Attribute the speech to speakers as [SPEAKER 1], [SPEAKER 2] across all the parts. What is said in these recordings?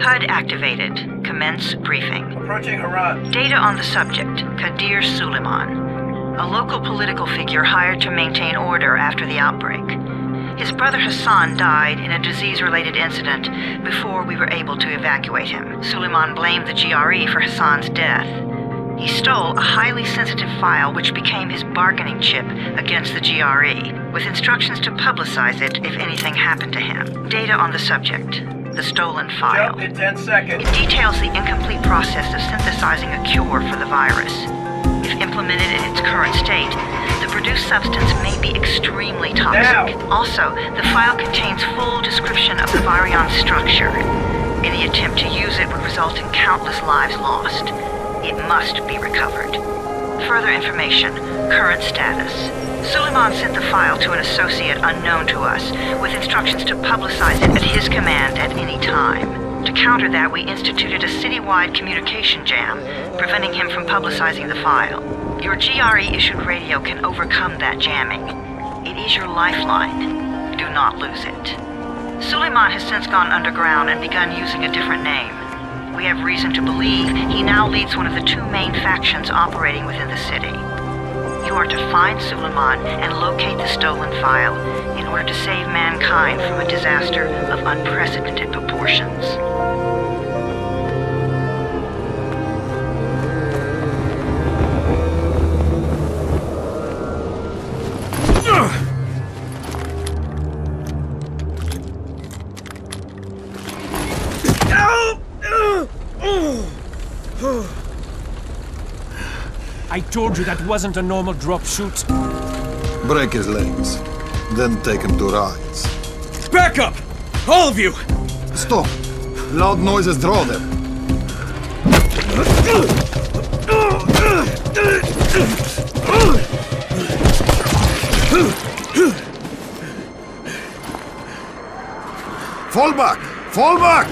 [SPEAKER 1] HUD activated. Commence briefing.
[SPEAKER 2] Approaching Harran.
[SPEAKER 1] Data on the subject, Kadir Suleiman. A local political figure hired to maintain order after the outbreak. His brother Hassan died in a disease-related incident before we were able to evacuate him. Suleiman blamed the GRE for Hassan's death. He stole a highly sensitive file which became his bargaining chip against the GRE, with instructions to publicize it if anything happened to him. Data on the subject, the stolen file.
[SPEAKER 2] Jump in 10 seconds.
[SPEAKER 1] It details the incomplete process of synthesizing a cure for the virus. If implemented in its current state, the produced substance may be extremely toxic.
[SPEAKER 2] Now.
[SPEAKER 1] Also, the file contains full description of the virion structure. Any attempt to use it would result in countless lives lost. It must be recovered. Further information, current status. Suleiman sent the file to an associate unknown to us, with instructions to publicize it at his command at any time. To counter that, we instituted a citywide communication jam, preventing him from publicizing the file. Your GRE-issued radio can overcome that jamming. It is your lifeline. Do not lose it. Suleiman has since gone underground and begun using a different name. We have reason to believe he now leads one of the two main factions operating within the city. You are to find Suleiman and locate the stolen file in order to save mankind from a disaster of unprecedented proportions.
[SPEAKER 3] I told you that wasn't a normal drop shoot.
[SPEAKER 4] Break his legs, then take him to rides.
[SPEAKER 3] Back up! All of you!
[SPEAKER 4] Stop! Loud noises draw them. Fall back! Fall back!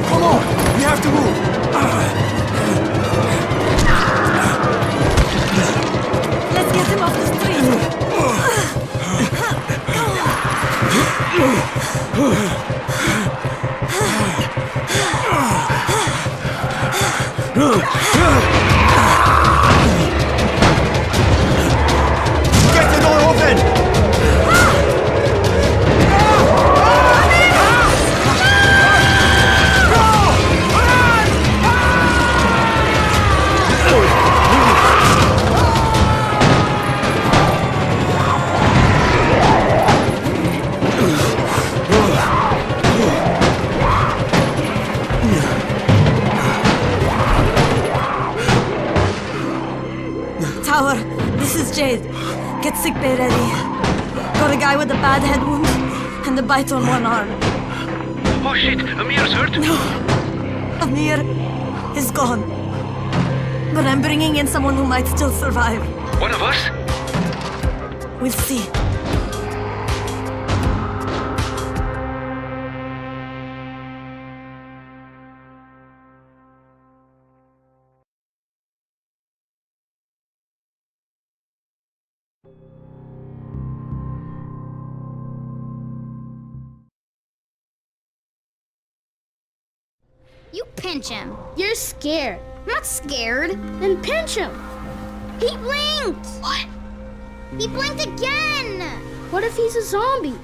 [SPEAKER 3] Come on! We have to move!
[SPEAKER 5] Let's get him off the street!
[SPEAKER 3] Get the door open!
[SPEAKER 5] Tower, this is Jade. Get sickbay ready. Got a guy with a bad head wound and a bite on one arm.
[SPEAKER 2] Oh shit, Amir's hurt?
[SPEAKER 5] No, Amir is gone. But I'm bringing in someone who might still survive.
[SPEAKER 2] One of us?
[SPEAKER 5] We'll see.
[SPEAKER 6] You pinch him. You're scared. I'm not scared. Then pinch him. He blinked! What? He blinked again! What if he's a zombie?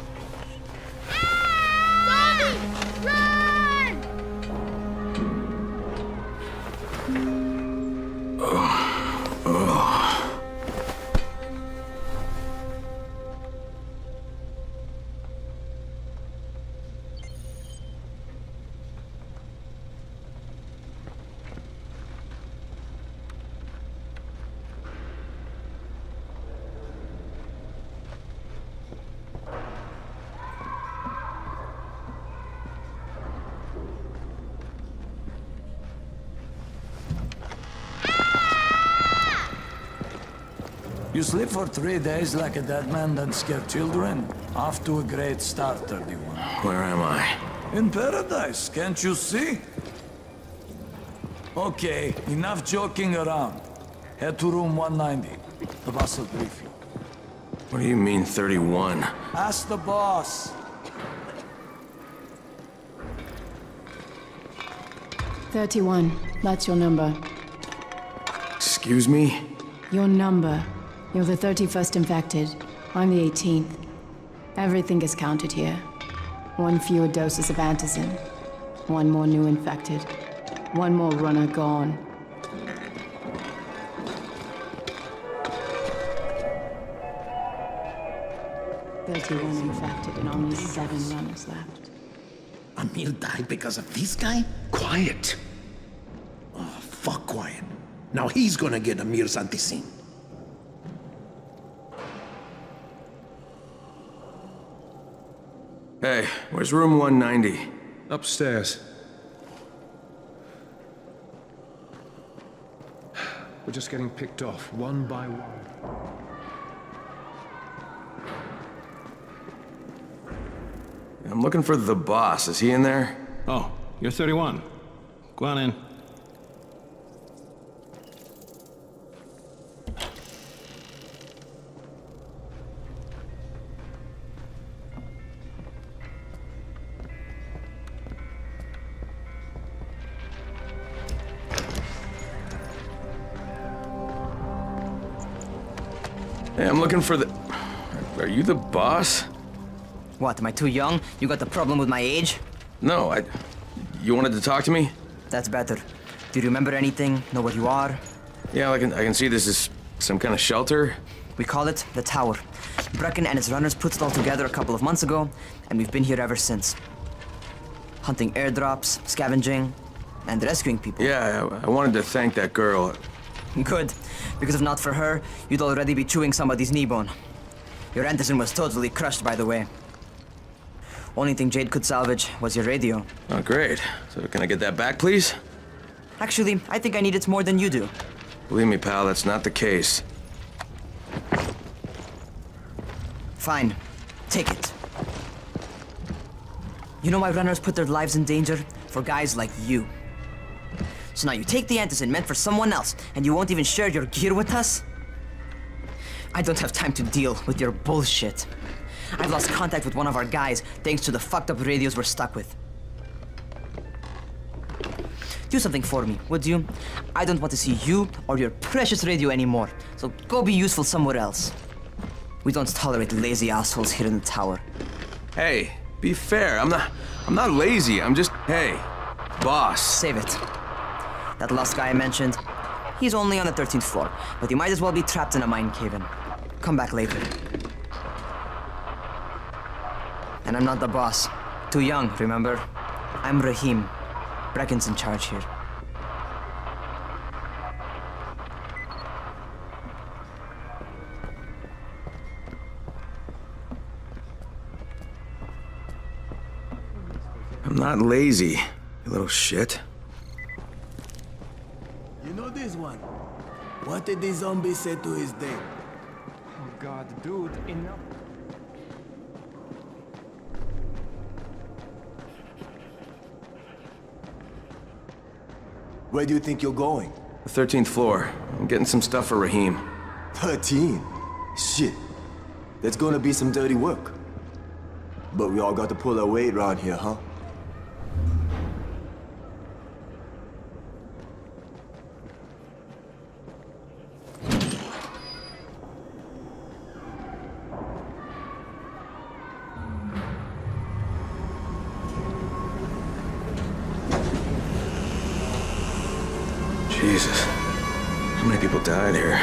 [SPEAKER 6] Ah! Zombie! Run!
[SPEAKER 7] You sleep for 3 days like a dead man, then scare children? Off to a great start, 31.
[SPEAKER 8] Where am I?
[SPEAKER 7] In paradise, can't you see? Okay, enough joking around. Head to room 190. The boss will brief you.
[SPEAKER 8] What do you mean, 31?
[SPEAKER 7] Ask the boss.
[SPEAKER 9] 31. That's your number.
[SPEAKER 8] Excuse me?
[SPEAKER 9] Your number. You're the 31st infected. I'm the 18th. Everything is counted here. 1 fewer doses of antizin. 1 more new infected. 1 more runner gone. "31 infected and only 7 runners left."
[SPEAKER 10] Amir died because of this guy? Quiet. Oh, fuck quiet. Now he's gonna get Amir's anti-scene.
[SPEAKER 8] Hey, where's room 190?
[SPEAKER 3] Upstairs. We're just getting picked off, one by one.
[SPEAKER 8] I'm looking for the boss. Is he in there?
[SPEAKER 11] Oh, you're 31. Go on in.
[SPEAKER 8] Hey, I'm looking for the... Are you the boss?
[SPEAKER 12] What, am I too young? You got the problem with my age?
[SPEAKER 8] No, You wanted to talk to me?
[SPEAKER 12] That's better. Do you remember anything? Know where you are?
[SPEAKER 8] Yeah, I can see this is some kind of shelter.
[SPEAKER 12] We call it the Tower. Brecken and his runners put it all together a couple of months ago, and we've been here ever since. Hunting airdrops, scavenging, and rescuing people.
[SPEAKER 8] Yeah, I wanted to thank that girl.
[SPEAKER 12] Good, because if not for her, you'd already be chewing somebody's knee bone. Your antizin was totally crushed, by the way. Only thing Jade could salvage was your radio.
[SPEAKER 8] Oh, great. So can I get that back, please?
[SPEAKER 12] Actually, I think I need it more than you do.
[SPEAKER 8] Believe me, pal, that's not the case.
[SPEAKER 12] Fine. Take it. You know why runners put their lives in danger? For guys like you. So now you take the antizin meant for someone else, and you won't even share your gear with us? I don't have time to deal with your bullshit. I've lost contact with one of our guys thanks to the fucked up radios we're stuck with. Do something for me, would you? I don't want to see you or your precious radio anymore, so go be useful somewhere else. We don't tolerate lazy assholes here in the tower.
[SPEAKER 8] Hey, be fair. I'm not lazy. I'm just, hey, boss.
[SPEAKER 12] Save it. That last guy I mentioned, he's only on the 13th floor, but he might as well be trapped in a mine cave-in. Come back later. And I'm not the boss. Too young, remember? I'm Rahim. Brecken's in charge here.
[SPEAKER 8] I'm not lazy, you little shit.
[SPEAKER 3] You know this one? What did the zombie say to his date?
[SPEAKER 2] Oh god, dude, enough.
[SPEAKER 3] Where do you think you're going?
[SPEAKER 8] The 13th floor. I'm getting some stuff for Rahim.
[SPEAKER 3] 13? Shit. That's gonna be some dirty work. But we all got to pull our weight around here, huh?
[SPEAKER 8] Jesus. How many people died here?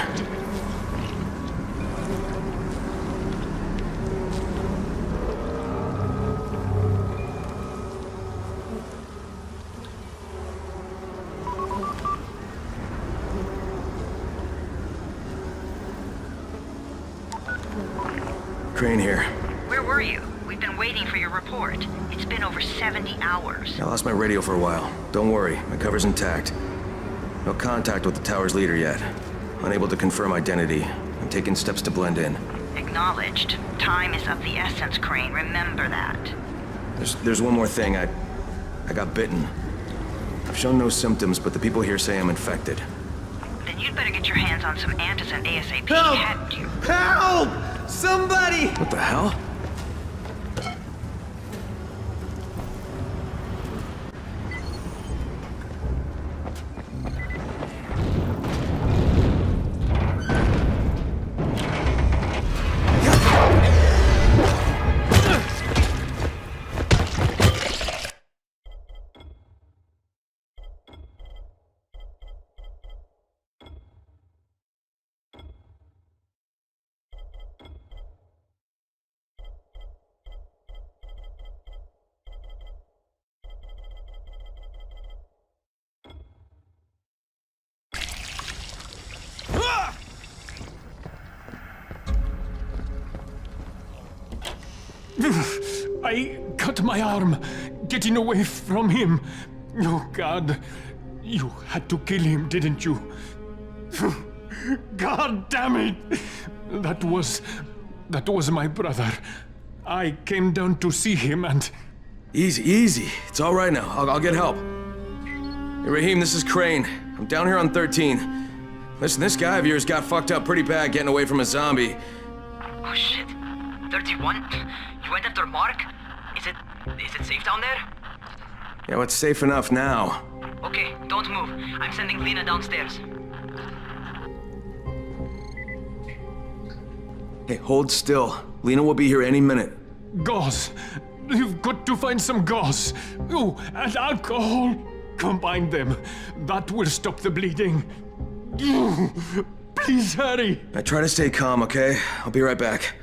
[SPEAKER 8] Crane here.
[SPEAKER 1] Where were you? We've been waiting for your report. It's been over 70 hours.
[SPEAKER 8] I lost my radio for a while. Don't worry, my cover's intact. No contact with the tower's leader yet. Unable to confirm identity. I'm taking steps to blend in.
[SPEAKER 1] Acknowledged. Time is of the essence, Crane. Remember that.
[SPEAKER 8] There's one more thing. I got bitten. I've shown no symptoms, but the people here say I'm infected.
[SPEAKER 1] Then you'd better get your hands on some antizin ASAP.
[SPEAKER 13] Help!
[SPEAKER 1] Hadn't you?
[SPEAKER 13] Help! Somebody!
[SPEAKER 8] What the hell?
[SPEAKER 2] I cut my arm getting away from him. Oh, God. You had to kill him, didn't you? God damn it! That was my brother. I came down to see him and...
[SPEAKER 8] Easy, easy. It's all right now. I'll get help. Hey, Raheem, this is Crane. I'm down here on 13. Listen, this guy of yours got fucked up pretty bad getting away from a zombie.
[SPEAKER 12] Oh shit. 31? You went after Mark? Is it safe down there?
[SPEAKER 8] Yeah, well, it's safe enough now.
[SPEAKER 12] Okay, don't move. I'm sending Lena downstairs.
[SPEAKER 8] Hey, hold still. Lena will be here any minute.
[SPEAKER 2] Gauze. You've got to find some gauze. Oh, and alcohol. Combine them. That will stop the bleeding. Please hurry.
[SPEAKER 8] I try to stay calm, okay? I'll be right back.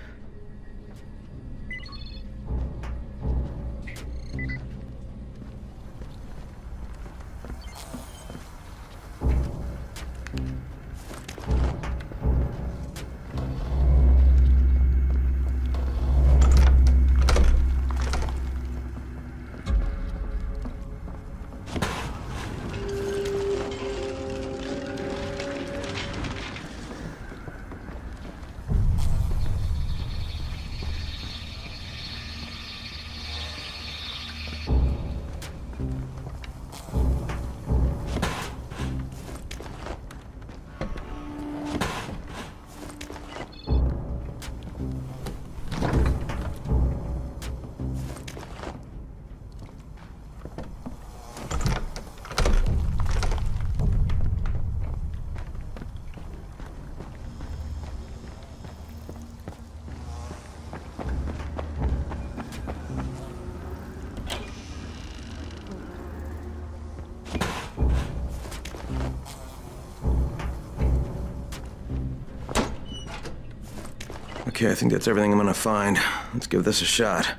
[SPEAKER 8] Okay, I think that's everything I'm gonna find. Let's give this a shot.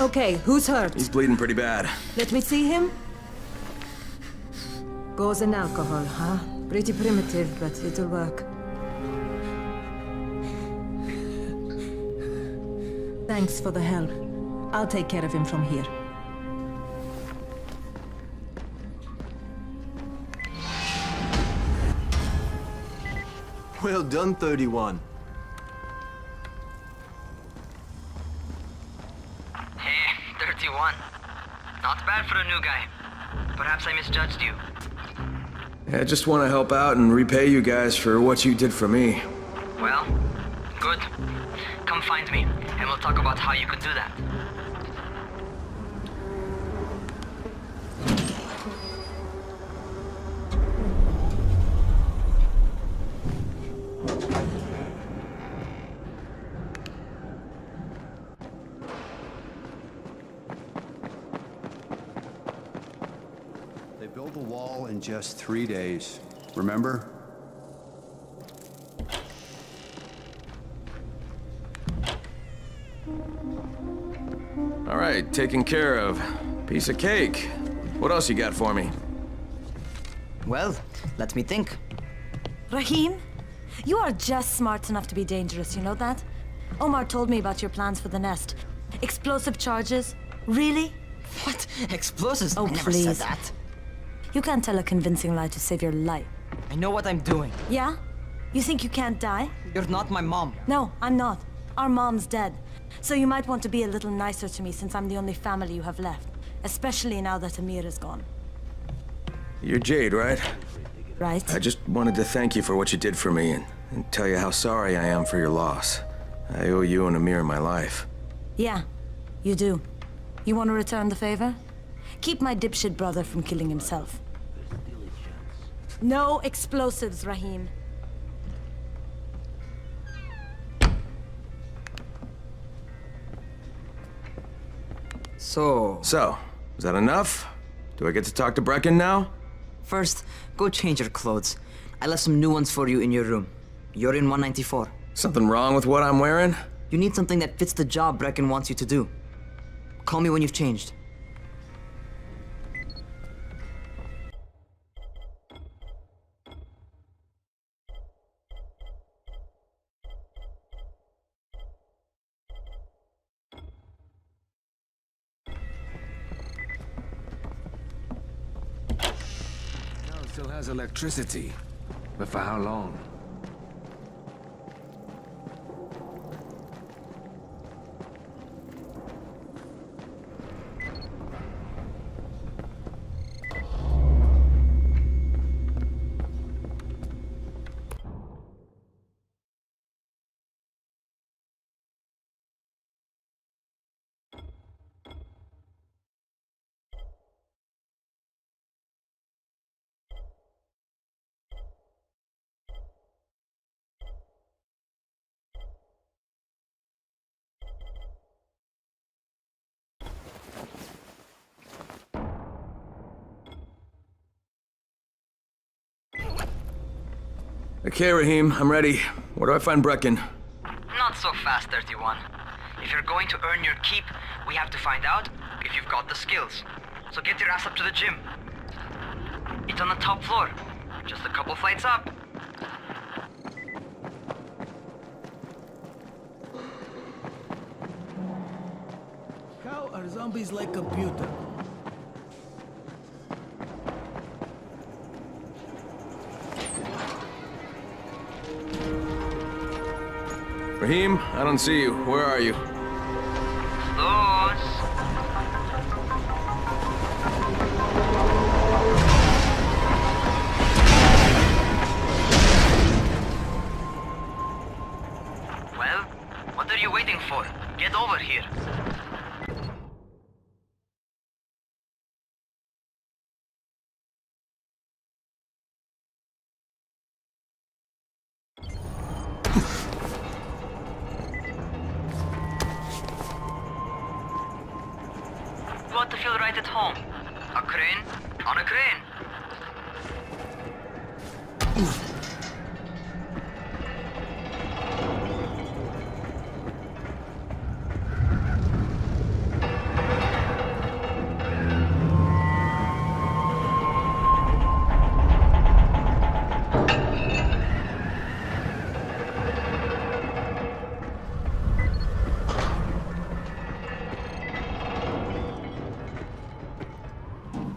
[SPEAKER 5] Okay, who's hurt?
[SPEAKER 8] He's bleeding pretty bad.
[SPEAKER 5] Let me see him. Gauze and alcohol, huh? Pretty primitive, but it'll work. Thanks for the help. I'll take care of him from here.
[SPEAKER 3] Well done, 31.
[SPEAKER 12] Hey, 31. Not bad for a new guy. Perhaps I misjudged you.
[SPEAKER 8] I just want to help out and repay you guys for what you did for me.
[SPEAKER 12] Well, good. Come find me, and we'll talk about how you can do that.
[SPEAKER 14] in just 3 days. Remember?
[SPEAKER 8] All right, taken care of. Piece of cake. What else you got for me?
[SPEAKER 12] Well, let me think.
[SPEAKER 5] Rahim, you are just smart enough to be dangerous, you know that? Omar told me about your plans for the nest. Explosive charges? Really?
[SPEAKER 12] What? Explosives?
[SPEAKER 5] Oh,
[SPEAKER 12] I never
[SPEAKER 5] please.
[SPEAKER 12] said that.
[SPEAKER 5] You can't tell a convincing lie to save your life.
[SPEAKER 12] I know what I'm doing.
[SPEAKER 5] Yeah? You think you can't die?
[SPEAKER 12] You're not my mom.
[SPEAKER 5] No, I'm not. Our mom's dead. So you might want to be a little nicer to me since I'm the only family you have left. Especially now that Amir is gone.
[SPEAKER 8] You're Jade, right?
[SPEAKER 5] Right?
[SPEAKER 8] I just wanted to thank you for what you did for me and tell you how sorry I am for your loss. I owe you and Amir my life.
[SPEAKER 5] Yeah, you do. You want to return the favor? Keep my dipshit brother from killing himself. No explosives, Rahim.
[SPEAKER 12] So,
[SPEAKER 8] is that enough? Do I get to talk to Brecken now?
[SPEAKER 12] first, go change your clothes. I left some new ones for you in your room. You're in 194.
[SPEAKER 8] Something wrong with what I'm wearing?
[SPEAKER 12] You need something that fits the job Brecken wants you to do. Call me when you've changed.
[SPEAKER 15] Still has electricity, but for how long?
[SPEAKER 8] Okay, Rahim, I'm ready. Where do I find Brecken?
[SPEAKER 12] Not so fast, 31. If you're going to earn your keep, we have to find out if you've got the skills. So get your ass up to the gym. It's on the top floor. Just a couple flights up.
[SPEAKER 10] How are zombies like computer?
[SPEAKER 8] Rahim, I don't see you. Where are you?
[SPEAKER 12] Those. Well, what are you waiting for? Get over here. You want to feel right at home. A crane on a crane.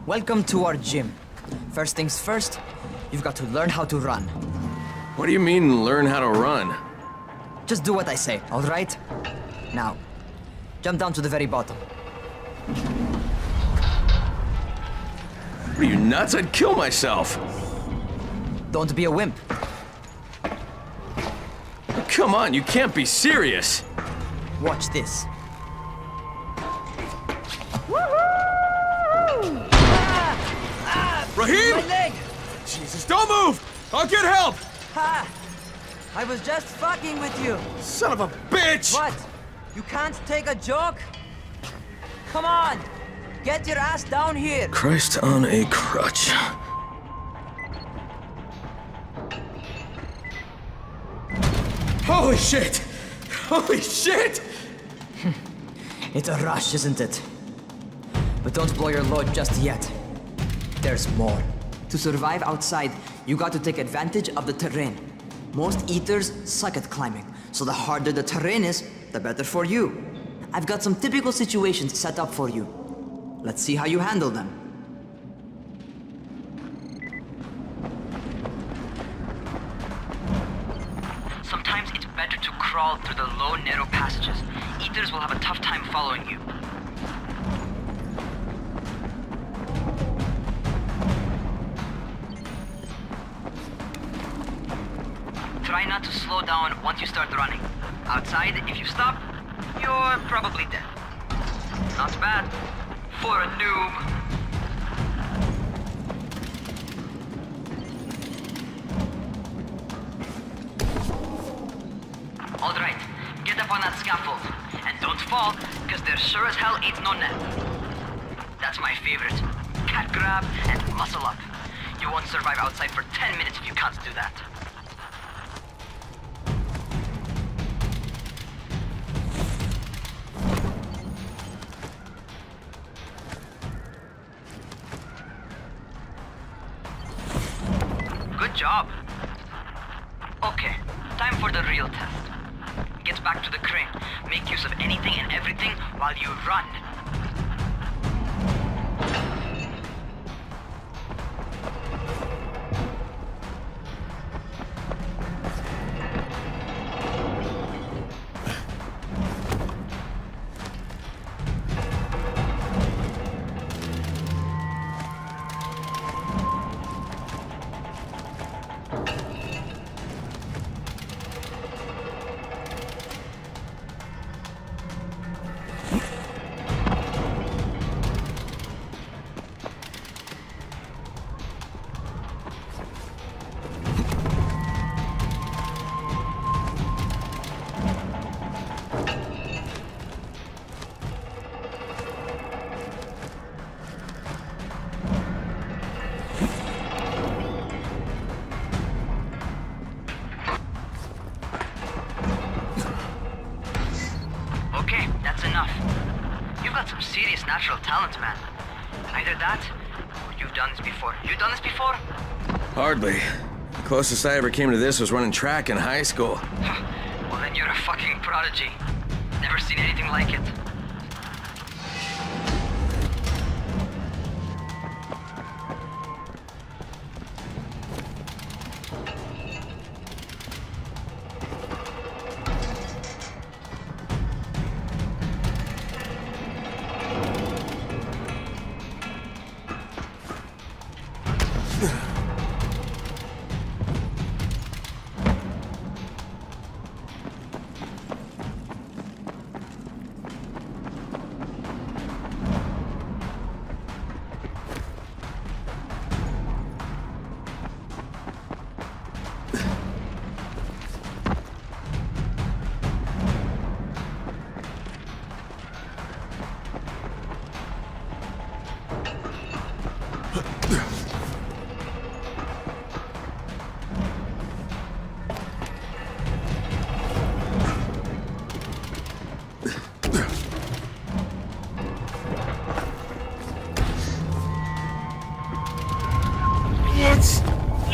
[SPEAKER 12] Welcome to our gym. First things first, you've got to learn how to run.
[SPEAKER 8] What do you mean, learn how to run?
[SPEAKER 12] Just do what I say, all right? Now, jump down to the very bottom.
[SPEAKER 8] Are you nuts? I'd kill myself.
[SPEAKER 12] Don't be a wimp.
[SPEAKER 8] Come on, you can't be serious.
[SPEAKER 12] Watch this.
[SPEAKER 8] Rahim!
[SPEAKER 12] My leg!
[SPEAKER 8] Jesus, don't move! I'll get help!
[SPEAKER 12] Ha! I was just fucking with you.
[SPEAKER 8] Son of a bitch!
[SPEAKER 12] What? You can't take a joke? Come on! Get your ass down here!
[SPEAKER 8] Christ on a crutch. Holy shit! Holy shit!
[SPEAKER 12] It's a rush, isn't it? But don't blow your load just yet. There's more. To survive outside, you got to take advantage of the terrain. Most eaters suck at climbing, so the harder the terrain is, the better for you. I've got some typical situations set up for you. Let's see how you handle them. Sometimes it's better to crawl through the low, narrow passages. Eaters will have a tough time following you. Try not to slow down once you start running. Outside, if you stop, you're probably dead. Not bad for a noob. Alright, get up on that scaffold. And don't fall, because there sure as hell ain't no net. That's my favorite. Cat grab and muscle up. You won't survive outside for 10 minutes if you can't do that. Good job. Okay, time for the real test. Get back to the crane. Make use of anything and everything while you run. Okay, that's enough. You've got some serious natural talent, man. Either that, or you've done this before. You done this before?
[SPEAKER 8] Hardly. The closest I ever came to this was running track in high school.
[SPEAKER 12] Well, then you're a fucking prodigy. Never seen anything like it.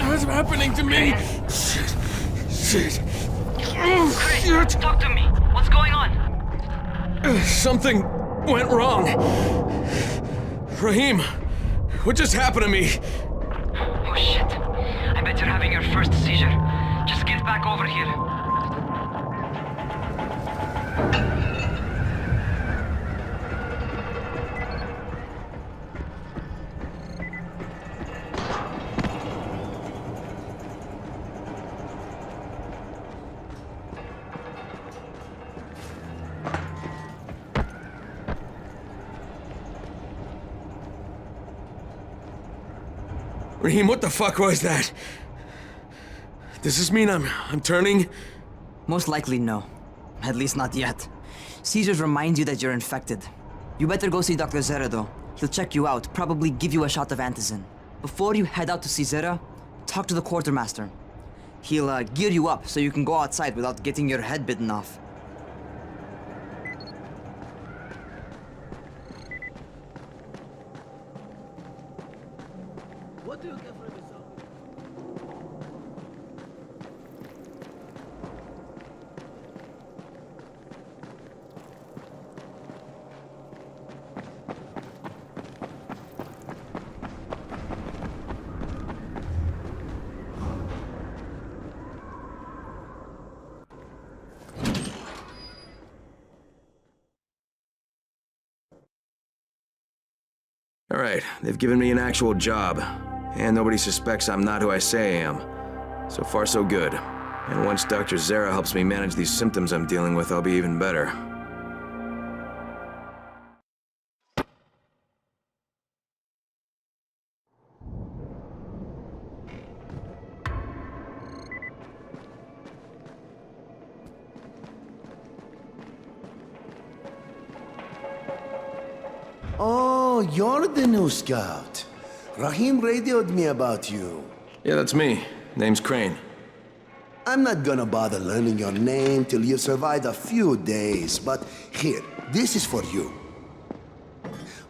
[SPEAKER 2] What's happening to me? Shit. Oh, shit.
[SPEAKER 12] Talk to me. What's going on?
[SPEAKER 8] Something went wrong. Rahim, what just happened to me?
[SPEAKER 12] Oh shit. I bet you're having your first seizure. Just get back over here.
[SPEAKER 8] Rahim, what the fuck was that? Does this mean I'm turning?
[SPEAKER 12] Most likely no. At least not yet. Seizures remind you that you're infected. You better go see Dr. Zera though. He'll check you out, probably give you a shot of antizin. Before you head out to see Zera, talk to the quartermaster. He'll gear you up so you can go outside without getting your head bitten off.
[SPEAKER 10] What do you get for a result?
[SPEAKER 8] Alright, they've given me an actual job. And nobody suspects I'm not who I say I am. So far, so good. And once Dr. Zara helps me manage these symptoms I'm dealing with, I'll be even better.
[SPEAKER 10] Oh, you're the new scout. Rahim radioed me about you.
[SPEAKER 8] Yeah, that's me. Name's Crane.
[SPEAKER 10] I'm not gonna bother learning your name till you've survived a few days, but here, this is for you.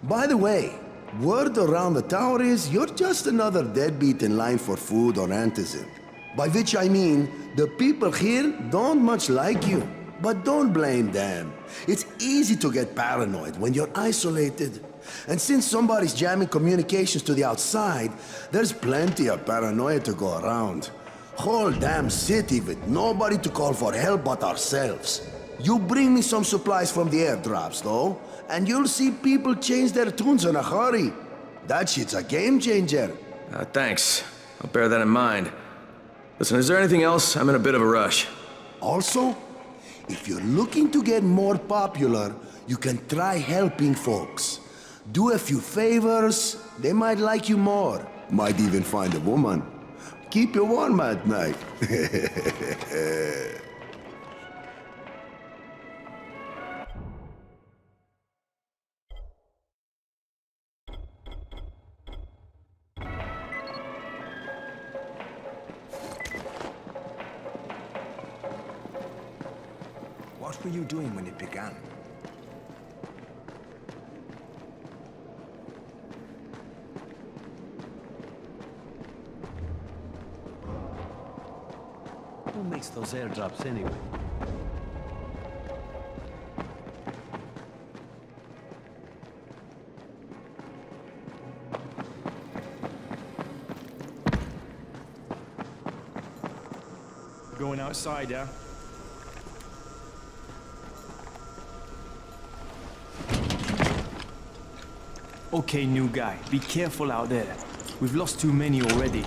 [SPEAKER 10] By the way, word around the tower is you're just another deadbeat in line for food or antizin. By which I mean, the people here don't much like you. But don't blame them. It's easy to get paranoid when you're isolated. And since somebody's jamming communications to the outside, there's plenty of paranoia to go around. Whole damn city with nobody to call for help but ourselves. You bring me some supplies from the airdrops, though, and you'll see people change their tunes in a hurry. That shit's a game changer.
[SPEAKER 8] Thanks. I'll bear that in mind. Listen, is there anything else? I'm in a bit of a rush.
[SPEAKER 10] Also, if you're looking to get more popular, you can try helping folks. Do a few favors, they might like you more. Might even find a woman. Keep you warm at night.
[SPEAKER 15] What were you doing when it began?
[SPEAKER 16] Who makes those airdrops anyway?
[SPEAKER 17] Going outside, yeah? Okay, new guy, be careful out there. We've lost too many already.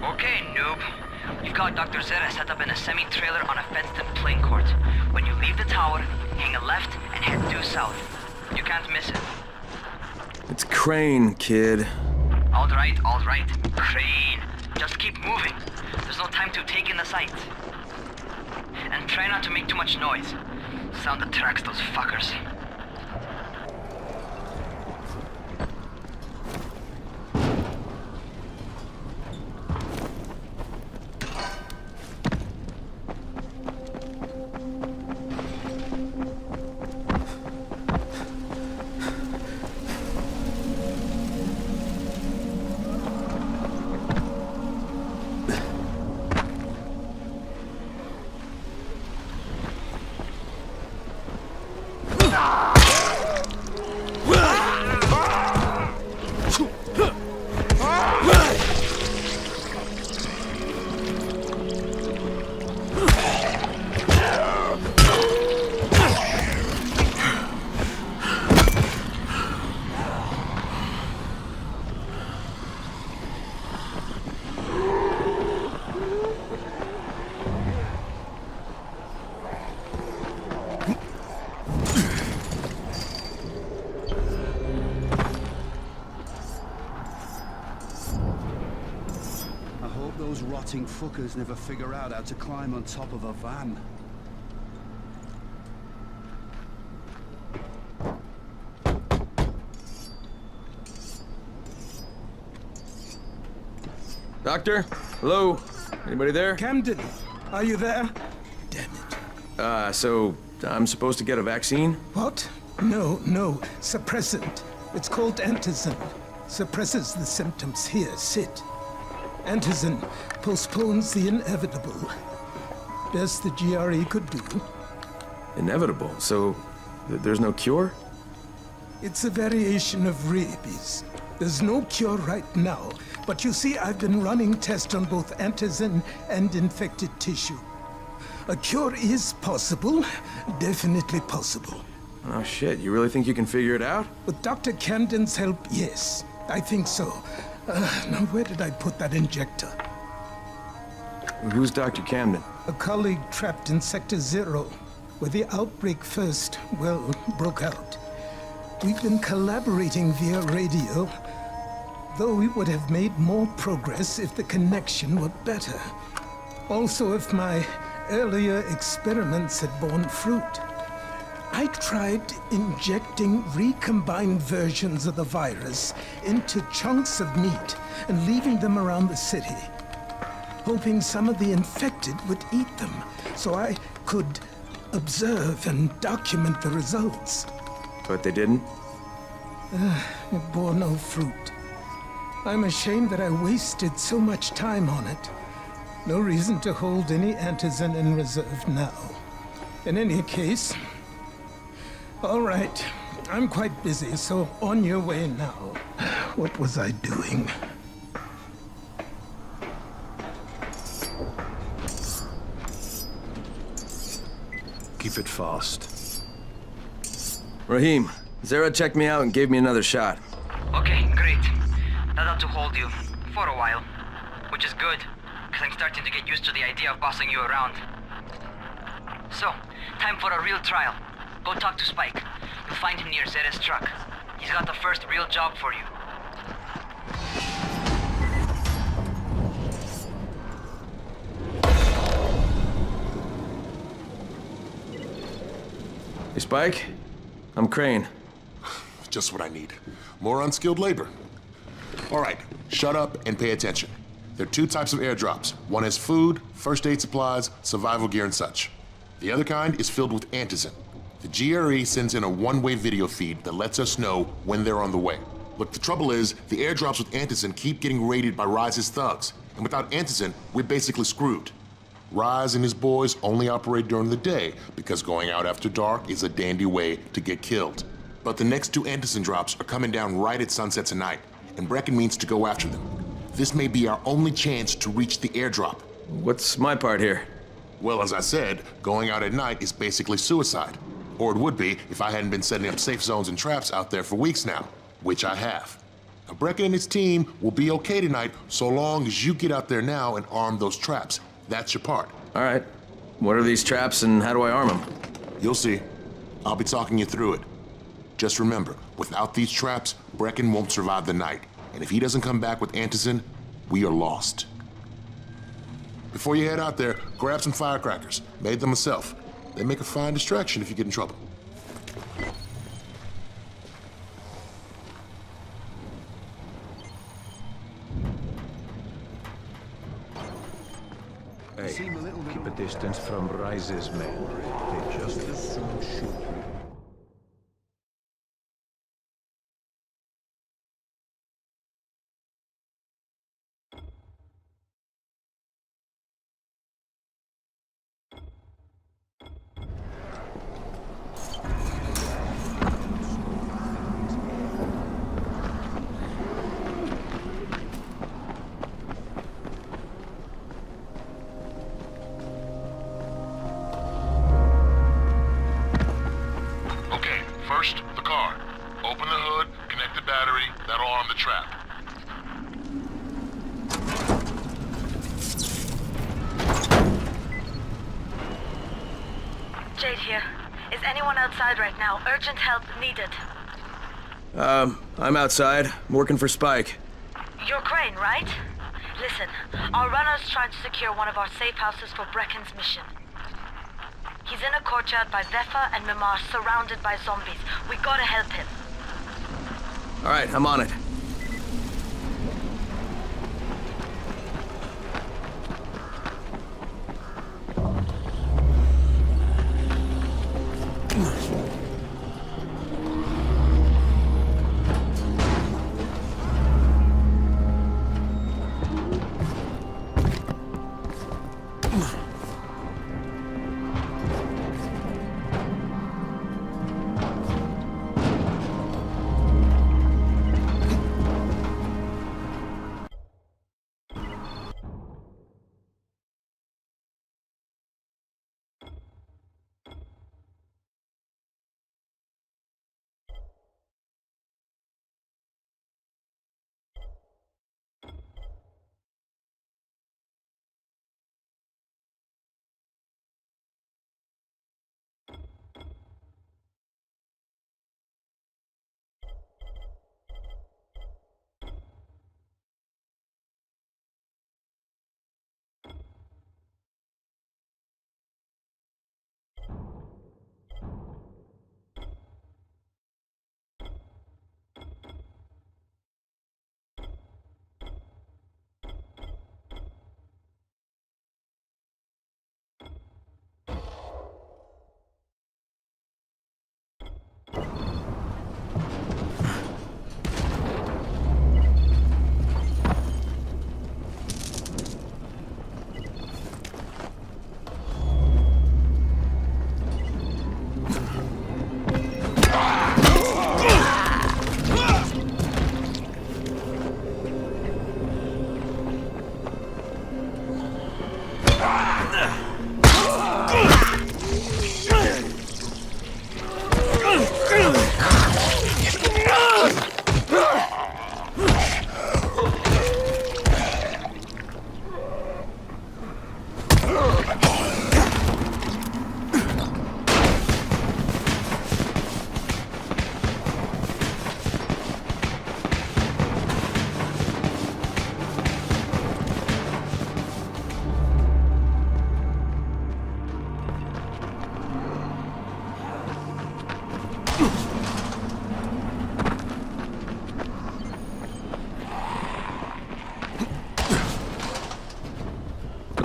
[SPEAKER 12] Okay, noob. We've got Dr. Zara set up in a semi-trailer on a fenced-in playing court. When you leave the tower, hang a left and head due south. You can't miss it.
[SPEAKER 8] It's Crane, kid.
[SPEAKER 12] All right, Crane. Just keep moving. There's no time to take in the sight. And try not to make too much noise. Sound attracts those fuckers.
[SPEAKER 14] Those rotting fuckers never figure out how to climb on top of a van.
[SPEAKER 8] Doctor? Hello? Anybody there?
[SPEAKER 18] Camden, are you there?
[SPEAKER 8] So I'm supposed to get a vaccine?
[SPEAKER 18] What? No, suppressant. It's called antizin. Suppresses the symptoms. Here, sit. Antizin postpones the inevitable. Best the GRE could do.
[SPEAKER 8] Inevitable? So there's no cure?
[SPEAKER 18] It's a variation of rabies. There's no cure right now, but you see, I've been running tests on both antizin and infected tissue. A cure is possible, definitely possible.
[SPEAKER 8] Oh shit, you really think you can figure it out?
[SPEAKER 18] With Dr. Camden's help, yes, I think so. Now where did I put that injector?
[SPEAKER 8] Who's Dr. Camden?
[SPEAKER 18] A colleague trapped in Sector 0, where the outbreak first, broke out. We've been collaborating via radio, though we would have made more progress if the connection were better. Also, if my earlier experiments had borne fruit. I tried injecting recombined versions of the virus into chunks of meat and leaving them around the city, hoping some of the infected would eat them so I could observe and document the results.
[SPEAKER 8] But they didn't?
[SPEAKER 18] It bore no fruit. I'm ashamed that I wasted so much time on it. No reason to hold any antizin in reserve now. In any case, all right, I'm quite busy, so on your way now. What was I doing?
[SPEAKER 15] Keep it fast.
[SPEAKER 8] Rahim, Zara checked me out and gave me another shot.
[SPEAKER 12] Okay, great. That ought to hold you. For a while. Which is good, because I'm starting to get used to the idea of bossing you around. So, time for a real trial. Go talk to Spike. You'll find him near Zera's truck. He's got the first real job for you.
[SPEAKER 8] Hey, Spike? I'm Crane.
[SPEAKER 19] Just what I need. More unskilled labor. All right, shut up and pay attention. There are two types of airdrops. One is food, first aid supplies, survival gear, and such. The other kind is filled with antizin. The GRE sends in a one-way video feed that lets us know when they're on the way. Look, the trouble is, the airdrops with antizin keep getting raided by Rise's thugs, and without antizin, we're basically screwed. Rise and his boys only operate during the day because going out after dark is a dandy way to get killed. But the next two antizin drops are coming down right at sunset tonight, and Brecken means to go after them. This may be our only chance to reach the airdrop.
[SPEAKER 8] What's my part here?
[SPEAKER 19] Well, as I said, going out at night is basically suicide. Or it would be if I hadn't been setting up safe zones and traps out there for weeks now, which I have. Now, Brecken and his team will be okay tonight so long as you get out there now and arm those traps. That's your part.
[SPEAKER 8] All right. What are these traps and how do I arm them?
[SPEAKER 19] You'll see. I'll be talking you through it. Just remember, without these traps, Brecken won't survive the night. And if he doesn't come back with antizin, we are lost. Before you head out there, grab some firecrackers. Made them myself. They make a fine distraction if you get in trouble.
[SPEAKER 15] Hey, keep a distance from Rise's men. They just as soon shoot you.
[SPEAKER 19] First, the car. Open the hood, connect the battery, that'll arm the trap.
[SPEAKER 1] Jade here. Is anyone outside right now? Urgent help needed.
[SPEAKER 8] I'm outside, working for Spike.
[SPEAKER 1] You're Crane, right? Listen, our runner's trying to secure one of our safe houses for Brecken's mission. He's in a courtyard by Vefa and Mimar, surrounded by zombies. We gotta help him.
[SPEAKER 8] All right, I'm on it.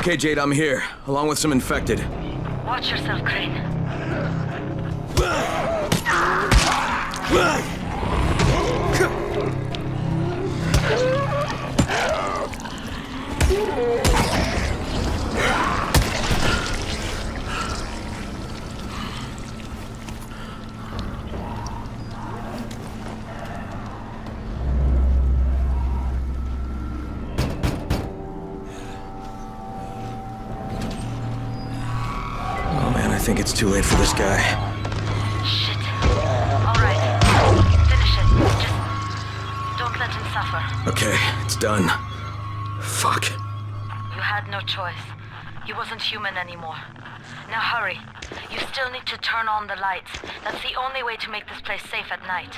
[SPEAKER 8] Okay, Jade, I'm here, along with some infected.
[SPEAKER 1] Watch yourself, Crane.
[SPEAKER 8] I think it's too late for this guy.
[SPEAKER 1] Shit. All right. Finish it. Just don't let him suffer.
[SPEAKER 8] Okay, it's done. Fuck.
[SPEAKER 1] You had no choice. He wasn't human anymore. Now hurry. You still need to turn on the lights. That's the only way to make this place safe at night.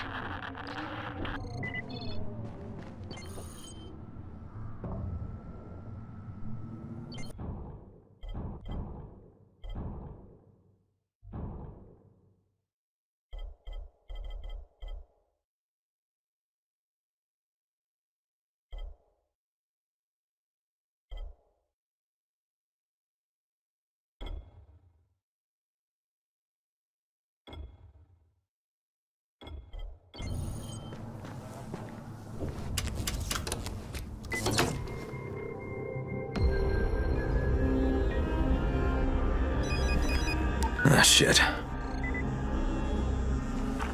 [SPEAKER 8] Ah, shit.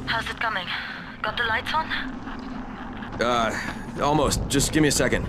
[SPEAKER 1] How's it coming? Got the lights on?
[SPEAKER 8] Almost. Just give me a second.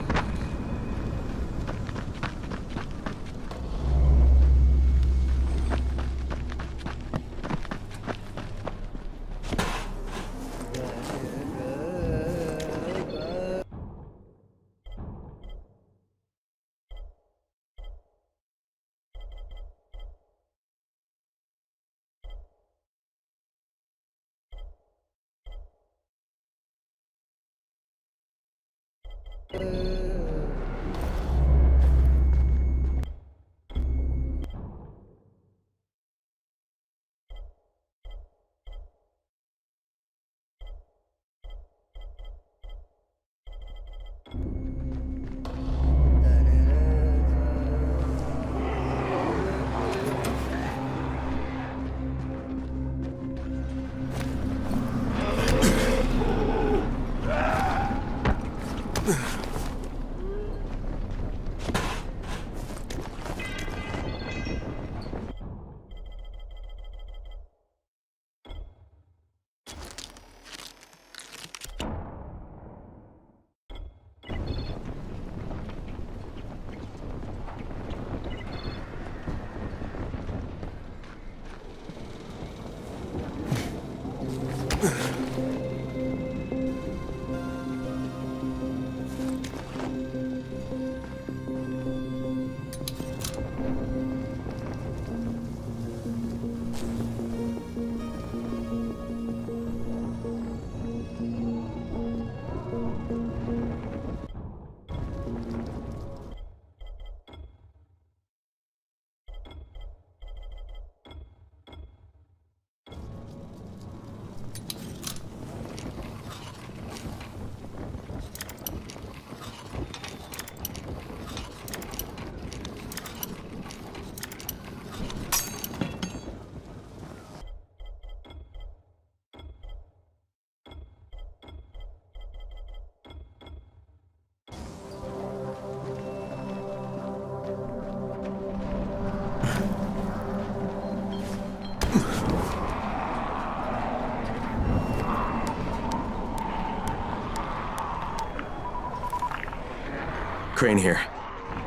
[SPEAKER 8] Crane here.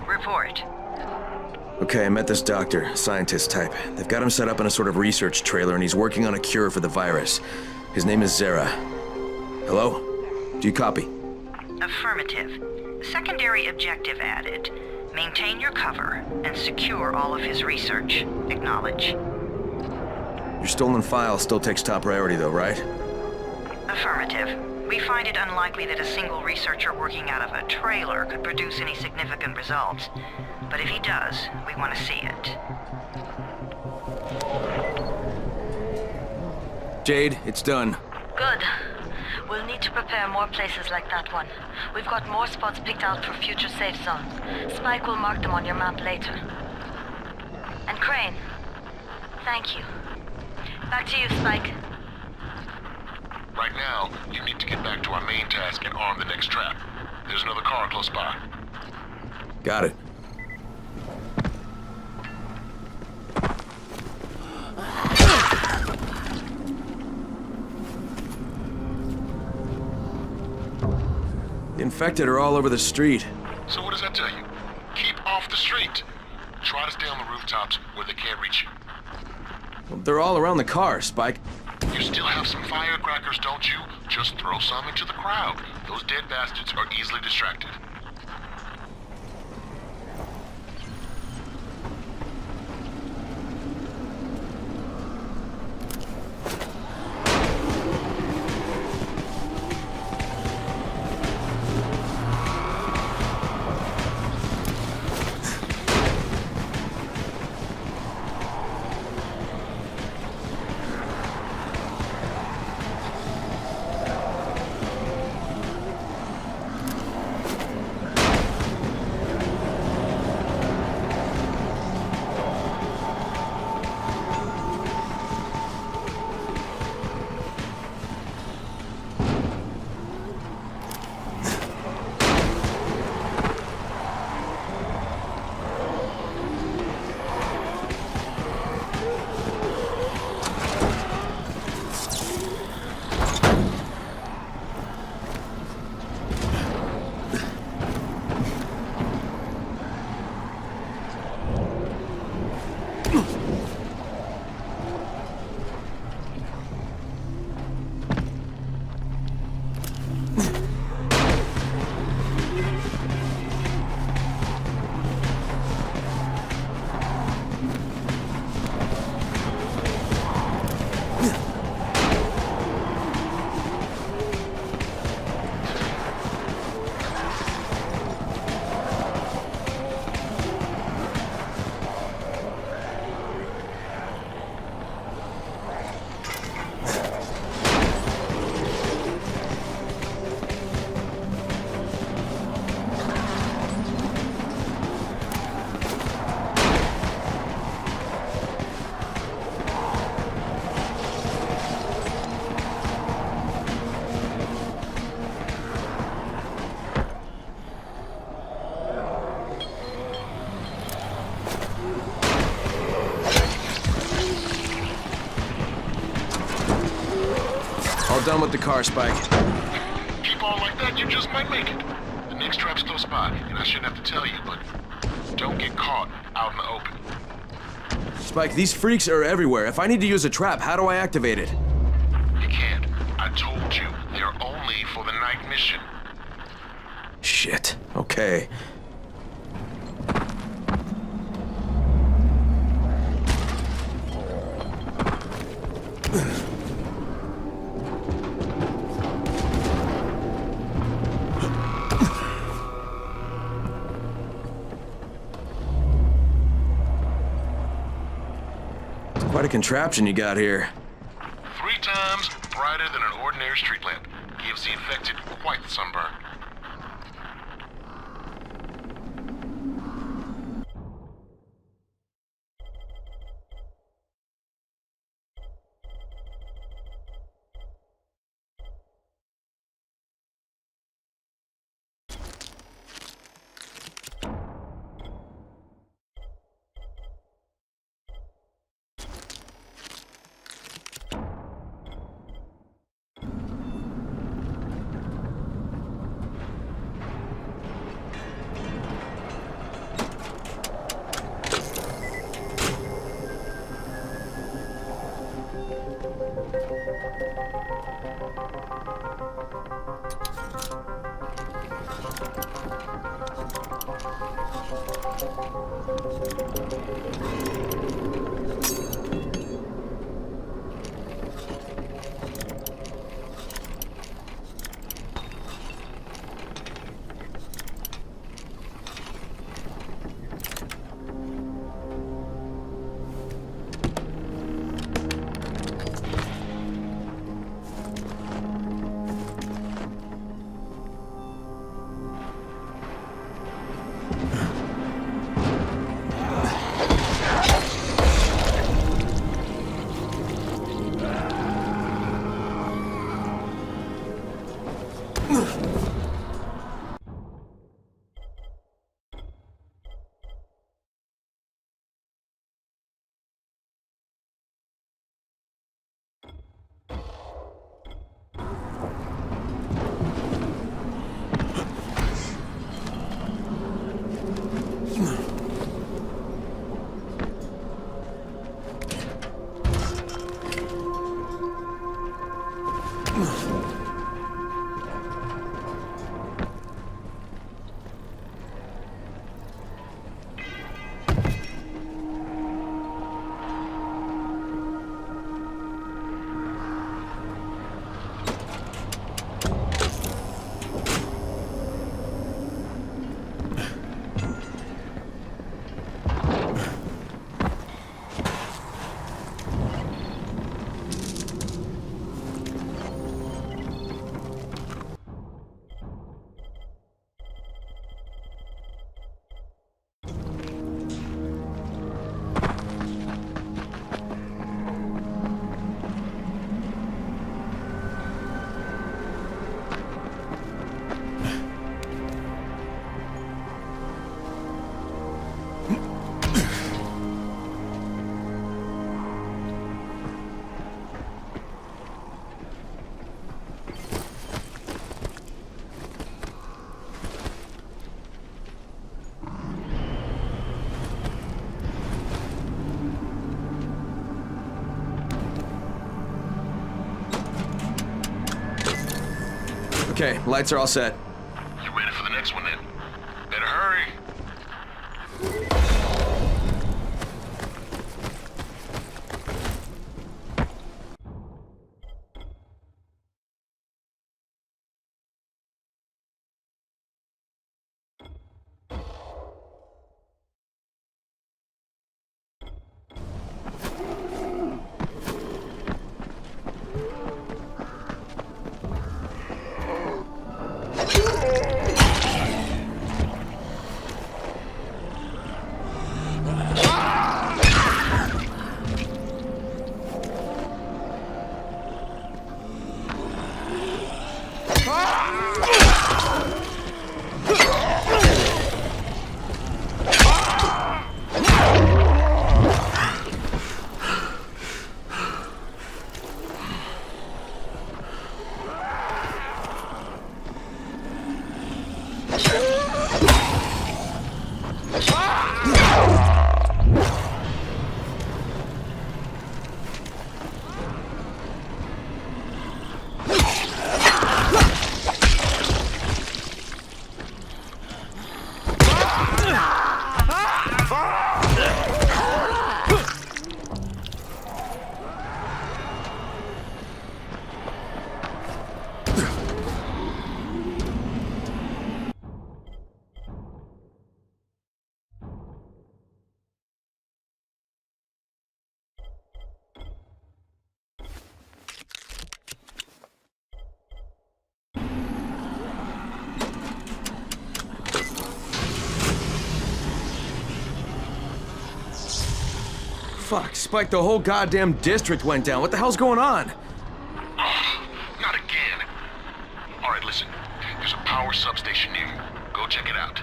[SPEAKER 1] Report.
[SPEAKER 8] Okay, I met this doctor, scientist type. They've got him set up in a sort of research trailer, and he's working on a cure for the virus. His name is Zera. Hello? Do you copy?
[SPEAKER 1] Affirmative. Secondary objective added. Maintain your cover and secure all of his research. Acknowledge.
[SPEAKER 8] Your stolen file still takes top priority though, right?
[SPEAKER 1] Affirmative. We find it unlikely that a single researcher working out of a trailer could produce any significant results. But if he does, we want to see it.
[SPEAKER 8] Jade, it's done.
[SPEAKER 1] Good.
[SPEAKER 5] We'll need to prepare more places like that one. We've got more spots picked out for future safe zones. Spike will mark them on your map later. And Crane, thank you. Back to you, Spike.
[SPEAKER 19] Right now, you need to get back to our main task and arm the next trap. There's another car close by.
[SPEAKER 8] Got it. The infected are all over the street.
[SPEAKER 19] So what does that tell you? Keep off the street. Try to stay on the rooftops where they can't reach you.
[SPEAKER 8] Well, they're all around the car, Spike.
[SPEAKER 19] You still have some firecrackers, don't you? Just throw some into the crowd. Those dead bastards are easily distracted.
[SPEAKER 8] Done with the car, Spike.
[SPEAKER 19] Keep on like that, you just might make it. The next trap's close by, and I shouldn't have to tell you, but don't get caught out in the open.
[SPEAKER 8] Spike, these freaks are everywhere. If I need to use a trap, how do I activate it?
[SPEAKER 19] You can't. I told you, they're only for the night mission.
[SPEAKER 8] Shit. Okay. Quite a contraption you got here.
[SPEAKER 19] 3 times brighter than an ordinary street lamp. Gives the infected quite the sunburn.
[SPEAKER 8] Okay, lights are all set.
[SPEAKER 19] You ready for the next one then? Better hurry.
[SPEAKER 8] Fuck, Spike, the whole goddamn district went down. What the hell's going on?
[SPEAKER 19] Oh, not again. All right, listen. There's a power substation near you. Go check it out.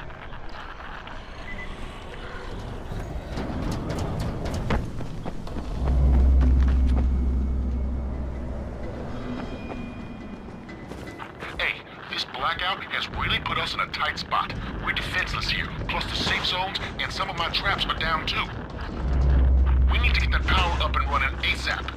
[SPEAKER 19] Hey, this blackout has really put us in a tight spot. We're defenseless here. Plus the safe zones and some of my traps are down too. We need to get that power up and running ASAP.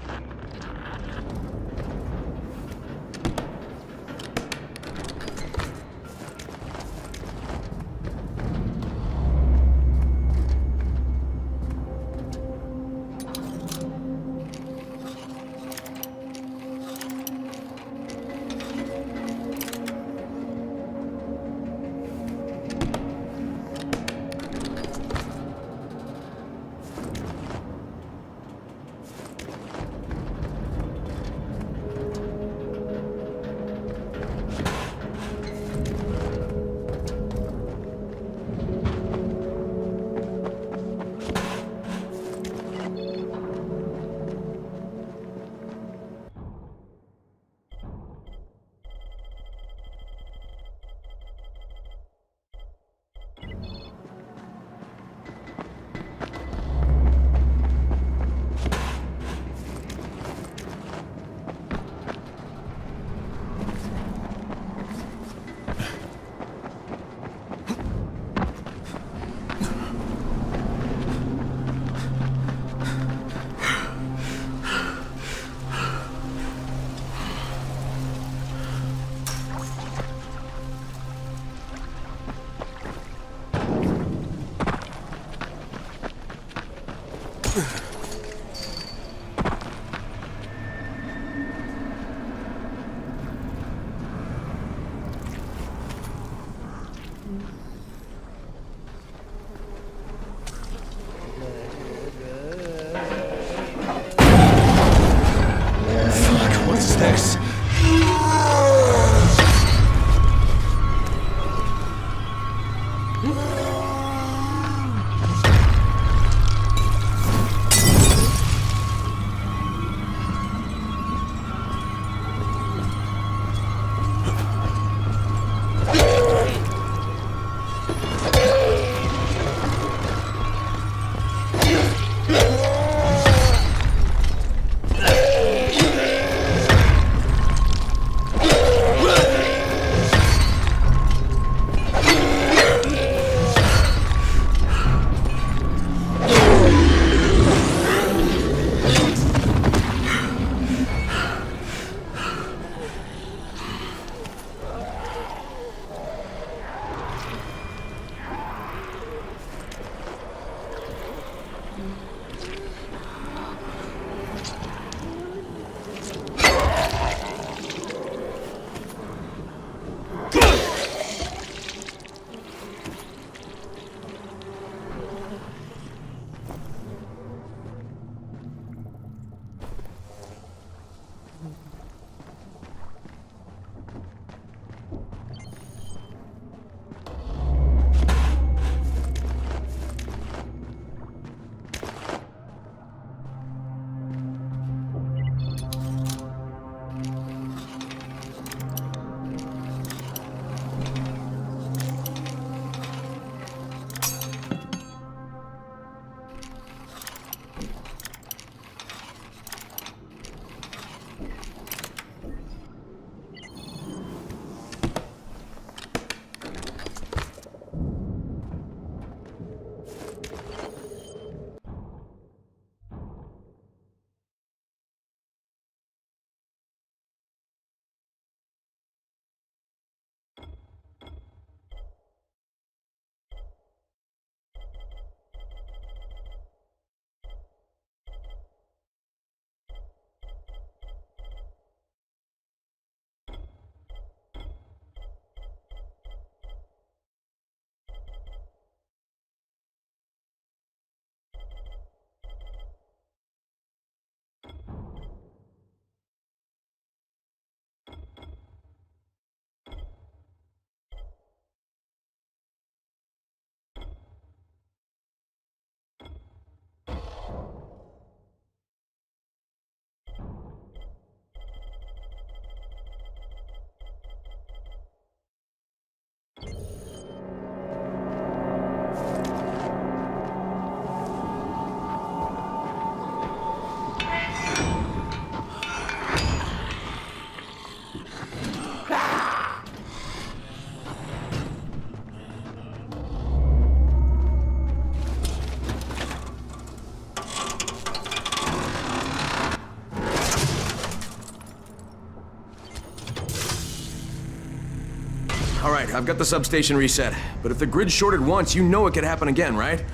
[SPEAKER 8] All right, I've got the substation reset. But if the grid shorted once, you know it could happen again, right?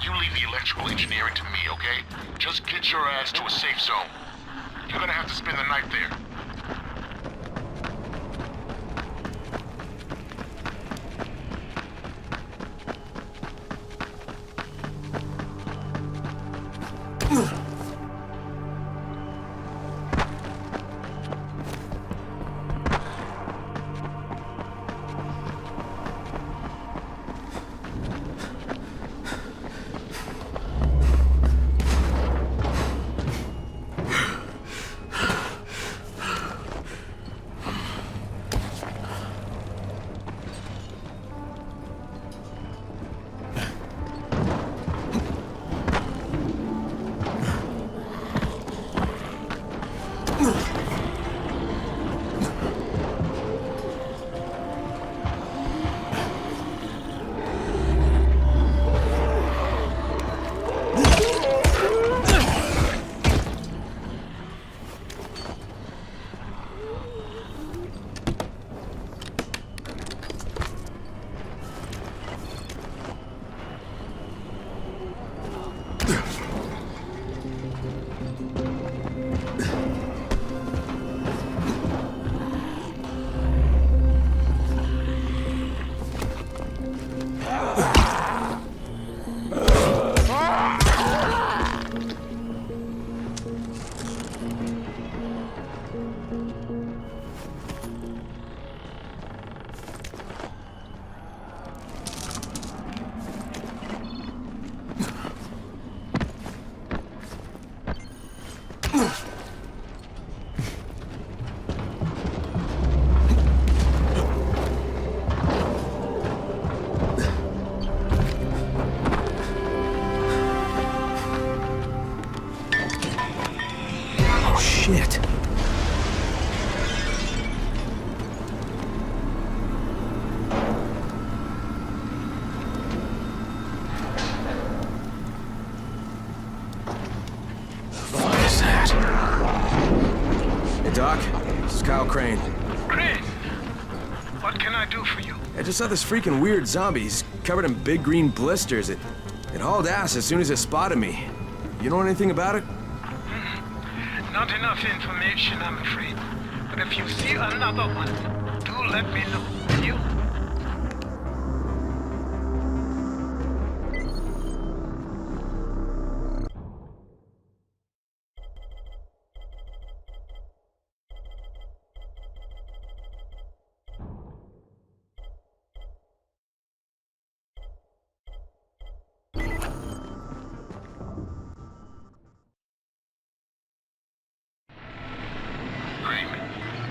[SPEAKER 19] You leave the electrical engineering to me, okay? Just get your ass to a safe zone. You're gonna have to spend the night there.
[SPEAKER 8] Shit. What is that? Hey, Doc. This is Kyle Crane.
[SPEAKER 20] Crane? What can I do for you?
[SPEAKER 8] I just saw this freaking weird zombie. He's covered in big green blisters. It hauled ass as soon as it spotted me. You know anything about it?
[SPEAKER 20] Not enough information, I'm afraid. But if you see another one, do let me know, will you?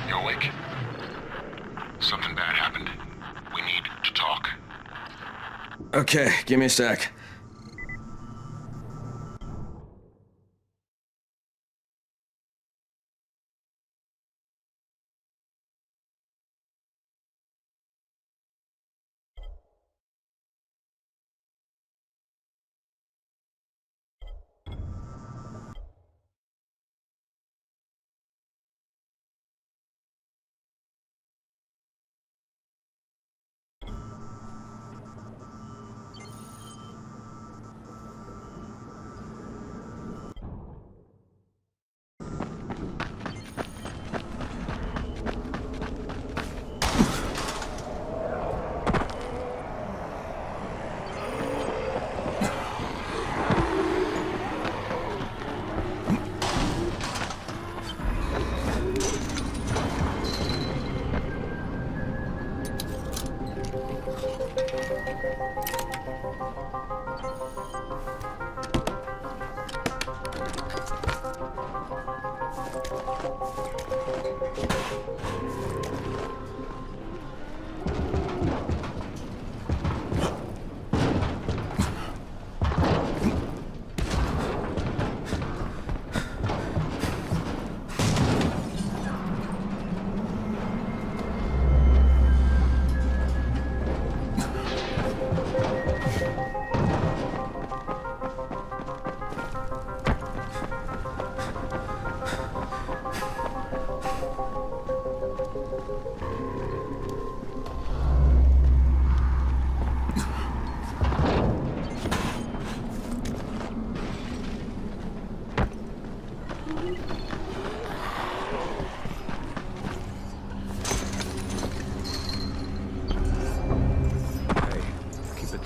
[SPEAKER 19] You awake? Something bad happened. We need to talk.
[SPEAKER 8] Okay, give me a sec.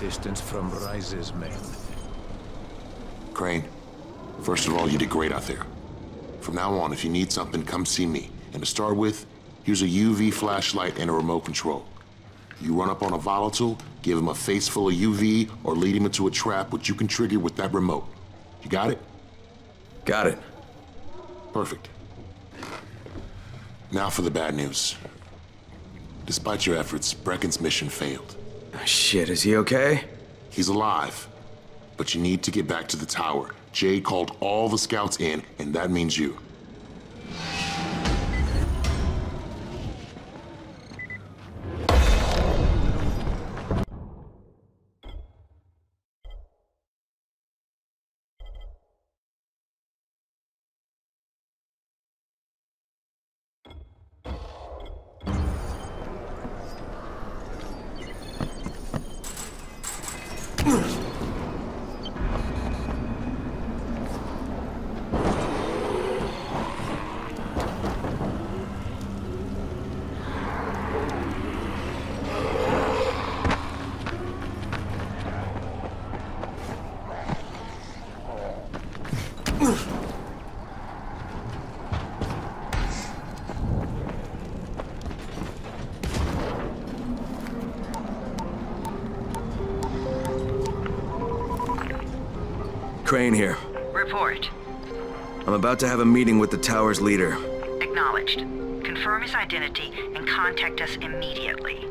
[SPEAKER 15] distance from Rise's men.
[SPEAKER 19] Crane, first of all, you did great out there. From now on, if you need something, come see me. And to start with, here's a UV flashlight and a remote control. You run up on a volatile, give him a face full of UV, or lead him into a trap which you can trigger with that remote. You got it?
[SPEAKER 8] Got it.
[SPEAKER 19] Perfect. Now for the bad news. Despite your efforts, Brecken's mission failed.
[SPEAKER 8] Shit, is he okay?
[SPEAKER 19] He's alive. But you need to get back to the tower. Jade called all the scouts in, and that means you.
[SPEAKER 8] Crane here.
[SPEAKER 1] Report.
[SPEAKER 8] I'm about to have a meeting with the tower's leader.
[SPEAKER 1] Acknowledged. Confirm his identity and contact us immediately.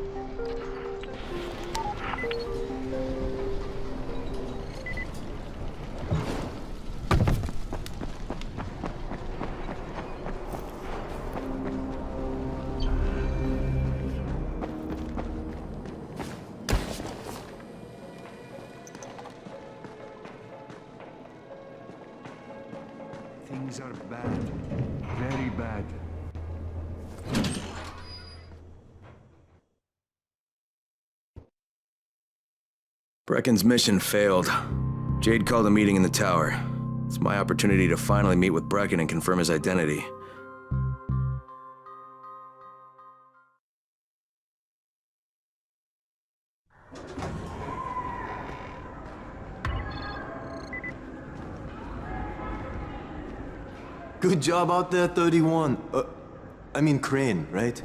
[SPEAKER 15] Things are bad. Very bad.
[SPEAKER 8] Brecken's mission failed. Jade called a meeting in the tower. It's my opportunity to finally meet with Brecken and confirm his identity.
[SPEAKER 3] Good job out there, 31. I mean Crane, right?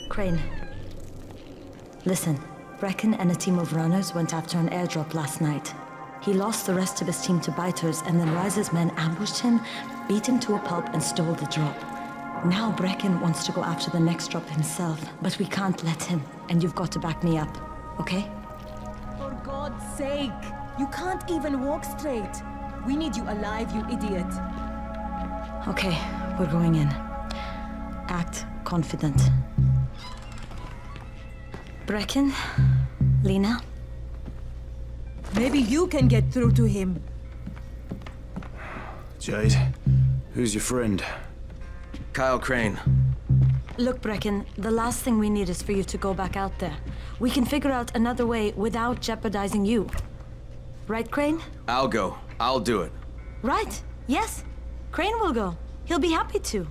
[SPEAKER 5] Crane. Listen, Brecken and a team of runners went after an airdrop last night. He lost the rest of his team to biters, and then Rise's men ambushed him, beat him to a pulp, and stole the drop. Now Brecken wants to go after the next drop himself, but we can't let him, and you've got to back me up, okay?
[SPEAKER 21] For God's sake! You can't even walk straight! We need you alive, you idiot!
[SPEAKER 5] Okay, we're going in. Act confident. Brecken? Lena?
[SPEAKER 21] Maybe you can get through to him.
[SPEAKER 17] Jade, who's your friend?
[SPEAKER 8] Kyle Crane.
[SPEAKER 5] Look, Brecken, the last thing we need is for you to go back out there. We can figure out another way without jeopardizing you. Right, Crane?
[SPEAKER 8] I'll go. I'll do it.
[SPEAKER 5] Right. Yes. Crane will go. He'll be happy to.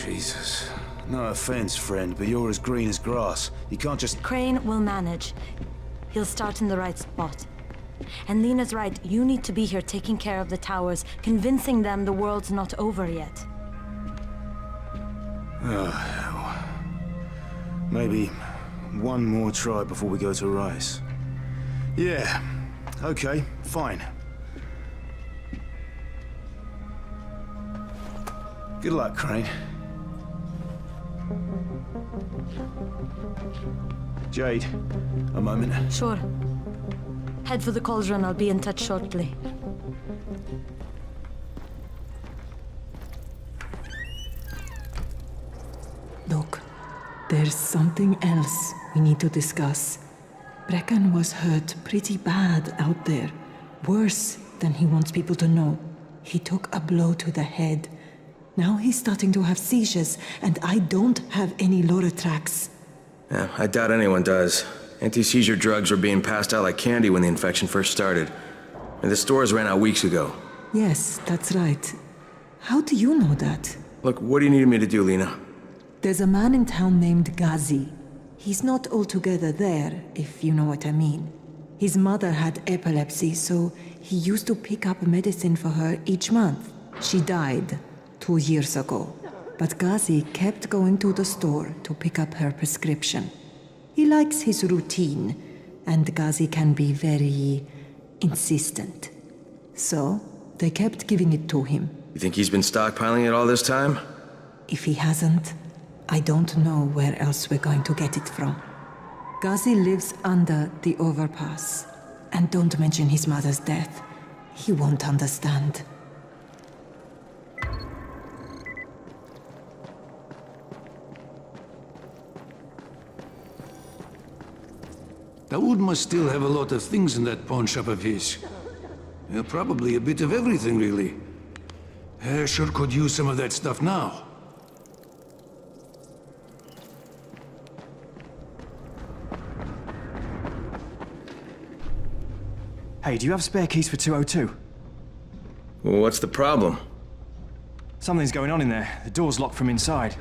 [SPEAKER 17] Jesus. No offense, friend, but you're as green as grass. You can't just...
[SPEAKER 5] Crane will manage. He'll start in the right spot.
[SPEAKER 21] And Lena's right, you need to be here taking care of the towers, convincing them the world's not over yet.
[SPEAKER 4] Oh, hell. Maybe one more try before we go to Rice. Yeah, okay, fine. Good luck, Crane. Jade, a moment.
[SPEAKER 21] Sure. Head for the cauldron, I'll be in touch shortly.
[SPEAKER 22] Look, there's something else we need to discuss. Brecken was hurt pretty bad out there. Worse than he wants people to know. He took a blow to the head. Now he's starting to have seizures, and I don't have any Loratrax.
[SPEAKER 8] Yeah, I doubt anyone does. Anti-seizure drugs were being passed out like candy when the infection first started. And the stores ran out weeks ago.
[SPEAKER 22] Yes, that's right. How do you know that?
[SPEAKER 8] Look, what do you need me to do, Lena?
[SPEAKER 22] There's a man in town named Ghazi. He's not altogether there, if you know what I mean. His mother had epilepsy, so he used to pick up medicine for her each month. She died 2 years ago, but Ghazi kept going to the store to pick up her prescription. He likes his routine, and Ghazi can be very insistent. So, they kept giving it to him.
[SPEAKER 8] You think he's been stockpiling it all this time?
[SPEAKER 22] If he hasn't, I don't know where else we're going to get it from. Ghazi lives under the overpass. And don't mention his mother's death. He won't understand.
[SPEAKER 23] Dawood must still have a lot of things in that pawn shop of his. Yeah, probably a bit of everything, really. Sure could use some of that stuff now.
[SPEAKER 17] Hey, do you have spare keys for 202?
[SPEAKER 8] Well, what's the problem?
[SPEAKER 17] Something's going on in there. The door's locked from inside.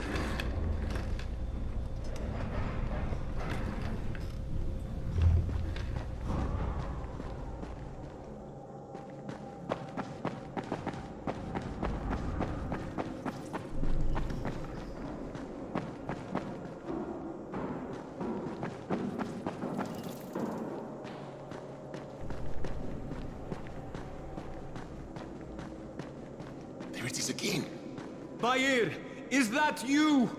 [SPEAKER 19] There it is again.
[SPEAKER 2] Bair, is that you?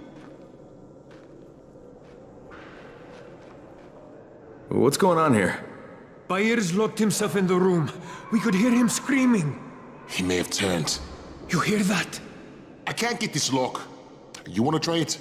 [SPEAKER 8] What's going on here?
[SPEAKER 2] Bair's locked himself in the room. We could hear him screaming.
[SPEAKER 19] He may have turned.
[SPEAKER 2] You hear that?
[SPEAKER 19] I can't get this lock. You want to try it?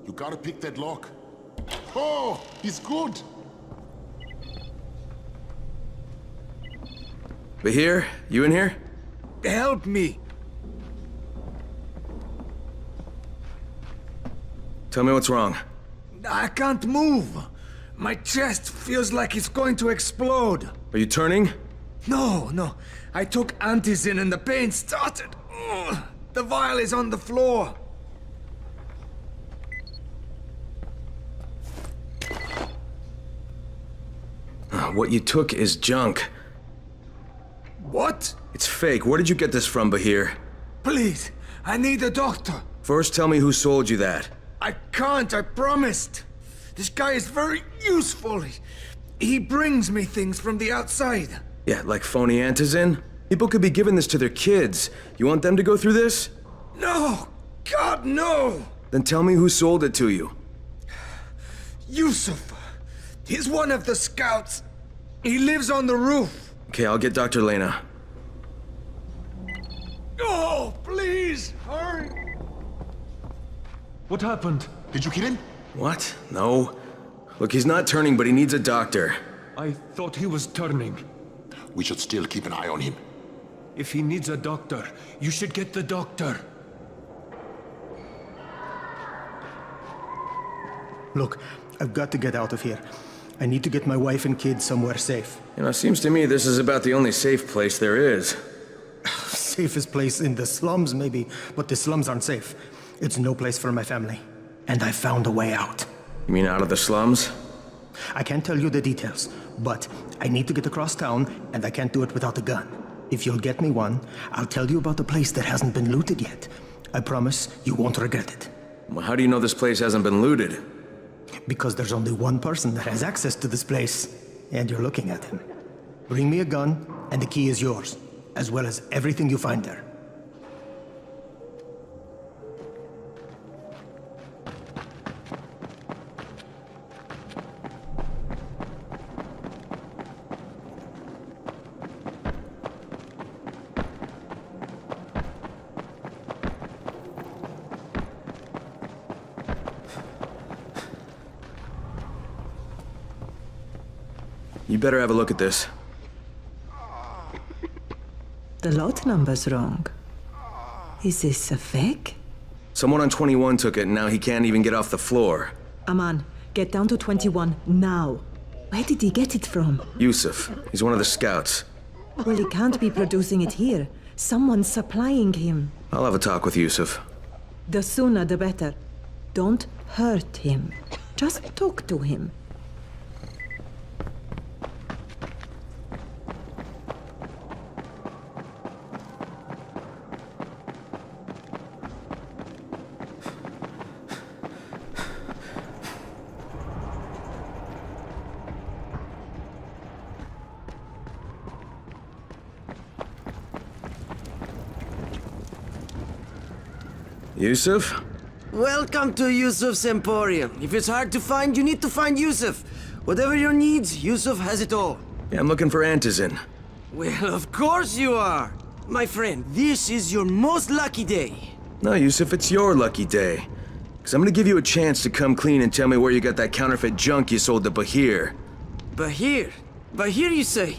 [SPEAKER 19] You gotta pick that lock. Oh, he's good.
[SPEAKER 8] Bahir, you in here?
[SPEAKER 13] Help me!
[SPEAKER 8] Tell me what's wrong.
[SPEAKER 13] I can't move. My chest feels like it's going to explode.
[SPEAKER 8] Are you turning?
[SPEAKER 13] No. I took antizin and the pain started. Ugh. The vial is on the floor.
[SPEAKER 8] What you took is junk.
[SPEAKER 13] What?
[SPEAKER 8] It's fake. Where did you get this from, Bahir?
[SPEAKER 13] Please, I need a doctor.
[SPEAKER 8] First, tell me who sold you that.
[SPEAKER 13] I can't, I promised. This guy is very useful. He brings me things from the outside.
[SPEAKER 8] Yeah, like phony antizin? People could be giving this to their kids. You want them to go through this?
[SPEAKER 13] No! God, no!
[SPEAKER 8] Then tell me who sold it to you.
[SPEAKER 13] Yusuf. He's one of the scouts. He lives on the roof.
[SPEAKER 8] Okay, I'll get Dr. Lena.
[SPEAKER 13] Oh, please, hurry!
[SPEAKER 2] What happened?
[SPEAKER 19] Did you kill him?
[SPEAKER 8] What? No. Look, he's not turning, but he needs a doctor.
[SPEAKER 2] I thought he was turning.
[SPEAKER 19] We should still keep an eye on him.
[SPEAKER 2] If he needs a doctor, you should get the doctor.
[SPEAKER 4] Look, I've got to get out of here. I need to get my wife and kids somewhere safe.
[SPEAKER 8] You know, it seems to me this is about the only safe place there is.
[SPEAKER 4] Safest place in the slums, maybe, but the slums aren't safe. It's no place for my family. And I found a way out.
[SPEAKER 8] You mean out of the slums?
[SPEAKER 4] I can't tell you the details, but I need to get across town, and I can't do it without a gun. If you'll get me one, I'll tell you about a place that hasn't been looted yet. I promise you won't regret it.
[SPEAKER 8] Well, how do you know this place hasn't been looted?
[SPEAKER 4] Because there's only one person that has access to this place, and you're looking at him. Bring me a gun, and the key is yours, as well as everything you find there.
[SPEAKER 8] You better have a look at this.
[SPEAKER 22] The lot number's wrong. Is this a fake?
[SPEAKER 8] Someone on 21 took it, and now he can't even get off the floor.
[SPEAKER 22] Aman, get down to 21 now. Where did he get it from?
[SPEAKER 8] Yusuf. He's one of the scouts.
[SPEAKER 22] Well, he can't be producing it here. Someone's supplying him.
[SPEAKER 8] I'll have a talk with Yusuf.
[SPEAKER 22] The sooner the better. Don't hurt him. Just talk to him.
[SPEAKER 8] Yusuf?
[SPEAKER 6] Welcome to Yusuf's Emporium. If it's hard to find, you need to find Yusuf. Whatever your needs, Yusuf has it all.
[SPEAKER 8] Yeah, I'm looking for Antizin.
[SPEAKER 6] Well, of course you are. My friend, this is your most lucky day.
[SPEAKER 8] No, Yusuf, it's your lucky day. Because I'm gonna give you a chance to come clean and tell me where you got that counterfeit junk you sold to Bahir.
[SPEAKER 6] Bahir? Bahir, you say?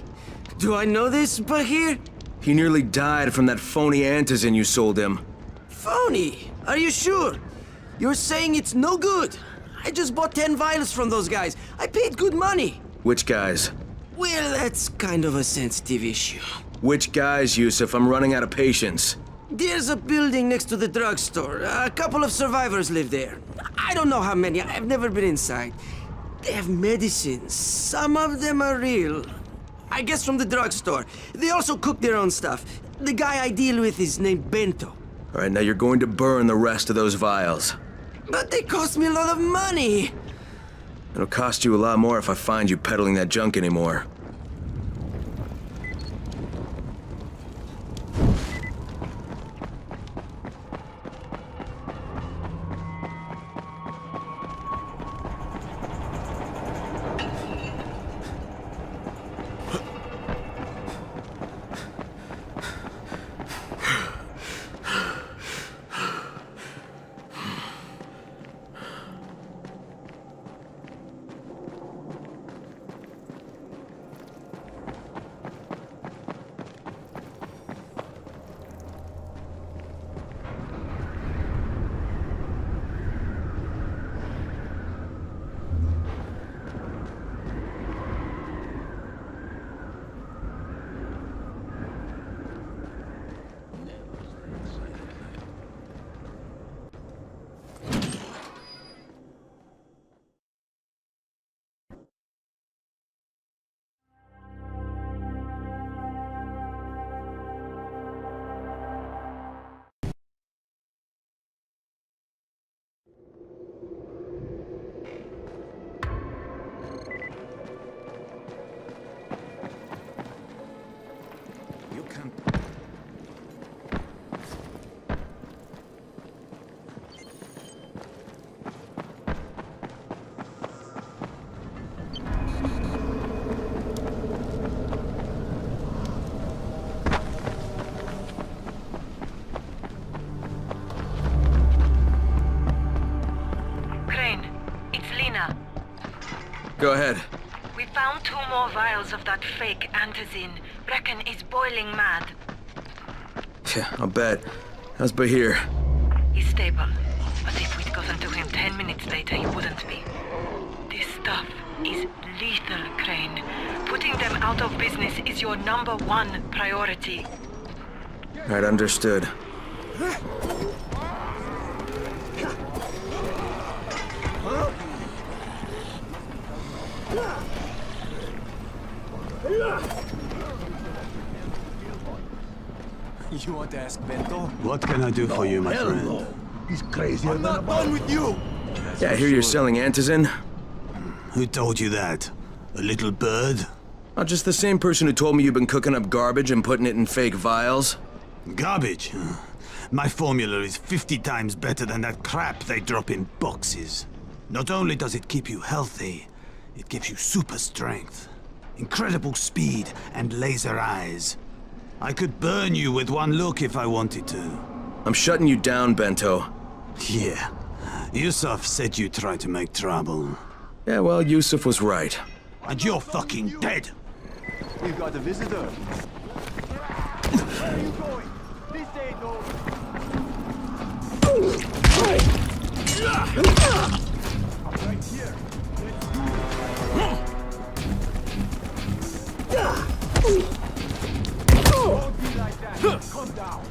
[SPEAKER 6] Do I know this Bahir?
[SPEAKER 8] He nearly died from that phony Antizin you sold him.
[SPEAKER 6] Phony? Are you sure? You're saying it's no good? I just bought 10 vials from those guys. I paid good money.
[SPEAKER 8] Which guys?
[SPEAKER 6] Well, that's kind of a sensitive issue.
[SPEAKER 8] Which guys, Yusuf? I'm running out of patience.
[SPEAKER 6] There's a building next to the drugstore. A couple of survivors live there. I don't know how many. I've never been inside. They have medicines. Some of them are real. I guess from the drugstore. They also cook their own stuff. The guy I deal with is named Bento.
[SPEAKER 8] All right, now you're going to burn the rest of those vials.
[SPEAKER 6] But they cost me a lot of money.
[SPEAKER 8] It'll cost you a lot more if I find you peddling that junk anymore. Go ahead.
[SPEAKER 1] We found 2 more vials of that fake Antizin. Brecken is boiling mad.
[SPEAKER 8] Yeah, I'll bet. How's Bahir?
[SPEAKER 1] He's stable. But if we'd gotten to him 10 minutes later, he wouldn't be. This stuff is
[SPEAKER 21] lethal, Crane. Putting them out of business is your #1 priority.
[SPEAKER 8] Right, understood.
[SPEAKER 3] You want to ask Bento?
[SPEAKER 16] What can I do for you, my friend?
[SPEAKER 10] He's crazy.
[SPEAKER 3] I'm not done with you!
[SPEAKER 8] Yeah, I hear you're selling antizin?
[SPEAKER 16] Who told you that? A little bird?
[SPEAKER 8] Oh, just the same person who told me you've been cooking up garbage and putting it in fake vials?
[SPEAKER 16] Garbage? My formula is 50 times better than that crap they drop in boxes. Not only does it keep you healthy, it gives you super strength, incredible speed, and laser eyes. I could burn you with one look if I wanted to.
[SPEAKER 8] I'm shutting you down, Bento.
[SPEAKER 16] Yeah. Yusuf said you tried to make trouble.
[SPEAKER 8] Yeah, well, Yusuf was right.
[SPEAKER 16] And you're fucking dead!
[SPEAKER 3] We've got a visitor. Where are you going? This ain't over. I'm right here. Don't be like that. Calm down.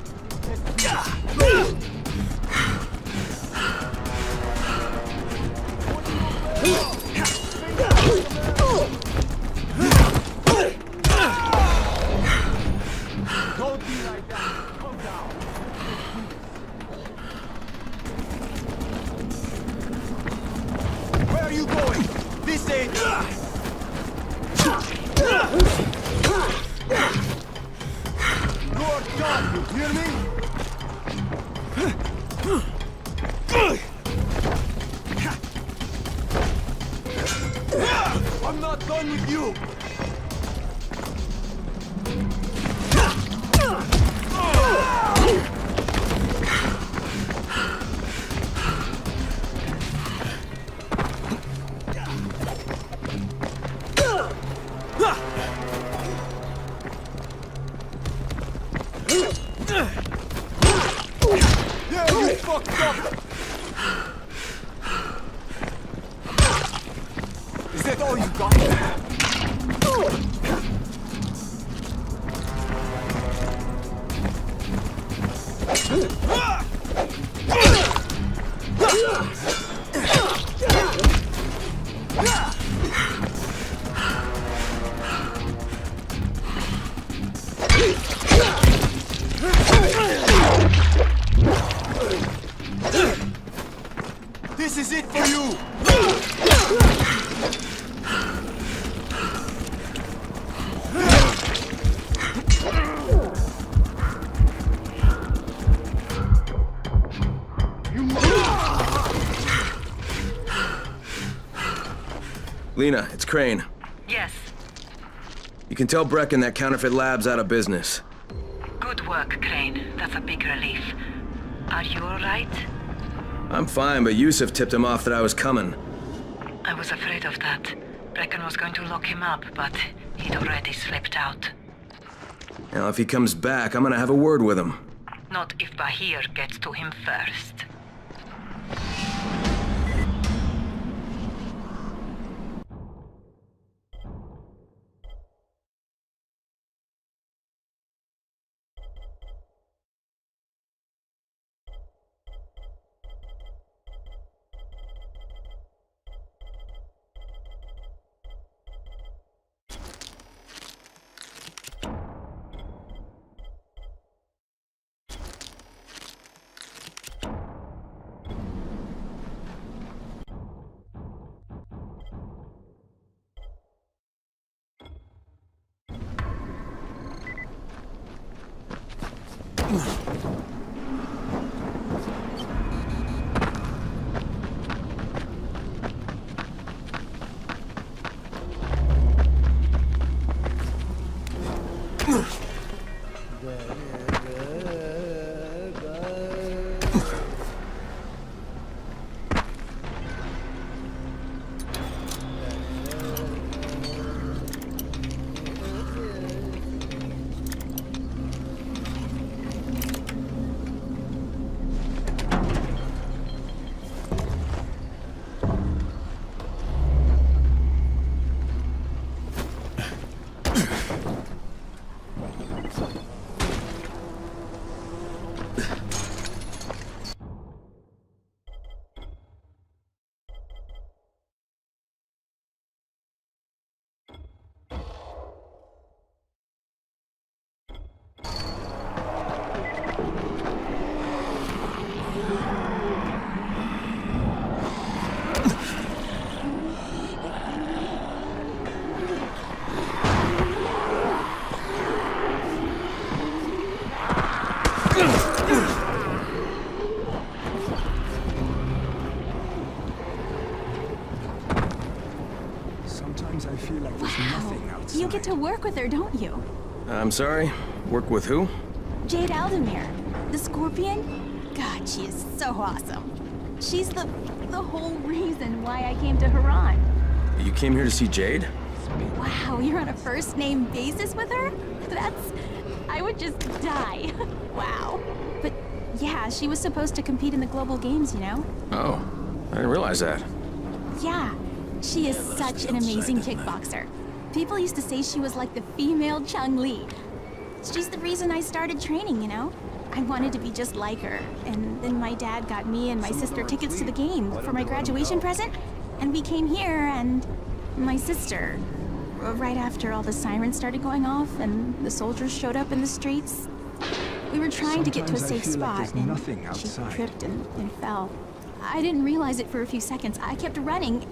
[SPEAKER 3] Don't be like that. Calm down. Where are you going? This ain't... You're done, you hear me? I'm not done with you! Yeah, you fucked up! Is that all you got? This is it for you!
[SPEAKER 8] Lena, it's Crane.
[SPEAKER 21] Yes.
[SPEAKER 8] You can tell Brecken that counterfeit lab's out of business.
[SPEAKER 21] Good work, Crane. That's a big relief. Are you alright?
[SPEAKER 8] I'm fine, but Yusuf tipped him off that I was coming.
[SPEAKER 21] I was afraid of that. Brecken was going to lock him up, but he'd already slipped out.
[SPEAKER 8] Now, if he comes back, I'm gonna have a word with him.
[SPEAKER 21] Not if Bahir gets to him first.
[SPEAKER 17] Sometimes I feel like there's nothing outside.
[SPEAKER 7] You get to work with her, don't you?
[SPEAKER 8] I'm sorry? Work with who?
[SPEAKER 7] Jade Aldemir, the Scorpion. God, she is so awesome. She's the whole reason why I came to Harran.
[SPEAKER 8] You came here to see Jade?
[SPEAKER 7] Wow, you're on a first-name basis with her? I would just die. Wow. But yeah, she was supposed to compete in the global games, you know?
[SPEAKER 8] Oh, I didn't realize that.
[SPEAKER 7] Yeah, she is such an amazing kickboxer. People used to say she was like the female Chun-Li. She's the reason I started training, you know? I wanted to be just like her. And then my dad got me and my sister tickets to the game for my graduation present. And we came here, and my sister, right after all the sirens started going off and the soldiers showed up in the streets, we were trying to get to a safe spot, and she tripped and fell. I didn't realize it for a few seconds. I kept running,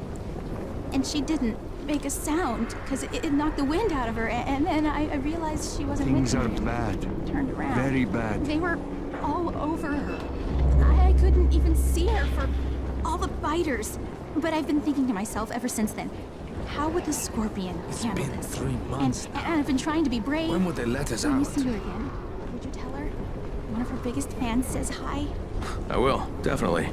[SPEAKER 7] and she didn't make a sound because it knocked the wind out of her, and then I realized she wasn't
[SPEAKER 17] Things
[SPEAKER 7] with
[SPEAKER 17] are
[SPEAKER 7] me.
[SPEAKER 17] bad.
[SPEAKER 7] Turned around.
[SPEAKER 17] Very bad.
[SPEAKER 7] They were all over her. I couldn't even see her for all the biters. But I've been thinking to myself ever since then, how would the Scorpion handle this?
[SPEAKER 6] 3 months
[SPEAKER 7] And I've been trying to be brave.
[SPEAKER 6] When would they let us
[SPEAKER 7] When you
[SPEAKER 6] out?
[SPEAKER 7] see her again, would you tell her? One of her biggest fans says hi.
[SPEAKER 8] I will, definitely.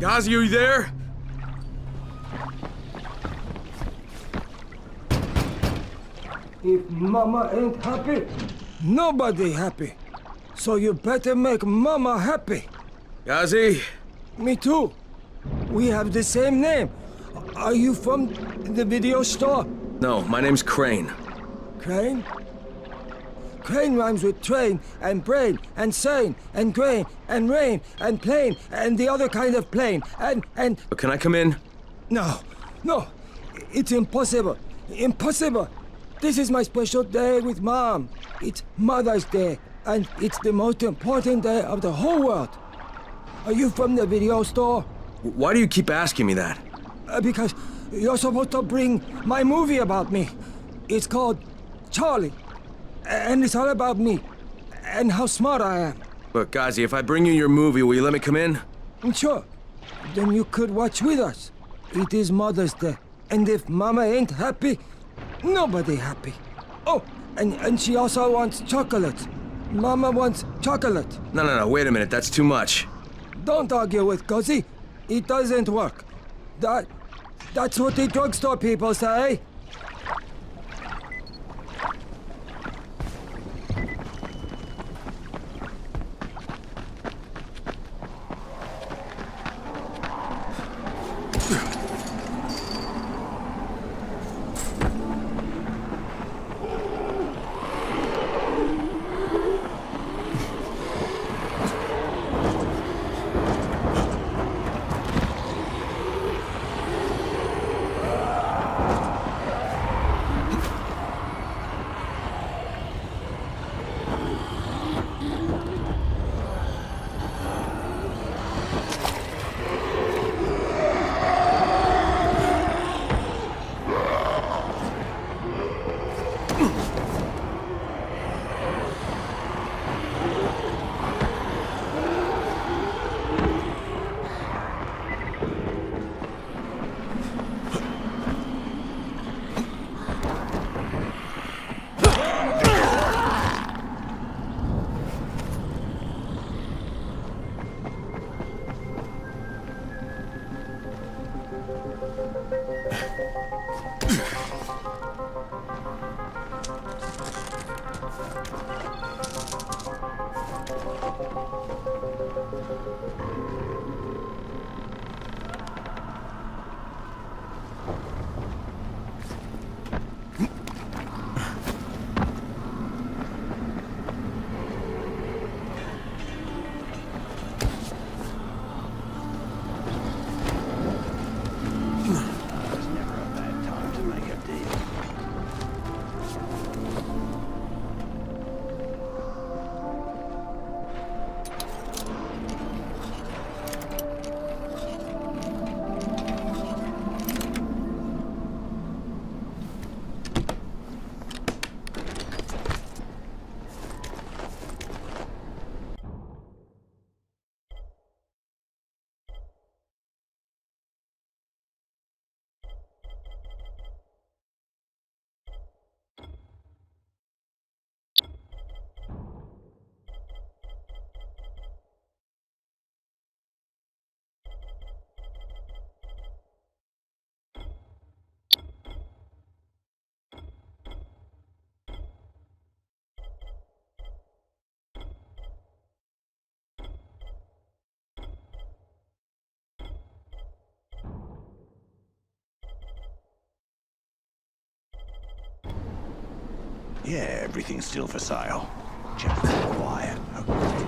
[SPEAKER 8] Ghazi, are you there?
[SPEAKER 9] If Mama ain't happy, nobody happy. So you better make Mama happy.
[SPEAKER 8] Ghazi?
[SPEAKER 9] Me too. We have the same name. Are you from the video store?
[SPEAKER 8] No, my name's Crane.
[SPEAKER 9] Crane? Crane rhymes with train, and brain, and sane, and grain, and rain, and plane, and the other kind of plane, and...
[SPEAKER 8] Can I come in?
[SPEAKER 9] No, no. It's impossible. Impossible. This is my special day with Mom. It's Mother's Day, and it's the most important day of the whole world. Are you from the video store?
[SPEAKER 8] Why do you keep asking me that?
[SPEAKER 9] Because you're supposed to bring my movie about me. It's called Charlie. And it's all about me. And how smart I am.
[SPEAKER 8] Look, Ghazi, if I bring you your movie, will you let me come in?
[SPEAKER 9] Sure. Then you could watch with us. It is Mother's Day. And if Mama ain't happy, nobody happy. Oh, and she also wants chocolate. Mama wants chocolate.
[SPEAKER 8] No, wait a minute, that's too much.
[SPEAKER 9] Don't argue with Ghazi. It doesn't work. That's what the drugstore people say.
[SPEAKER 16] Yeah, everything's still for sale. Just be quiet, okay?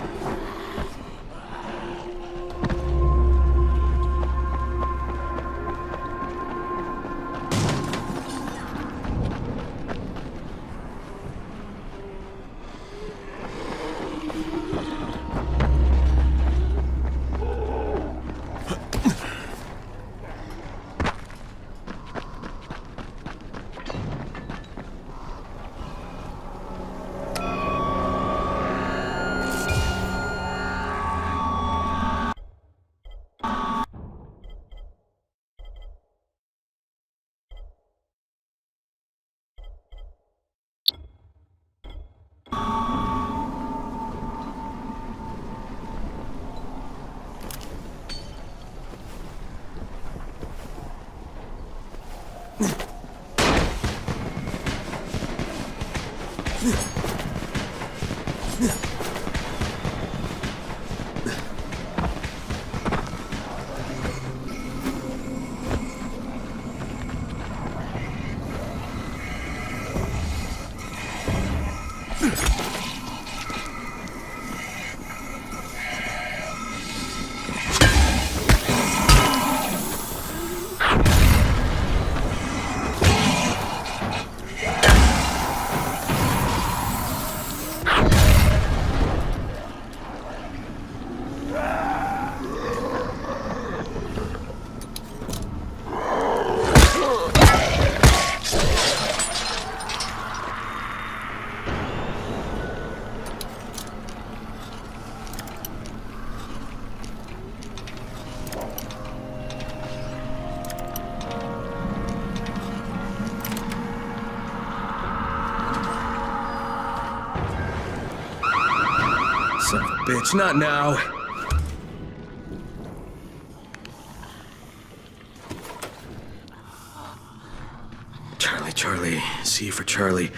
[SPEAKER 8] Son of a bitch, not now. Charlie, C for Charlie.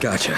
[SPEAKER 8] Gotcha.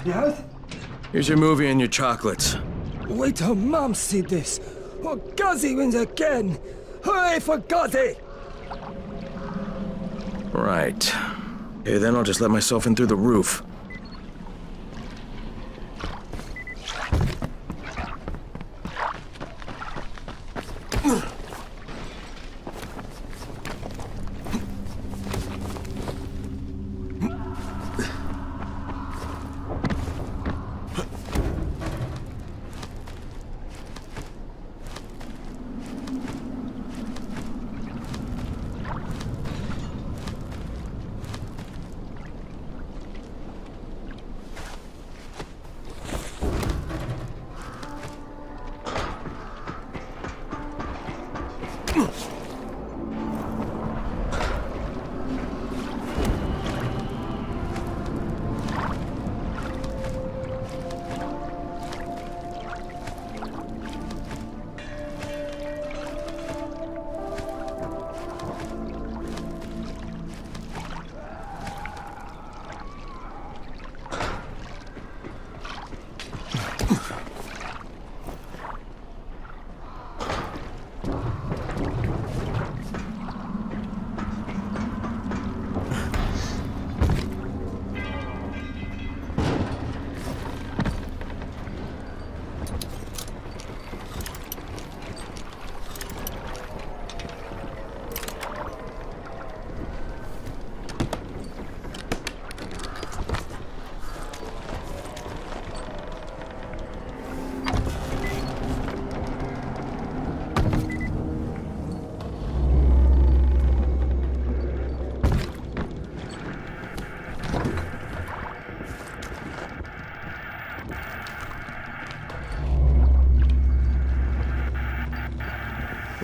[SPEAKER 9] Yes?
[SPEAKER 8] Here's your movie and your chocolates.
[SPEAKER 9] Wait till Mom see this. Oh, Ghazi wins again. Hooray for Ghazi!
[SPEAKER 8] Right. Okay, then I'll just let myself in through the roof.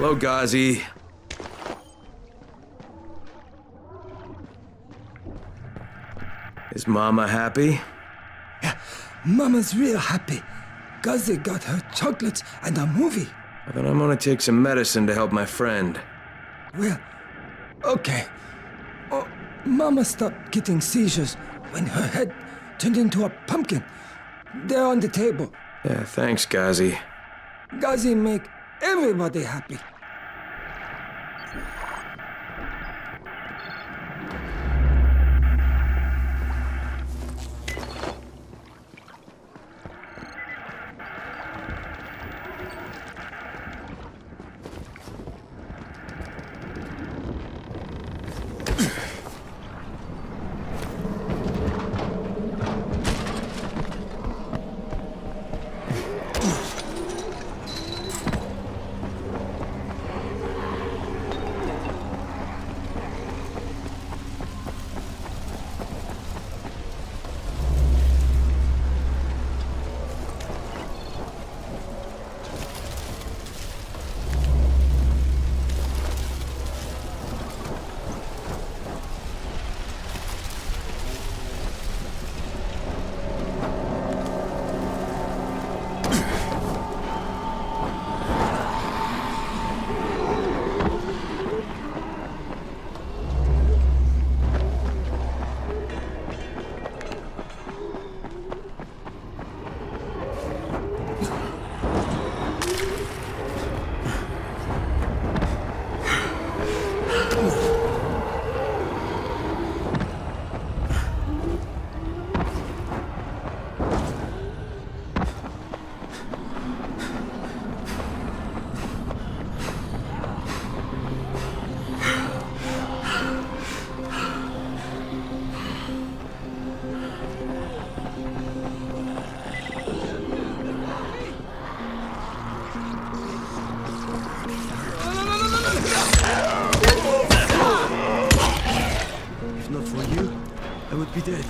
[SPEAKER 8] Hello, Ghazi. Is Mama happy?
[SPEAKER 9] Yeah, Mama's real happy. Ghazi got her chocolates and a movie.
[SPEAKER 8] Then I'm gonna take some medicine to help my friend.
[SPEAKER 9] Well, okay. Oh, Mama stopped getting seizures when her head turned into a pumpkin. They're on the table.
[SPEAKER 8] Yeah, thanks, Ghazi.
[SPEAKER 9] Ghazi make everybody happy.
[SPEAKER 4] If not for you, I would be dead.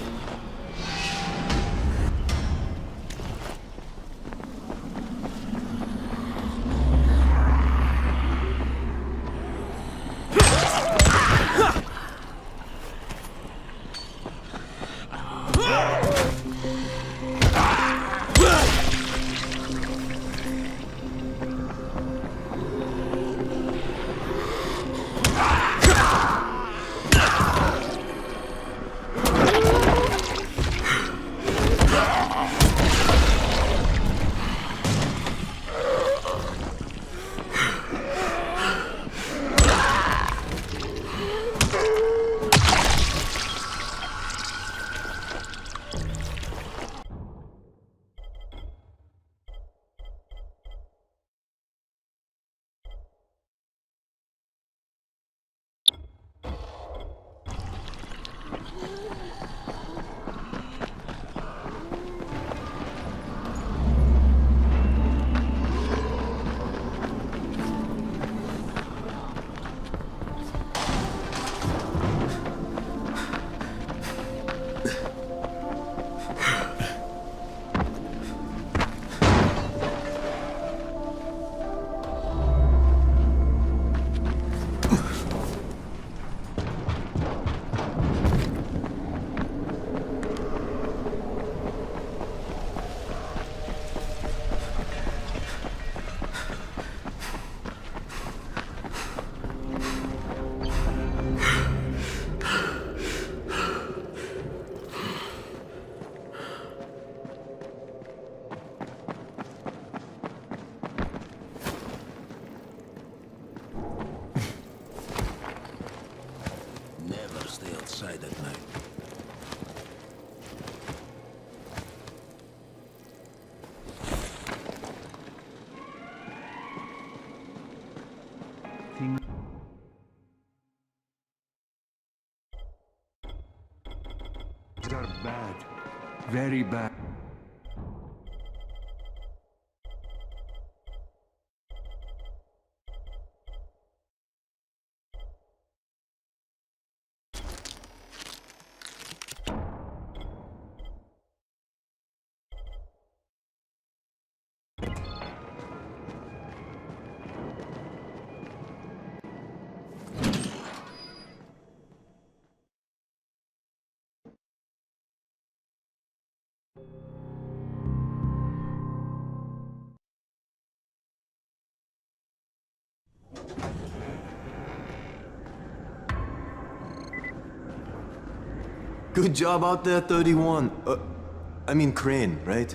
[SPEAKER 11] Never stay outside at night.
[SPEAKER 23] Things are bad. Very bad.
[SPEAKER 3] Good job out there, 31. I mean Crane, right?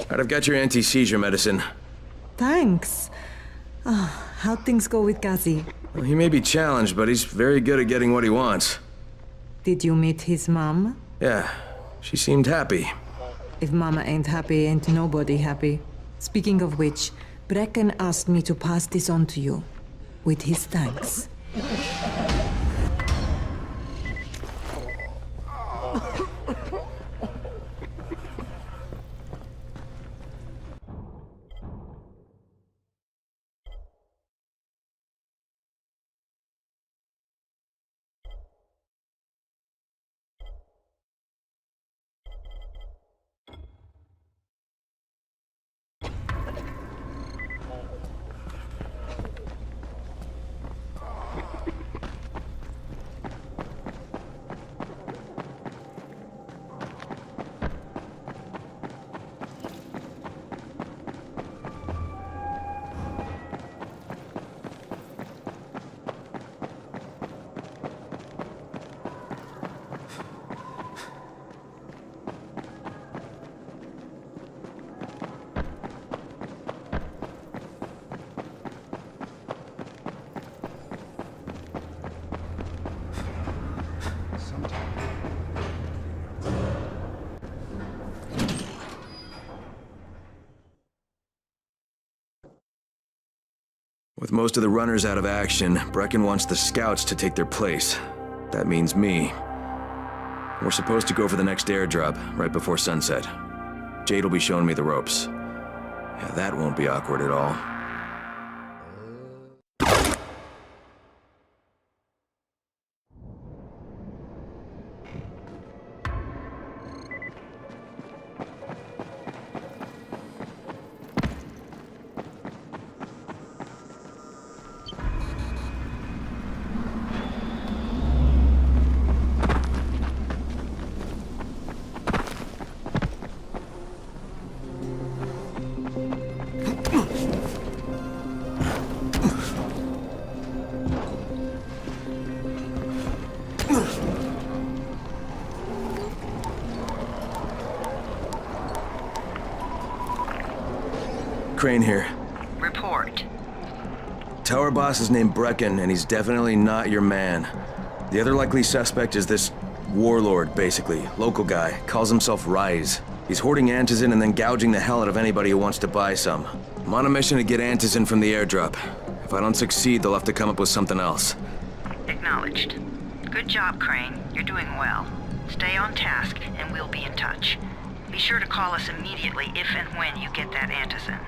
[SPEAKER 8] Alright, I've got your anti-seizure medicine.
[SPEAKER 22] Thanks. How'd things go with Ghazi?
[SPEAKER 8] Well, he may be challenged, but he's very good at getting what he wants.
[SPEAKER 22] Did you meet his mom?
[SPEAKER 8] Yeah, she seemed happy.
[SPEAKER 22] If Mama ain't happy, ain't nobody happy. Speaking of which, Brecken asked me to pass this on to you, with his thanks.
[SPEAKER 8] With most of the runners out of action, Brecken wants the scouts to take their place. That means me. We're supposed to go for the next airdrop, right before sunset. Jade will be showing me the ropes. Yeah, that won't be awkward at all. Crane here.
[SPEAKER 1] Report.
[SPEAKER 8] Tower boss is named Brecken, and he's definitely not your man. The other likely suspect is this warlord, basically. Local guy. Calls himself Rise. He's hoarding antizin and then gouging the hell out of anybody who wants to buy some. I'm on a mission to get antizin from the airdrop. If I don't succeed, they'll have to come up with something else.
[SPEAKER 1] Acknowledged. Good job, Crane. You're doing well. Stay on task, and we'll be in touch. Be sure to call us immediately if and when you get that antizin.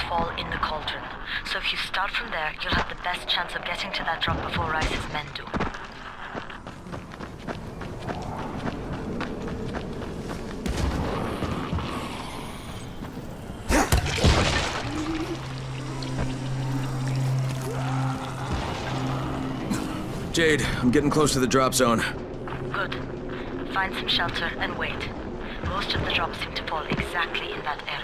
[SPEAKER 5] Fall in the cauldron. So if you start from there, you'll have the best chance of getting to that drop before Rice's men do.
[SPEAKER 8] Jade, I'm getting close to the drop zone.
[SPEAKER 5] Good. Find some shelter and wait. Most of the drops seem to fall exactly in that area.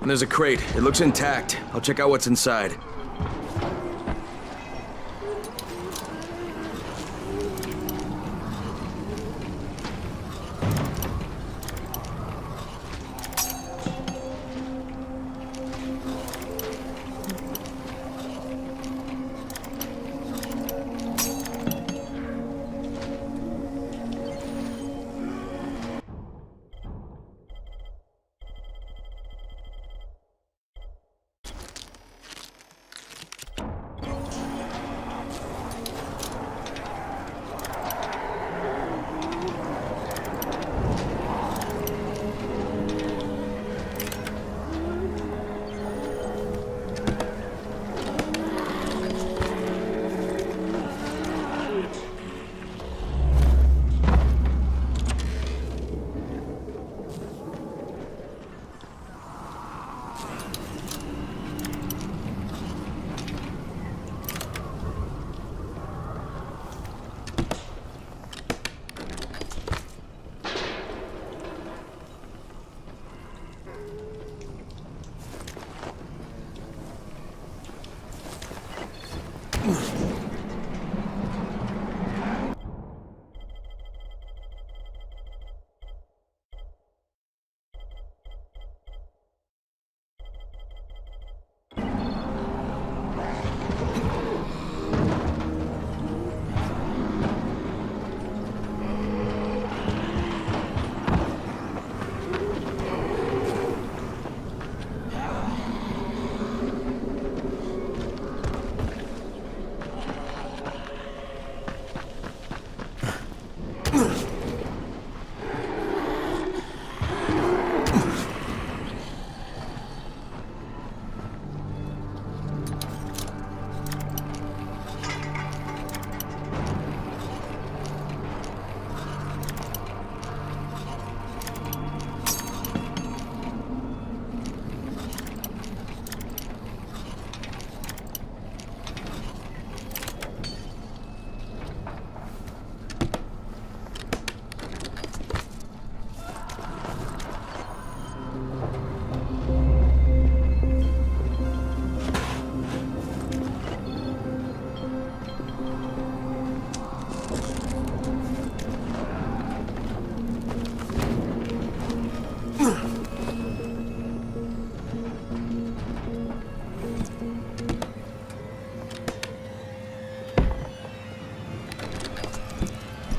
[SPEAKER 8] And there's a crate. It looks intact. I'll check out what's inside.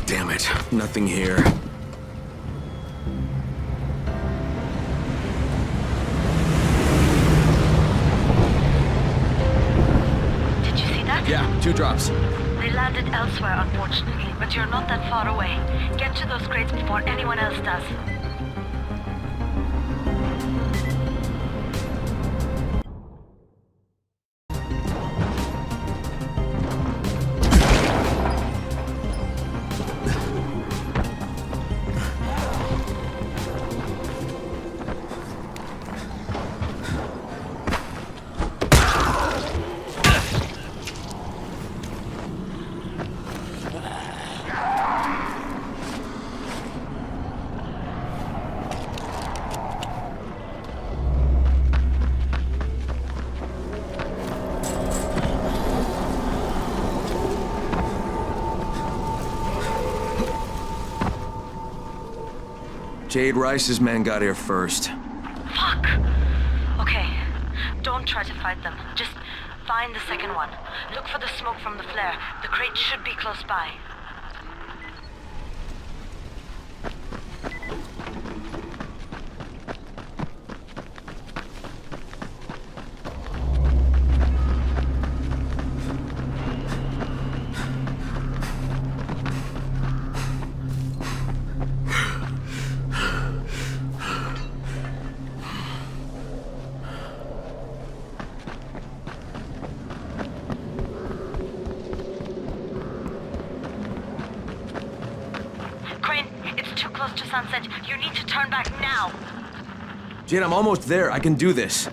[SPEAKER 8] Damn it, nothing here.
[SPEAKER 5] Did you see that?
[SPEAKER 8] Yeah, 2 drops.
[SPEAKER 5] They landed elsewhere, unfortunately, but you're not that far away. Get to those crates before anyone else does.
[SPEAKER 8] Jade Rice's men got here first.
[SPEAKER 5] Fuck! Okay, don't try to fight them. Just find the second one. Look for the smoke from the flare. The crate should be close by. Close to sunset. You need to turn back now.
[SPEAKER 8] Jade, I'm almost there. I can do this.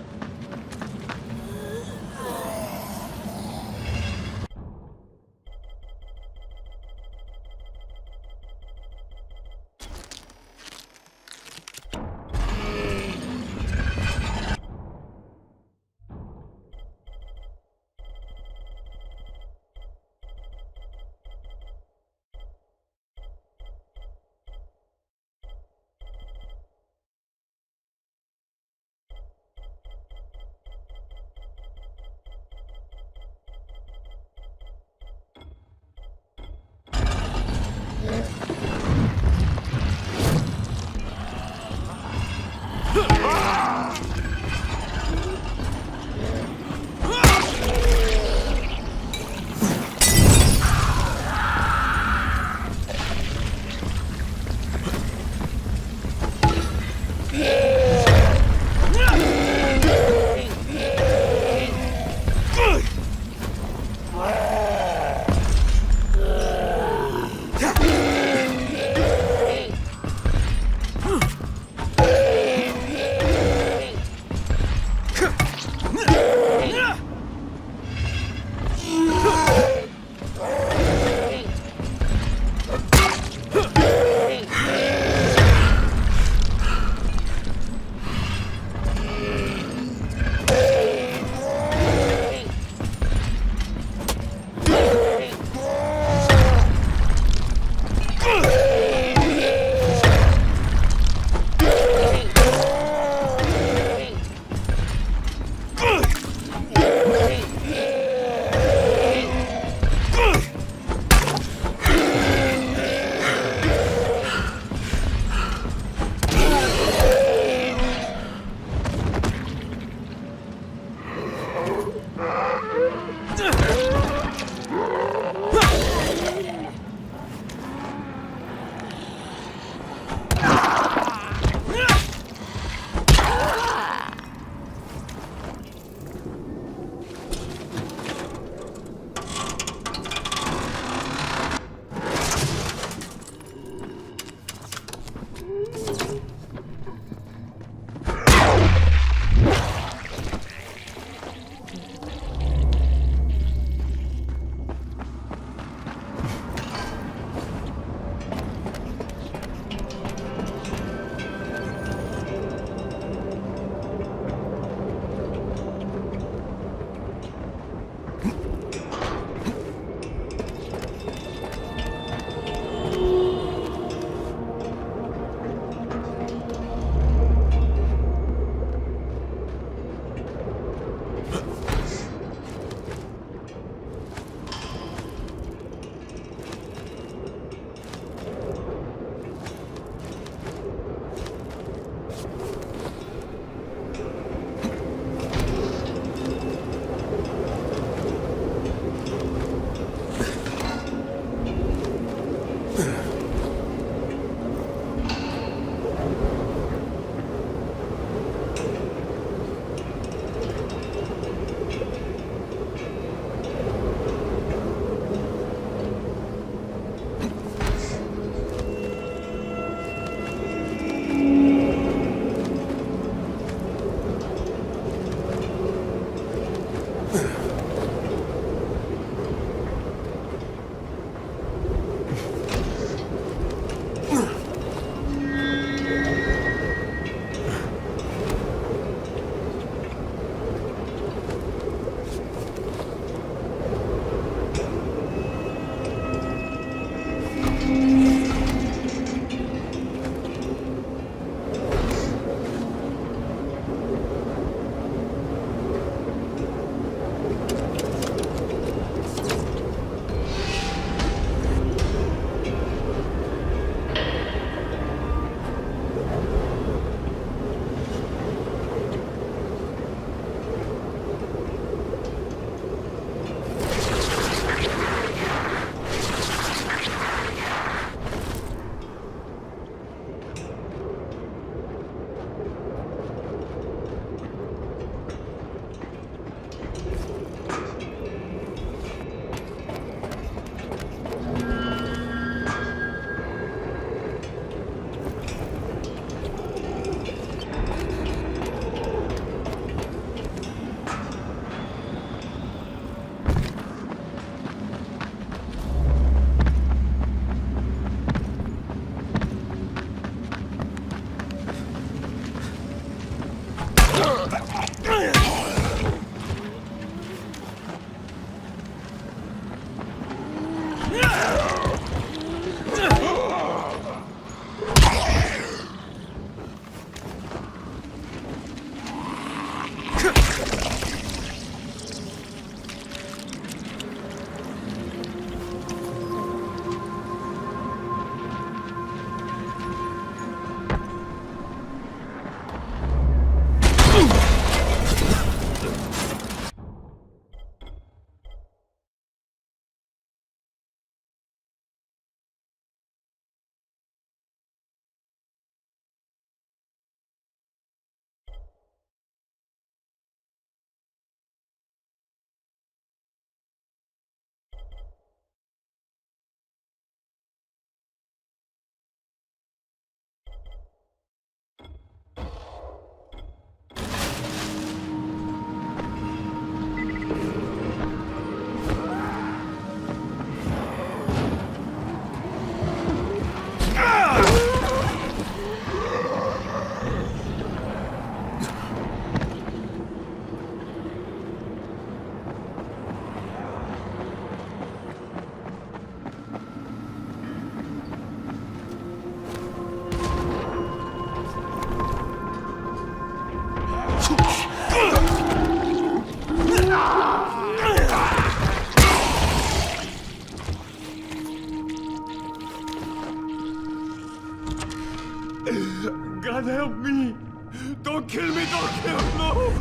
[SPEAKER 2] Don't kill me! Don't kill me! No!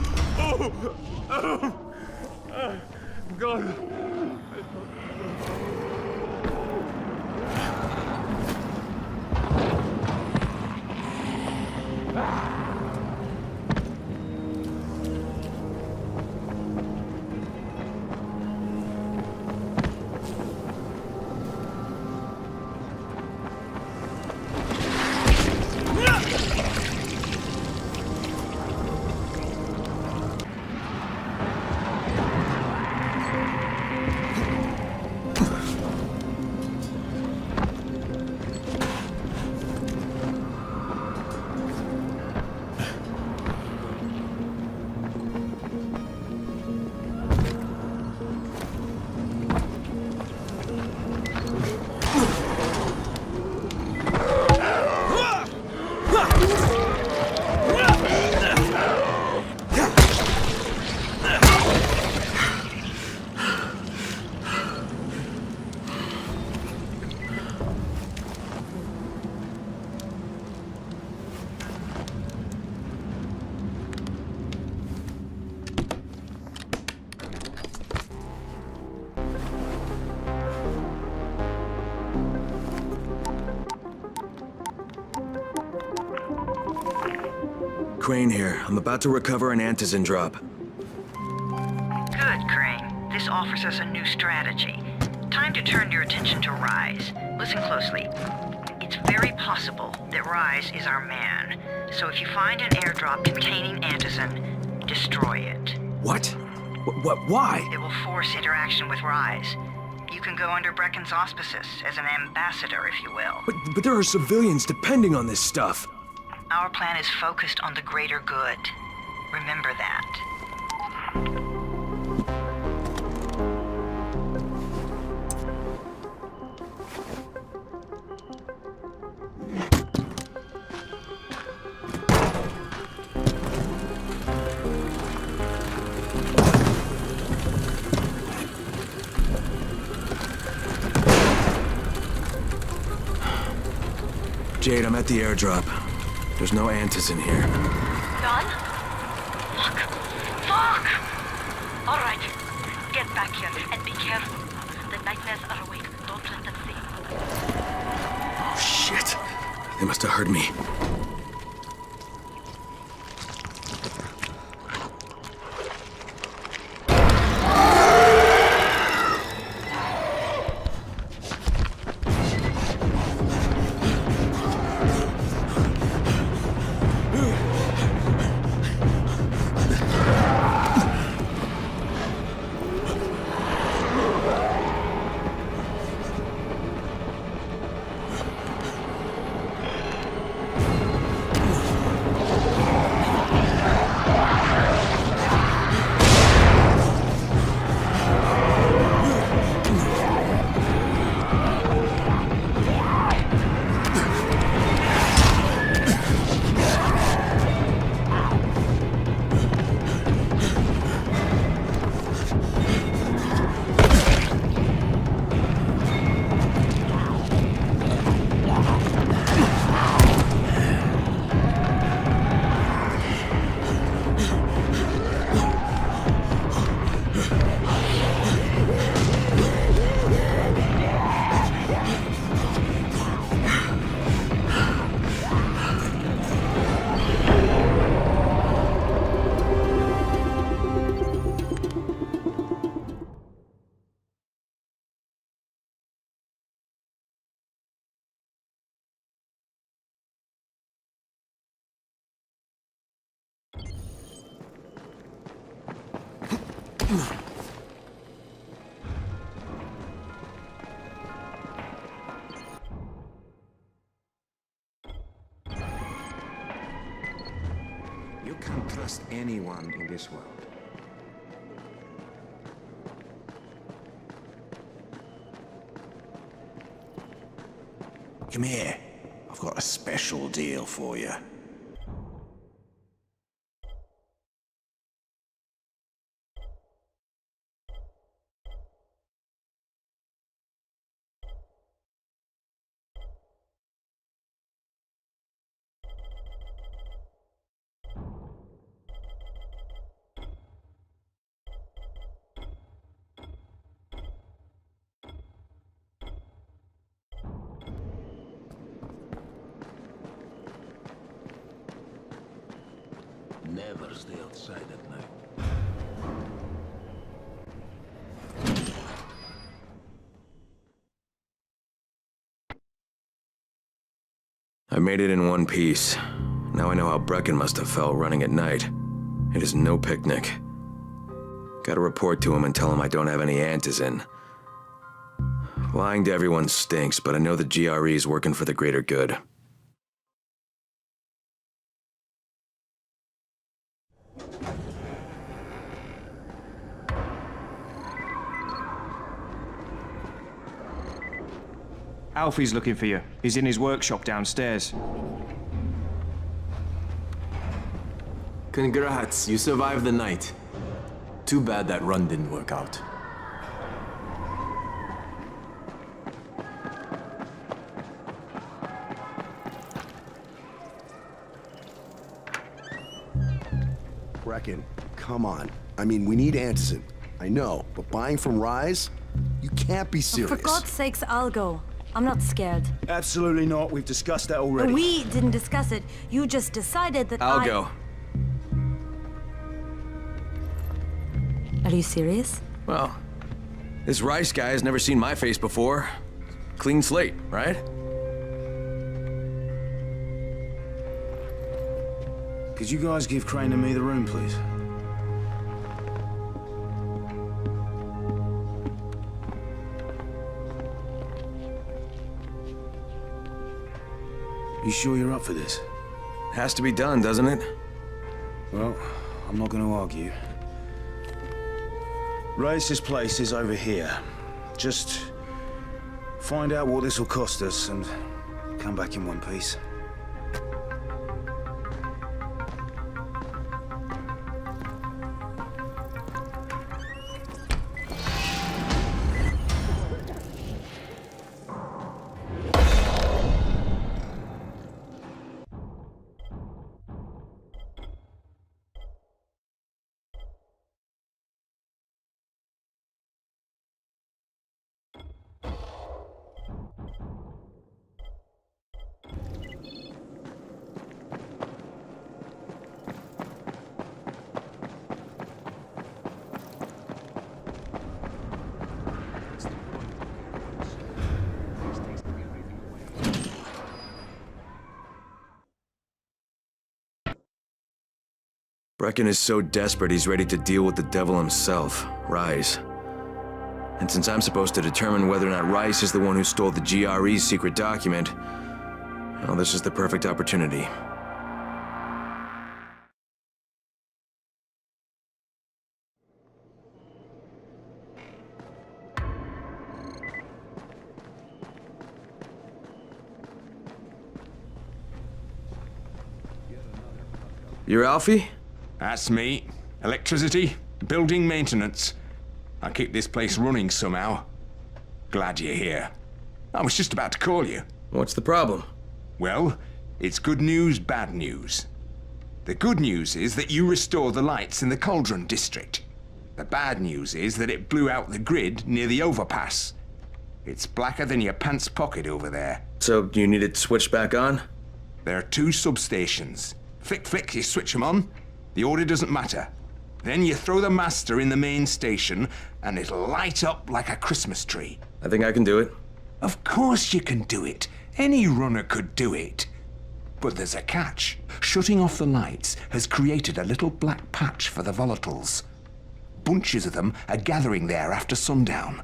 [SPEAKER 2] Oh! God!
[SPEAKER 8] Crane here. I'm about to recover an antizin drop.
[SPEAKER 1] Good, Crane. This offers us a new strategy. Time to turn your attention to Rise. Listen closely. It's very possible that Rise is our man. So if you find an airdrop containing antizin, destroy it.
[SPEAKER 8] What? Why?
[SPEAKER 1] It will force interaction with Rise. You can go under Brecken's auspices as an ambassador, if you will.
[SPEAKER 8] But there are civilians depending on this stuff.
[SPEAKER 1] Our plan is focused on the greater good. Remember that.
[SPEAKER 8] Jade, I'm at the airdrop. There's no antizin here.
[SPEAKER 5] Done? Fuck! Fuck! All right. Get back here and be careful. The nightmares are awake. Don't let them see you.
[SPEAKER 8] Oh, shit. They must have heard me.
[SPEAKER 12] You can't trust anyone in this world. Come here. I've got a special deal for you.
[SPEAKER 11] Never stay outside at night.
[SPEAKER 8] I made it in one piece. Now I know how Brecken must have felt running at night. It is no picnic. Gotta report to him and tell him I don't have any antizin. Lying to everyone stinks, but I know the GRE is working for the greater good.
[SPEAKER 17] Alfie's looking for you. He's in his workshop downstairs.
[SPEAKER 3] Congrats, you survived the night. Too bad that run didn't work out.
[SPEAKER 10] Brecken, come on. I mean, we need antizin. I know, but buying from Rise? You can't be serious.
[SPEAKER 5] For God's sakes, I'll go. I'm not scared.
[SPEAKER 14] Absolutely not. We've discussed that already.
[SPEAKER 5] We didn't discuss it. You just decided that
[SPEAKER 8] I'll go.
[SPEAKER 5] Are you serious?
[SPEAKER 8] Well, this Rice guy has never seen my face before. Clean slate, right?
[SPEAKER 14] Could you guys give Crane and me the room, please? You sure you're up for this?
[SPEAKER 8] Has to be done, doesn't it?
[SPEAKER 14] Well, I'm not going to argue. Race's place is over here. Just find out what this will cost us and come back in one piece.
[SPEAKER 8] Brecken is so desperate he's ready to deal with the devil himself, Rise. And since I'm supposed to determine whether or not Rice is the one who stole the GRE's secret document, well, this is the perfect opportunity. You're Alfie?
[SPEAKER 18] That's me. Electricity, building maintenance. I keep this place running somehow. Glad you're here. I was just about to call you.
[SPEAKER 8] What's the problem?
[SPEAKER 18] Well, it's good news, bad news. The good news is that you restored the lights in the Cauldron district. The bad news is that it blew out the grid near the overpass. It's blacker than your pants pocket over there.
[SPEAKER 8] So, you need it switched back on?
[SPEAKER 18] There are 2 substations. Flick, flick, you switch them on. The order doesn't matter. Then you throw the master in the main station, and it'll light up like a Christmas tree.
[SPEAKER 8] I think I can do it.
[SPEAKER 18] Of course you can do it. Any runner could do it. But there's a catch. Shutting off the lights has created a little black patch for the volatiles. Bunches of them are gathering there after sundown.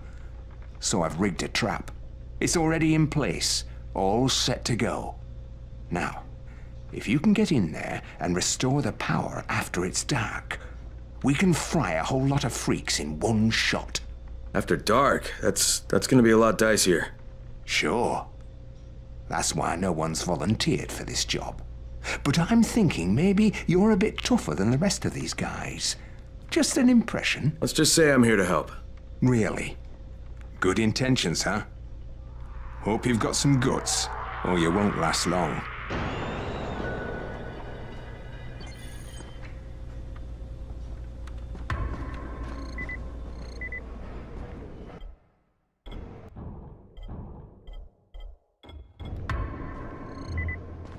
[SPEAKER 18] So I've rigged a trap. It's already in place, all set to go. Now, if you can get in there and restore the power after it's dark, we can fry a whole lot of freaks in one shot.
[SPEAKER 8] After dark? That's gonna be a lot dicier.
[SPEAKER 18] Sure. That's why no one's volunteered for this job. But I'm thinking maybe you're a bit tougher than the rest of these guys. Just an impression.
[SPEAKER 8] Let's just say I'm here to help.
[SPEAKER 18] Really? Good intentions, huh? Hope you've got some guts, or you won't last long.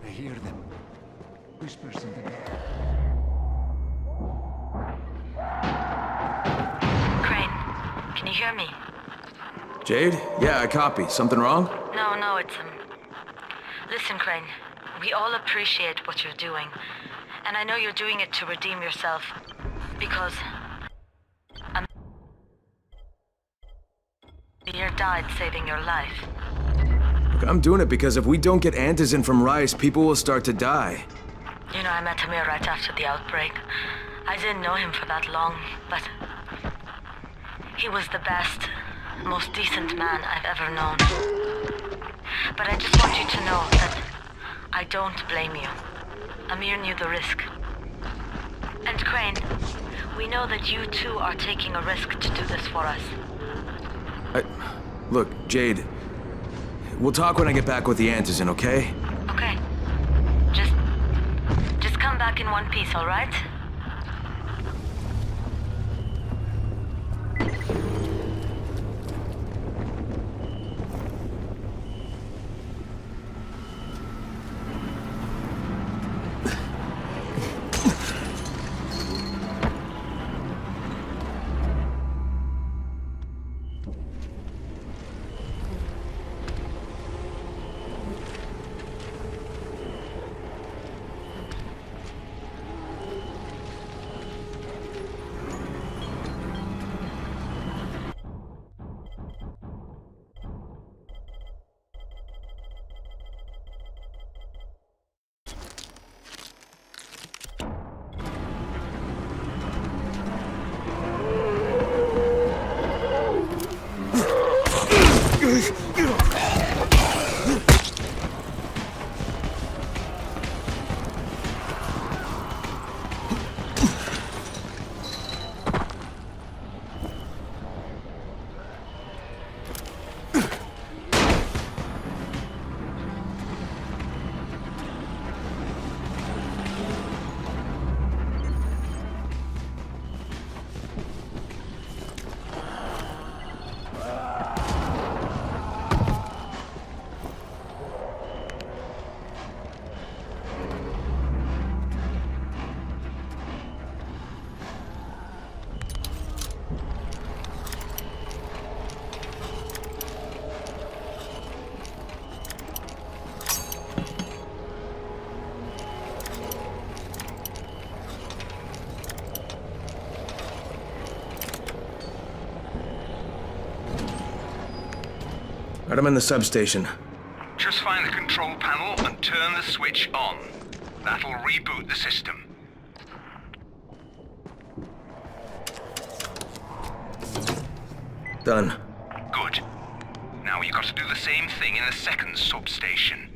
[SPEAKER 15] I hear them. Whispers in the dark.
[SPEAKER 5] hear me?
[SPEAKER 8] Jade? Yeah, I copy. Something wrong?
[SPEAKER 5] No, it's, Listen, Crane. We all appreciate what you're doing. And I know you're doing it to redeem yourself. Because... Amir died saving your life.
[SPEAKER 8] Look, I'm doing it because if we don't get antizin from Rice, people will start to die.
[SPEAKER 5] You know, I met Amir right after the outbreak. I didn't know him for that long, but... he was the best, most decent man I've ever known. But I just want you to know that I don't blame you. Amir knew the risk. And Crane, we know that you too are taking a risk to do this for us.
[SPEAKER 8] Look, Jade, we'll talk when I get back with the antizin, okay?
[SPEAKER 5] Okay. Just come back in one piece, all right?
[SPEAKER 8] Right, I'm in the substation.
[SPEAKER 13] Just find the control panel and turn the switch on. That'll reboot the system.
[SPEAKER 8] Done.
[SPEAKER 13] Good. Now you got to do the same thing in the second substation.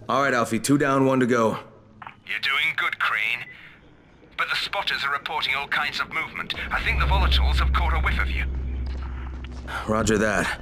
[SPEAKER 8] All right, Alfie, 2 down, 1 to go.
[SPEAKER 13] You're doing good, Crane. But the spotters are reporting all kinds of movement. I think the volatiles have caught a whiff of you.
[SPEAKER 8] Roger that.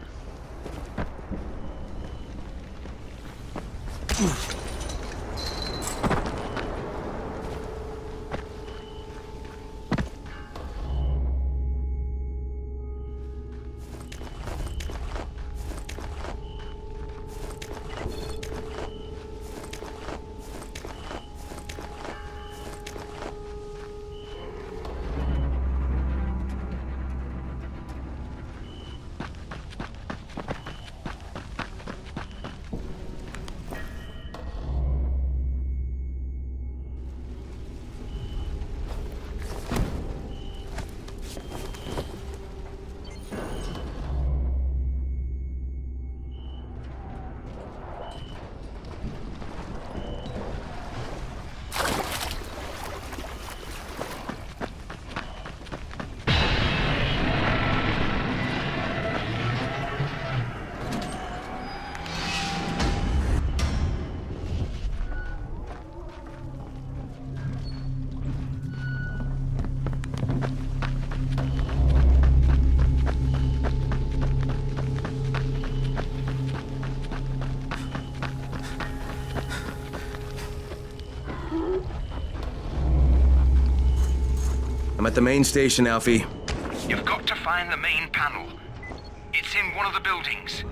[SPEAKER 8] I'm at the main station, Alfie.
[SPEAKER 13] You've got to find the main panel. It's in one of the buildings.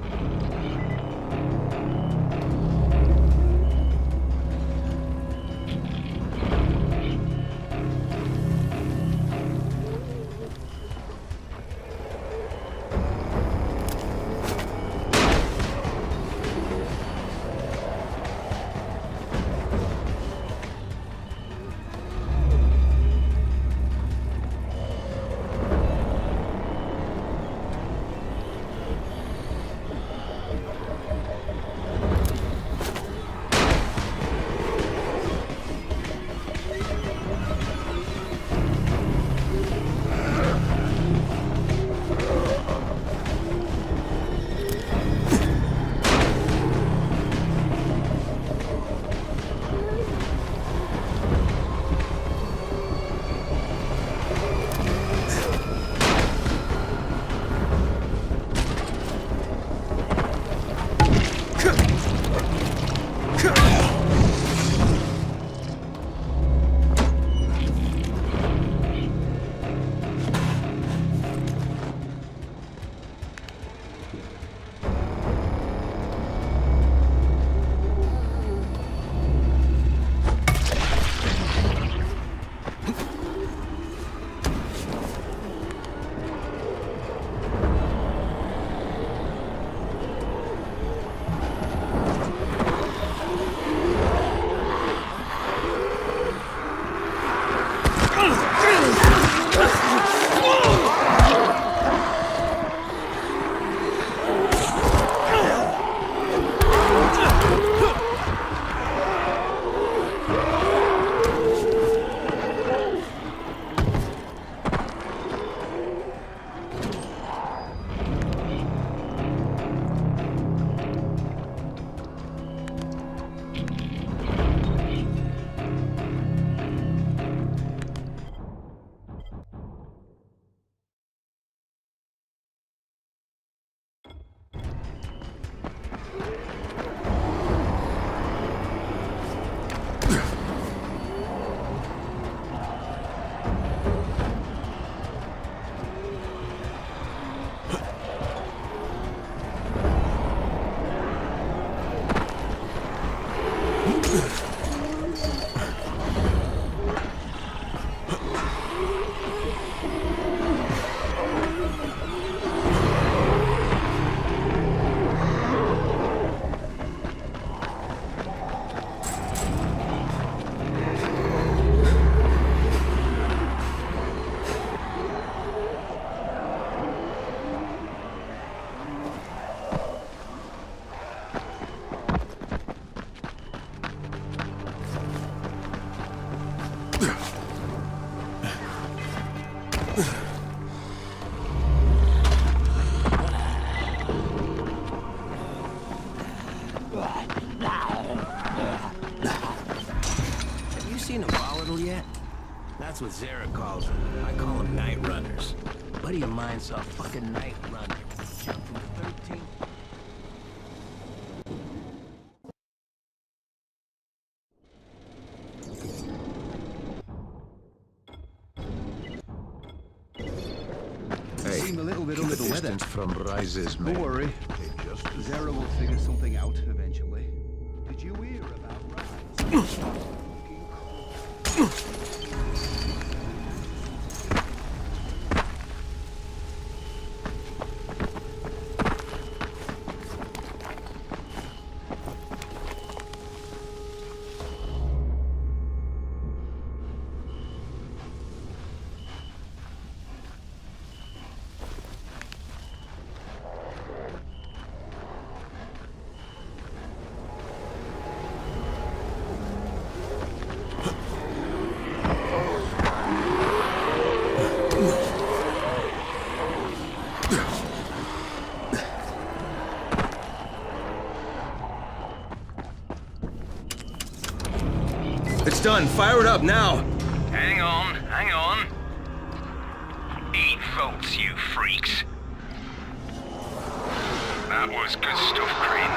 [SPEAKER 19] seen a volatile yet? That's what Zara calls them. I call them night runners. A buddy of mine saw a fucking night runner jump from the 13th.
[SPEAKER 15] Seem a little bit under the weather.
[SPEAKER 23] From Rises, man.
[SPEAKER 15] Don't worry. Zara will figure something out eventually. Did you hear about Rise?
[SPEAKER 8] It's done. Fire it up now.
[SPEAKER 13] Hang on, hang on. 8 volts, you freaks. That was good stuff, Crane.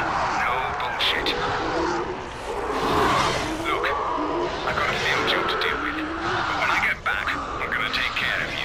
[SPEAKER 13] No bullshit. Look, I've got a field job to deal with, but when I get back, I'm gonna take care of you.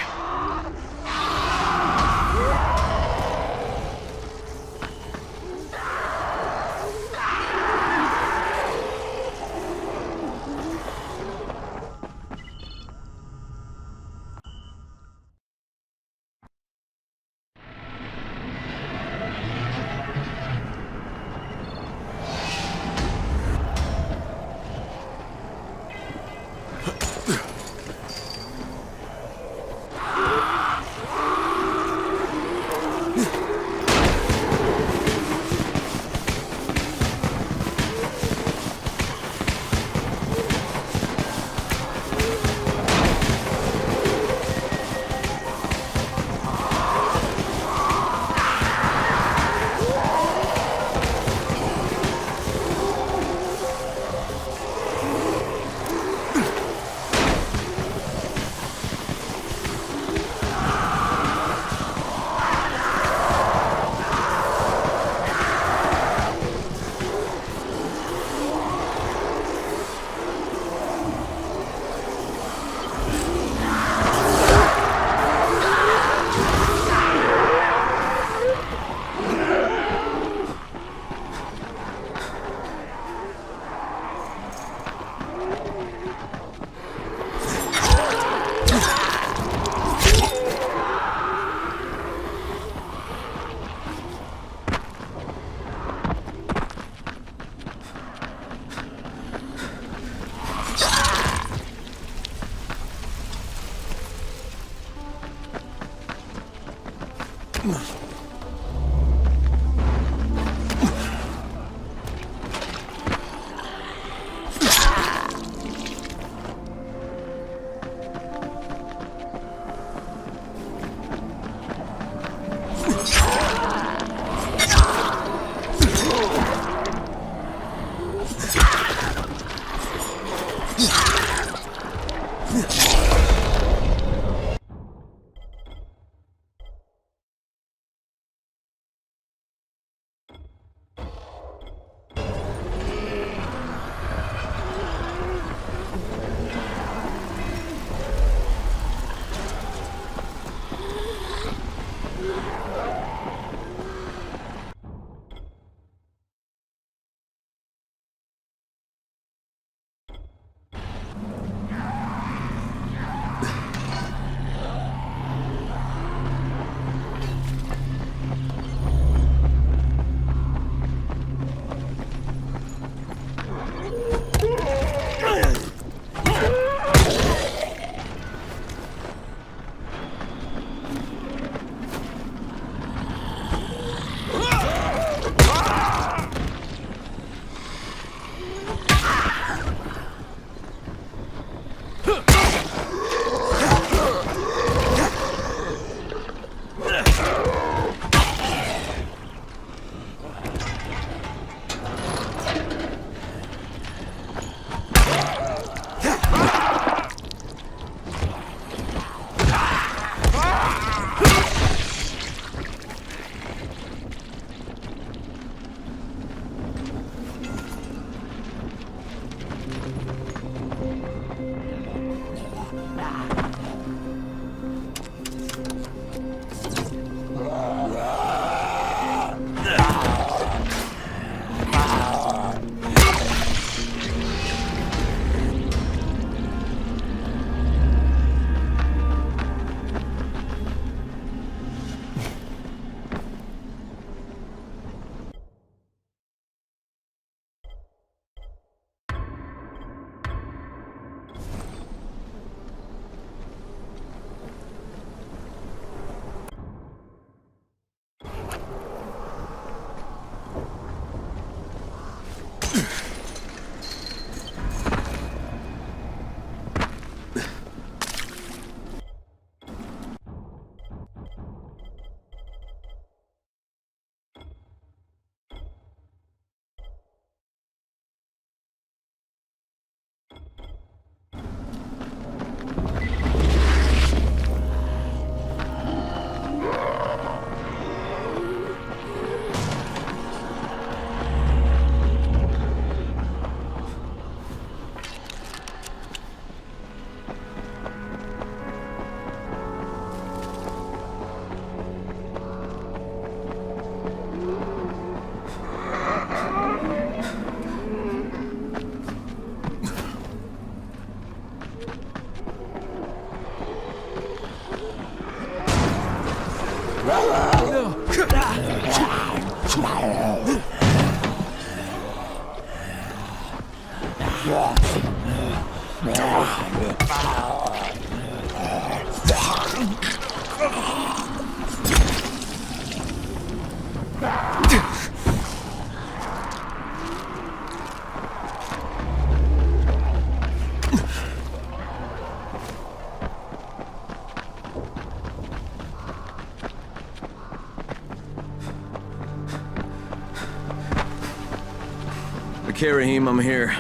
[SPEAKER 8] Okay, Raheem, I'm here.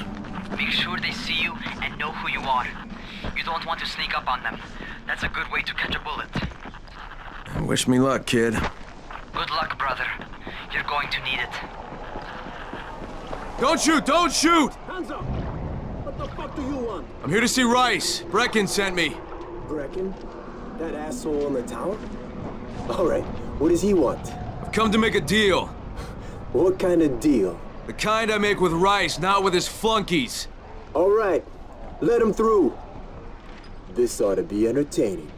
[SPEAKER 6] Make sure they see you and know who you are. You don't want to sneak up on them. That's a good way to catch a bullet.
[SPEAKER 8] Wish me luck, kid.
[SPEAKER 6] Good luck, brother. You're going to need it.
[SPEAKER 8] Don't shoot! Don't shoot!
[SPEAKER 20] Hands up! What the fuck do you want?
[SPEAKER 8] I'm here to see Rice. Brecken sent me.
[SPEAKER 20] Brecken? That asshole on the tower? Alright, what does he want?
[SPEAKER 8] I've come to make a deal.
[SPEAKER 20] What kind of deal?
[SPEAKER 8] The kind I make with Rice, not with his flunkies.
[SPEAKER 20] Alright, let him through. This ought to be entertaining.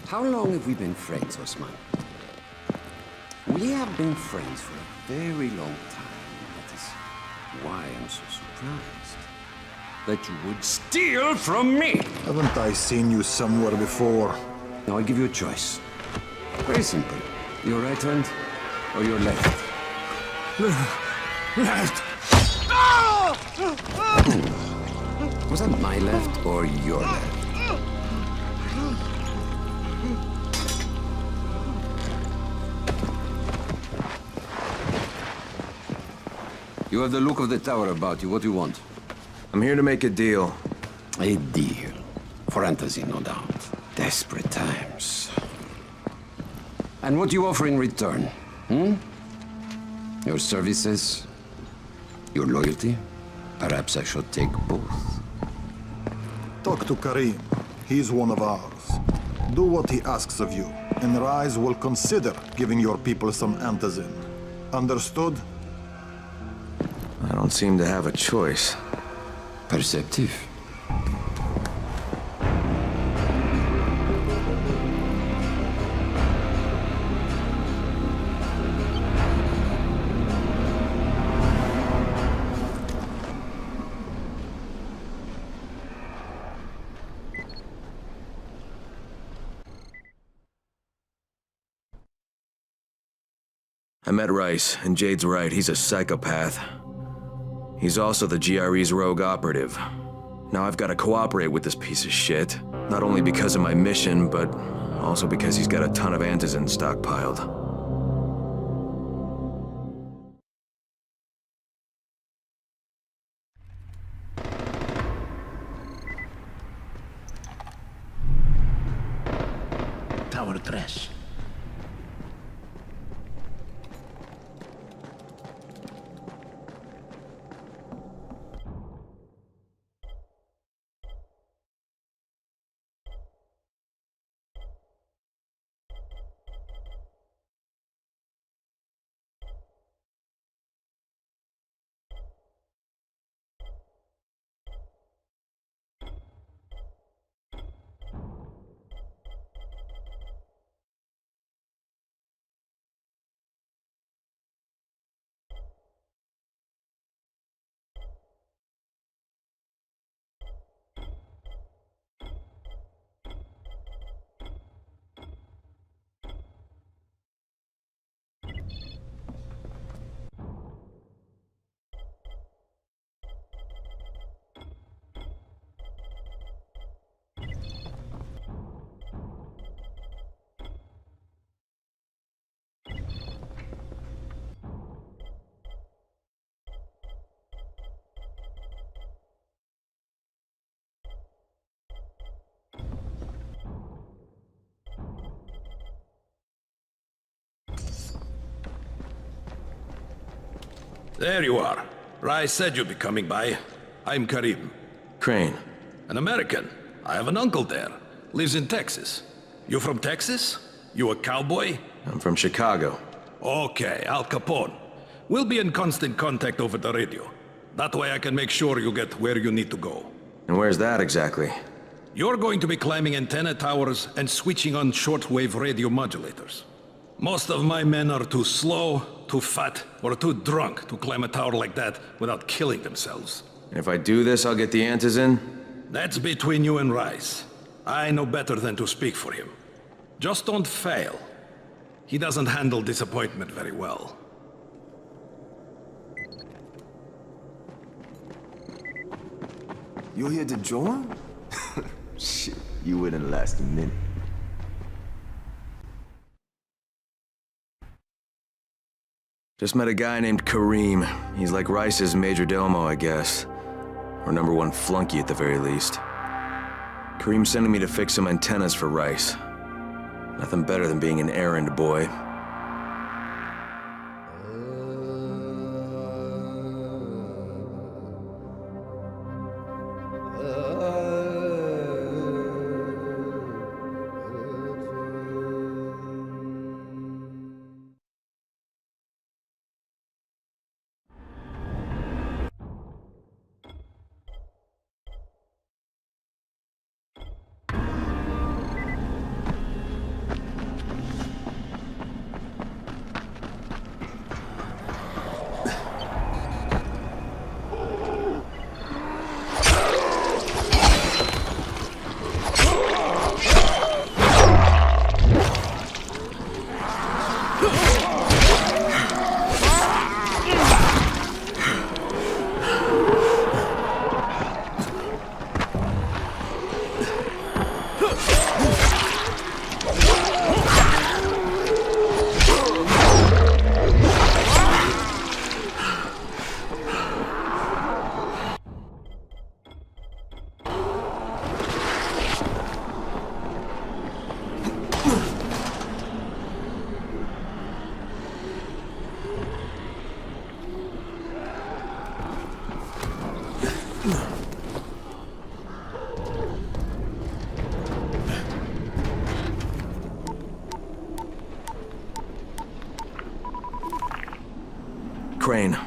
[SPEAKER 21] How long have we been friends, Osman? We have been friends for a very long time. That is why I'm so surprised that you would steal from me.
[SPEAKER 14] Haven't I seen you somewhere before?
[SPEAKER 21] Now I give you a choice. Very simple. Your right hand or your left?
[SPEAKER 14] Left.
[SPEAKER 21] Was that my left or your left? You have the look of the tower about you. What do you want?
[SPEAKER 8] I'm here to make a deal.
[SPEAKER 21] A deal. For fantasy, no doubt. Desperate times. And what do you offer in return? Your services? Your loyalty? Perhaps I should take both.
[SPEAKER 14] Talk to Karim. He's one of ours. Do what he asks of you, and Rise will consider giving your people some antizin. Understood?
[SPEAKER 8] I don't seem to have a choice.
[SPEAKER 21] Perceptive.
[SPEAKER 8] I met Rice, and Jade's right, he's a psychopath. He's also the GRE's rogue operative. Now I've got to cooperate with this piece of shit, not only because of my mission, but also because he's got a ton of antizin stockpiled.
[SPEAKER 19] Tower 3.
[SPEAKER 11] There you are. Rai said you'd be coming by. I'm Karim.
[SPEAKER 8] Crane.
[SPEAKER 11] An American. I have an uncle there. Lives in Texas. You from Texas? You a cowboy?
[SPEAKER 8] I'm from Chicago.
[SPEAKER 11] Okay, Al Capone. We'll be in constant contact over the radio. That way I can make sure you get where you need to go.
[SPEAKER 8] And where's that exactly?
[SPEAKER 11] You're going to be climbing antenna towers and switching on shortwave radio modulators. Most of my men are too slow, too fat, or too drunk to climb a tower like that without killing themselves.
[SPEAKER 8] And if I do this, I'll get the Antizin?
[SPEAKER 11] That's between you and Rice. I know better than to speak for him. Just don't fail. He doesn't handle disappointment very well.
[SPEAKER 3] You're here to join? Shit, you wouldn't last a minute.
[SPEAKER 8] Just met a guy named Karim. He's like Rice's major domo, I guess. Or #1 flunky at the very least. Karim's sending me to fix some antennas for Rice. Nothing better than being an errand boy. Crane.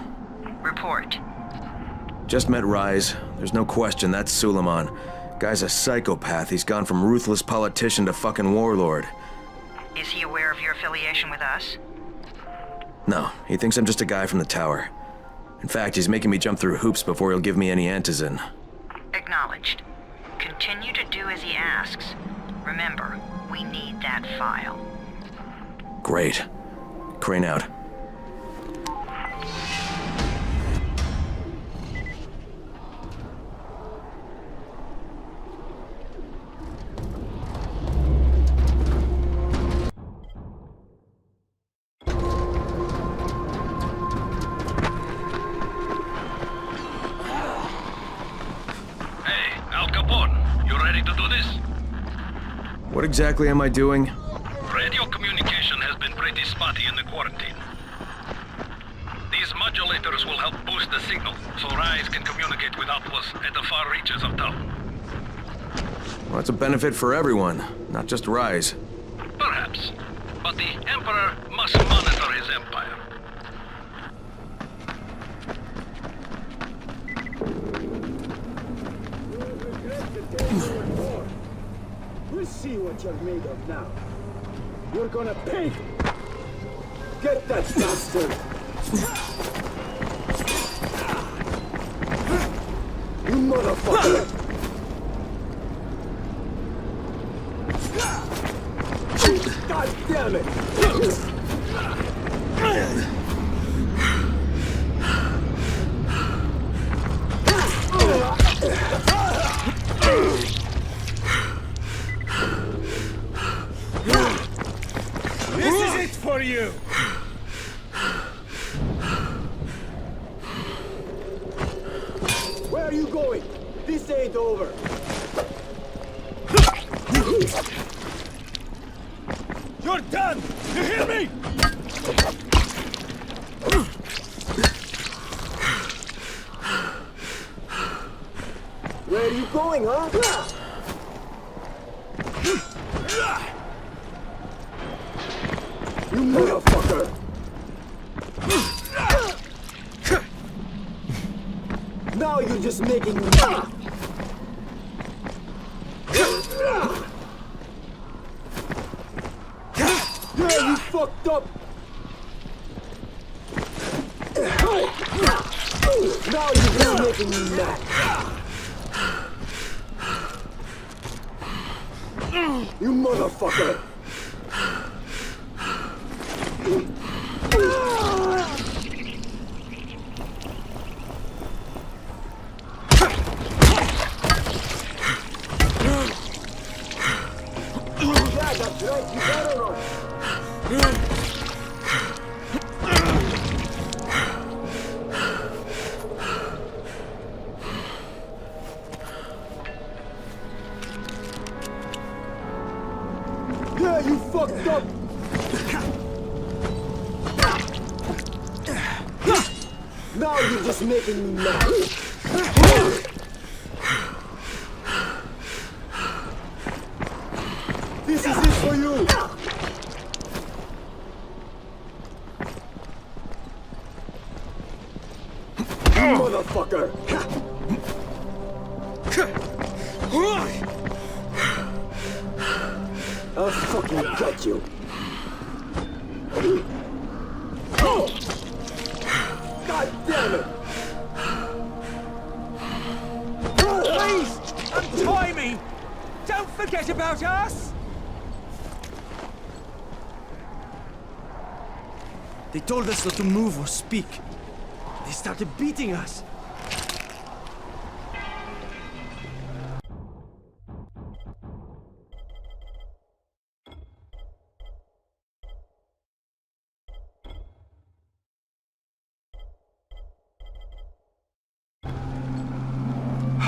[SPEAKER 1] Report.
[SPEAKER 8] Just met Rise. There's no question that's Suleiman. Guy's a psychopath. He's gone from ruthless politician to fucking warlord.
[SPEAKER 1] Is he aware of your affiliation with us?
[SPEAKER 8] No, he thinks I'm just a guy from the tower. In fact, he's making me jump through hoops before he'll give me any antizin.
[SPEAKER 1] Acknowledged. Continue to do as he asks. Remember, we need that file.
[SPEAKER 8] Great. Crane out. What exactly am I doing?
[SPEAKER 11] Radio communication has been pretty spotty in the quarantine. These modulators will help boost the signal, so Rise can communicate with outposts at the far reaches of town.
[SPEAKER 8] Well, it's a benefit for everyone, not just Rise.
[SPEAKER 11] Perhaps. But the Emperor must monitor his empire.
[SPEAKER 20] We'll see what you're made of now. You're gonna pay! Get that bastard! You motherfucker! God damn it!
[SPEAKER 19] This is it for you!
[SPEAKER 20] Where are you going? This ain't over.
[SPEAKER 19] You're done! You hear me?
[SPEAKER 20] keep going, huh? You motherfucker! Now you're just making me mad! Yeah, you fucked up! Now you're just making me mad! You motherfucker! Yeah, that's right, you better run! Yeah, you fucked up! Now you're just making me mad! This is it for you! You motherfucker! I'll fucking get you! God damn it!
[SPEAKER 7] Please! Untie me! Don't forget about us!
[SPEAKER 17] They told us not to move or speak. They started beating us.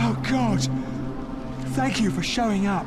[SPEAKER 7] Oh God! Thank you for showing up.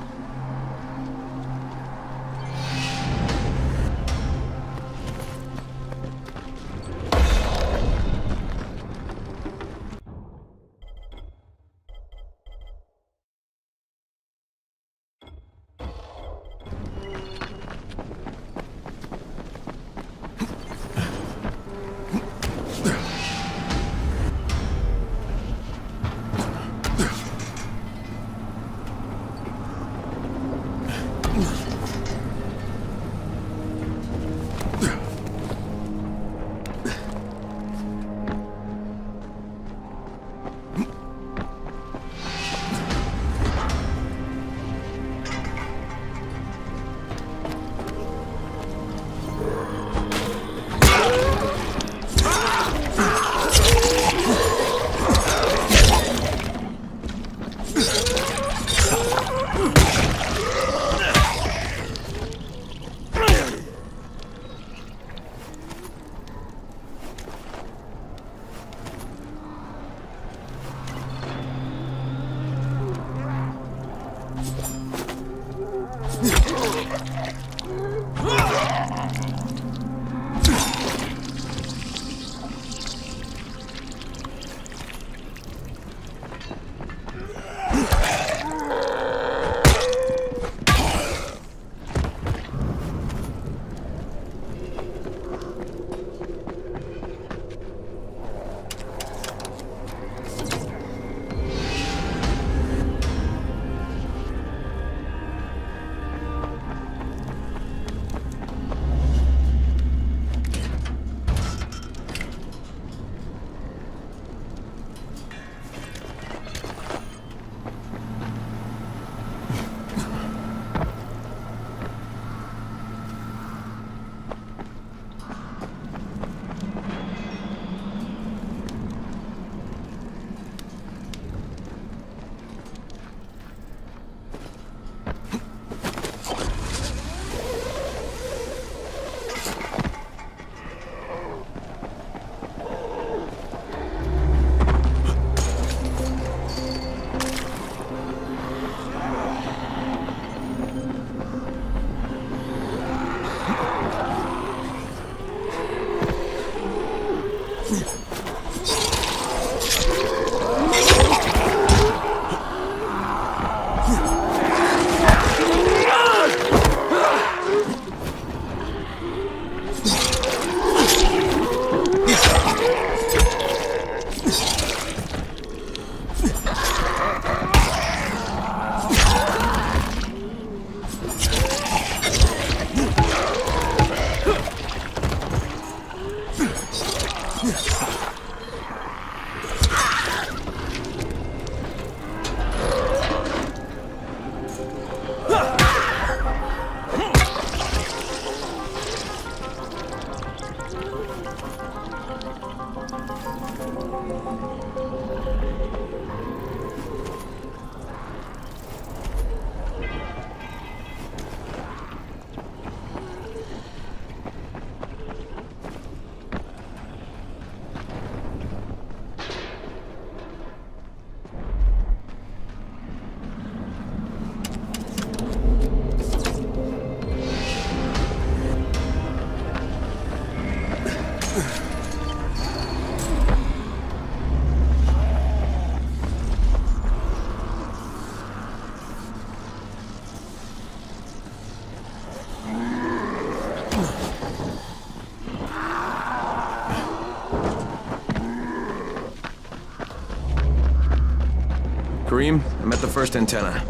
[SPEAKER 8] Kareem, I'm at the first antenna.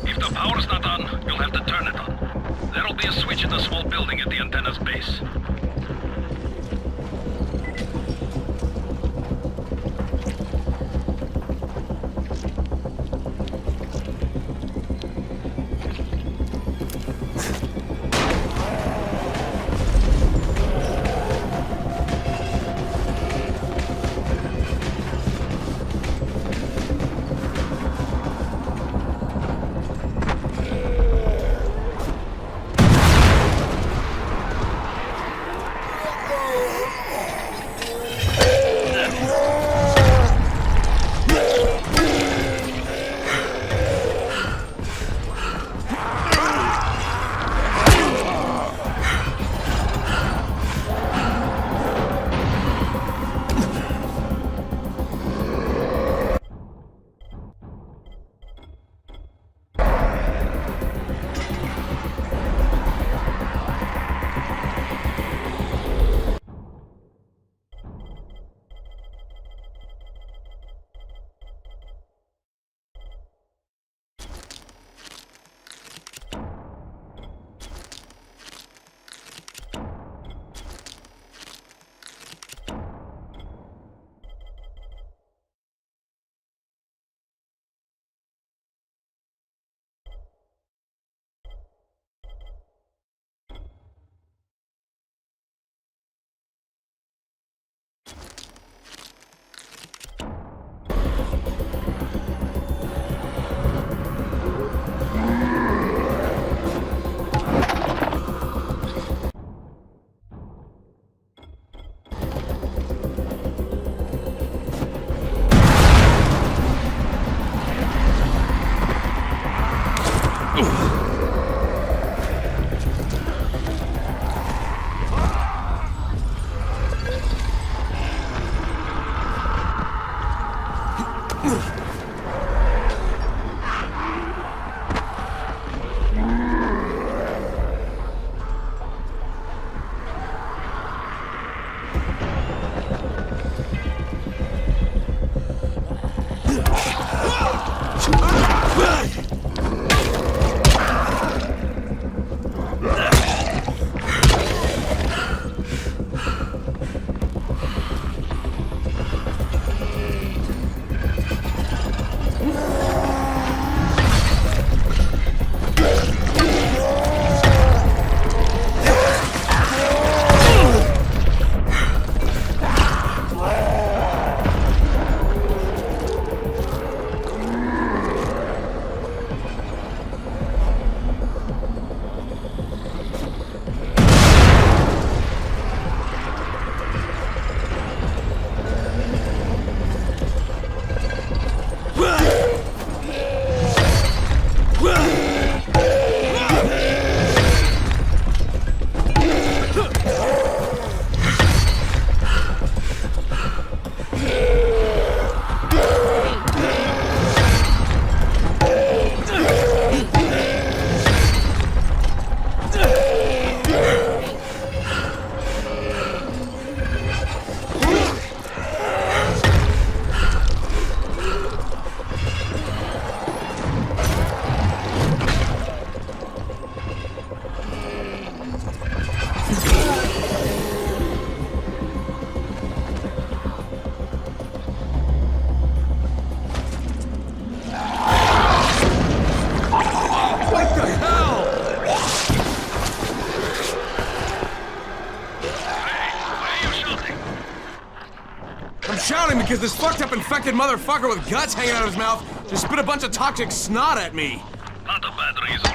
[SPEAKER 11] If the power's not on, you'll have to turn it on. There'll be a switch in the small building at the antenna's base.
[SPEAKER 4] shouting because this fucked up infected motherfucker with guts hanging out of his mouth just spit a bunch of toxic snot at me.
[SPEAKER 9] Not a bad reason.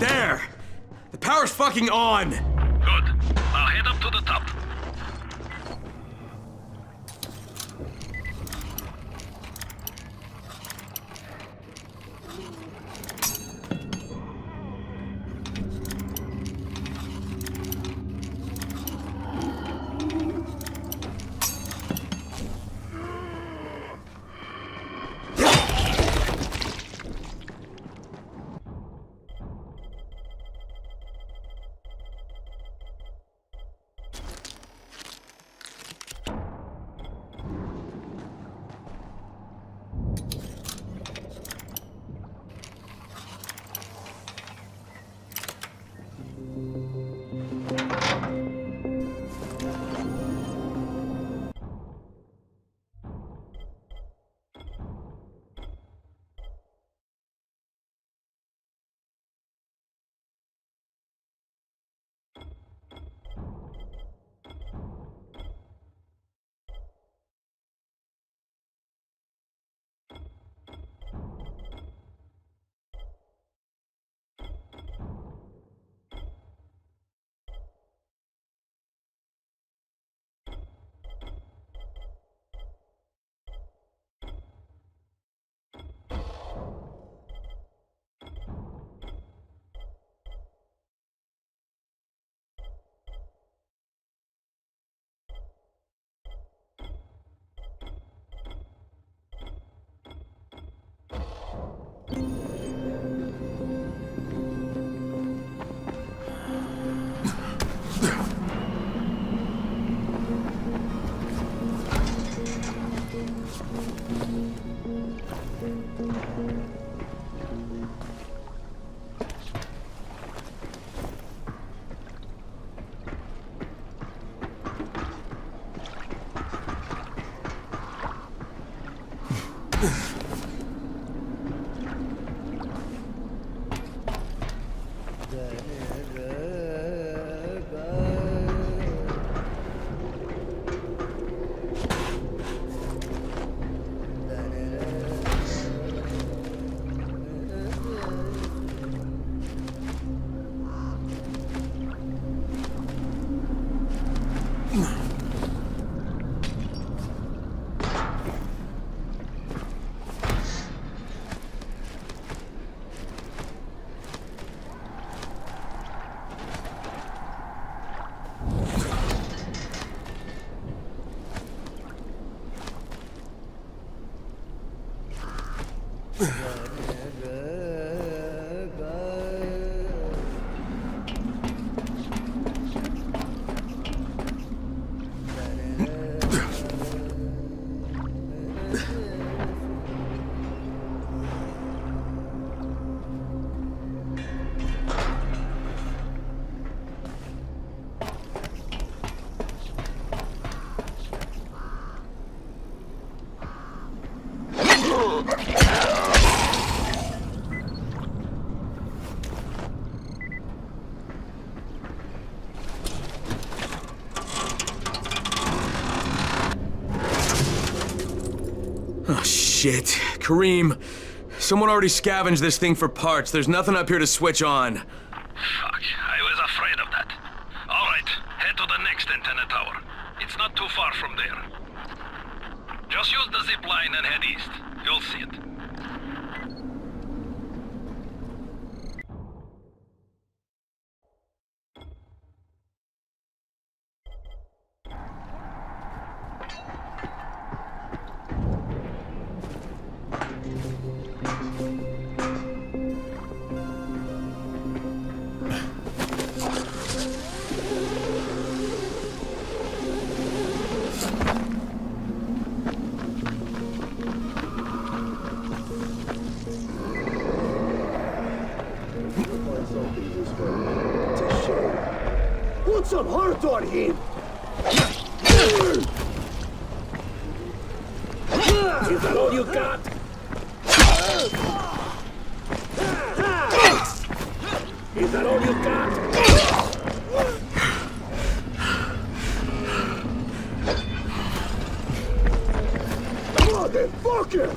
[SPEAKER 4] There! The power's fucking on!
[SPEAKER 9] Good. Now head up to the top.
[SPEAKER 4] Oh, shit. Kareem, someone already scavenged this thing for parts. There's nothing up here to switch on.
[SPEAKER 9] Fuck, I was afraid of that. All right, head to the next antenna tower. It's not too far from there. Just use the zip line and head east. You'll see it.
[SPEAKER 20] Put some heart on him! Is that all you got? Is that all you got? Motherfucker!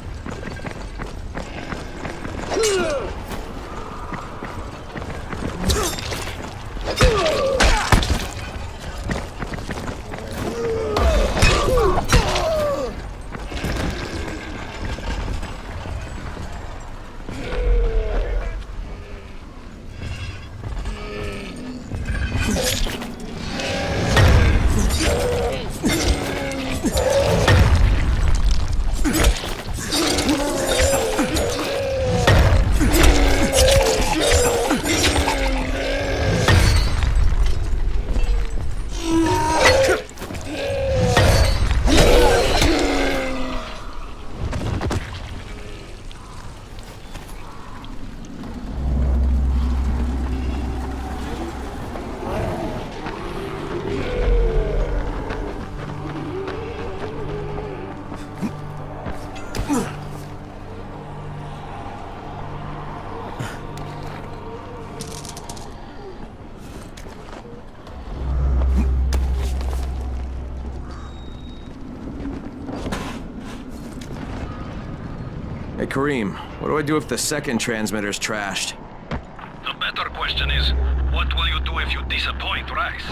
[SPEAKER 8] Hey, Kareem, what do I do if the second transmitter's trashed?
[SPEAKER 9] The better question is, what will you do if you disappoint Rice?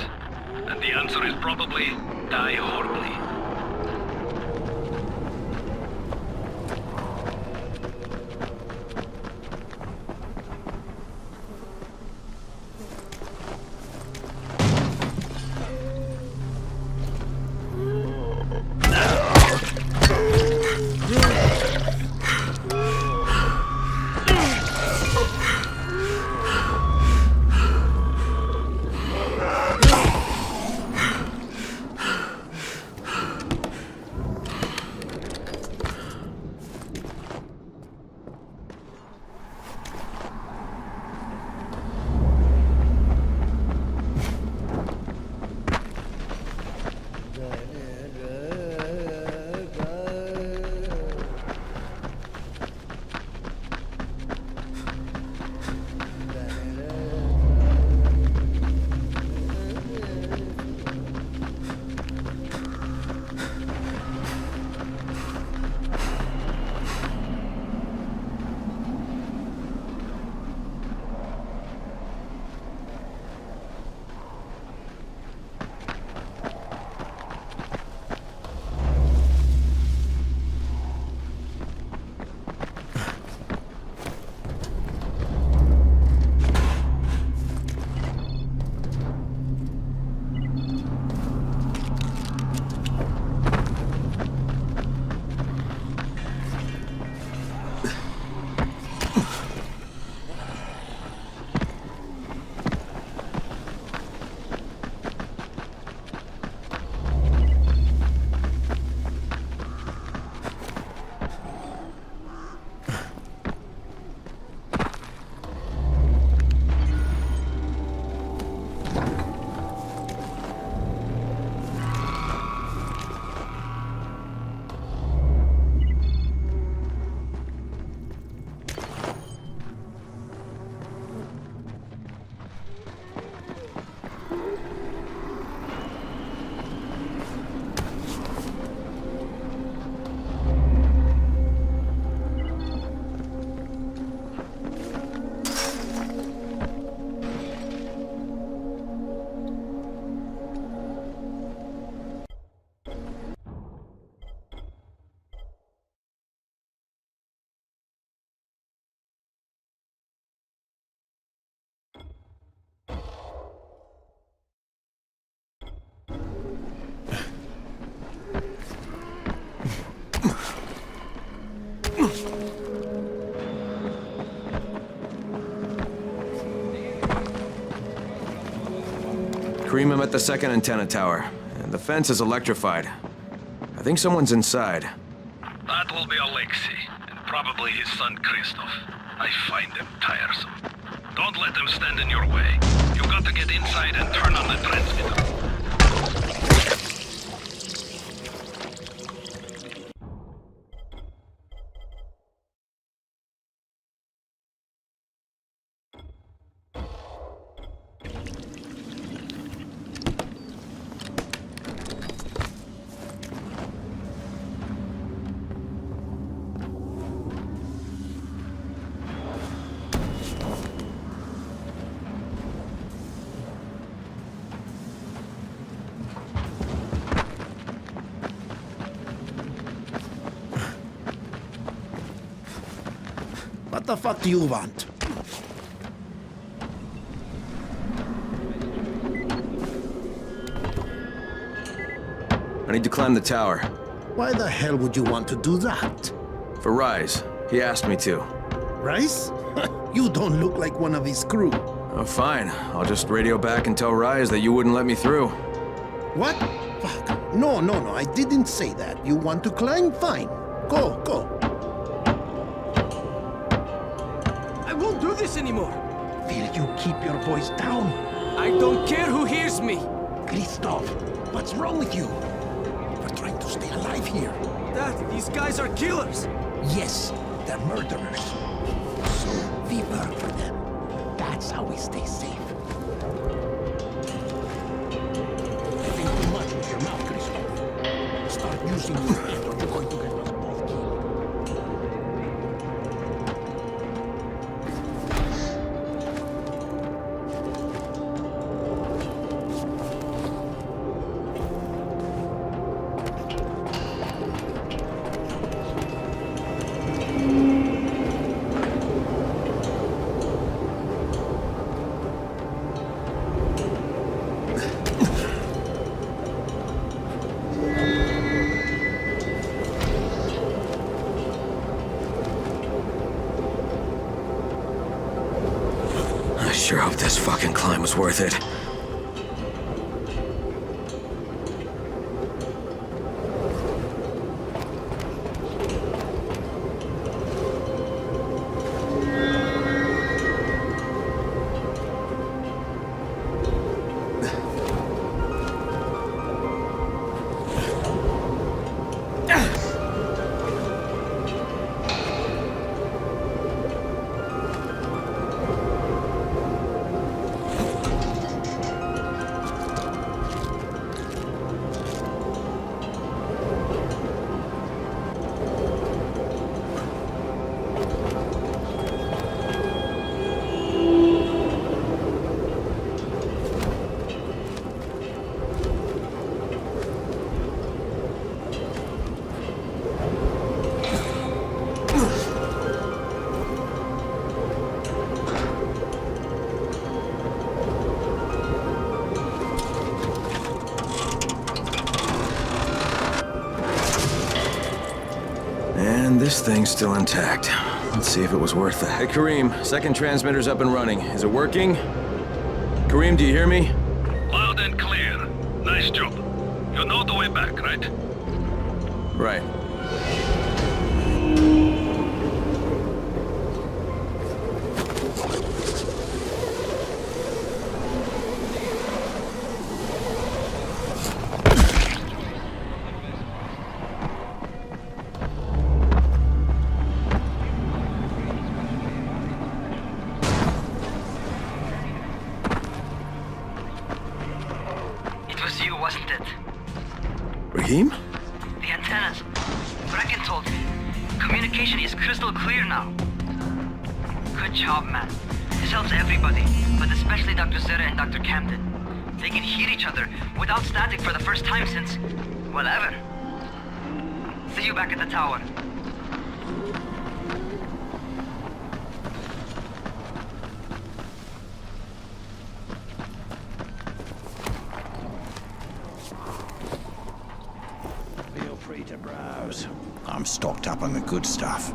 [SPEAKER 9] And the answer is probably die horribly.
[SPEAKER 8] Kareem, I'm at the second antenna tower, and the fence is electrified. I think someone's inside.
[SPEAKER 9] That will be Alexei, and probably his son Christoph. I find them tiresome. Don't let them stand in your way. You got to get inside and turn on the transmitter.
[SPEAKER 10] What the fuck do you want?
[SPEAKER 8] I need to climb the tower.
[SPEAKER 10] Why the hell would you want to do that?
[SPEAKER 8] For Rise. He asked me to.
[SPEAKER 10] Rice? You don't look like one of his crew.
[SPEAKER 8] Oh, fine. I'll just radio back and tell Rise that you wouldn't let me through.
[SPEAKER 10] What? Fuck. No, I didn't say that. You want to climb? Fine. Go.
[SPEAKER 17] I won't do this anymore.
[SPEAKER 10] Will you keep your voice down?
[SPEAKER 17] I don't care who hears me.
[SPEAKER 10] Christoph, what's wrong with you? We're trying to stay alive here.
[SPEAKER 17] Dad, these guys are killers.
[SPEAKER 10] Yes, they're murderers. So we work for them. That's how we stay safe. I think too much with your mouth, Christoph. Start using your hand or you're going to get us both killed.
[SPEAKER 8] I sure hope this fucking climb was worth it. And this thing's still intact. Let's see if it was worth it. Hey, Kareem, second transmitter's up and running. Is it working? Kareem, do you hear me?
[SPEAKER 9] Loud and clear. Nice job. You know the way back, right?
[SPEAKER 8] Right.
[SPEAKER 6] It was you, wasn't it?
[SPEAKER 8] Raheem?
[SPEAKER 6] The antennas. Brecken told me. Communication is crystal clear now. Good job, man. This helps everybody, but especially Dr. Zera and Dr. Camden. They can hear each other without static for the first time since, well, ever. See you back at the tower.
[SPEAKER 18] Feel free to browse. I'm stocked up on the good stuff.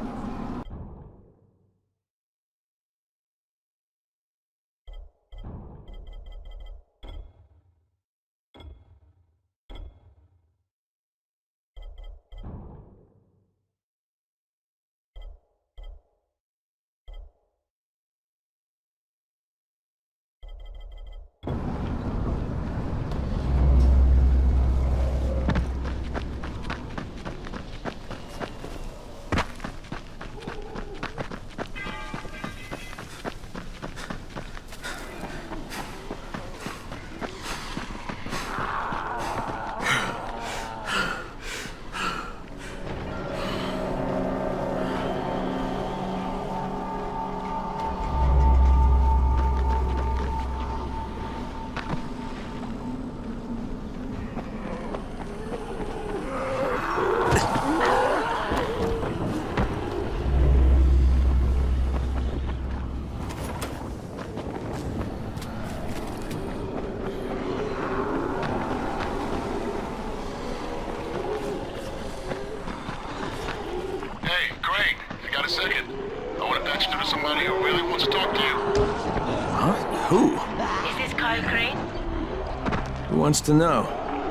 [SPEAKER 8] wants to know?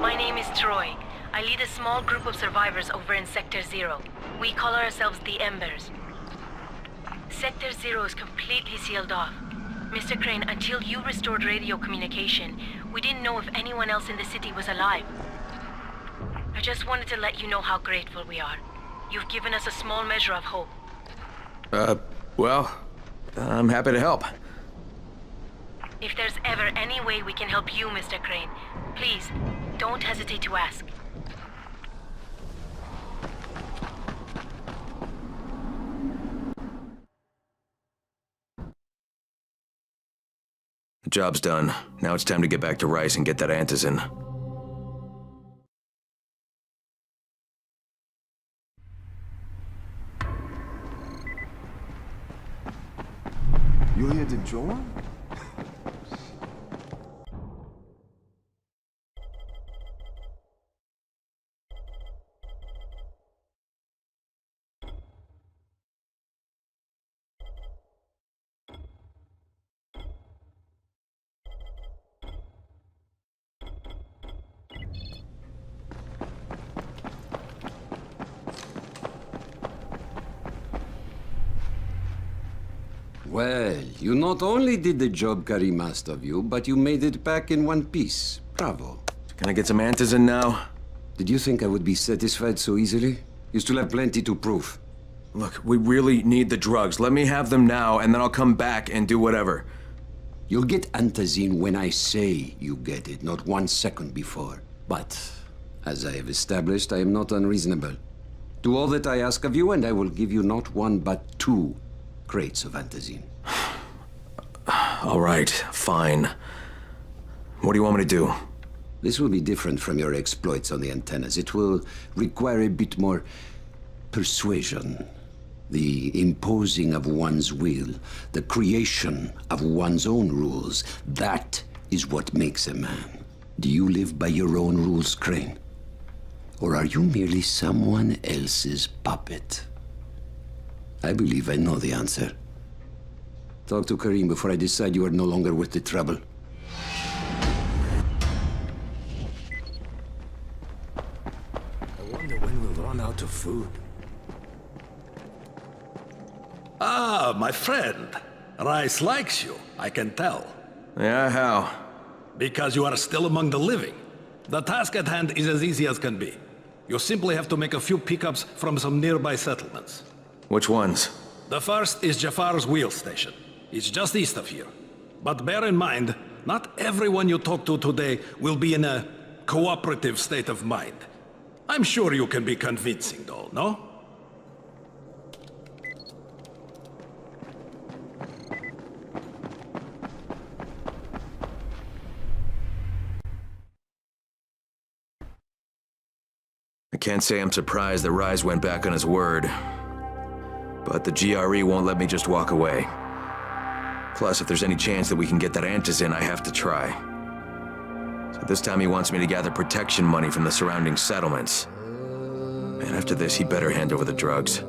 [SPEAKER 5] My name is Troy. I lead a small group of survivors over in Sector 0. We call ourselves the Embers. Sector 0 is completely sealed off. Mr. Crane, until you restored radio communication, we didn't know if anyone else in the city was alive. I just wanted to let you know how grateful we are. You've given us a small measure of hope.
[SPEAKER 8] Well, I'm happy to help.
[SPEAKER 5] If there's ever any way we can help you, Mr. Crane, please, don't hesitate to ask.
[SPEAKER 8] The job's done. Now it's time to get back to Rice and get that antizin.
[SPEAKER 3] You here to join?
[SPEAKER 21] Well, you not only did the job Karim asked of you, but you made it back in one piece. Bravo.
[SPEAKER 8] Can I get some antizin now?
[SPEAKER 21] Did you think I would be satisfied so easily? You still have plenty to prove.
[SPEAKER 8] Look, we really need the drugs. Let me have them now, and then I'll come back and do whatever.
[SPEAKER 21] You'll get antizin when I say you get it, not 1 second before. But, as I have established, I am not unreasonable. Do all that I ask of you, and I will give you not 1, but 2 crates of antizin.
[SPEAKER 8] All right, fine. What do you want me to do?
[SPEAKER 21] This will be different from your exploits on the antennas. It will require a bit more persuasion. The imposing of one's will, the creation of one's own rules. That is what makes a man. Do you live by your own rules, Crane? Or are you merely someone else's puppet? I believe I know the answer. Talk to Karim before I decide you are no longer worth the trouble.
[SPEAKER 19] I wonder when we'll run out of food.
[SPEAKER 11] Ah, my friend. Rice likes you, I can tell.
[SPEAKER 8] Yeah, how?
[SPEAKER 11] Because you are still among the living. The task at hand is as easy as can be. You simply have to make a few pickups from some nearby settlements.
[SPEAKER 8] Which ones?
[SPEAKER 11] The first is Jafar's wheel station. It's just east of here. But bear in mind, not everyone you talk to today will be in a cooperative state of mind. I'm sure you can be convincing, though, no?
[SPEAKER 8] I can't say I'm surprised that Rise went back on his word. But the GRE won't let me just walk away. Plus, if there's any chance that we can get that antizin, I have to try. So this time he wants me to gather protection money from the surrounding settlements. And after this, he better hand over the drugs.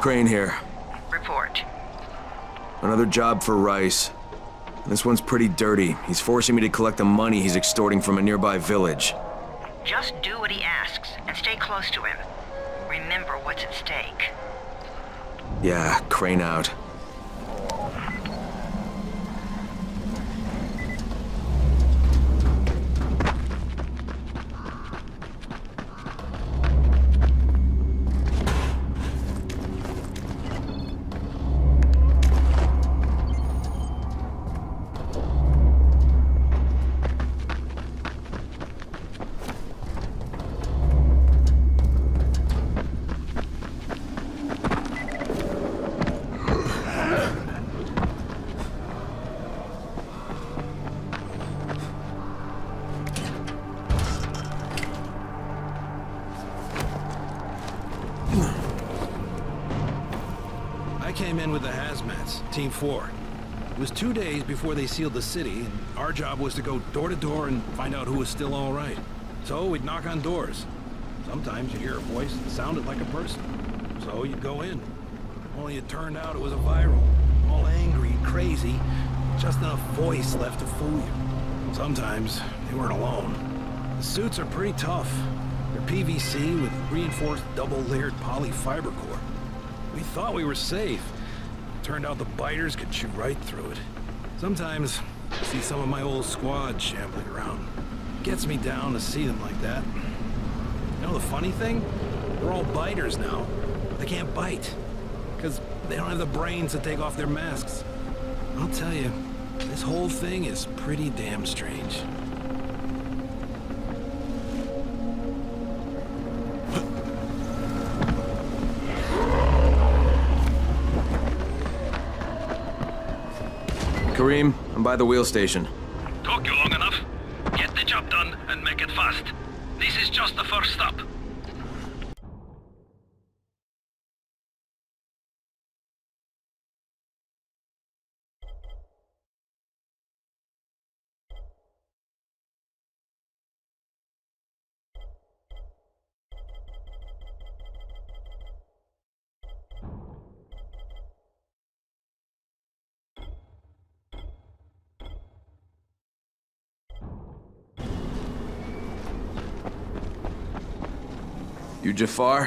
[SPEAKER 4] Crane here.
[SPEAKER 1] Report.
[SPEAKER 4] Another job for Rice. This one's pretty dirty. He's forcing me to collect the money he's extorting from a nearby village.
[SPEAKER 1] Just do what he asks, and stay close to him. Remember what's at stake.
[SPEAKER 4] Yeah, Crane out.
[SPEAKER 11] I came in with the hazmats, Team 4. It was 2 days before they sealed the city, and our job was to go door to door and find out who was still all right. So we'd knock on doors. Sometimes you'd hear a voice that sounded like a person. So you'd go in. Only it turned out it was a viral. All angry, crazy, just enough voice left to fool you. Sometimes they weren't alone. The suits are pretty tough. They're PVC with reinforced double-layered polyfiber core. We thought we were safe. Turned out the biters could shoot right through it. Sometimes I see some of my old squad shambling around. Gets me down to see them like that. You know the funny thing? They're all biters now. They can't bite. Because they don't have the brains to take off their masks. I'll tell you, this whole thing is pretty damn strange.
[SPEAKER 4] Kareem, I'm by the wheel station.
[SPEAKER 9] Took you long enough. Get the job done and make it fast. This is just the first stop.
[SPEAKER 4] You Jafar?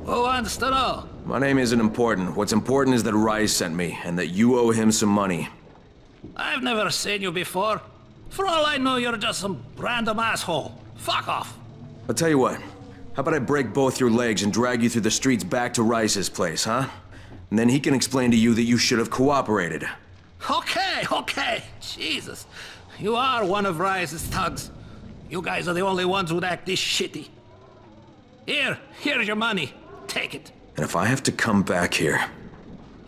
[SPEAKER 19] Who wants to know?
[SPEAKER 4] My name isn't important. What's important is that Rice sent me, and that you owe him some money.
[SPEAKER 19] I've never seen you before. For all I know, you're just some random asshole. Fuck off.
[SPEAKER 4] I'll tell you what. How about I break both your legs and drag you through the streets back to Rice's place, huh? And then he can explain to you that you should have cooperated.
[SPEAKER 19] Okay. Jesus. You are one of Rice's thugs. You guys are the only ones who'd act this shitty. Here's your money. Take it.
[SPEAKER 4] And if I have to come back here...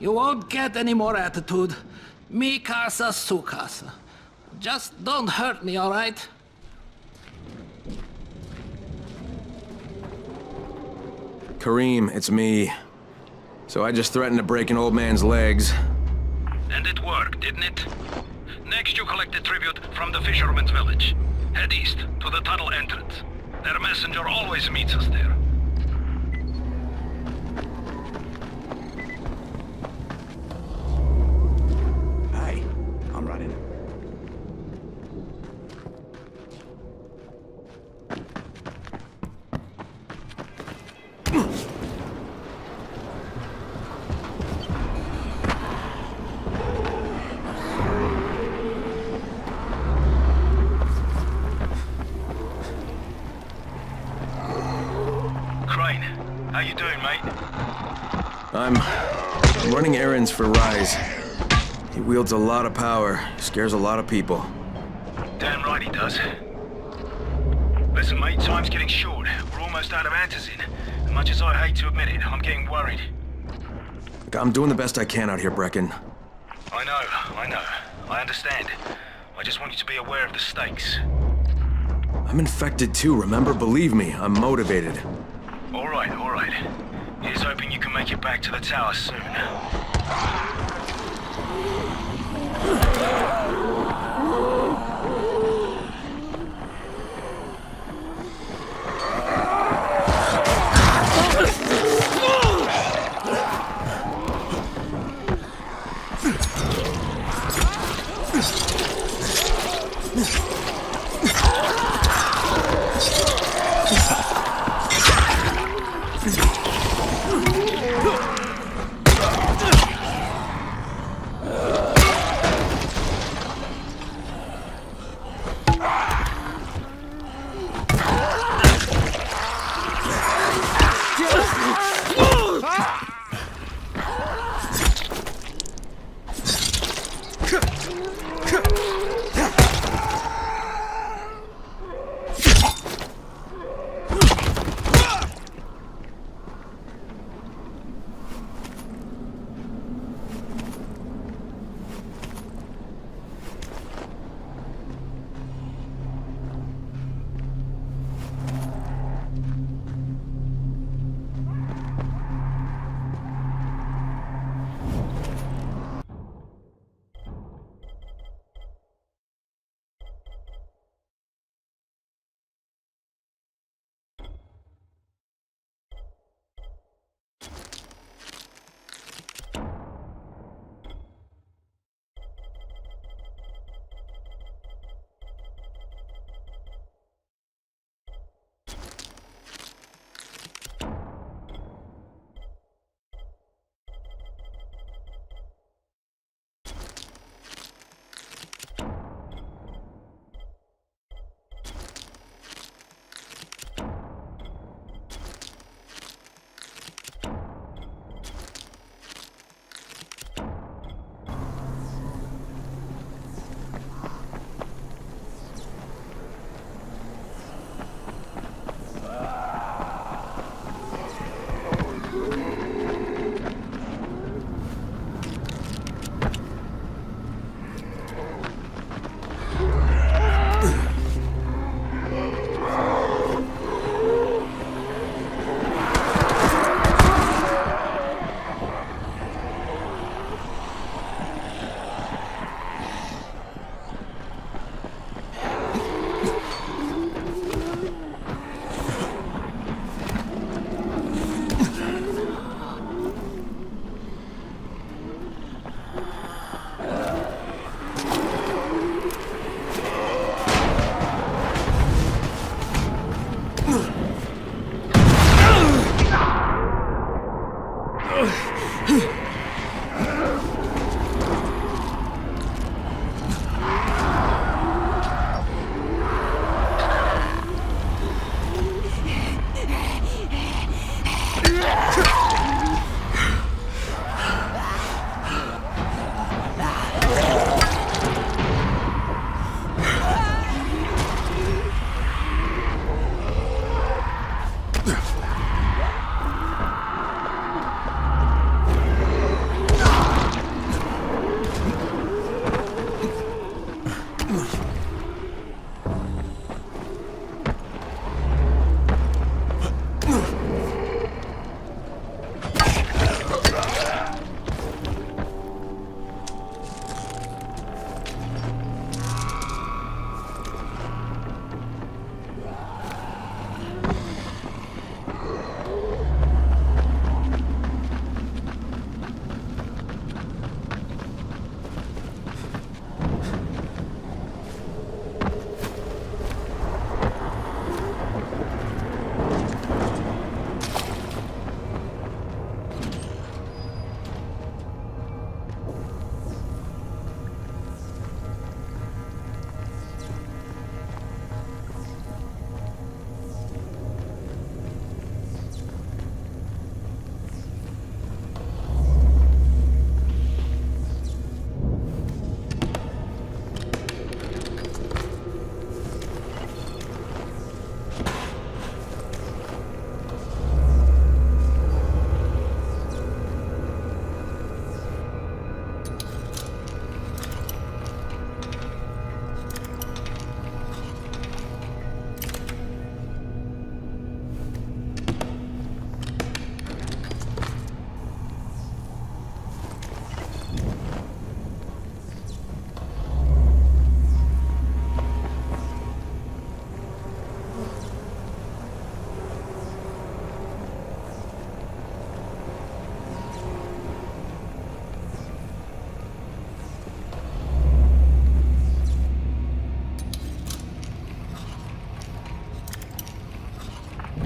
[SPEAKER 19] You won't get any more attitude. Mi casa, su casa. Just don't hurt me, all right?
[SPEAKER 4] Kareem, it's me. So I just threatened to break an old man's legs.
[SPEAKER 9] And it worked, didn't it? Next you collect the tribute from the fisherman's village. Head east to the tunnel entrance. Their messenger always meets us there.
[SPEAKER 21] Hey, I'm running.
[SPEAKER 9] Crane, how you doing, mate?
[SPEAKER 4] I'm running errands for Rise. He wields a lot of power, scares a lot of people.
[SPEAKER 9] Damn right he does. Listen, mate, time's getting short. We're almost out of antizin. As much as I hate to admit it, I'm getting worried.
[SPEAKER 4] Look, I'm doing the best I can out here, Brecken.
[SPEAKER 9] I know. I understand. I just want you to be aware of the stakes.
[SPEAKER 4] I'm infected too, remember? Believe me, I'm motivated.
[SPEAKER 9] All right. Here's hoping you can make it back to the tower soon.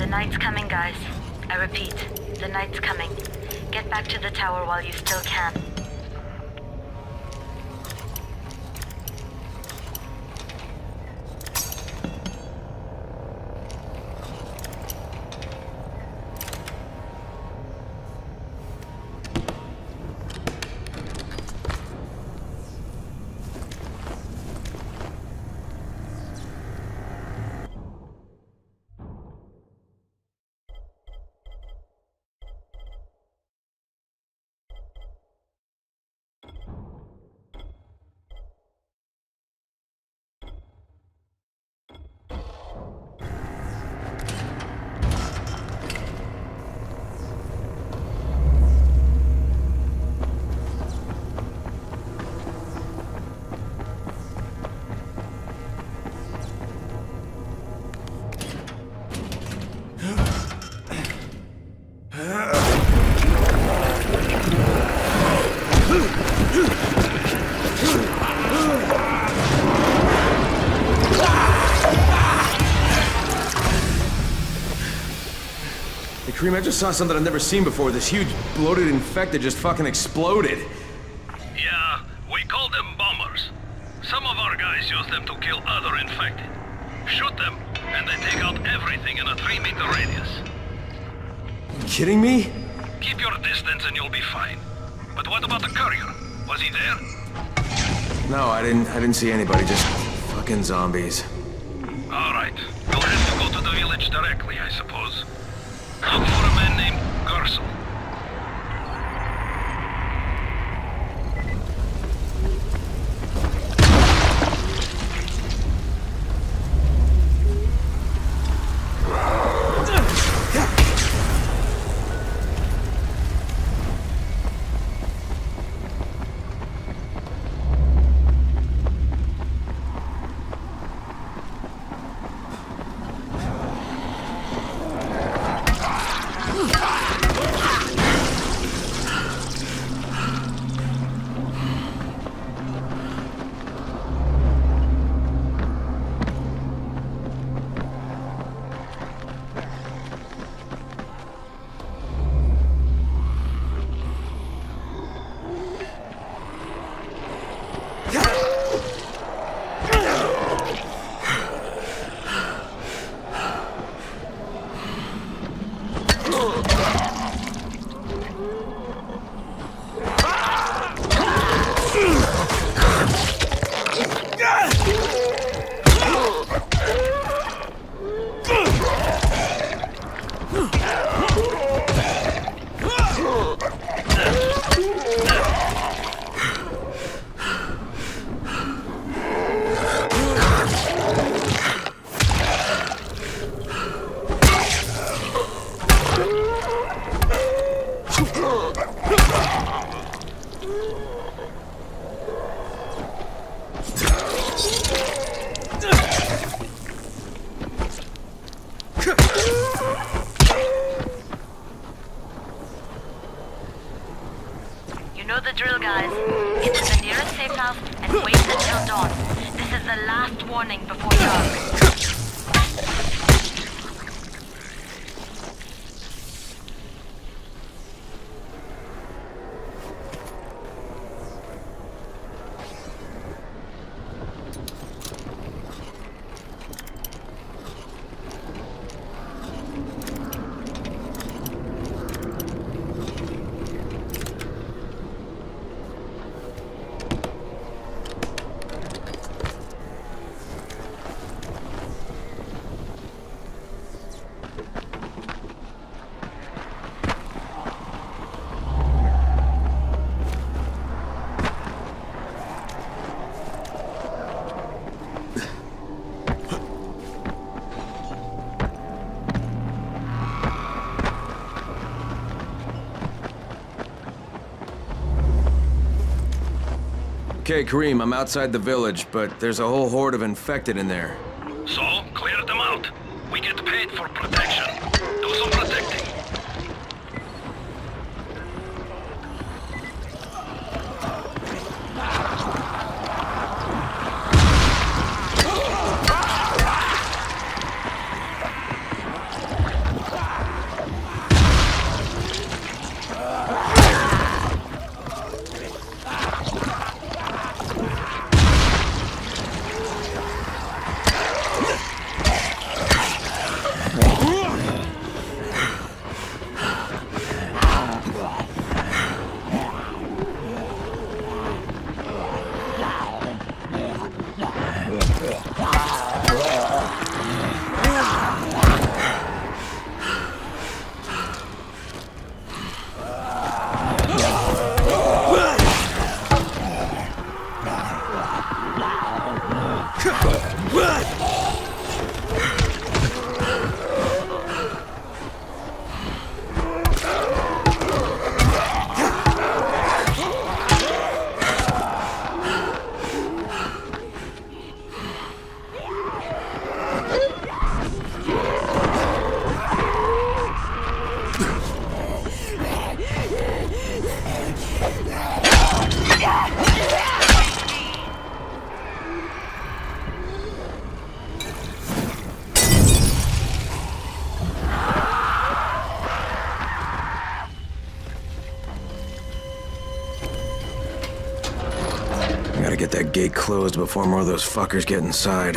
[SPEAKER 5] The night's coming, guys. I repeat, The night's coming. Get back to the tower while you still can.
[SPEAKER 8] Kareem, I just saw something I've never seen before. This huge, bloated infected just fucking exploded.
[SPEAKER 9] Yeah, we call them bombers. Some of our guys use them to kill other infected. Shoot them, and they take out everything in a 3-meter radius.
[SPEAKER 8] You kidding me?
[SPEAKER 9] Keep your distance and you'll be fine. But what about the courier? Was he there?
[SPEAKER 8] No, I didn't see anybody, just fucking zombies.
[SPEAKER 9] All right. You'll have to go to the village directly, I suppose. Look for a man named Gersel.
[SPEAKER 5] You know the drill, guys. Get to the nearest safe house and wait until dawn. This is the last warning before dark.
[SPEAKER 8] Okay, Kareem, I'm outside the village, but there's a whole horde of infected in there.
[SPEAKER 9] So, clear them out. We get paid for protection. Do some protecting.
[SPEAKER 8] Gotta get that gate closed before more of those fuckers get inside.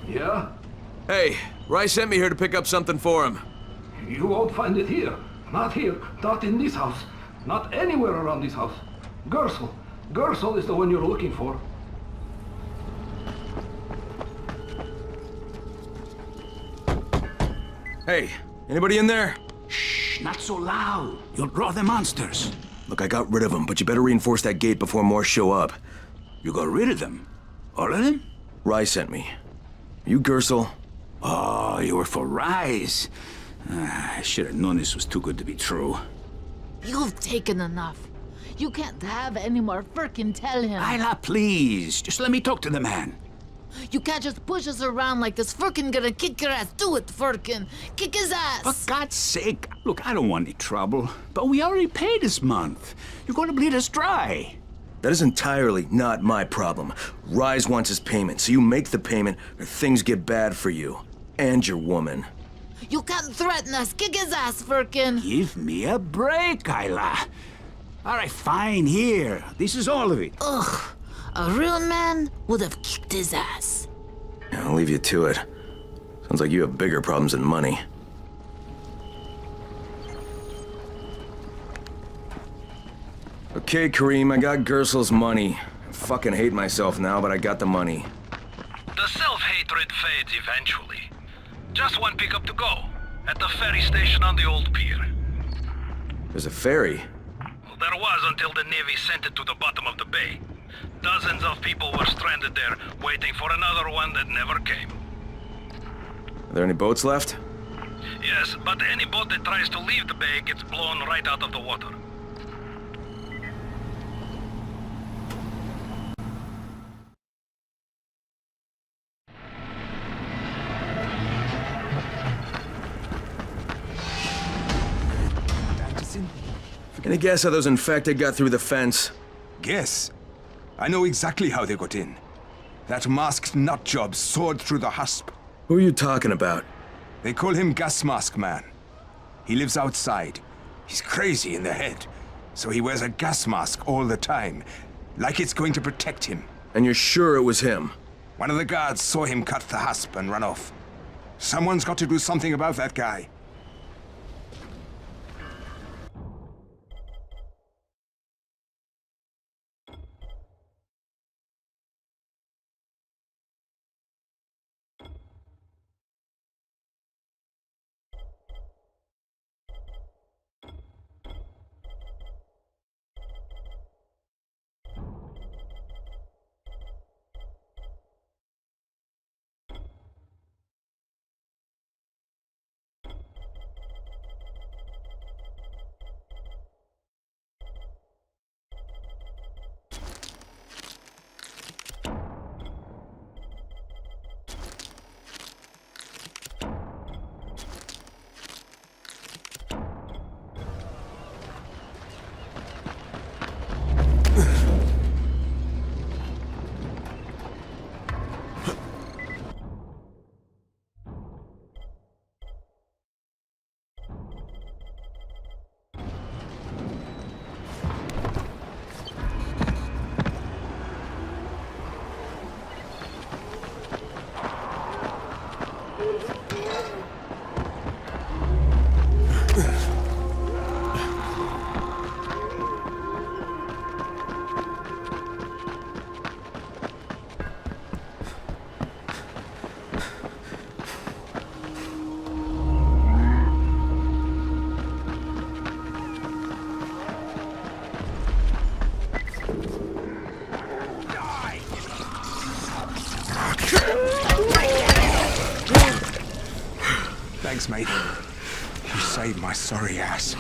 [SPEAKER 11] Yeah?
[SPEAKER 8] Hey, Rice sent me here to pick up something for him.
[SPEAKER 11] You won't find it here. Not here. Not in this house. Not anywhere around this house. Gersel. Gersel is the one you're looking for.
[SPEAKER 8] Hey, anybody in there?
[SPEAKER 18] Shh, not so loud. You'll draw the monsters.
[SPEAKER 8] Look, I got rid of them, but you better reinforce that gate before more show up.
[SPEAKER 18] You got rid of them? All of them?
[SPEAKER 8] Rice sent me. You Gersel?
[SPEAKER 18] Oh, you were for Rise. I should have known this was too good to be true.
[SPEAKER 2] You've taken enough. You can't have any more. Firkin, tell him.
[SPEAKER 18] Isla, please. Just let me talk to the man.
[SPEAKER 2] You can't just push us around like this. Firkin gonna kick your ass. Do it, Firkin. Kick his ass.
[SPEAKER 18] For God's sake. Look, I don't want any trouble. But we already paid this month. You're going to bleed us dry.
[SPEAKER 8] That is entirely not my problem. Rise wants his payment, so you make the payment or things get bad for you. And your woman.
[SPEAKER 2] You can't threaten us. Kick his ass, Firkin.
[SPEAKER 18] Give me a break, Isla. All right, fine, here. This is all of it.
[SPEAKER 2] Ugh. A real man would have kicked his ass.
[SPEAKER 8] I'll leave you to it. Sounds like you have bigger problems than money. Okay, Kareem, I got Gersel's money. I fucking hate myself now, but I got the money.
[SPEAKER 9] The self-hatred fades eventually. Just one pickup to go. At the ferry station on the old pier.
[SPEAKER 8] There's a ferry?
[SPEAKER 9] Well, there was until the Navy sent it to the bottom of the bay. Dozens of people were stranded there, waiting for another one that never came.
[SPEAKER 8] Are there any boats left?
[SPEAKER 9] Yes, but any boat that tries to leave the bay gets blown right out of the water.
[SPEAKER 8] Any guess how those infected got through the fence?
[SPEAKER 16] Guess? I know exactly how they got in. That masked nutjob soared through the husp.
[SPEAKER 8] Who are you talking about?
[SPEAKER 16] They call him Gas Mask Man. He lives outside. He's crazy in the head, so he wears a gas mask all the time, like it's going to protect him.
[SPEAKER 8] And you're sure it was him?
[SPEAKER 16] One of the guards saw him cut the husp and run off. Someone's got to do something about that guy. Thanks, mate. You saved my sorry ass.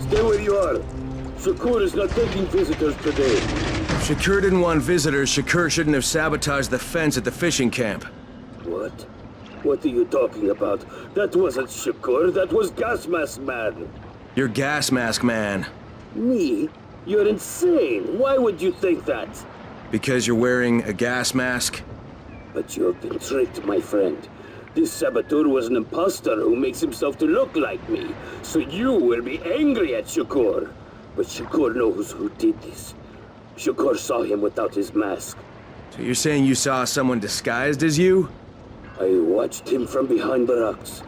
[SPEAKER 20] Stay where you are. Shakur is not taking visitors today.
[SPEAKER 4] If Shakur didn't want visitors, Shakur shouldn't have sabotaged the fence at the fishing camp.
[SPEAKER 20] What? What are you talking about? That wasn't Shakur, that was Gas Mask Man.
[SPEAKER 4] You're Gas Mask Man.
[SPEAKER 20] Me? You're insane. Why would you think that?
[SPEAKER 4] Because you're wearing a gas mask?
[SPEAKER 20] But you've been tricked, my friend. This saboteur was an imposter who makes himself to look like me. So you will be angry at Shakur. But Shakur knows who did this. Shakur saw him without his mask.
[SPEAKER 4] So you're saying you saw someone disguised as you?
[SPEAKER 20] I watched him from behind the rocks.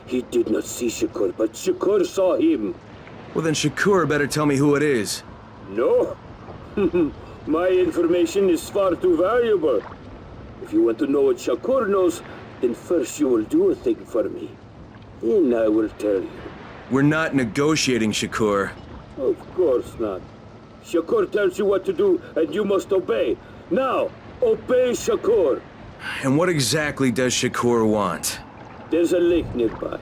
[SPEAKER 20] He did not see Shakur, but Shakur saw him.
[SPEAKER 4] Well then Shakur better tell me who it is.
[SPEAKER 20] No. My information is far too valuable. If you want to know what Shakur knows, then first you will do a thing for me. Then I will tell you.
[SPEAKER 4] We're not negotiating, Shakur.
[SPEAKER 20] Of course not. Shakur tells you what to do, and you must obey. Now, obey Shakur.
[SPEAKER 4] And what exactly does Shakur want?
[SPEAKER 20] There's a lake nearby.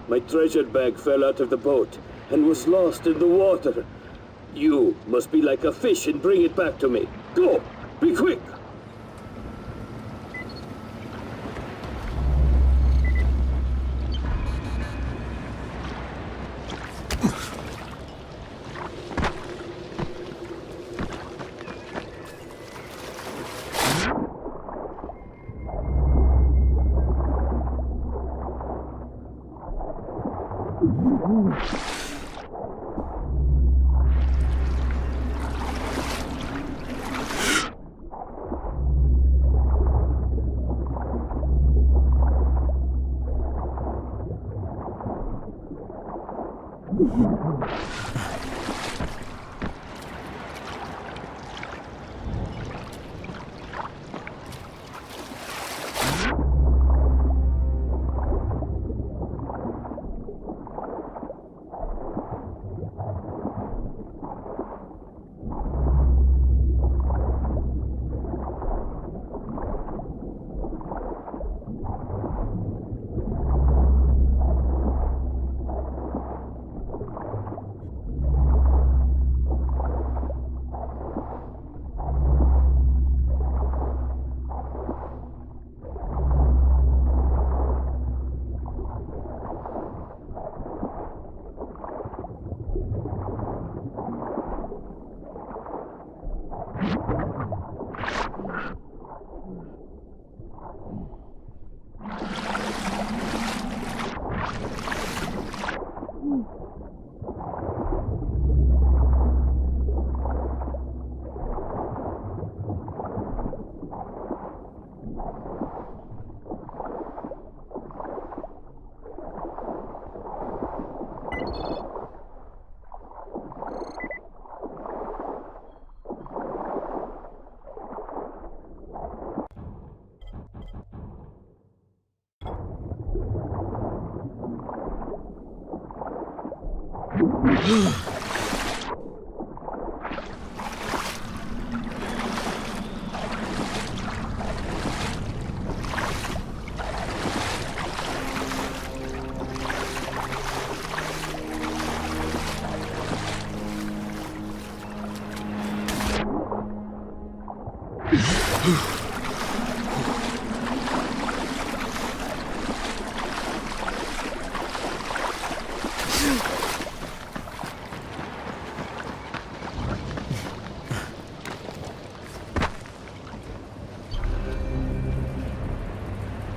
[SPEAKER 20] My treasure bag fell out of the boat and was lost in the water. You must be like a fish and bring it back to me. Go! Be quick!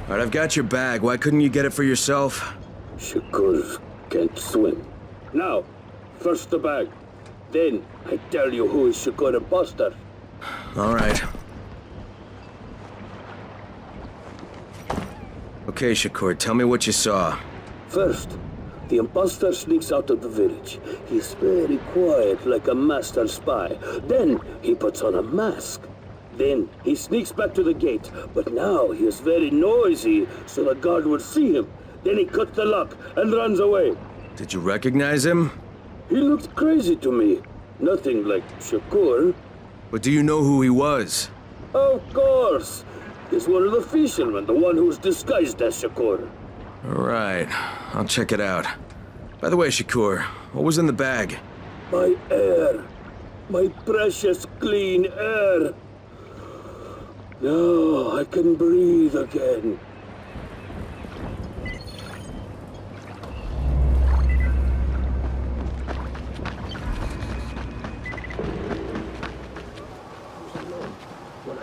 [SPEAKER 8] All right, I've got your bag. Why couldn't you get it for yourself?
[SPEAKER 20] Shakur can't swim. Now, first the bag. Then, I tell you who is Shakur imposter.
[SPEAKER 8] All right. Okay, Shakur, tell me what you saw.
[SPEAKER 20] First, the imposter sneaks out of the village. He's very quiet, like a master spy. Then, he puts on a mask. Then, he sneaks back to the gate, but now he is very noisy, so the guard will see him. Then he cuts the lock and runs away.
[SPEAKER 8] Did you recognize him?
[SPEAKER 20] He looked crazy to me. Nothing like Shakur.
[SPEAKER 8] But do you know who he was?
[SPEAKER 20] Of course. He's one of the fishermen, the one who's disguised as Shakur.
[SPEAKER 8] All right, I'll check it out. By the way, Shakur, what was in the bag?
[SPEAKER 20] My air. My precious clean air. Now I can breathe again. When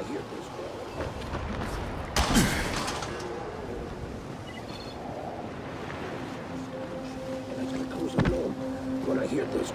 [SPEAKER 20] I hear this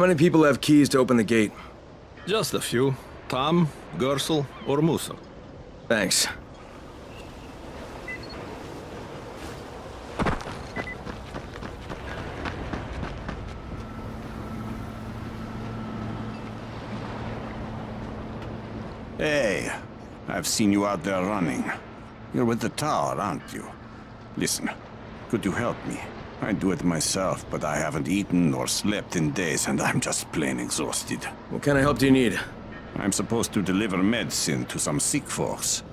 [SPEAKER 8] many people have keys to open the gate?
[SPEAKER 11] Just a few. Tom, Gersel, or Musa.
[SPEAKER 8] Thanks.
[SPEAKER 12] Hey, I've seen you out there running. You're with the tower, aren't you? Listen, could you help me? I'd do it myself, but I haven't eaten or slept in days, and I'm just plain exhausted.
[SPEAKER 8] What kind of help do you need?
[SPEAKER 12] I'm supposed to deliver medicine to some sick folks.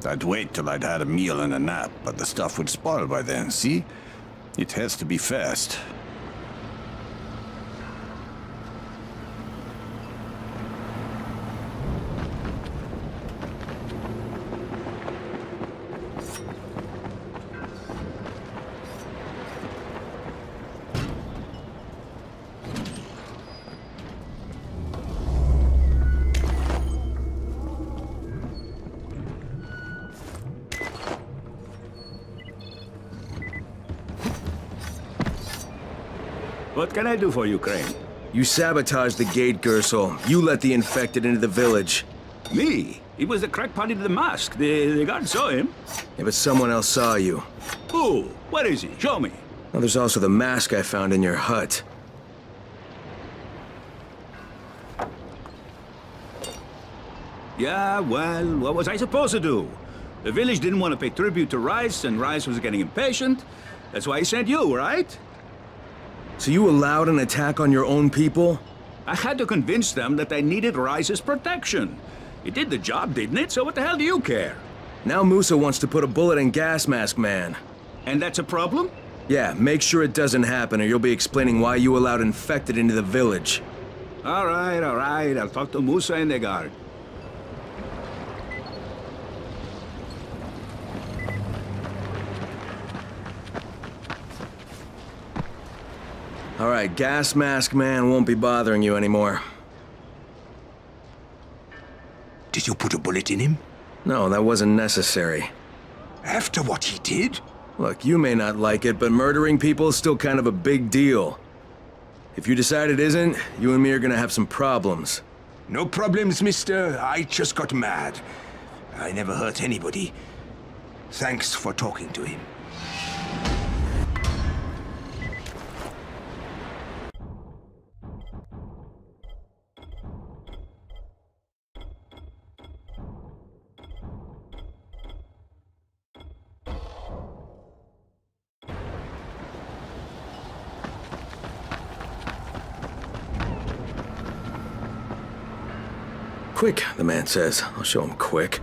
[SPEAKER 12] I'd wait till I'd had a meal and a nap, but the stuff would spoil by then, see? It has to be fast.
[SPEAKER 22] What can I do for you, Crane?
[SPEAKER 8] You sabotaged the gate, Gersel. You let the infected into the village.
[SPEAKER 22] Me? He was the crackpot in the mask. The guard saw him.
[SPEAKER 8] Yeah, but someone else saw you.
[SPEAKER 22] Who? Where is he? Show me.
[SPEAKER 8] Well, there's also the mask I found in your hut.
[SPEAKER 22] Yeah, well, what was I supposed to do? The village didn't want to pay tribute to Rice, and Rice was getting impatient. That's why he sent you, right?
[SPEAKER 8] So you allowed an attack on your own people?
[SPEAKER 22] I had to convince them that they needed Rice's protection. It did the job, didn't it? So what the hell do you care?
[SPEAKER 8] Now Musa wants to put a bullet in Gas Mask Man.
[SPEAKER 22] And that's a problem?
[SPEAKER 8] Yeah, make sure it doesn't happen or you'll be explaining why you allowed infected into the village.
[SPEAKER 22] All right. I'll talk to Musa and the guard.
[SPEAKER 8] All right, Gas Mask Man won't be bothering you anymore.
[SPEAKER 18] Did you put a bullet in him?
[SPEAKER 8] No, that wasn't necessary.
[SPEAKER 18] After what he did?
[SPEAKER 8] Look, you may not like it, but murdering people is still kind of a big deal. If you decide it isn't, you and me are gonna have some problems.
[SPEAKER 18] No problems, mister. I just got mad. I never hurt anybody. Thanks for talking to him.
[SPEAKER 8] Quick, the man says. I'll show him quick.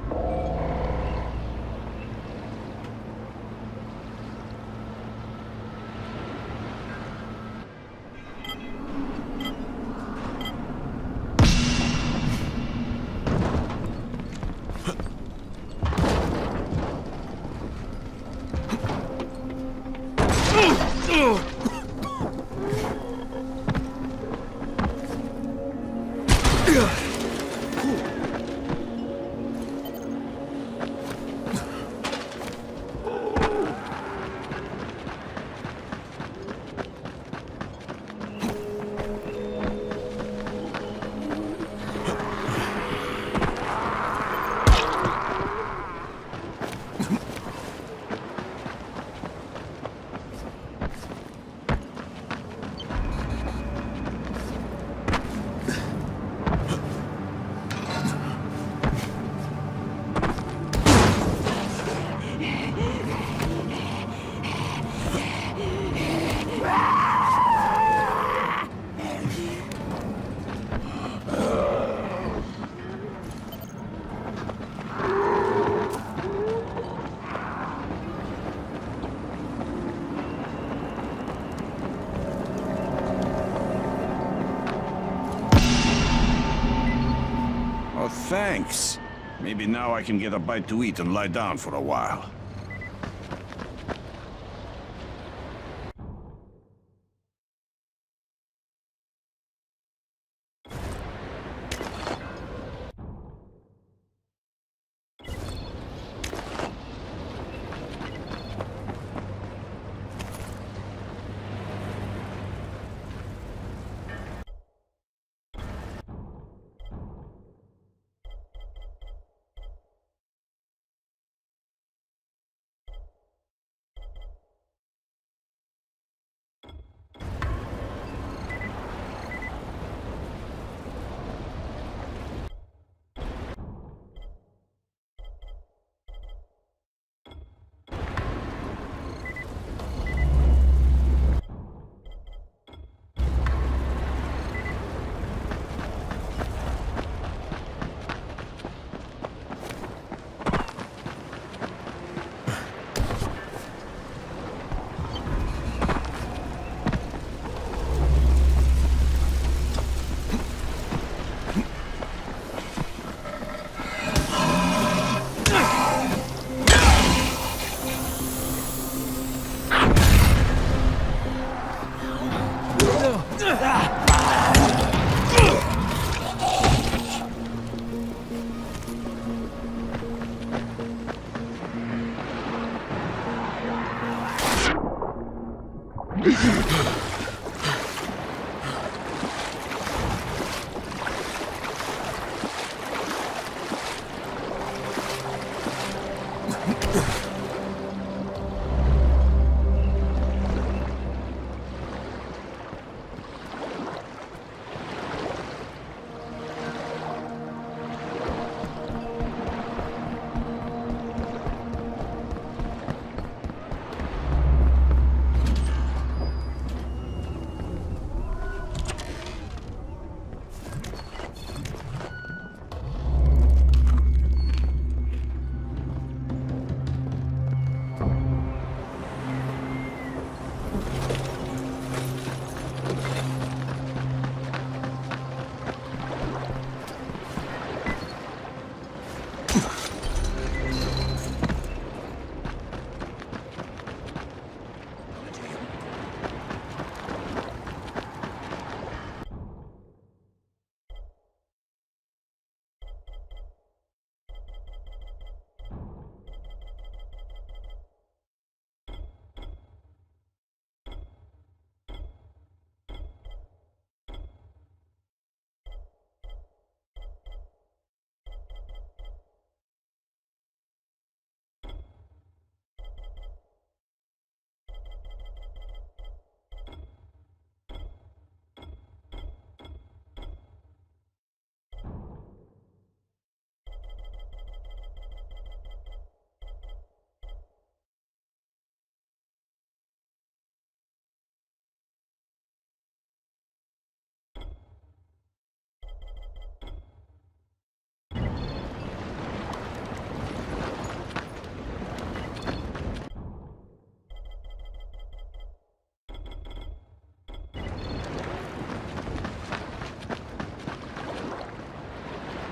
[SPEAKER 12] Thanks. Maybe now I can get a bite to eat and lie down for a while.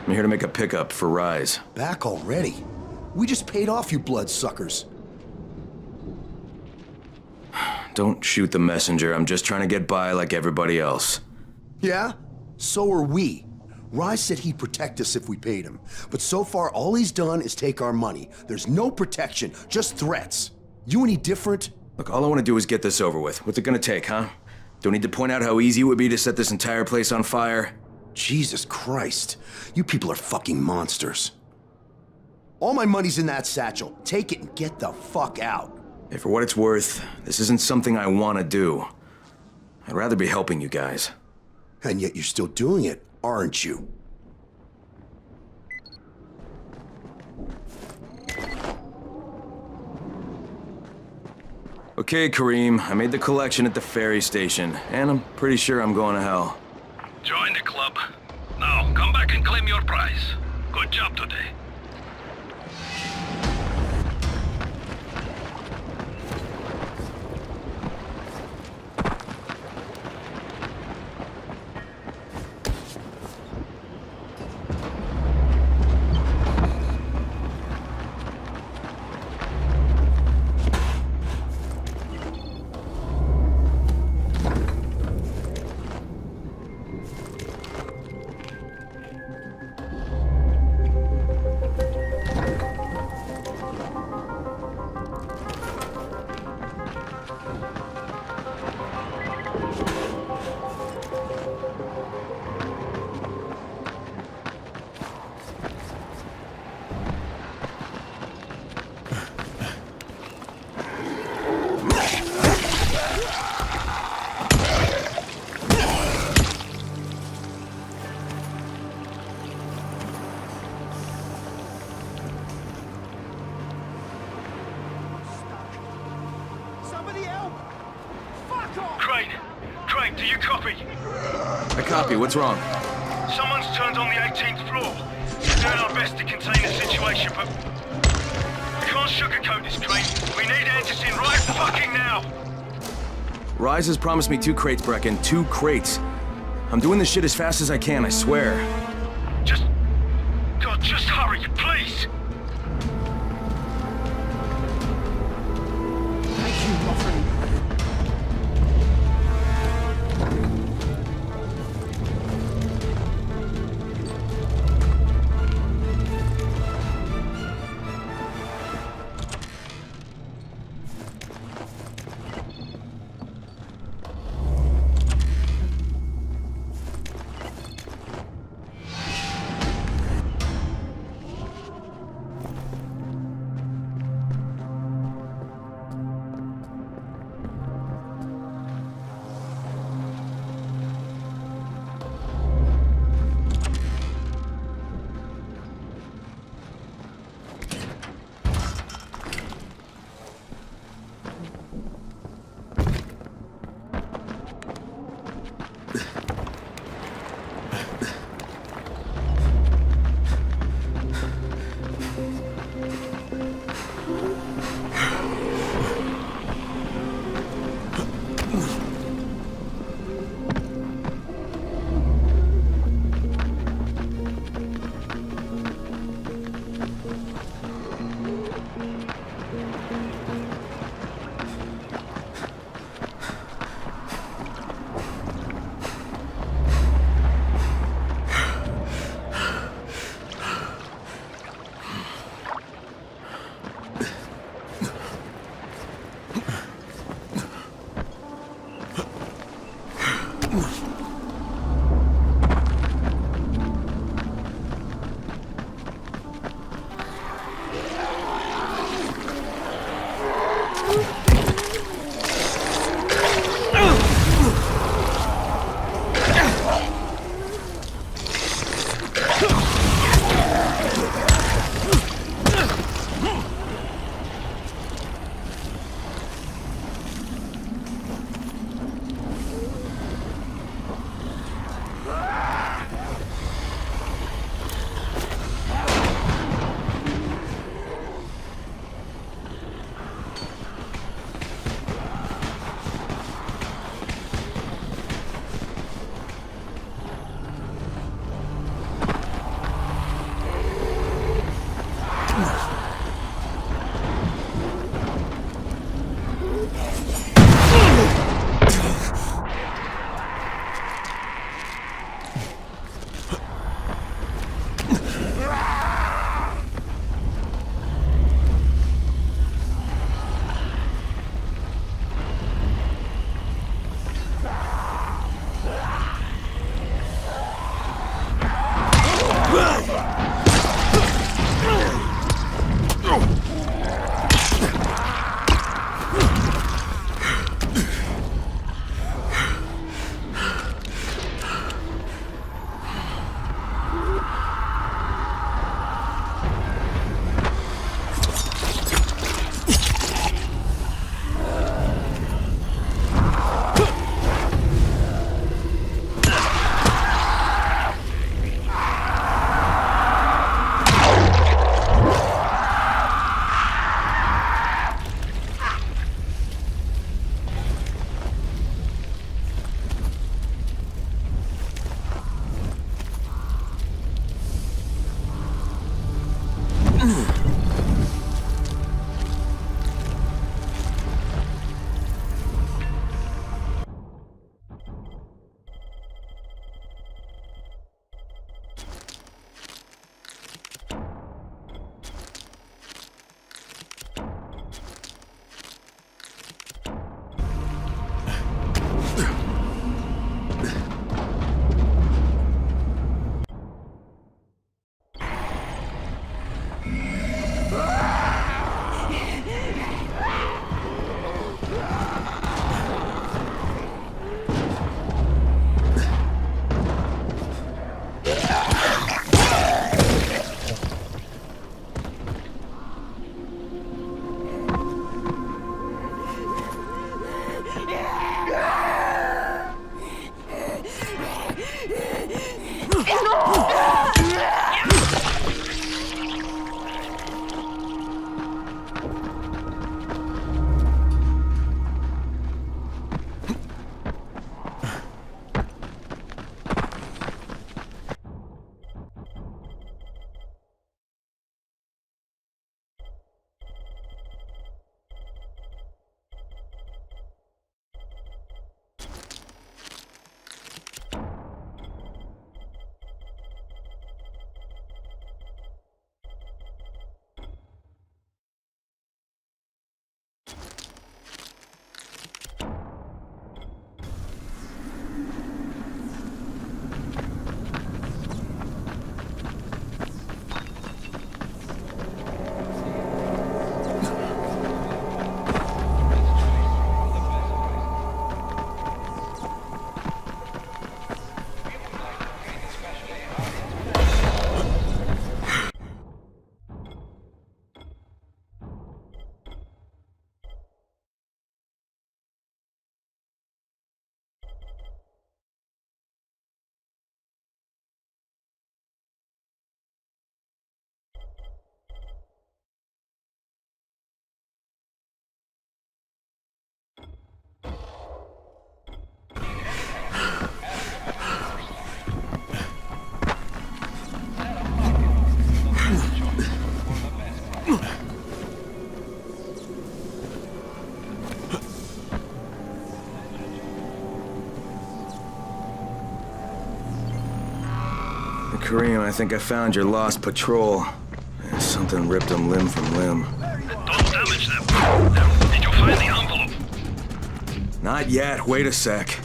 [SPEAKER 8] I'm here to make a pickup for Rise.
[SPEAKER 10] Back already? We just paid off you bloodsuckers.
[SPEAKER 8] Don't shoot the messenger. I'm just trying to get by like everybody else.
[SPEAKER 10] Yeah? So are we. Rise said he'd protect us if we paid him. But so far, all he's done is take our money. There's no protection, just threats. You any different?
[SPEAKER 8] Look, all I want to do is get this over with. What's it gonna take, huh? Don't need to point out how easy it would be to set this entire place on fire.
[SPEAKER 10] Jesus Christ. You people are fucking monsters. All my money's in that satchel. Take it and get the fuck out.
[SPEAKER 8] Hey, for what it's worth, this isn't something I want to do. I'd rather be helping you guys.
[SPEAKER 10] And yet you're still doing it, aren't you?
[SPEAKER 8] Okay, Kareem, I made the collection at the ferry station, and I'm pretty sure I'm going to hell.
[SPEAKER 9] Join the club. Now, come back and claim your prize. Good job today. Crane, do you copy?
[SPEAKER 8] I copy. What's wrong?
[SPEAKER 9] Someone's turned on the 18th floor. We're doing our best to contain the situation, but we can't sugarcoat this, Crane. We need answers in right fucking now.
[SPEAKER 8] Rise has promised me 2 crates, Brecken. 2 crates. I'm doing this shit as fast as I can, I swear.
[SPEAKER 9] God, just hurry, please.
[SPEAKER 10] Thank you, my friend.
[SPEAKER 8] Kareem, I think I found your lost patrol. And something ripped them limb from limb.
[SPEAKER 9] Don't damage them. Did you find the envelope?
[SPEAKER 8] Not yet. Wait a sec.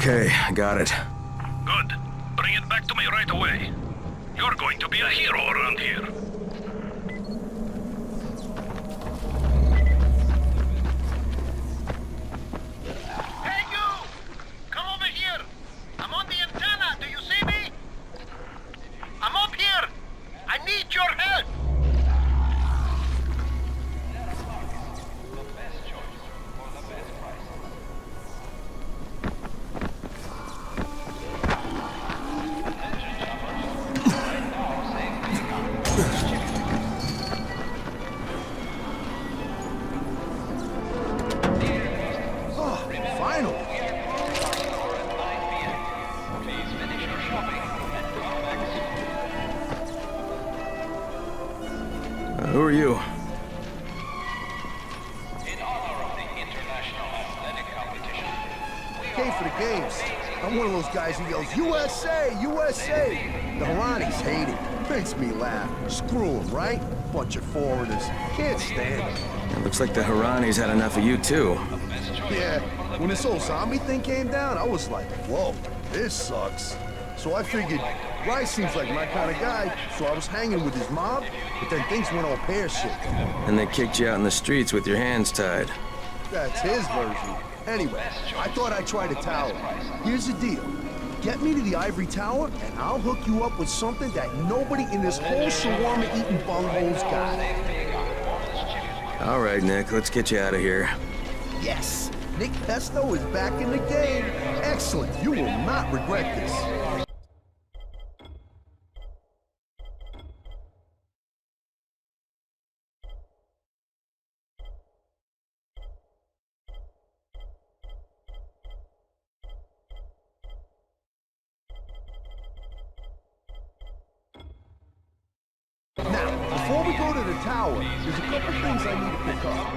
[SPEAKER 8] Okay, I got it.
[SPEAKER 9] Good. Bring it back to me right away. You're going to be a hero around here.
[SPEAKER 13] Hey, you! Come over here! I'm on the antenna, do you see me? I'm up here! I need your help!
[SPEAKER 8] Who are you?
[SPEAKER 10] Came for the games. I'm one of those guys who yells, USA! USA! The Harranis hate it. Makes me laugh. Screw them, right? Bunch of foreigners. Can't stand it.
[SPEAKER 8] It looks like the Harranis had enough of you, too.
[SPEAKER 10] Yeah, when this whole zombie thing came down, I was like, whoa, this sucks. So I figured, Rice seems like my kind of guy, so I was hanging with his mob, but then things went all pear-shaped.
[SPEAKER 8] And they kicked you out in the streets with your hands tied.
[SPEAKER 10] That's his version. Anyway, I thought I'd try the tower. Here's the deal. Get me to the ivory tower, and I'll hook you up with something that nobody in this whole shawarma-eating bunghole's got.
[SPEAKER 8] All right, Nick, let's get you out of here.
[SPEAKER 10] Yes, Nick Pesto is back in the game. Excellent. You will not regret this. Now, before we go to the tower, there's a couple things I need to pick up.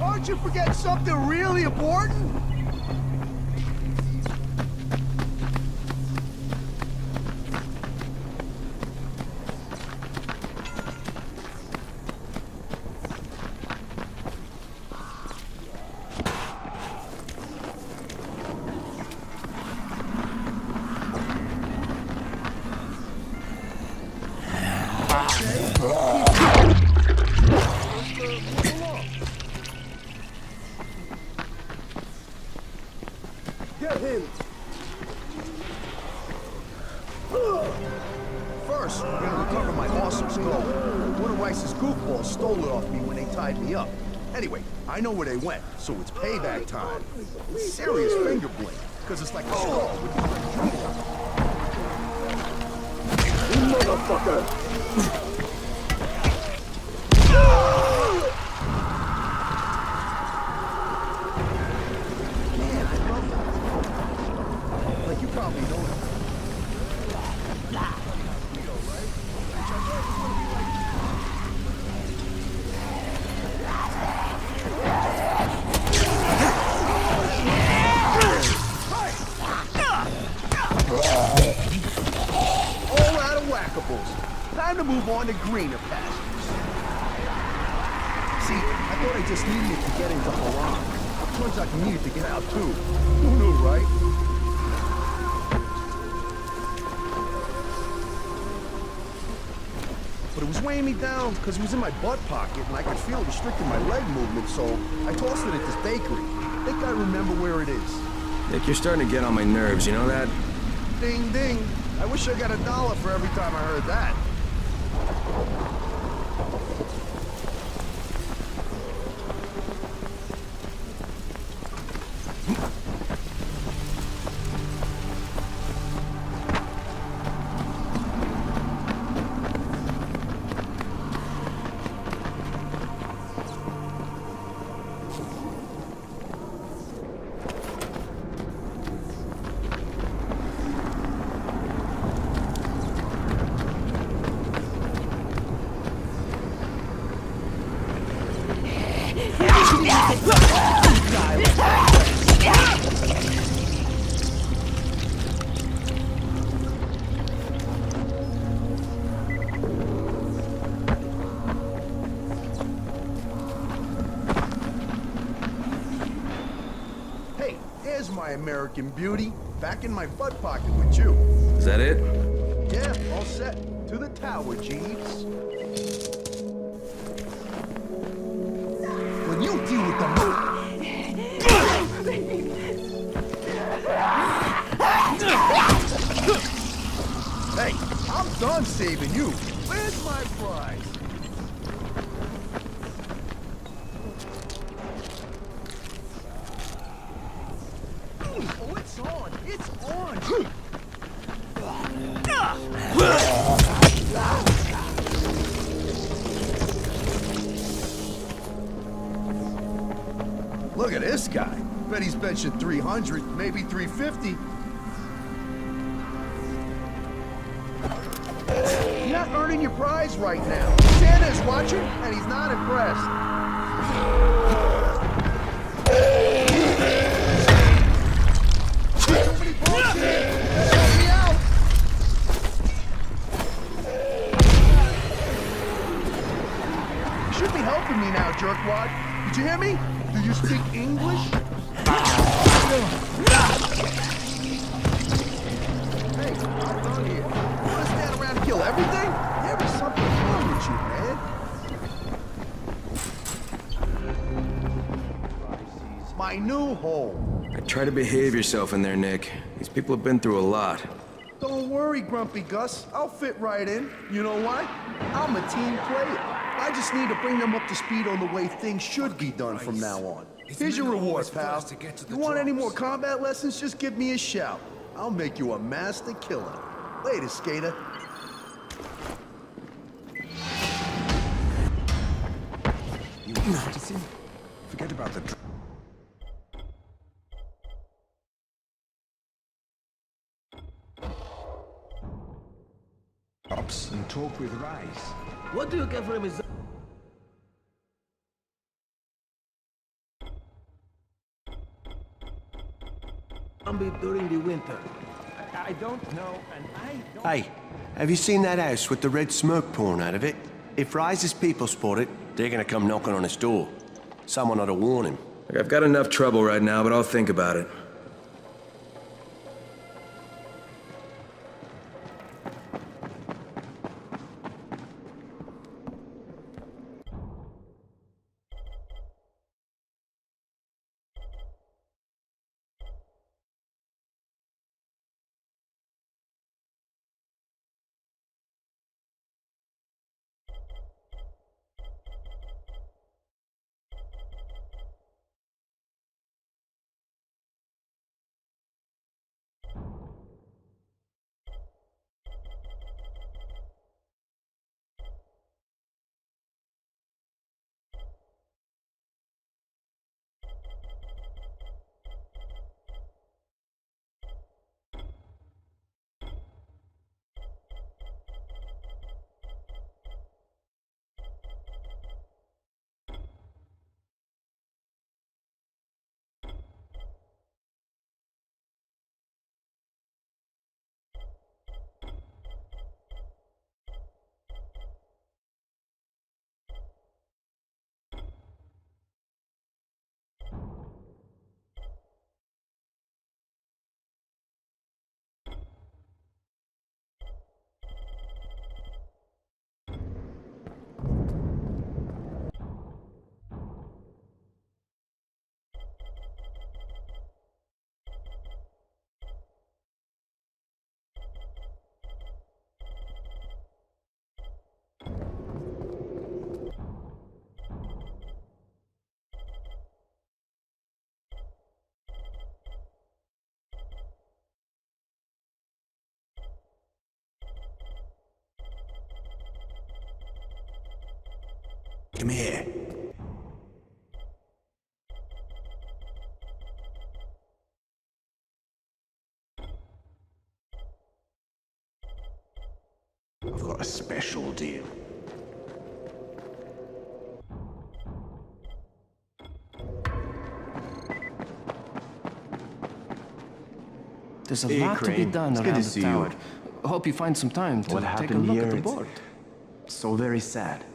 [SPEAKER 10] Aren't you forgetting something really important? Get him! First, we're gonna recover my awesome skull. One of Rice's goofballs stole it off me when they tied me up. Anyway, I know where they went, so it's payback time. Serious finger bling, because it's like a skull with motherfucker! Time to move on to greener pastures. See, I thought I just needed it to get into Harran. Turns out you needed to get out too. Who knew, right? but it was weighing me down because it was in my butt pocket and I could feel it restricting my leg movement, so I tossed it at this bakery. I think I remember where it is.
[SPEAKER 8] Nick, you're starting to get on my nerves, you know that?
[SPEAKER 10] Ding, ding. I wish I got $1 for every time I heard that. Hey, here's my American beauty, back in my butt pocket with you.
[SPEAKER 8] Is that it?
[SPEAKER 10] Yeah, all set. To the tower, Jeeves. When you deal with the Hey, I'm done saving you. Where's my prize? Oh, it's on! It's on! Look at this guy. Bet he's benching 300, maybe 350. You're not earning your prize right now. Santa is watching, and he's not impressed. Nobody bullshit. Help me out. You should be helping me now, jerkwad. Did you hear me? Do you speak English? Hey, I'm done here. You want to stand around and kill everything? There is something wrong with you, man. My new home.
[SPEAKER 8] Try to behave yourself in there, Nick. These people have been through a lot.
[SPEAKER 10] Don't worry, Grumpy Gus. I'll fit right in. You know why? I'm a team player. I just need to bring them up to speed on the way things should be done from now on. Here's your reward, pal. You want any more combat lessons? Just give me a shout. I'll make you a master killer. Later, skater.
[SPEAKER 18] Forget about the... drops and talk with Rise.
[SPEAKER 14] What do you get from his... during the winter?
[SPEAKER 15] I don't know, and I don't...
[SPEAKER 23] Hey, have you seen that house with the red smoke pouring out of it? If Rise's people spot it, they're gonna come knocking on his door. Someone ought to warn him.
[SPEAKER 8] I've got enough trouble right now, but I'll think about it.
[SPEAKER 16] Come here. I've got a special deal.
[SPEAKER 23] There's a
[SPEAKER 3] Hey,
[SPEAKER 23] lot to be
[SPEAKER 3] Crane.
[SPEAKER 23] done
[SPEAKER 3] It's good
[SPEAKER 23] around
[SPEAKER 3] to
[SPEAKER 23] the
[SPEAKER 3] see
[SPEAKER 23] tower.
[SPEAKER 3] you.
[SPEAKER 23] Hope you find some time to
[SPEAKER 3] What
[SPEAKER 23] take a
[SPEAKER 3] happened
[SPEAKER 23] look
[SPEAKER 3] here?
[SPEAKER 23] at the
[SPEAKER 3] It's
[SPEAKER 23] board.
[SPEAKER 3] so very sad.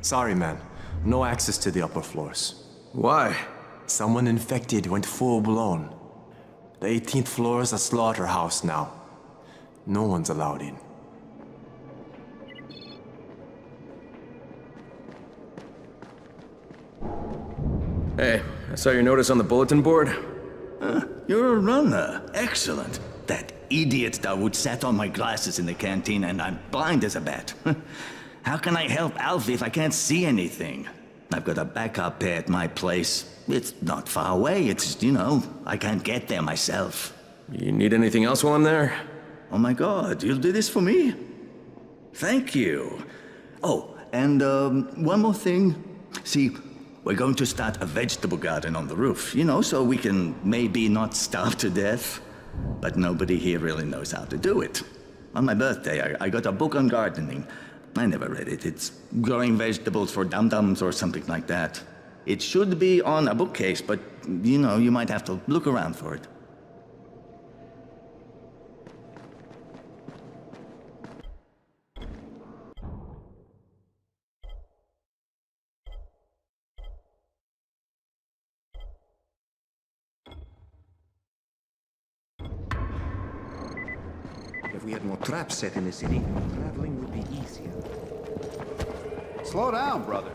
[SPEAKER 3] Sorry, man. No access to the upper floors.
[SPEAKER 4] Why?
[SPEAKER 3] Someone infected went full-blown. The 18th floor is a slaughterhouse now. No one's allowed in.
[SPEAKER 4] Hey, I saw your notice on the bulletin board.
[SPEAKER 6] You're a runner. Excellent. That idiot that would sat on my glasses in the canteen and I'm blind as a bat. How can I help Alfie if I can't see anything? I've got a backup pair at my place. It's not far away. It's, you know, I can't get there myself.
[SPEAKER 4] You need anything else while I'm there?
[SPEAKER 6] Oh my god, you'll do this for me? Thank you. Oh, and one more thing. See, we're going to start a vegetable garden on the roof, you know, so we can maybe not starve to death. But nobody here really knows how to do it. On my birthday, I got a book on gardening. I never read it. It's growing vegetables for dum-dums or something like that. It should be on a bookcase, but, you know, you might have to look around for it.
[SPEAKER 18] If we had more traps set in the city, traveling would be easier.
[SPEAKER 7] Slow down, brother.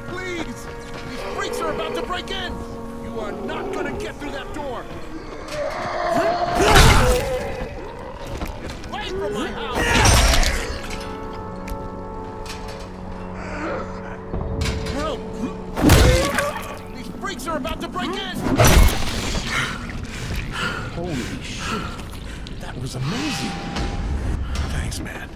[SPEAKER 13] Please! These freaks are about to break in! You are not gonna get through that door! Away from my house! Help! Please! These freaks are about to break in!
[SPEAKER 22] Holy shit. That was amazing. Thanks, man.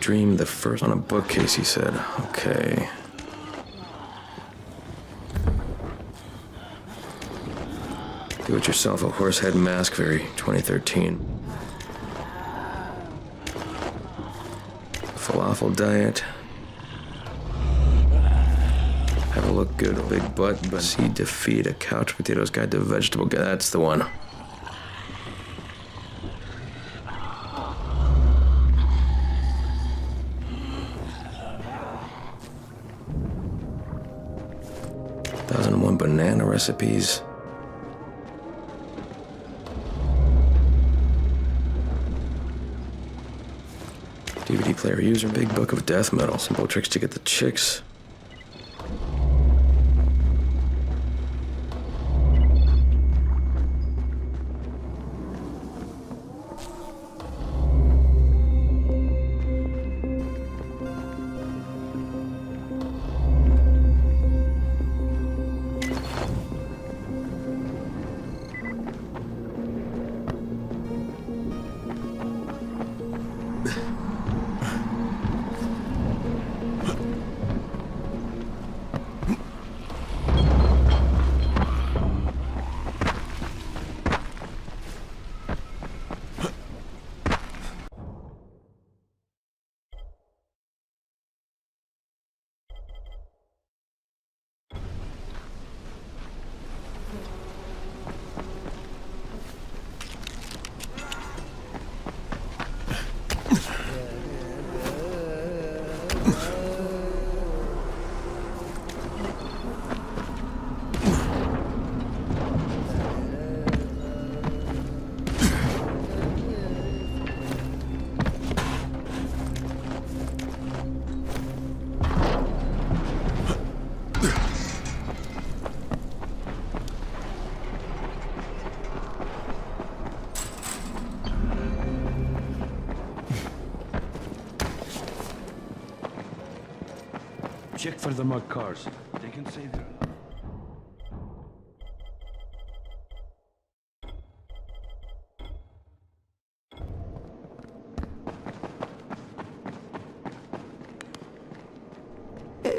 [SPEAKER 8] dream the first on a bookcase, he said. Okay. Do-it-yourself, a horse head mask, very 2013. Falafel diet. Have a look good, big butt, but see defeat, a couch potatoes guide to vegetable guide. That's the one. $1,001 banana recipes. DVD player user, big book of death metal, simple tricks to get the chicks.
[SPEAKER 14] Check for the mud cars. They can save you.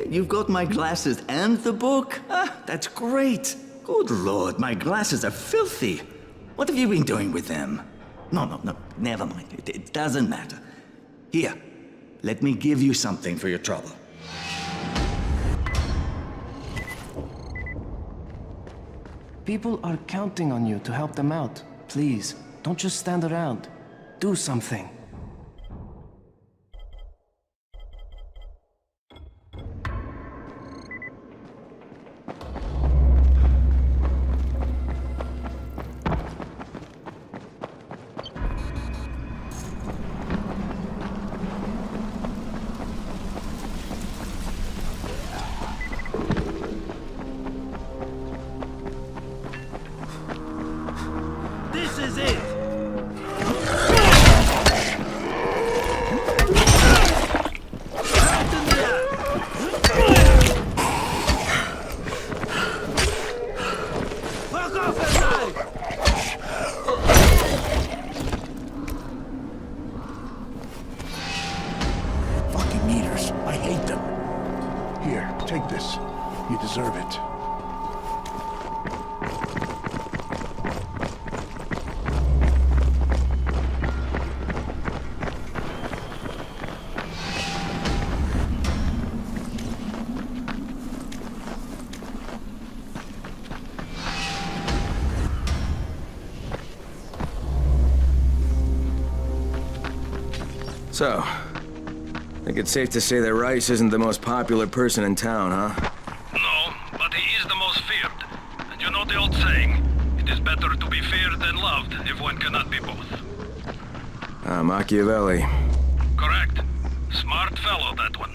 [SPEAKER 6] You've got my glasses and the book? Ah, that's great. Good Lord, my glasses are filthy. What have you been doing with them? No, never mind. It doesn't matter. Here, let me give you something for your trouble.
[SPEAKER 1] People are counting on you to help them out. Please, don't just stand around. Do something.
[SPEAKER 14] This is it! Fuck off that knife!
[SPEAKER 17] Fucking meters. I hate them. Here, take this. You deserve it.
[SPEAKER 8] So, I think it's safe to say that Rice isn't the most popular person in town, huh?
[SPEAKER 9] No, but he is the most feared. And you know the old saying, it is better to be feared than loved if one cannot be both.
[SPEAKER 8] Machiavelli.
[SPEAKER 9] Correct. Smart fellow, that one.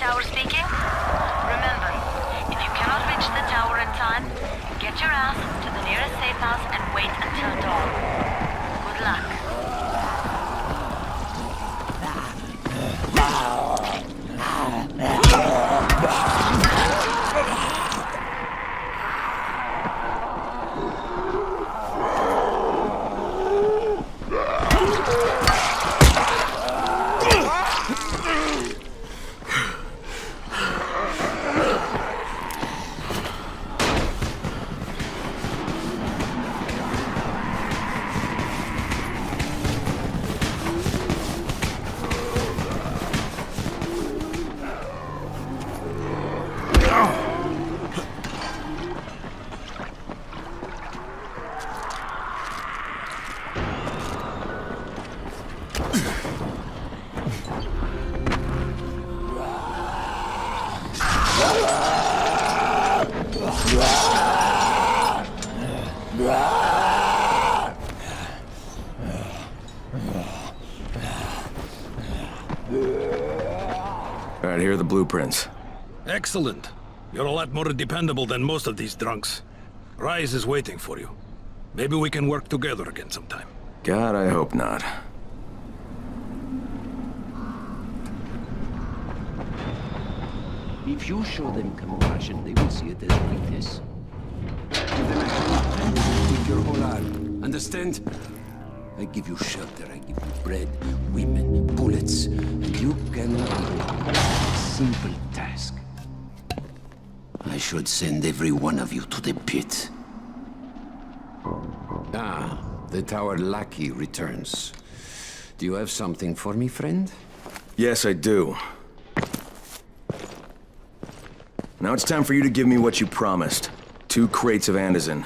[SPEAKER 5] tower speaking. Remember, if you cannot reach the tower in time, get your ass to the nearest safe house and wait until dawn. Good luck.
[SPEAKER 8] Alright, here are the blueprints.
[SPEAKER 11] Excellent. You're a lot more dependable than most of these drunks. Rise is waiting for you. Maybe we can work together again sometime.
[SPEAKER 8] God, I hope not.
[SPEAKER 19] If you show them compassion, they will see it as weakness. Give them a hand with your whole arm. Understand? I give you shelter, I give you bread, women, bullets, and you can do a simple task. I should send every one of you to the pit. Ah, the tower lackey returns. Do you have something for me, friend?
[SPEAKER 8] Yes, I do. Now it's time for you to give me what you promised. 2 crates of Anderson.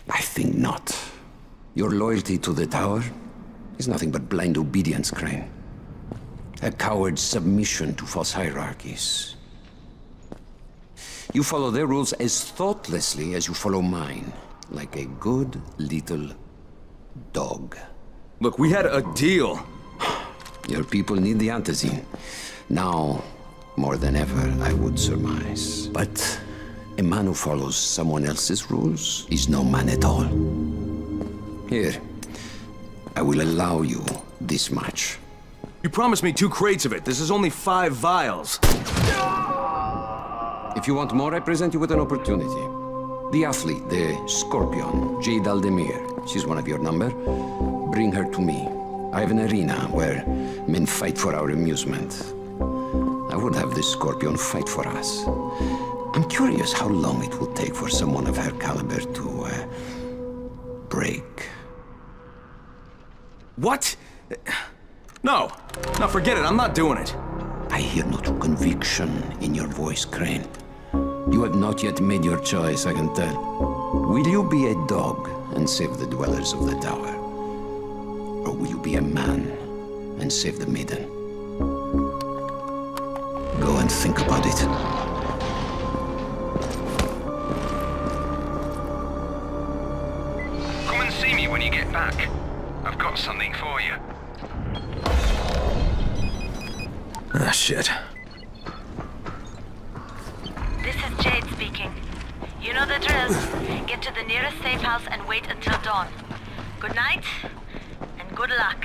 [SPEAKER 19] I think not. Your loyalty to the tower is nothing but blind obedience, Crane. A coward's submission to false hierarchies. You follow their rules as thoughtlessly as you follow mine. Like a good little dog.
[SPEAKER 8] Look, we had a deal.
[SPEAKER 19] Your people need the antizin. Now, more than ever, I would surmise. But a man who follows someone else's rules is no man at all. Here, I will allow you this much.
[SPEAKER 8] You promised me 2 crates of it. This is only 5 vials.
[SPEAKER 19] If you want more, I present you with an opportunity. The athlete, the Scorpion, Jade Aldemir. She's one of your number. Bring her to me. I have an arena where men fight for our amusement. I would have this Scorpion fight for us. I'm curious how long it will take for someone of her caliber to, break.
[SPEAKER 8] What? No. No, forget it. I'm not doing it.
[SPEAKER 19] I hear no true conviction in your voice, Crane. You have not yet made your choice, I can tell. Will you be a dog and save the dwellers of the tower? Or will you be a man and save the maiden? Go and think about it.
[SPEAKER 9] Come and see me when you get back. I've got something for you.
[SPEAKER 8] Ah, shit.
[SPEAKER 5] This is Jade speaking. You know the drill. Get to the nearest safe house and wait until dawn. Good night, and good luck.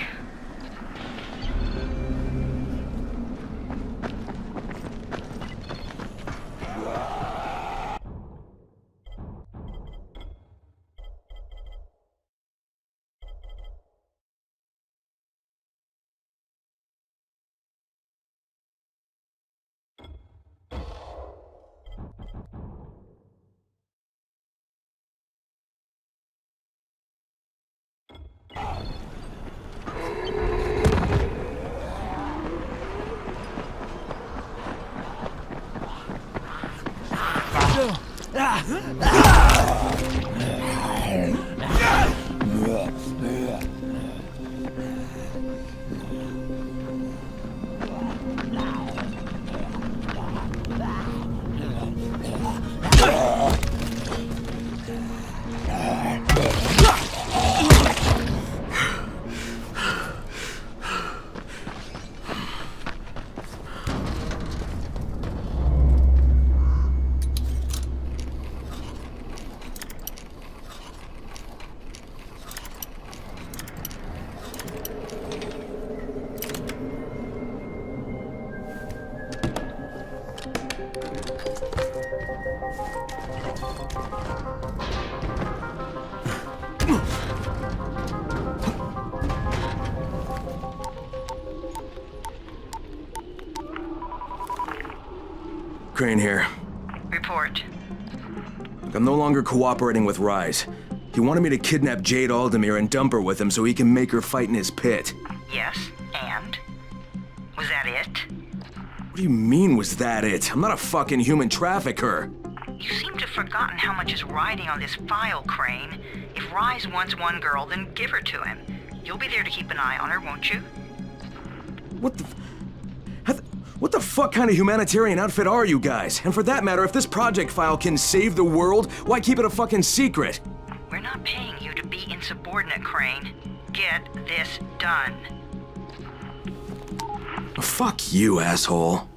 [SPEAKER 8] Crane here.
[SPEAKER 5] Report.
[SPEAKER 8] Look, I'm no longer cooperating with Rise. He wanted me to kidnap Jade Aldemir and dump her with him so he can make her fight in his pit.
[SPEAKER 5] Yes, and? Was that it?
[SPEAKER 8] What do you mean, was that it? I'm not a fucking human trafficker.
[SPEAKER 5] You seem to have forgotten how much is riding on this file, Crane. If Rise wants one girl, then give her to him. You'll be there to keep an eye on her, won't you?
[SPEAKER 8] What the fuck kind of humanitarian outfit are you guys? And for that matter, if this project file can save the world, why keep it a fucking secret?
[SPEAKER 5] We're not paying you to be insubordinate, Crane. Get this done.
[SPEAKER 8] Fuck you, asshole.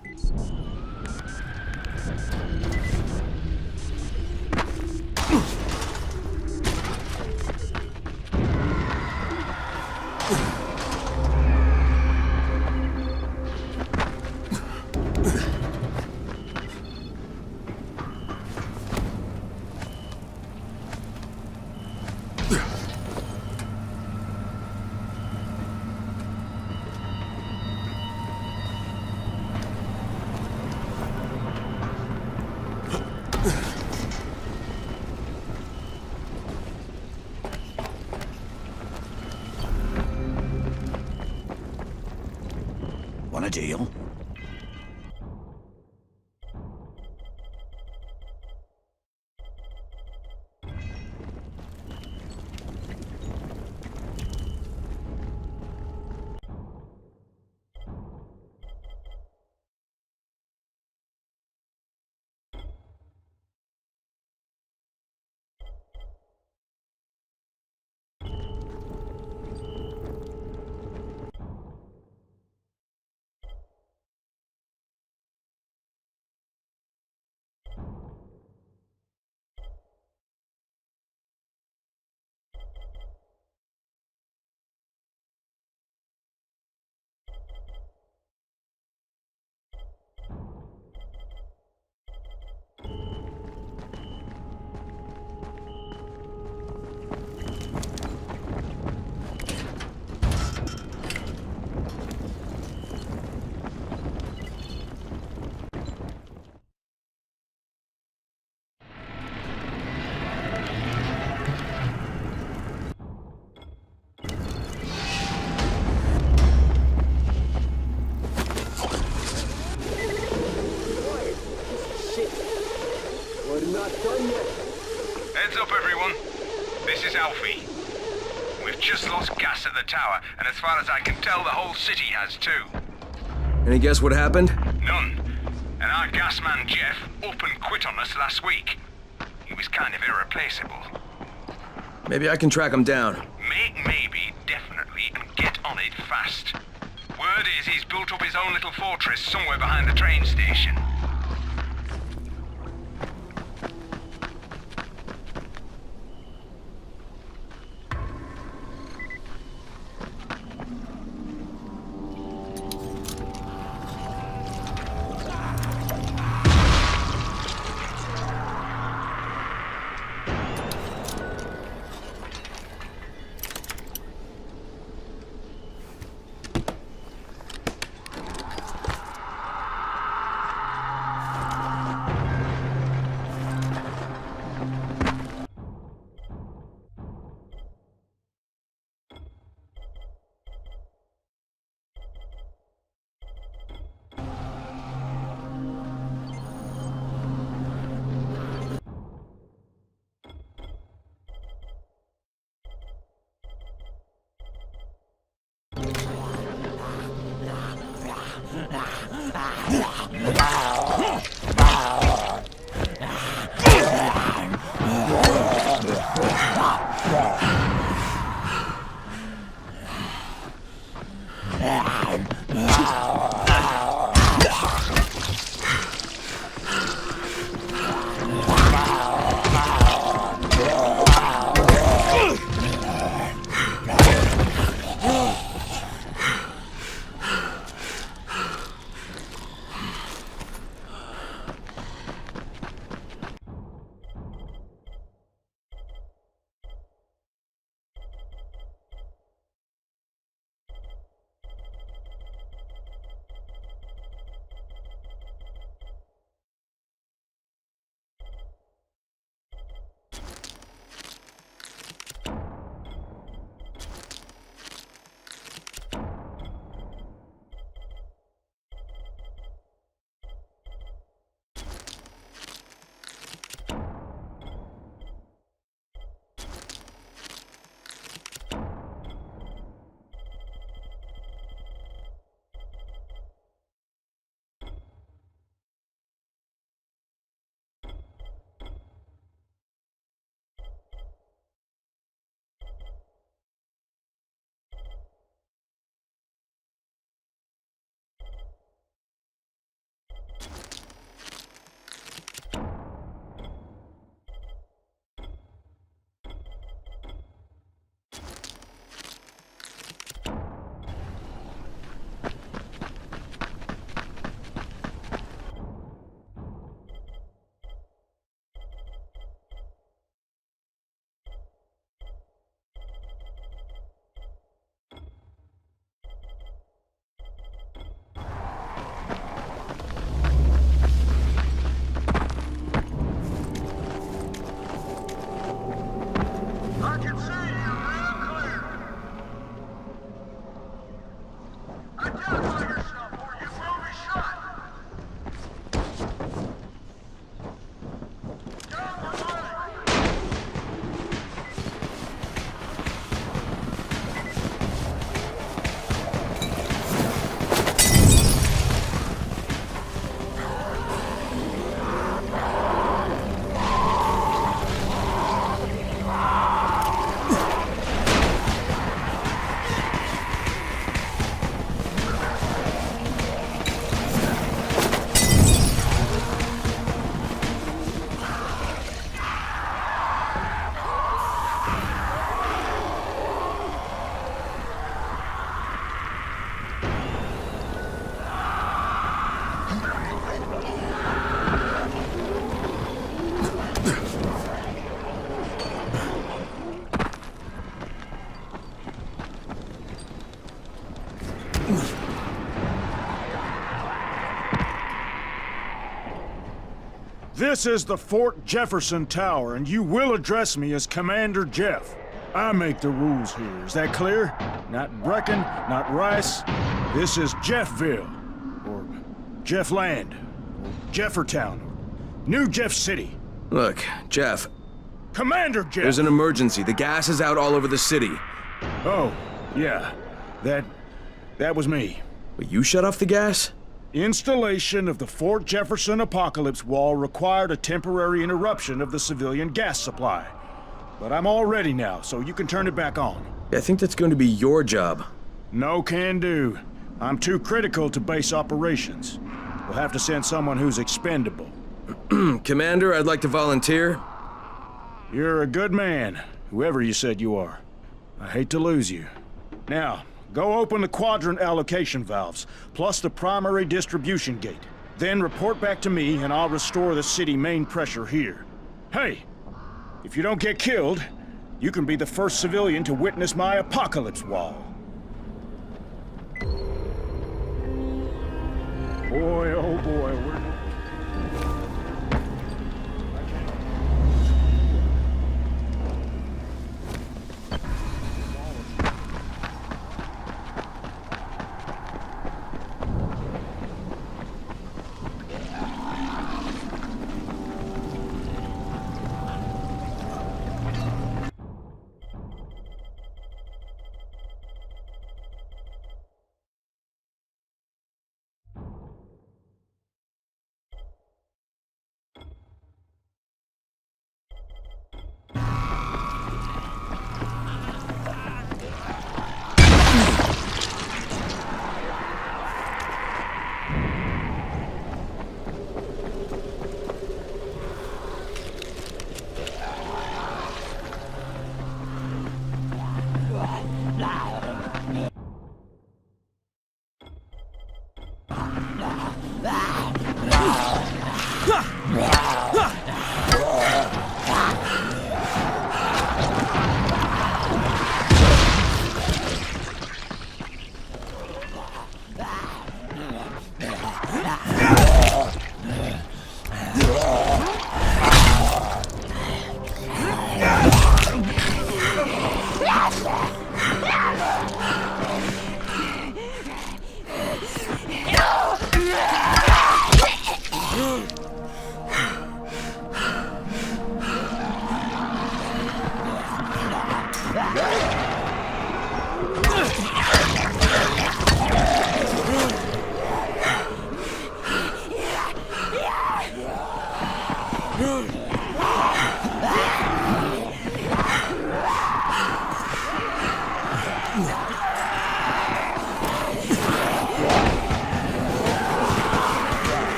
[SPEAKER 6] Want a deal?
[SPEAKER 16] Heads up, everyone. This is Alfie. We've just lost gas at the tower, and as far as I can tell, the whole city has too.
[SPEAKER 8] Any guess what happened?
[SPEAKER 16] None. And our gas man, Jeff, up and quit on us last week. He was kind of irreplaceable.
[SPEAKER 8] Maybe I can track him down.
[SPEAKER 16] Make maybe, definitely, and get on it fast. Word is he's built up his own little fortress somewhere behind the train station.
[SPEAKER 2] This is the Fort Jefferson Tower, and you will address me as Commander Jeff. I make the rules here. Is that clear? Not Brecken, not Rice. This is Jeffville, or Jeffland, or Jeffertown, or New Jeff City.
[SPEAKER 8] Look, Jeff.
[SPEAKER 2] Commander Jeff!
[SPEAKER 8] There's an emergency. The gas is out all over the city.
[SPEAKER 2] Oh, yeah. That was me.
[SPEAKER 8] But you shut off the gas?
[SPEAKER 2] Installation of the Fort Jefferson Apocalypse Wall required a temporary interruption of the civilian gas supply. But I'm all ready now, so you can turn it back on.
[SPEAKER 8] I think that's going to be your job.
[SPEAKER 2] No can do. I'm too critical to base operations. We'll have to send someone who's expendable.
[SPEAKER 8] Commander, I'd like to volunteer.
[SPEAKER 2] You're a good man, whoever you said you are. I hate to lose you. Now, go open the quadrant allocation valves, plus the primary distribution gate. Then report back to me, and I'll restore the city main pressure here. Hey, if you don't get killed, you can be the first civilian to witness my apocalypse wall. Boy, oh boy, we're...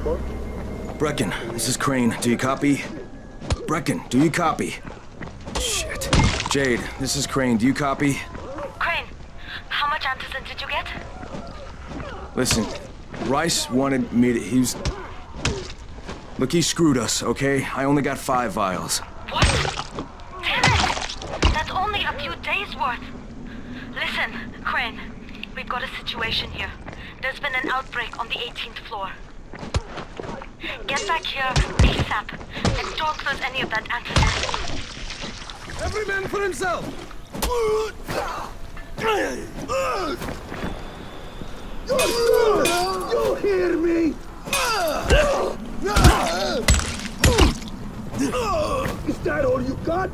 [SPEAKER 8] Brecken, this is Crane. Do you copy? Brecken, do you copy? Shit. Jade, this is Crane. Do you copy?
[SPEAKER 5] Crane, how much antizin did you get?
[SPEAKER 8] Listen, Rice wanted me to... Look, he screwed us, okay? I only got 5 vials.
[SPEAKER 5] What? Damn it! That's only a few days' worth. Listen, Crane, we've got a situation here. There's been an outbreak on the 18th floor. Get back here ASAP and don't close any of that antizin.
[SPEAKER 14] Every man for himself!
[SPEAKER 10] You hear me? Is that all you got?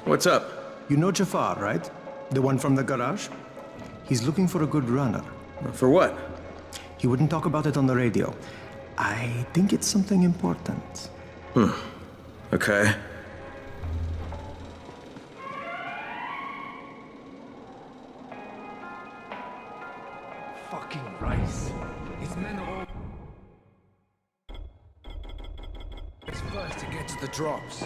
[SPEAKER 8] What's up?
[SPEAKER 1] You know Jafar, right? The one from the garage? He's looking for a good runner.
[SPEAKER 8] For what?
[SPEAKER 1] He wouldn't talk about it on the radio. I think it's something important.
[SPEAKER 8] Okay.
[SPEAKER 18] Fucking Rice. His men are all... It's first to get to the drops.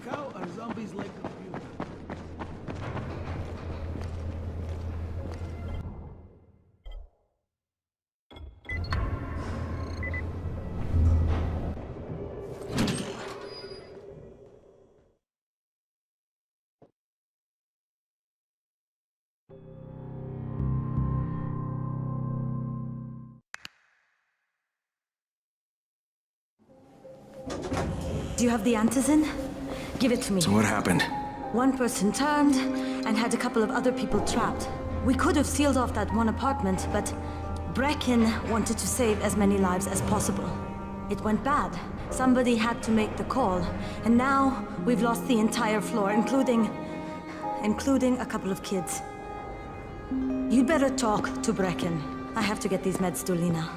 [SPEAKER 14] How are zombies like computers?
[SPEAKER 5] Do you have the antizin? Give it to me.
[SPEAKER 8] So what happened?
[SPEAKER 5] One person turned and had a couple of other people trapped. We could have sealed off that one apartment, but Brecken wanted to save as many lives as possible. It went bad. Somebody had to make the call, and now we've lost the entire floor, including a couple of kids. You'd better talk to Brecken. I have to get these meds to Lena.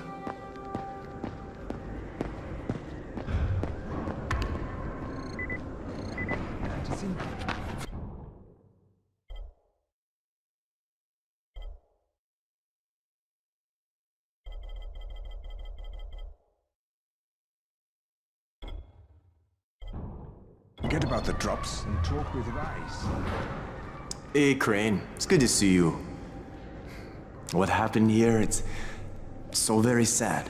[SPEAKER 16] Forget about the drops and talk with Rice.
[SPEAKER 3] Hey, Crane. It's good to see you. What happened here, it's so very sad.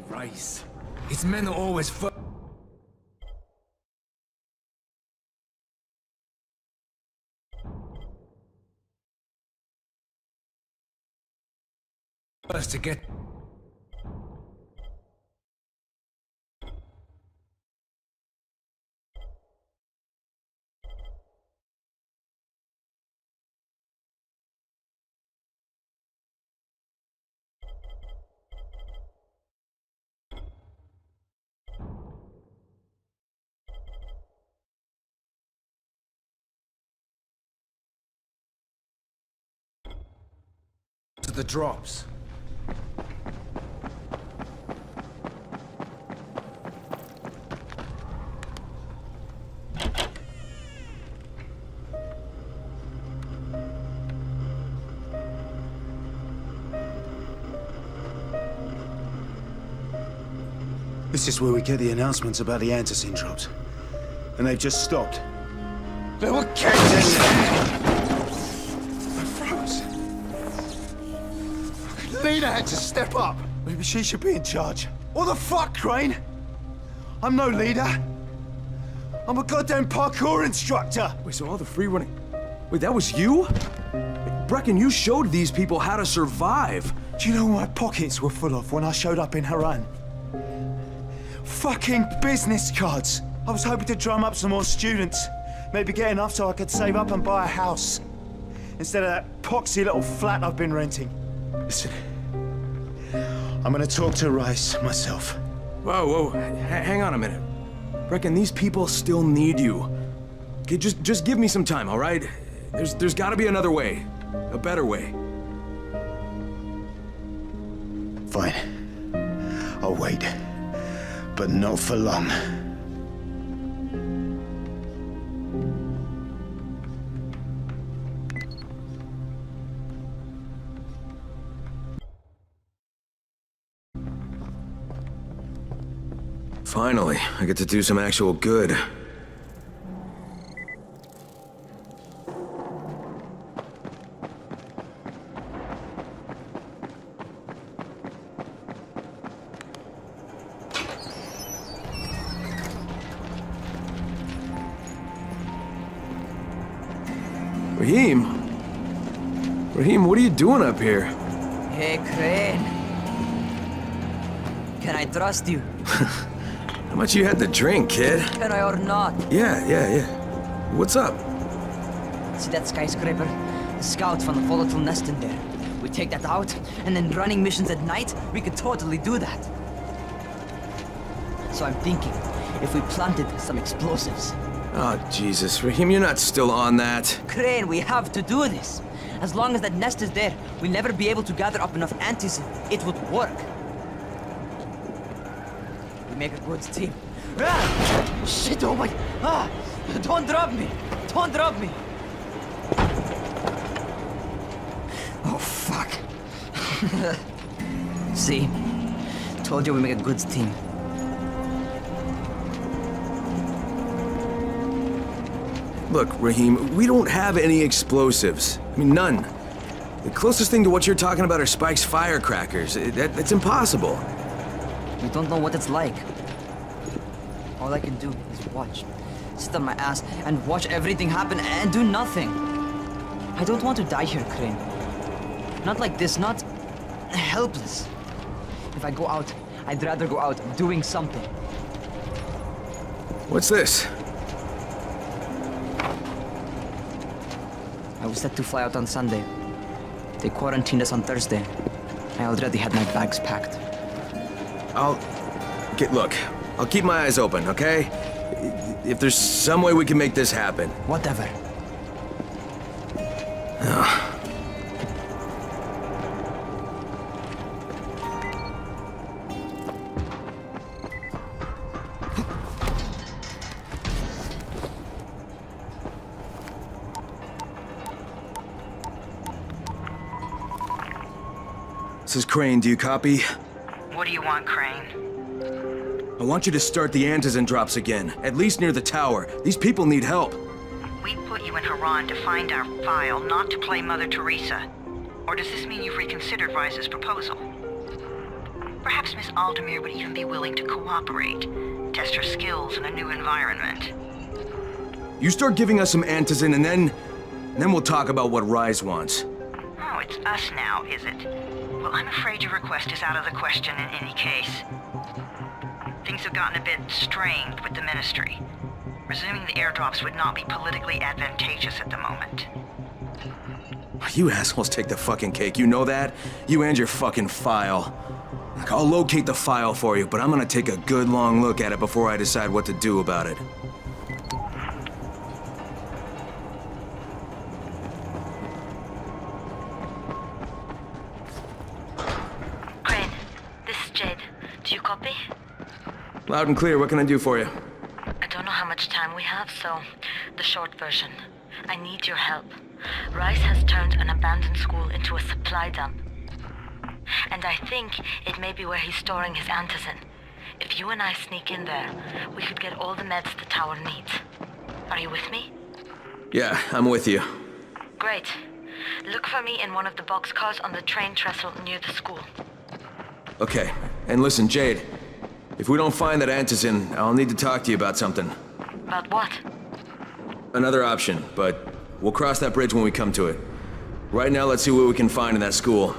[SPEAKER 18] Rice. His men are always first to get. To the drops.
[SPEAKER 2] This is where we get the announcements about the antizin drops. And they've just stopped.
[SPEAKER 18] There were cages there! I froze.
[SPEAKER 2] Lena had to step up. Maybe she should be in charge. What the fuck, Crane? I'm no leader. I'm a goddamn parkour instructor.
[SPEAKER 4] Wait, so all the free running... Wait, that was you? Brecken, you showed these people how to survive.
[SPEAKER 2] Do you know what my pockets were full of when I showed up in Harran? Fucking business cards. I was hoping to drum up some more students. Maybe get enough so I could save up and buy a house. Instead of that poxy little flat I've been renting. Listen, I'm gonna talk to Rice myself.
[SPEAKER 4] Whoa, hang on a minute. Brecken, these people still need you. Okay, just give me some time, all right? There's gotta be another way. A better way.
[SPEAKER 2] Fine. I'll wait. But not for long.
[SPEAKER 4] Finally, I get to do some actual good. Raheem, what are you doing up here?
[SPEAKER 12] Hey, Crane. Can I trust you?
[SPEAKER 4] How much you had to drink, kid?
[SPEAKER 12] Can I or not?
[SPEAKER 4] Yeah. What's up?
[SPEAKER 12] See that skyscraper? The scout found a volatile nest in there. We take that out, and then running missions at night, we could totally do that. So I'm thinking, if we planted some explosives.
[SPEAKER 4] Oh, Jesus. Raheem, you're not still on that.
[SPEAKER 12] Crane, we have to do this. As long as that nest is there, we'll never be able to gather up enough antis. It would work. We make a good team. Ah! Shit, oh my... Ah! Don't drop me! Don't drop me! Oh, fuck. See? Told you we make a good team.
[SPEAKER 4] Look, Raheem, we don't have any explosives. I mean, none. The closest thing to what you're talking about are Spike's firecrackers. That's impossible.
[SPEAKER 12] You don't know what it's like. All I can do is watch. Sit on my ass and watch everything happen and do nothing. I don't want to die here, Crane. Not like this, not helpless. If I go out, I'd rather go out doing something.
[SPEAKER 4] What's this?
[SPEAKER 12] I was set to fly out on Sunday. They quarantined us on Thursday. I already had my bags packed.
[SPEAKER 4] Look, I'll keep my eyes open, okay? If there's some way we can make this happen.
[SPEAKER 12] Whatever.
[SPEAKER 8] This is Crane, do you copy?
[SPEAKER 15] What do you want, Crane?
[SPEAKER 8] I want you to start the antizin drops again, at least near the tower. These people need help.
[SPEAKER 15] We put you in Harran to find our file, not to play Mother Teresa. Or does this mean you've reconsidered Rise's proposal? Perhaps Miss Aldemir would even be willing to cooperate, test her skills in a new environment.
[SPEAKER 8] You start giving us some antizin and then we'll talk about what Rise wants.
[SPEAKER 15] Oh, it's us now, is it? Well, I'm afraid your request is out of the question in any case. Things have gotten a bit strained with the Ministry. Resuming the airdrops would not be politically advantageous at the moment.
[SPEAKER 8] You assholes take the fucking cake, you know that? You and your fucking file. Look, I'll locate the file for you, but I'm gonna take a good long look at it before I decide what to do about it.
[SPEAKER 5] Crane, this is Jade. Do you copy?
[SPEAKER 8] Loud and clear, what can I do for you?
[SPEAKER 5] I don't know how much time we have, so the short version. I need your help. Rice has turned an abandoned school into a supply dump. And I think it may be where he's storing his antizin. If you and I sneak in there, we could get all the meds the tower needs. Are you with me?
[SPEAKER 8] Yeah, I'm with you.
[SPEAKER 5] Great. Look for me in one of the boxcars on the train trestle near the school.
[SPEAKER 8] Okay, and listen, Jade. If we don't find that antizin, I'll need to talk to you about something.
[SPEAKER 5] About what?
[SPEAKER 8] Another option, but we'll cross that bridge when we come to it. Right now, let's see what we can find in that school.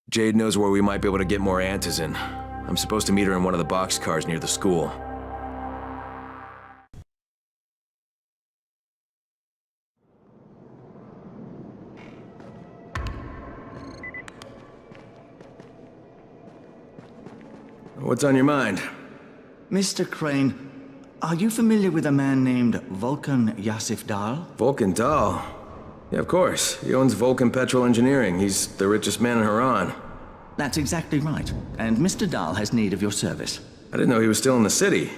[SPEAKER 8] Jade knows where we might be able to get more antizin. I'm supposed to meet her in one of the boxcars near the school. What's on your mind?
[SPEAKER 6] Mr. Crane, are you familiar with a man named Vulcan Yasif Dahl?
[SPEAKER 8] Vulcan Dahl? Yeah, of course. He owns Vulcan Petrol Engineering. He's the richest man in Harran.
[SPEAKER 6] That's exactly right. And Mr. Dahl has need of your service.
[SPEAKER 8] I didn't know he was still in the city.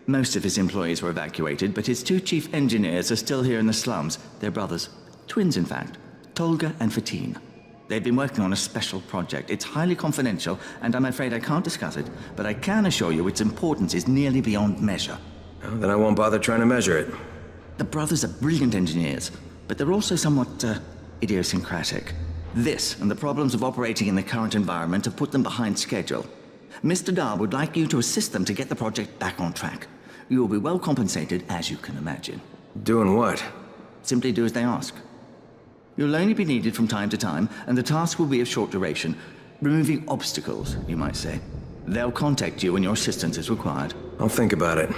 [SPEAKER 6] Most of his employees were evacuated, but his two chief engineers are still here in the slums. They're brothers. Twins, in fact. Tolga and Fatin. They've been working on a special project. It's highly confidential, and I'm afraid I can't discuss it, but I can assure you its importance is nearly beyond measure.
[SPEAKER 8] Well, then I won't bother trying to measure it.
[SPEAKER 6] The brothers are brilliant engineers, but they're also somewhat, idiosyncratic. This and the problems of operating in the current environment have put them behind schedule. Mr. Dahl would like you to assist them to get the project back on track. You will be well compensated, as you can imagine.
[SPEAKER 8] Doing what?
[SPEAKER 6] Simply do as they ask. You'll only be needed from time to time, and the task will be of short duration. Removing obstacles, you might say. They'll contact you when your assistance is required.
[SPEAKER 8] I'll think about it.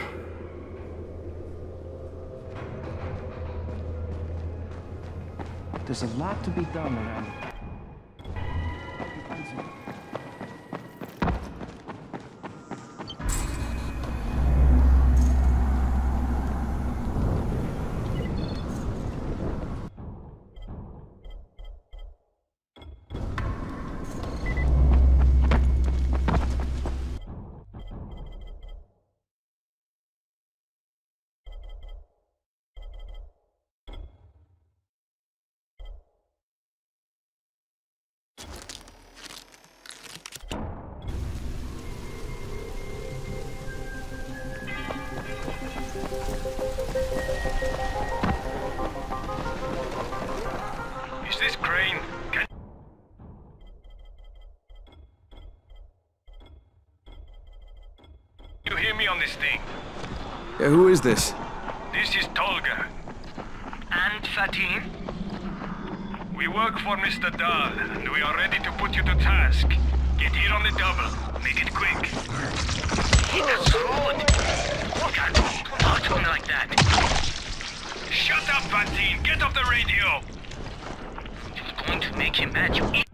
[SPEAKER 1] There's a lot to be done around.
[SPEAKER 9] Is this Crane? Can you hear me on this thing?
[SPEAKER 8] Yeah, who is this?
[SPEAKER 9] This is Tolga.
[SPEAKER 15] And Fatin?
[SPEAKER 9] We work for Mr. Dahl, and we are ready to put you to task. Get here on the double. Make it quick.
[SPEAKER 15] Hey, that's rude. God, don't talk to me like that.
[SPEAKER 9] Shut up, Fatin! Get off the radio!
[SPEAKER 15] You're going to make him mad, you idiot.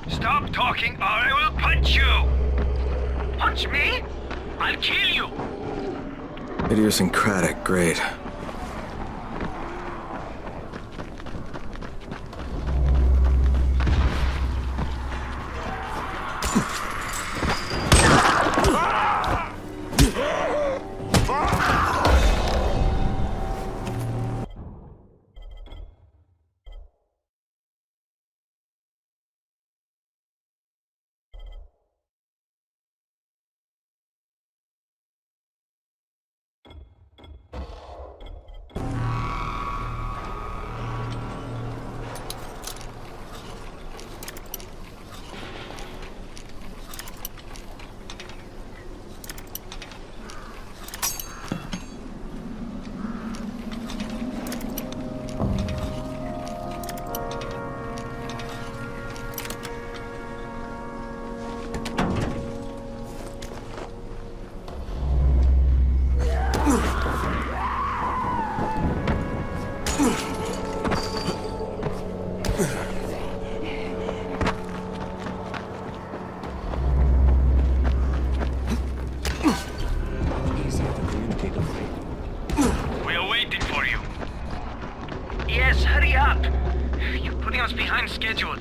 [SPEAKER 9] Stop talking or I will punch you! Punch me? I'll kill you!
[SPEAKER 8] Idiosyncratic, great.
[SPEAKER 9] behind schedule.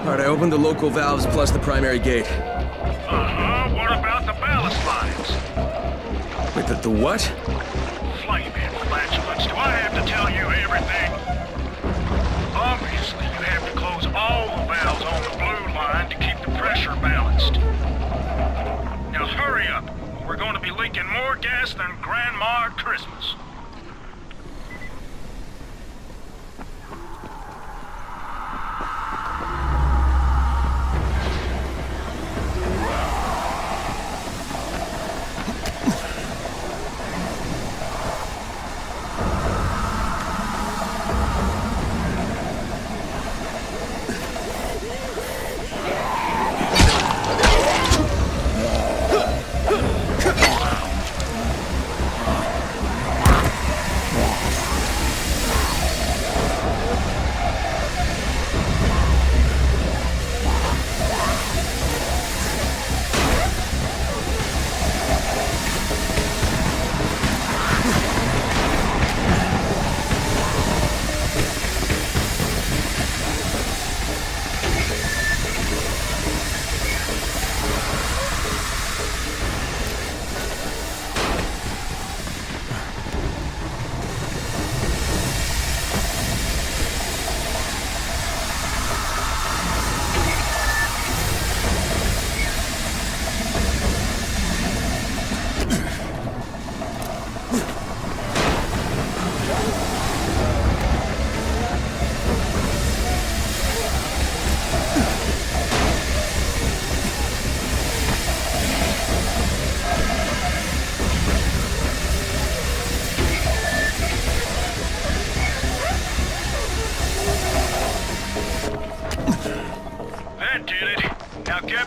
[SPEAKER 8] Alright, I opened the local valves plus the primary gate.
[SPEAKER 9] Uh-huh, what about the ballast lines?
[SPEAKER 8] Wait, the what?
[SPEAKER 9] Flaming flatulence, do I have to tell you everything? Obviously, you have to close all the valves on the blue line to keep the pressure balanced. Now hurry up, we're going to be leaking more gas than Grandma at Christmas.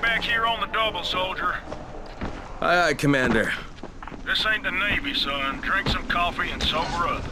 [SPEAKER 2] back here on the double, soldier.
[SPEAKER 8] Aye, aye, Commander.
[SPEAKER 2] This ain't the Navy, son. Drink some coffee and sober up.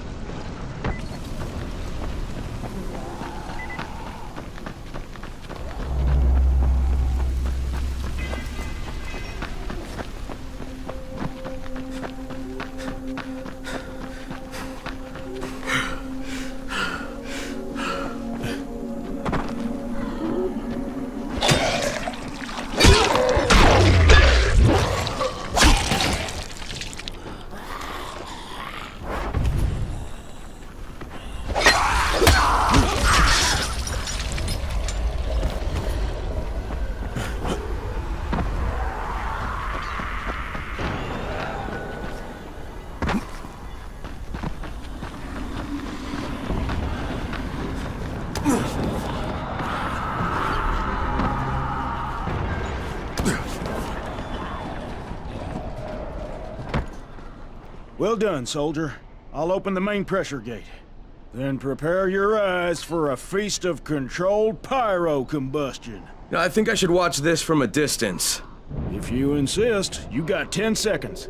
[SPEAKER 2] Well done, soldier. I'll open the main pressure gate. Then prepare your eyes for a feast of controlled pyro combustion.
[SPEAKER 8] I think I should watch this from a distance.
[SPEAKER 2] If you insist, you got 10 seconds.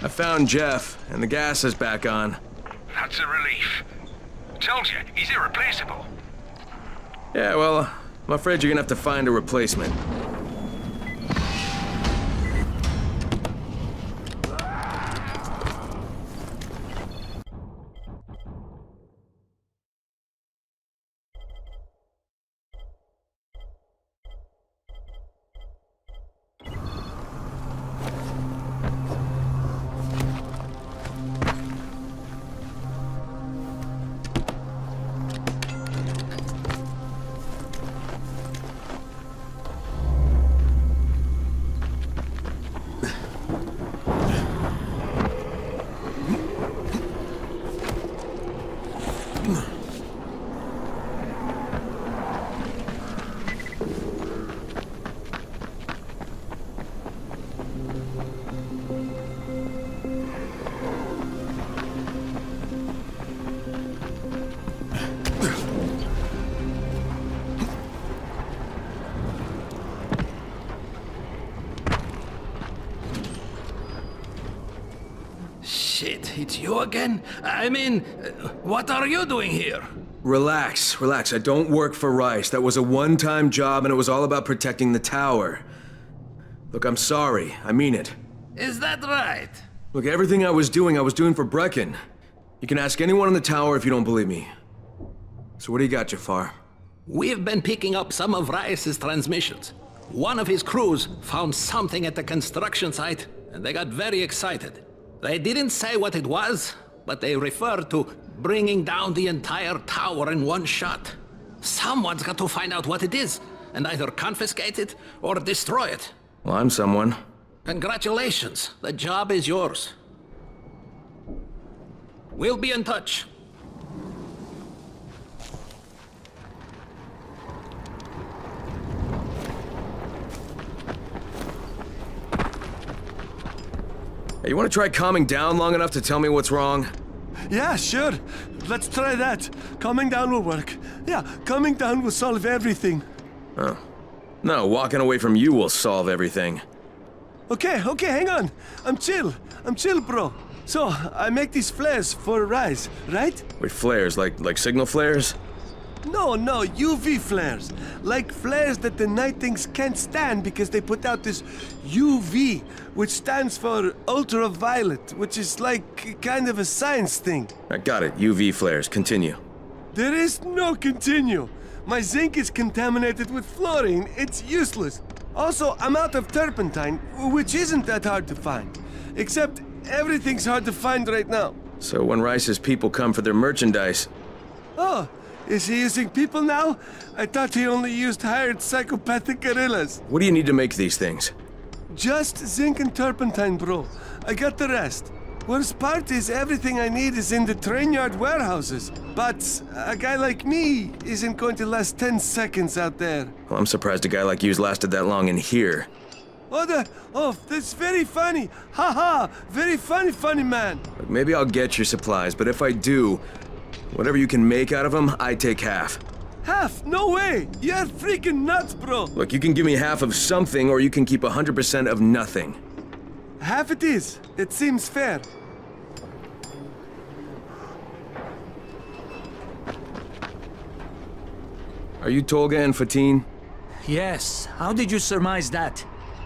[SPEAKER 8] I found Jeff, and the gas is back on.
[SPEAKER 9] That's a relief. Told you, he's irreplaceable.
[SPEAKER 8] Yeah, well, I'm afraid you're gonna have to find a replacement.
[SPEAKER 11] Shit, it's you again? I mean, what are you doing here?
[SPEAKER 8] Relax, relax. I don't work for Rice. That was a one-time job, and it was all about protecting the tower. Look, I'm sorry. I mean it.
[SPEAKER 11] Is that right?
[SPEAKER 8] Look, everything I was doing for Brecken. You can ask anyone in the tower if you don't believe me. So what do you got, Jafar?
[SPEAKER 11] We've been picking up some of Rice's transmissions. One of his crews found something at the construction site, and they got very excited. They didn't say what it was, but they referred to bringing down the entire tower in one shot. Someone's got to find out what it is, and either confiscate it or destroy it.
[SPEAKER 8] Well, I'm someone.
[SPEAKER 11] Congratulations. The job is yours. We'll be in touch.
[SPEAKER 8] Hey, you want to try calming down long enough to tell me what's wrong?
[SPEAKER 14] Yeah, sure. Let's try that. Calming down will work. Yeah, calming down will solve everything.
[SPEAKER 8] Oh. No, walking away from you will solve everything.
[SPEAKER 14] Okay, hang on. I'm chill, bro. So, I make these flares for Rise, right?
[SPEAKER 8] Wait, flares? Like signal flares?
[SPEAKER 14] No, UV flares. Like flares that the Night Things can't stand because they put out this UV, which stands for ultraviolet, which is like kind of a science thing.
[SPEAKER 8] I got it. UV flares. Continue.
[SPEAKER 14] There is no continue. My zinc is contaminated with fluorine. It's useless. Also, I'm out of turpentine, which isn't that hard to find. Except, everything's hard to find right now.
[SPEAKER 8] So when Rice's people come for their merchandise...
[SPEAKER 14] Oh, is he using people now? I thought he only used hired psychopathic guerrillas.
[SPEAKER 8] What do you need to make these things?
[SPEAKER 14] Just zinc and turpentine, bro. I got the rest. Worst part is everything I need is in the train yard warehouses. But a guy like me isn't going to last 10 seconds out there.
[SPEAKER 8] Well, I'm surprised a guy like you's lasted that long in here.
[SPEAKER 14] Oh, that's very funny. Ha ha, very funny man.
[SPEAKER 8] Look, maybe I'll get your supplies, but if I do, whatever you can make out of them, I take half.
[SPEAKER 14] Half? No way! You're freaking nuts, bro!
[SPEAKER 8] Look, you can give me half of something, or you can keep 100% of nothing.
[SPEAKER 14] Half it is. It seems fair.
[SPEAKER 8] Are you Tolga and Fatin?
[SPEAKER 20] Yes. How did you surmise that?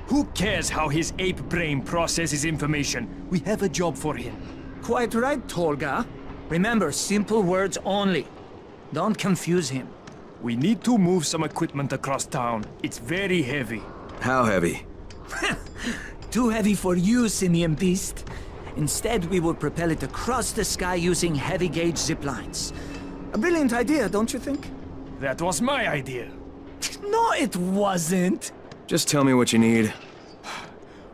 [SPEAKER 20] Who cares how his ape brain processes information? We have a job for him. Quite right, Tolga. Remember, simple words only. Don't confuse him. We need to move some equipment across town. It's very heavy.
[SPEAKER 8] How heavy?
[SPEAKER 20] Too heavy for you, simian beast. Instead, we will propel it across the sky using heavy-gauge zip lines. A brilliant idea, don't you think? That was my idea. No, it wasn't.
[SPEAKER 8] Just tell me what you need.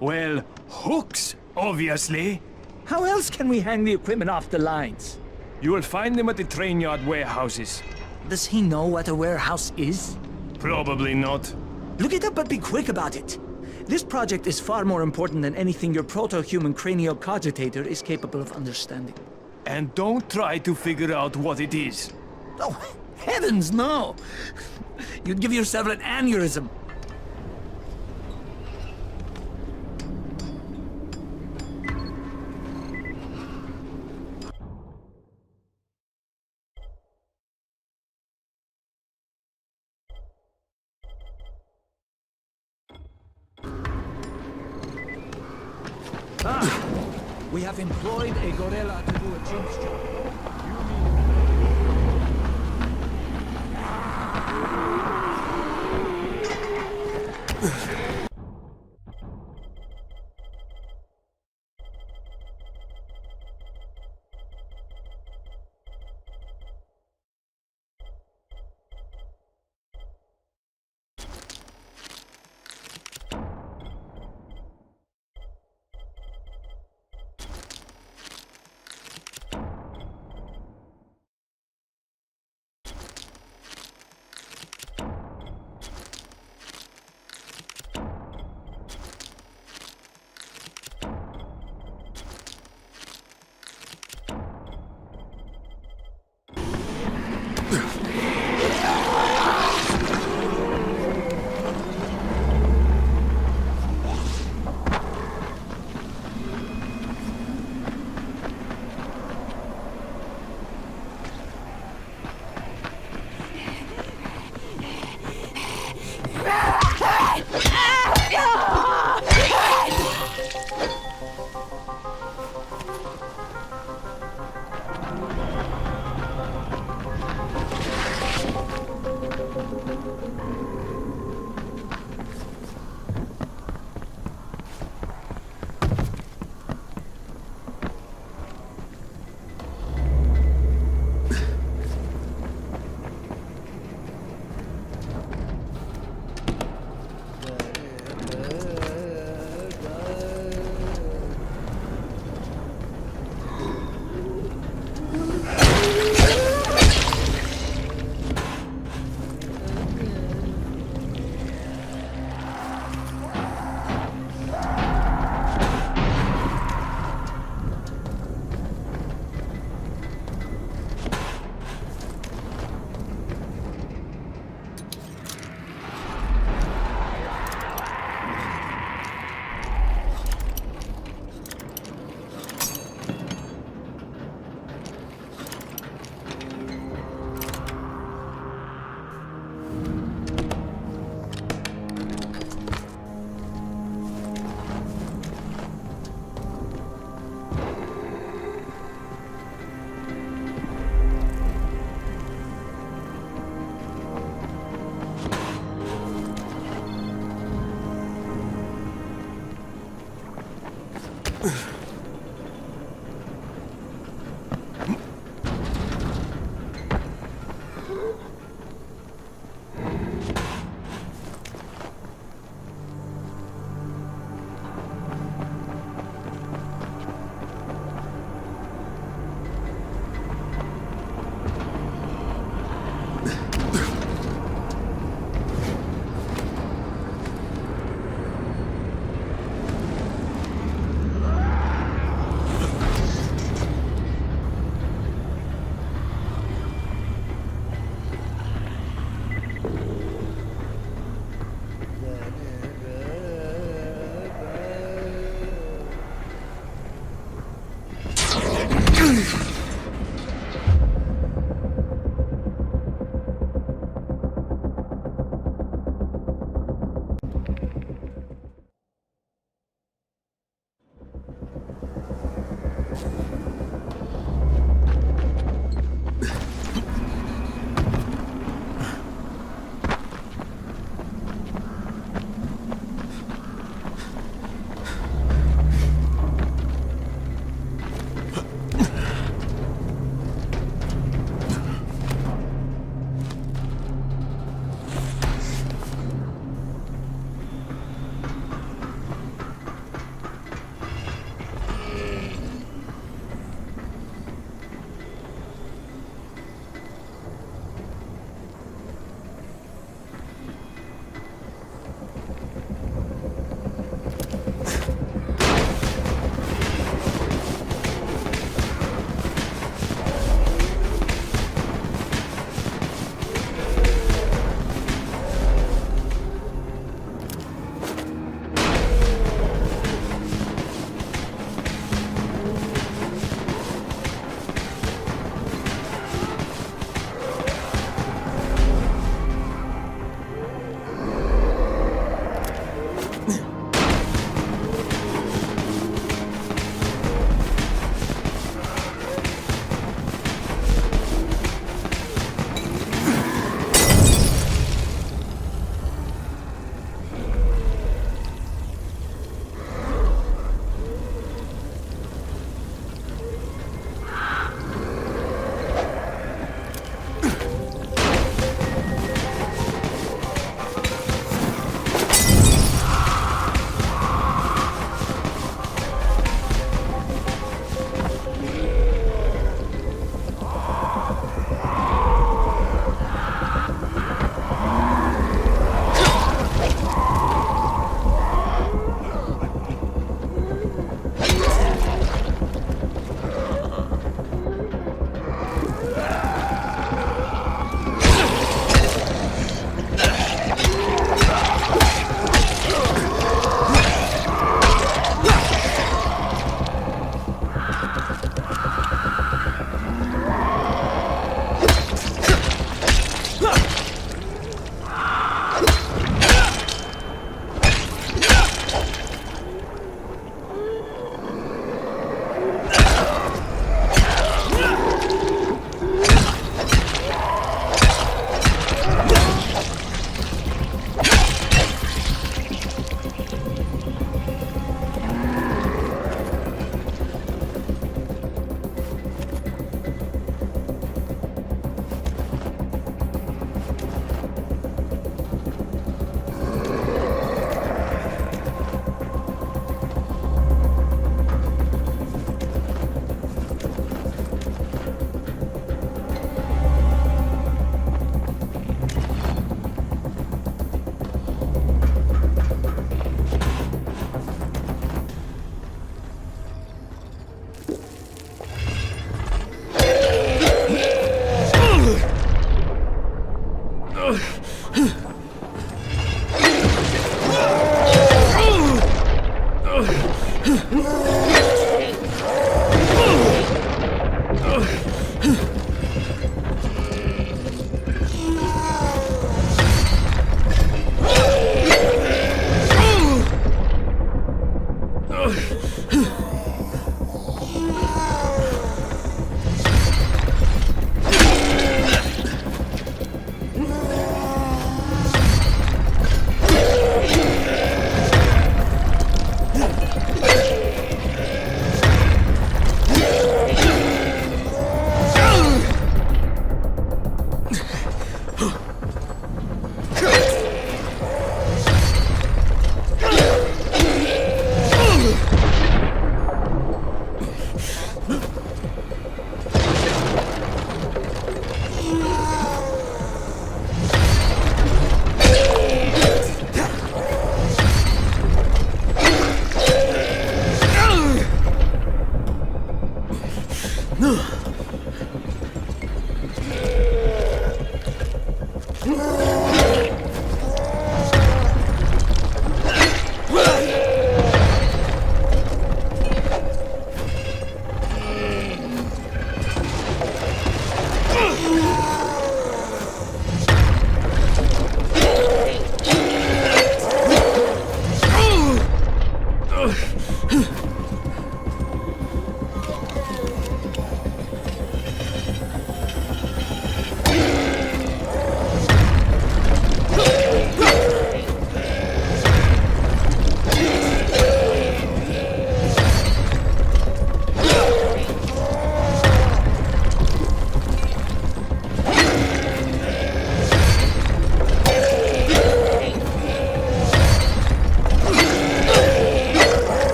[SPEAKER 20] Well, hooks, obviously. How else can we hang the equipment off the lines? You will find them at the train yard warehouses. Does he know what a warehouse is? Probably not. Look it up, but be quick about it. This project is far more important than anything your proto-human craniocogitator is capable of understanding. And don't try to figure out what it is. Oh, heavens, no! You'd give yourself an aneurysm. We have employed a gorilla to do a chimp's job.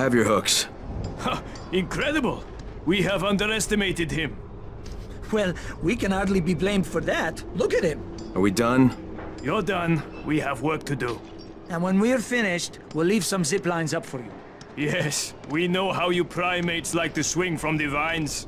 [SPEAKER 8] have your hooks.
[SPEAKER 20] Incredible! We have underestimated him.
[SPEAKER 7] Well, we can hardly be blamed for that. Look at him.
[SPEAKER 8] Are we done?
[SPEAKER 20] You're done. We have work to do.
[SPEAKER 7] And when we're finished, we'll leave some zip lines up for you.
[SPEAKER 20] Yes, we know how you primates like to swing from the vines.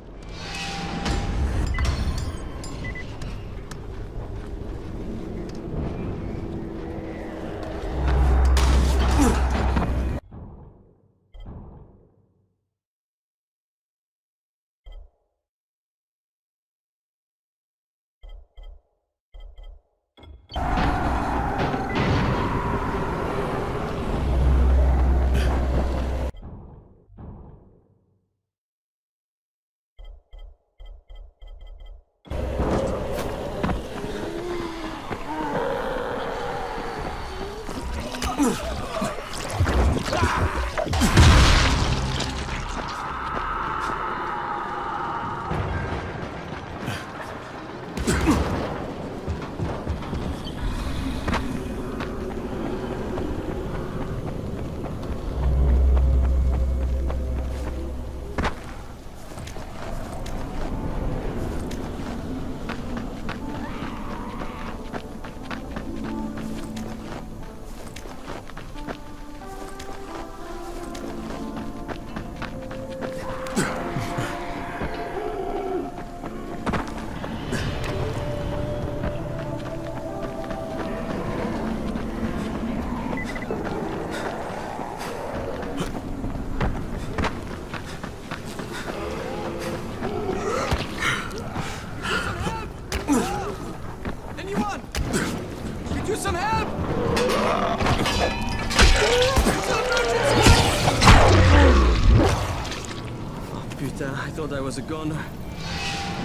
[SPEAKER 1] I thought I was a goner.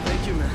[SPEAKER 1] Thank you, man.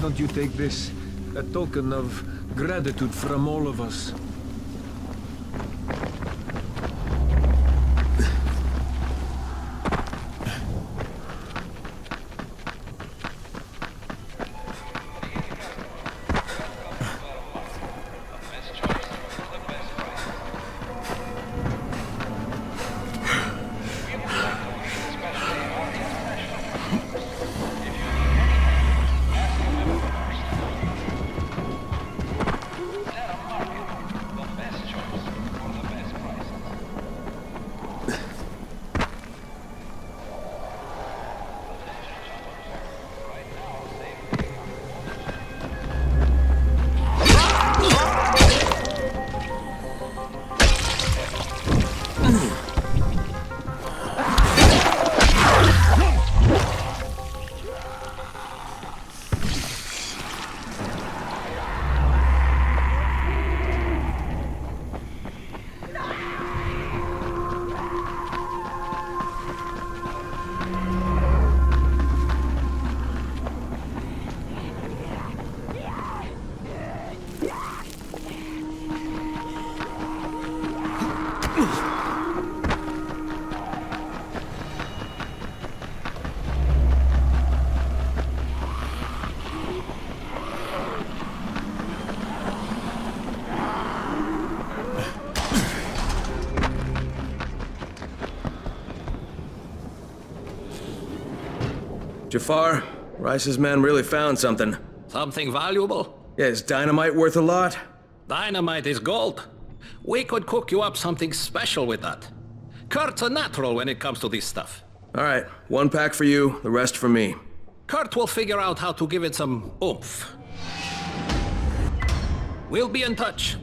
[SPEAKER 13] don't you take this? A token of gratitude from all of us.
[SPEAKER 8] Jafar, Rice's men really found something.
[SPEAKER 11] Something valuable?
[SPEAKER 8] Yeah, is dynamite worth a lot?
[SPEAKER 11] Dynamite is gold. We could cook you up something special with that. Kurt's a natural when it comes to this stuff.
[SPEAKER 8] All right, 1 pack for you, the rest for me.
[SPEAKER 11] Kurt will figure out how to give it some oomph. We'll be in touch.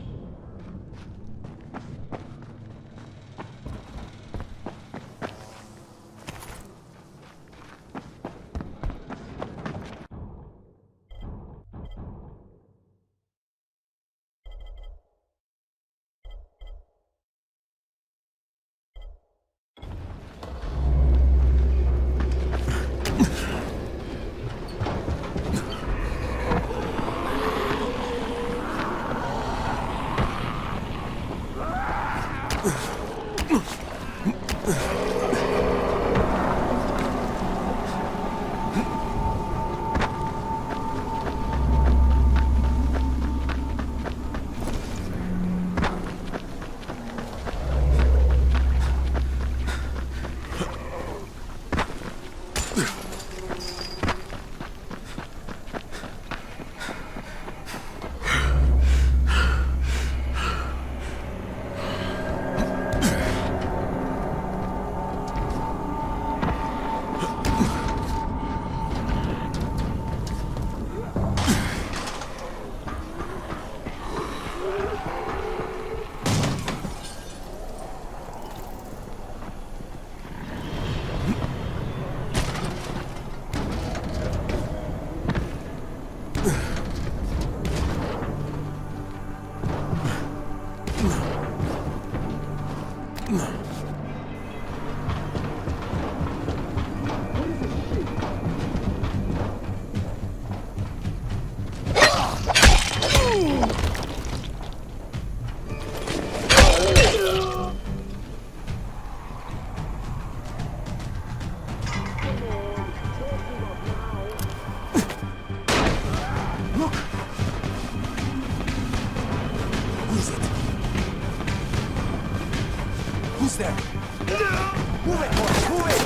[SPEAKER 14] Who's there? Move it, boys, move it!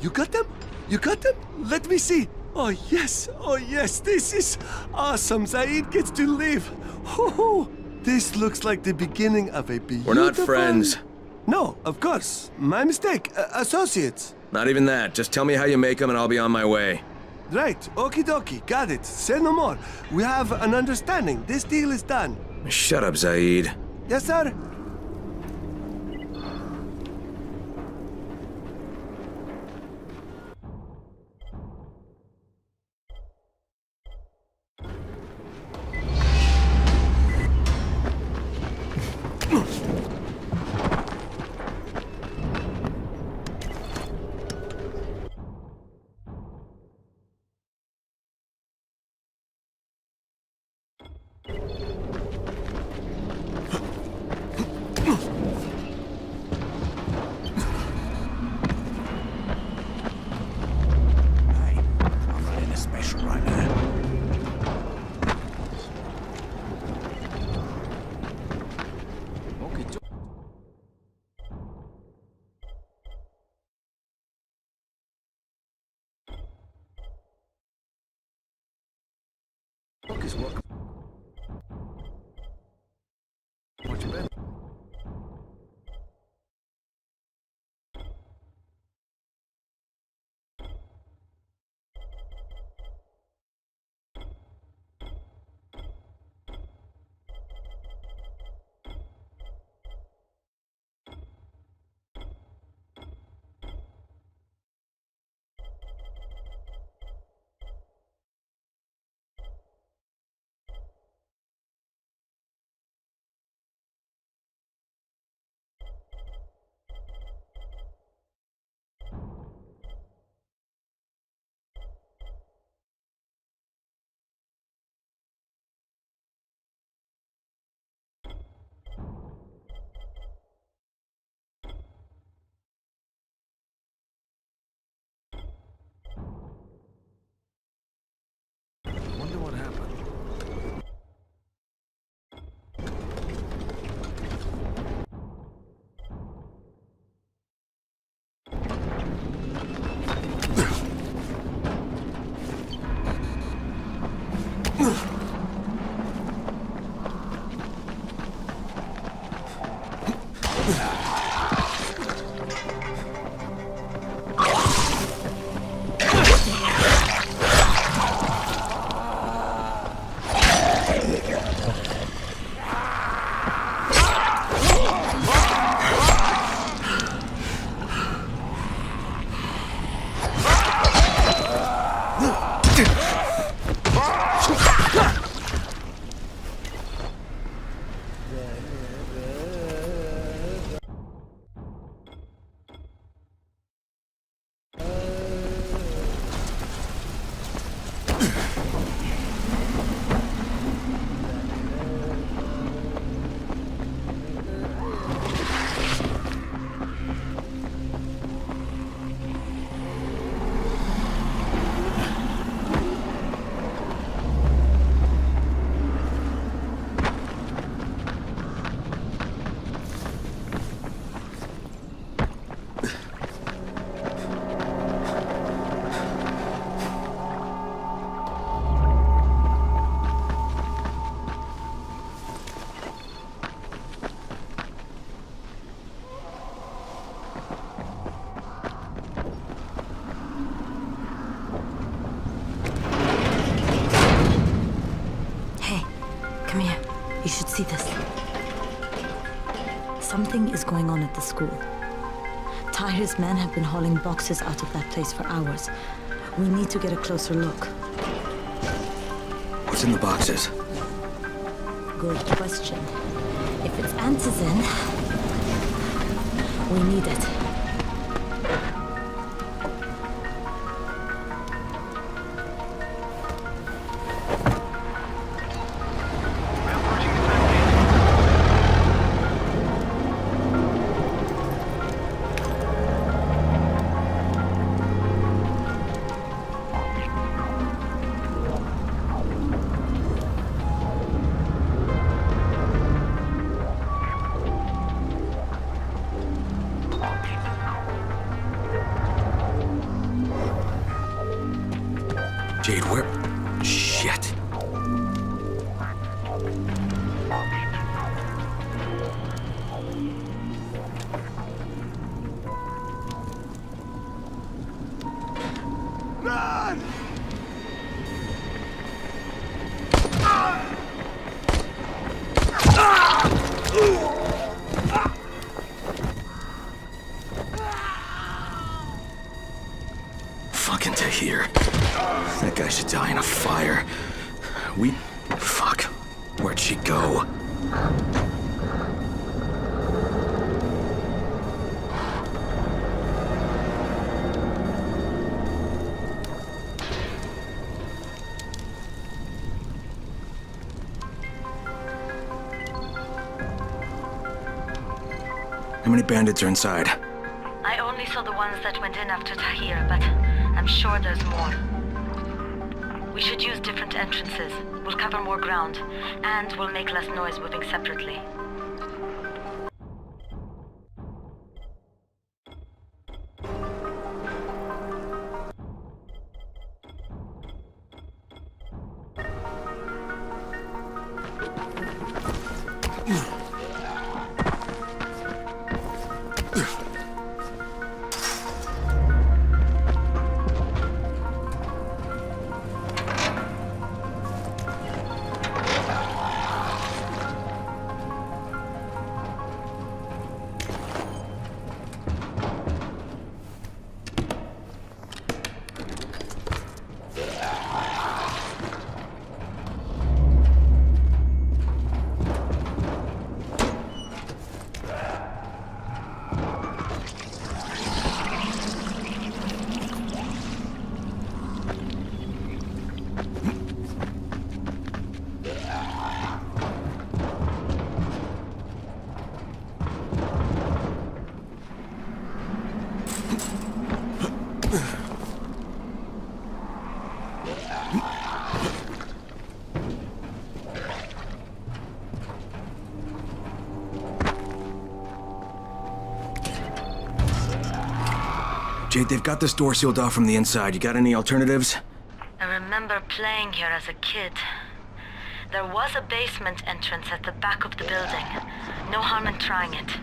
[SPEAKER 14] You got them? You got them? Let me see. Oh yes, this is awesome. Zaid gets to live. Hoo-hoo. This looks like the beginning of a beautiful...
[SPEAKER 8] We're not friends.
[SPEAKER 14] No, of course. My mistake. Associates.
[SPEAKER 8] Not even that. Just tell me how you make them and I'll be on my way.
[SPEAKER 14] Right. Okie dokie. Got it. Say no more. We have an understanding. This deal is done.
[SPEAKER 8] Shut up, Zaid.
[SPEAKER 14] Yes, sir.
[SPEAKER 5] You should see this. Something is going on at the school. Tahir's men have been hauling boxes out of that place for hours. We need to get a closer look.
[SPEAKER 8] What's in the boxes?
[SPEAKER 5] Good question. If it's antizin, we need it.
[SPEAKER 4] Jade, where... Shit.
[SPEAKER 14] Run!
[SPEAKER 4] Fucking Tahir. That guy should die in a fire. Fuck. Where'd she go? How many bandits are inside?
[SPEAKER 5] I only saw the ones that went in after Tahir, but I'm sure there's more. We should use different entrances. We'll cover more ground, and we'll make less noise moving separately.
[SPEAKER 4] Jade, they've got this door sealed off from the inside. You got any alternatives?
[SPEAKER 5] I remember playing here as a kid. There was a basement entrance at the back of the building. No harm in trying it.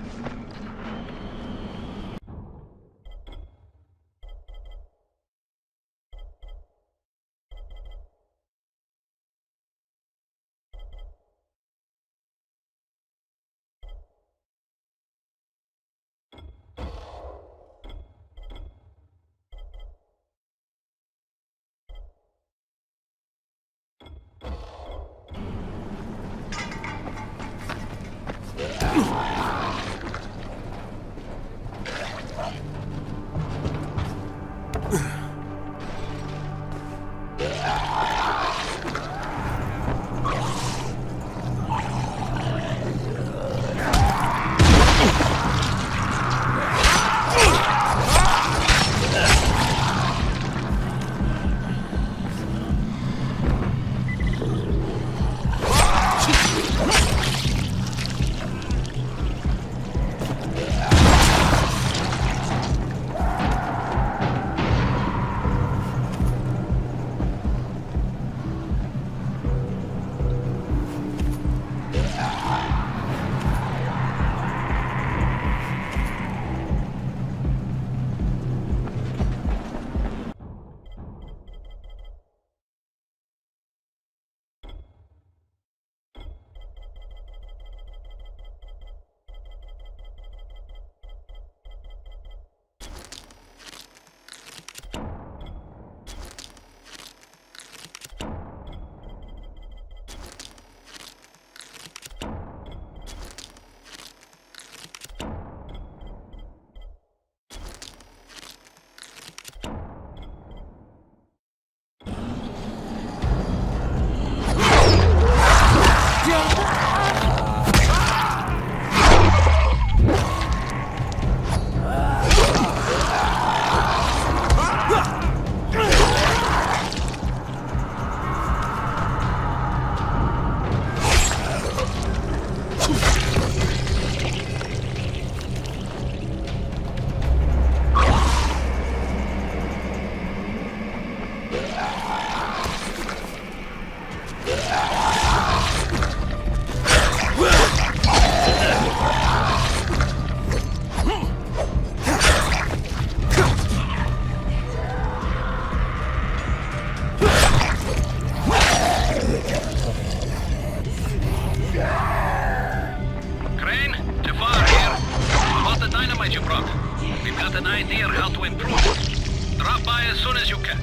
[SPEAKER 9] idea how to improve it. Drop by as soon as you can.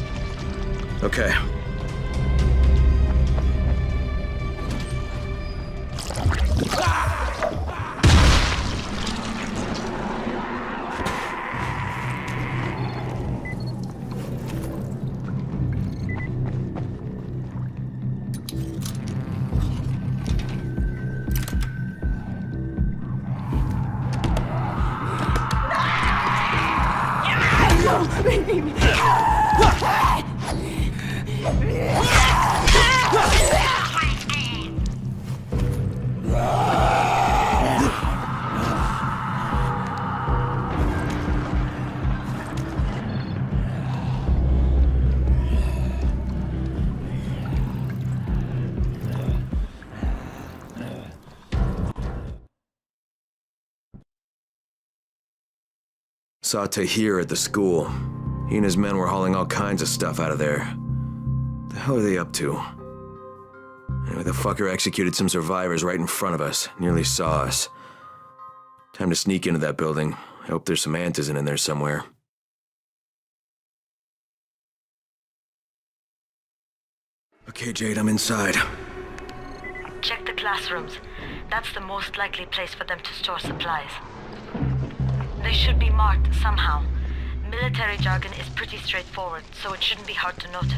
[SPEAKER 8] Okay. Saw Tahir at the school. He and his men were hauling all kinds of stuff out of there. The hell are they up to? Anyway, the fucker executed some survivors right in front of us. Nearly saw us. Time to sneak into that building. I hope there's some antizin in there somewhere. Okay, Jade, I'm inside.
[SPEAKER 5] Check the classrooms. That's the most likely place for them to store supplies. They should be marked somehow. Military jargon is pretty straightforward, so it shouldn't be hard to notice.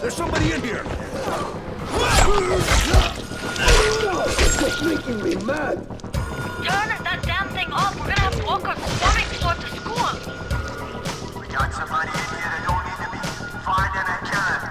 [SPEAKER 17] There's somebody in here! It's making me mad!
[SPEAKER 5] Turn that damn thing off! We're gonna have walkers swarming toward the school!
[SPEAKER 21] We got somebody in here that don't need to be. Find them and kill them.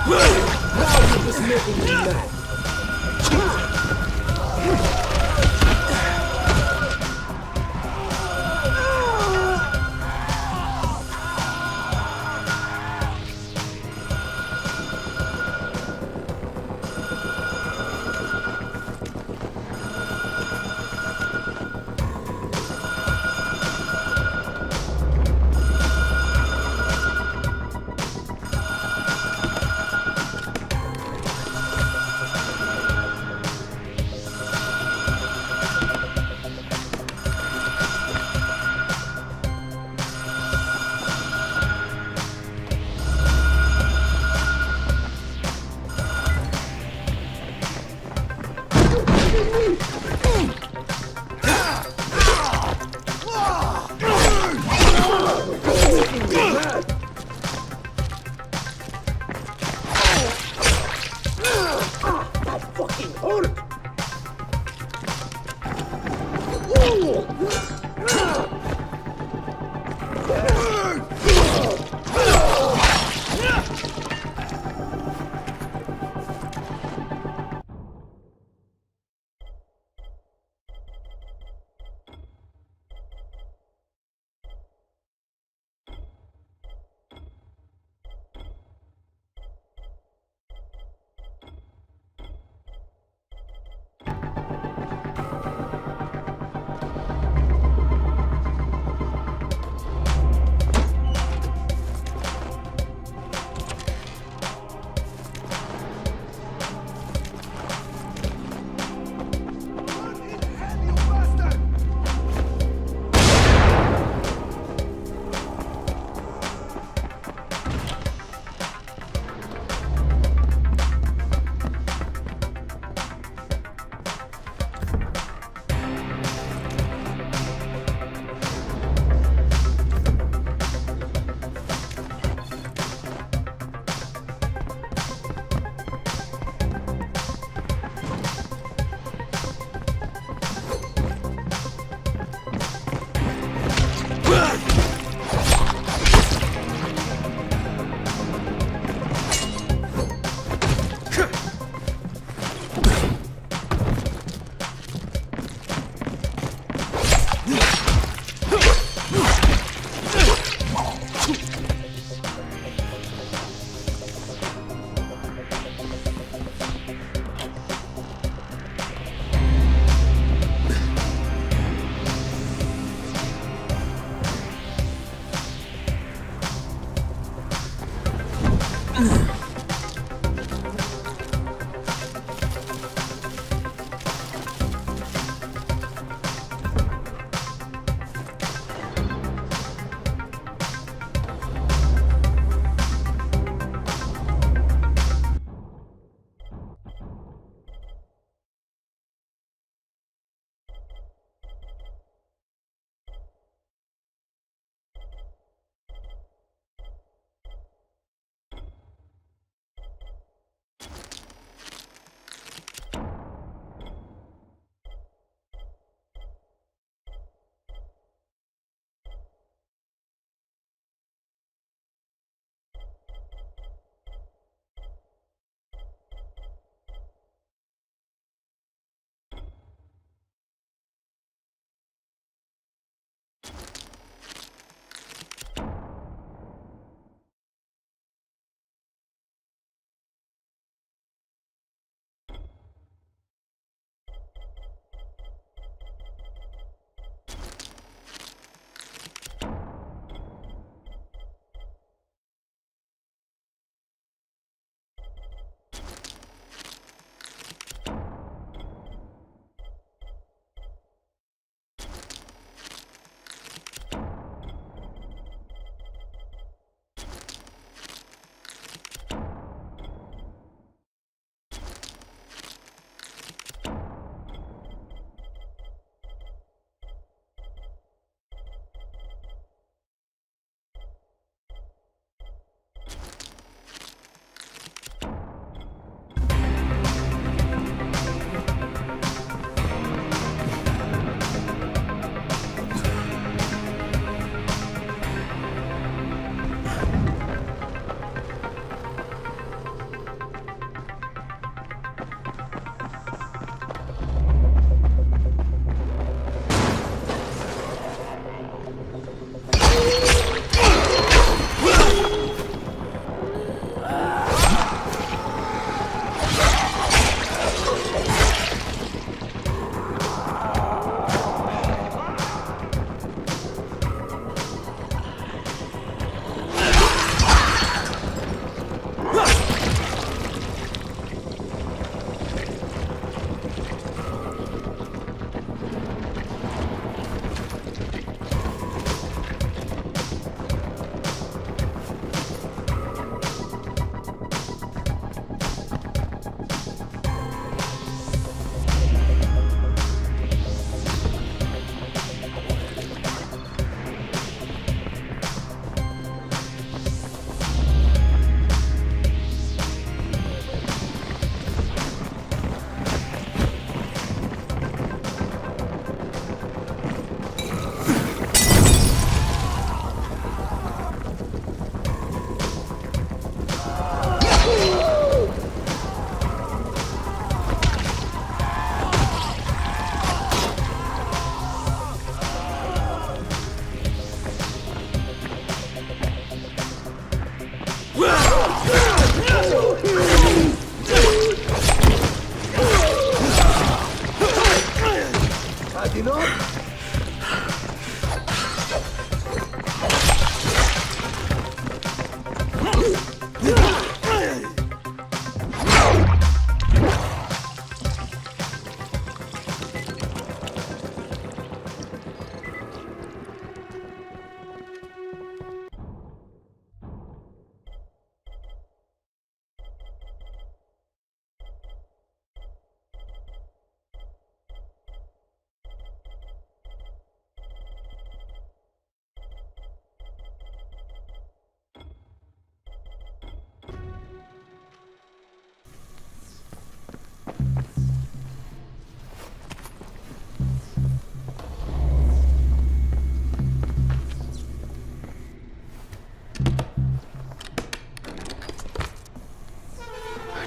[SPEAKER 21] Whoa!
[SPEAKER 17] making me mad.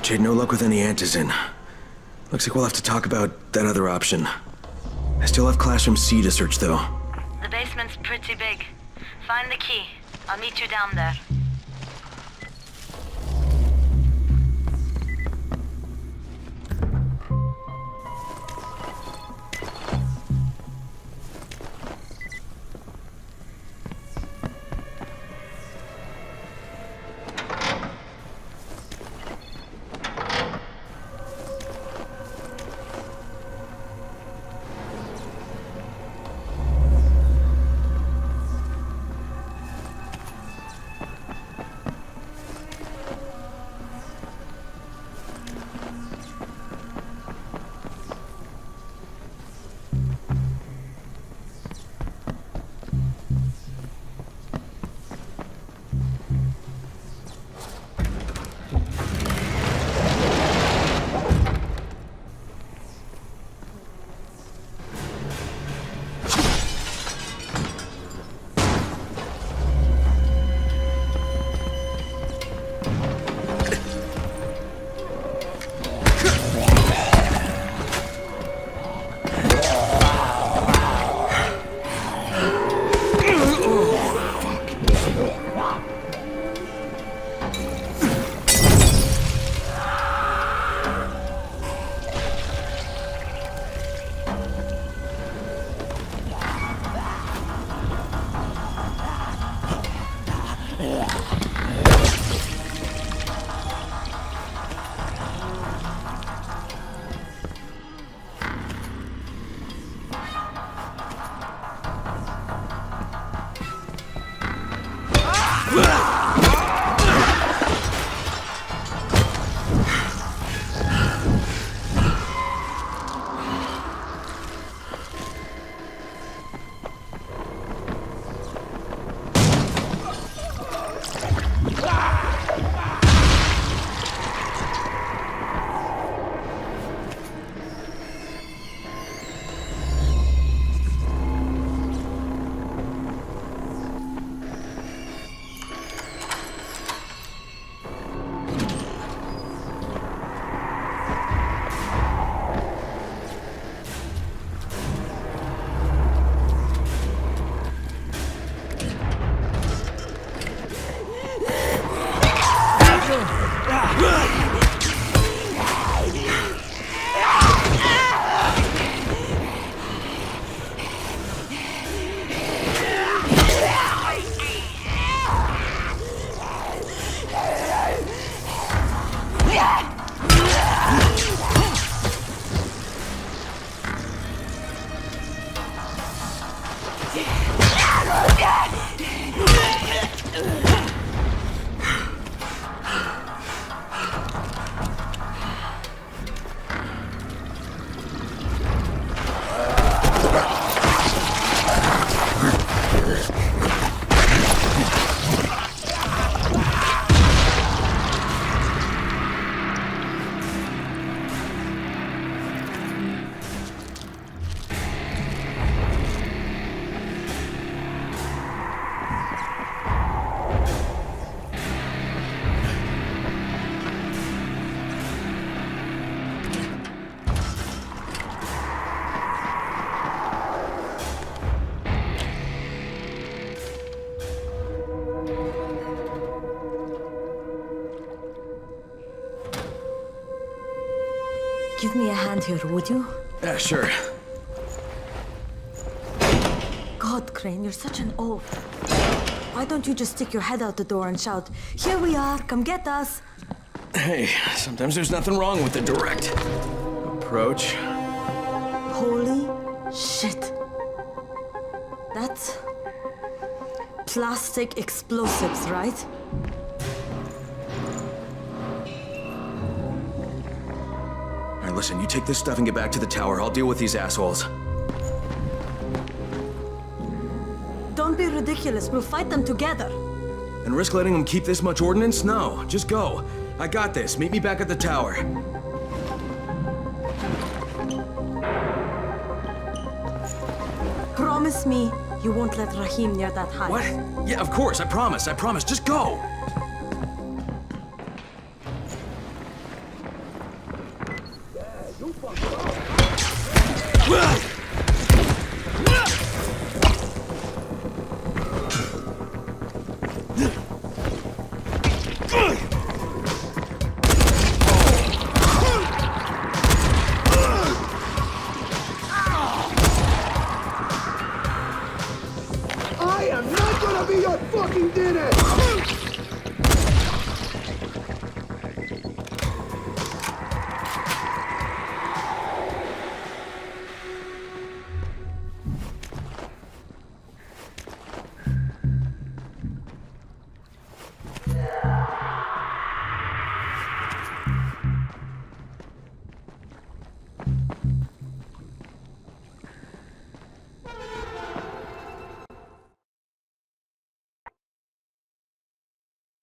[SPEAKER 8] Jade, no luck with any antizin. Looks like we'll have to talk about that other option. I still have Classroom C to search, though.
[SPEAKER 15] The basement's pretty big. Find the key. I'll meet you down there.
[SPEAKER 5] Give me a hand here, would you?
[SPEAKER 8] Yeah, sure.
[SPEAKER 5] God, Crane, you're such an oaf. Why don't you just stick your head out the door and shout, "Here we are, come get us"?
[SPEAKER 8] Hey, sometimes there's nothing wrong with the direct approach.
[SPEAKER 5] Holy shit. That's plastic explosives, right?
[SPEAKER 8] All right, listen, you take this stuff and get back to the tower. I'll deal with these assholes.
[SPEAKER 5] Don't be ridiculous. We'll fight them together.
[SPEAKER 8] And risk letting them keep this much ordnance? No, just go. I got this. Meet me back at the tower.
[SPEAKER 5] Promise me you won't let Rahim near that hive.
[SPEAKER 8] What? Yeah, of course. I promise. Just go.
[SPEAKER 10] I am not gonna be your fucking dinner!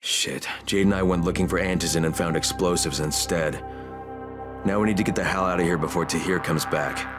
[SPEAKER 8] Shit, Jade and I went looking for antizin and found explosives instead. Now we need to get the hell out of here before Tahir comes back.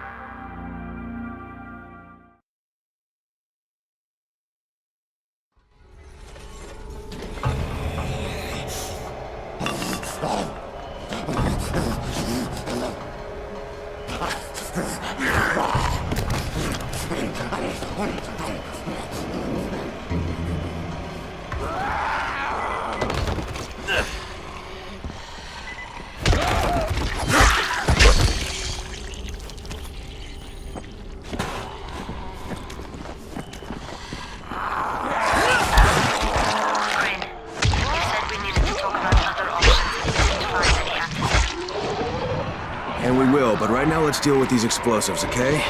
[SPEAKER 8] And we will, but right now let's deal with these explosives, okay?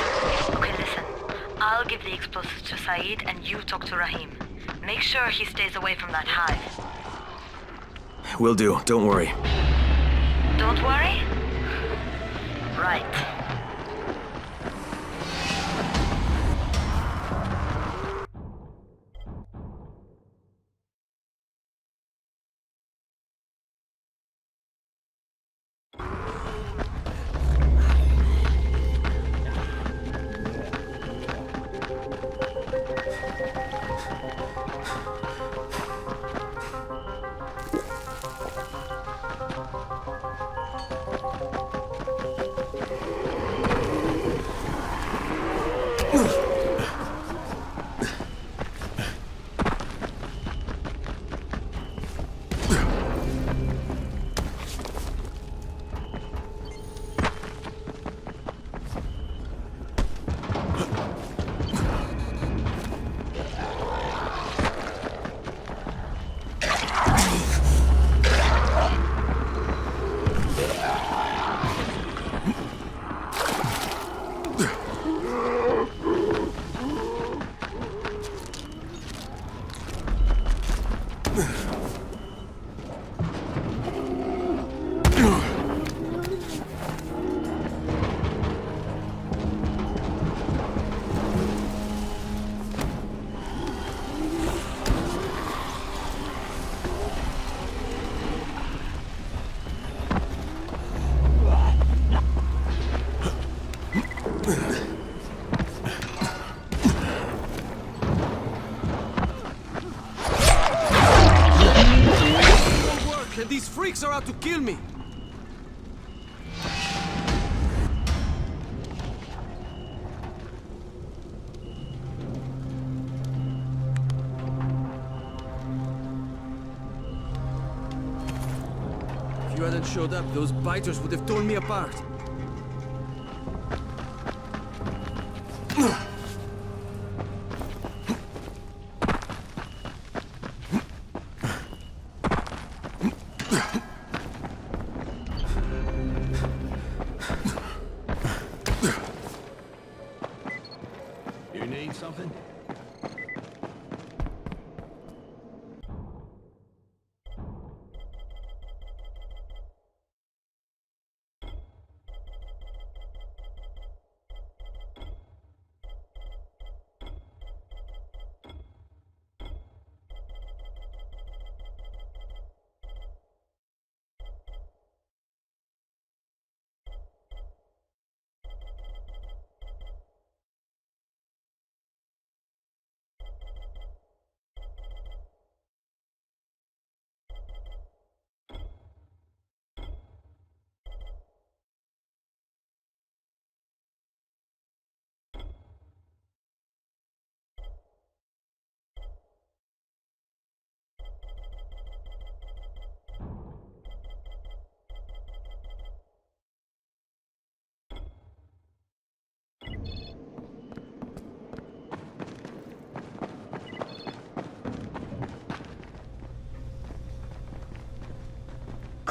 [SPEAKER 15] Okay, listen. I'll give the explosives to Saeed and you talk to Rahim. Make sure he stays away from that hive.
[SPEAKER 8] Will do, don't worry.
[SPEAKER 15] Don't worry? Right.
[SPEAKER 14] And these freaks are out to kill me! If you hadn't showed up, those biters would have torn me apart.
[SPEAKER 11] You need something?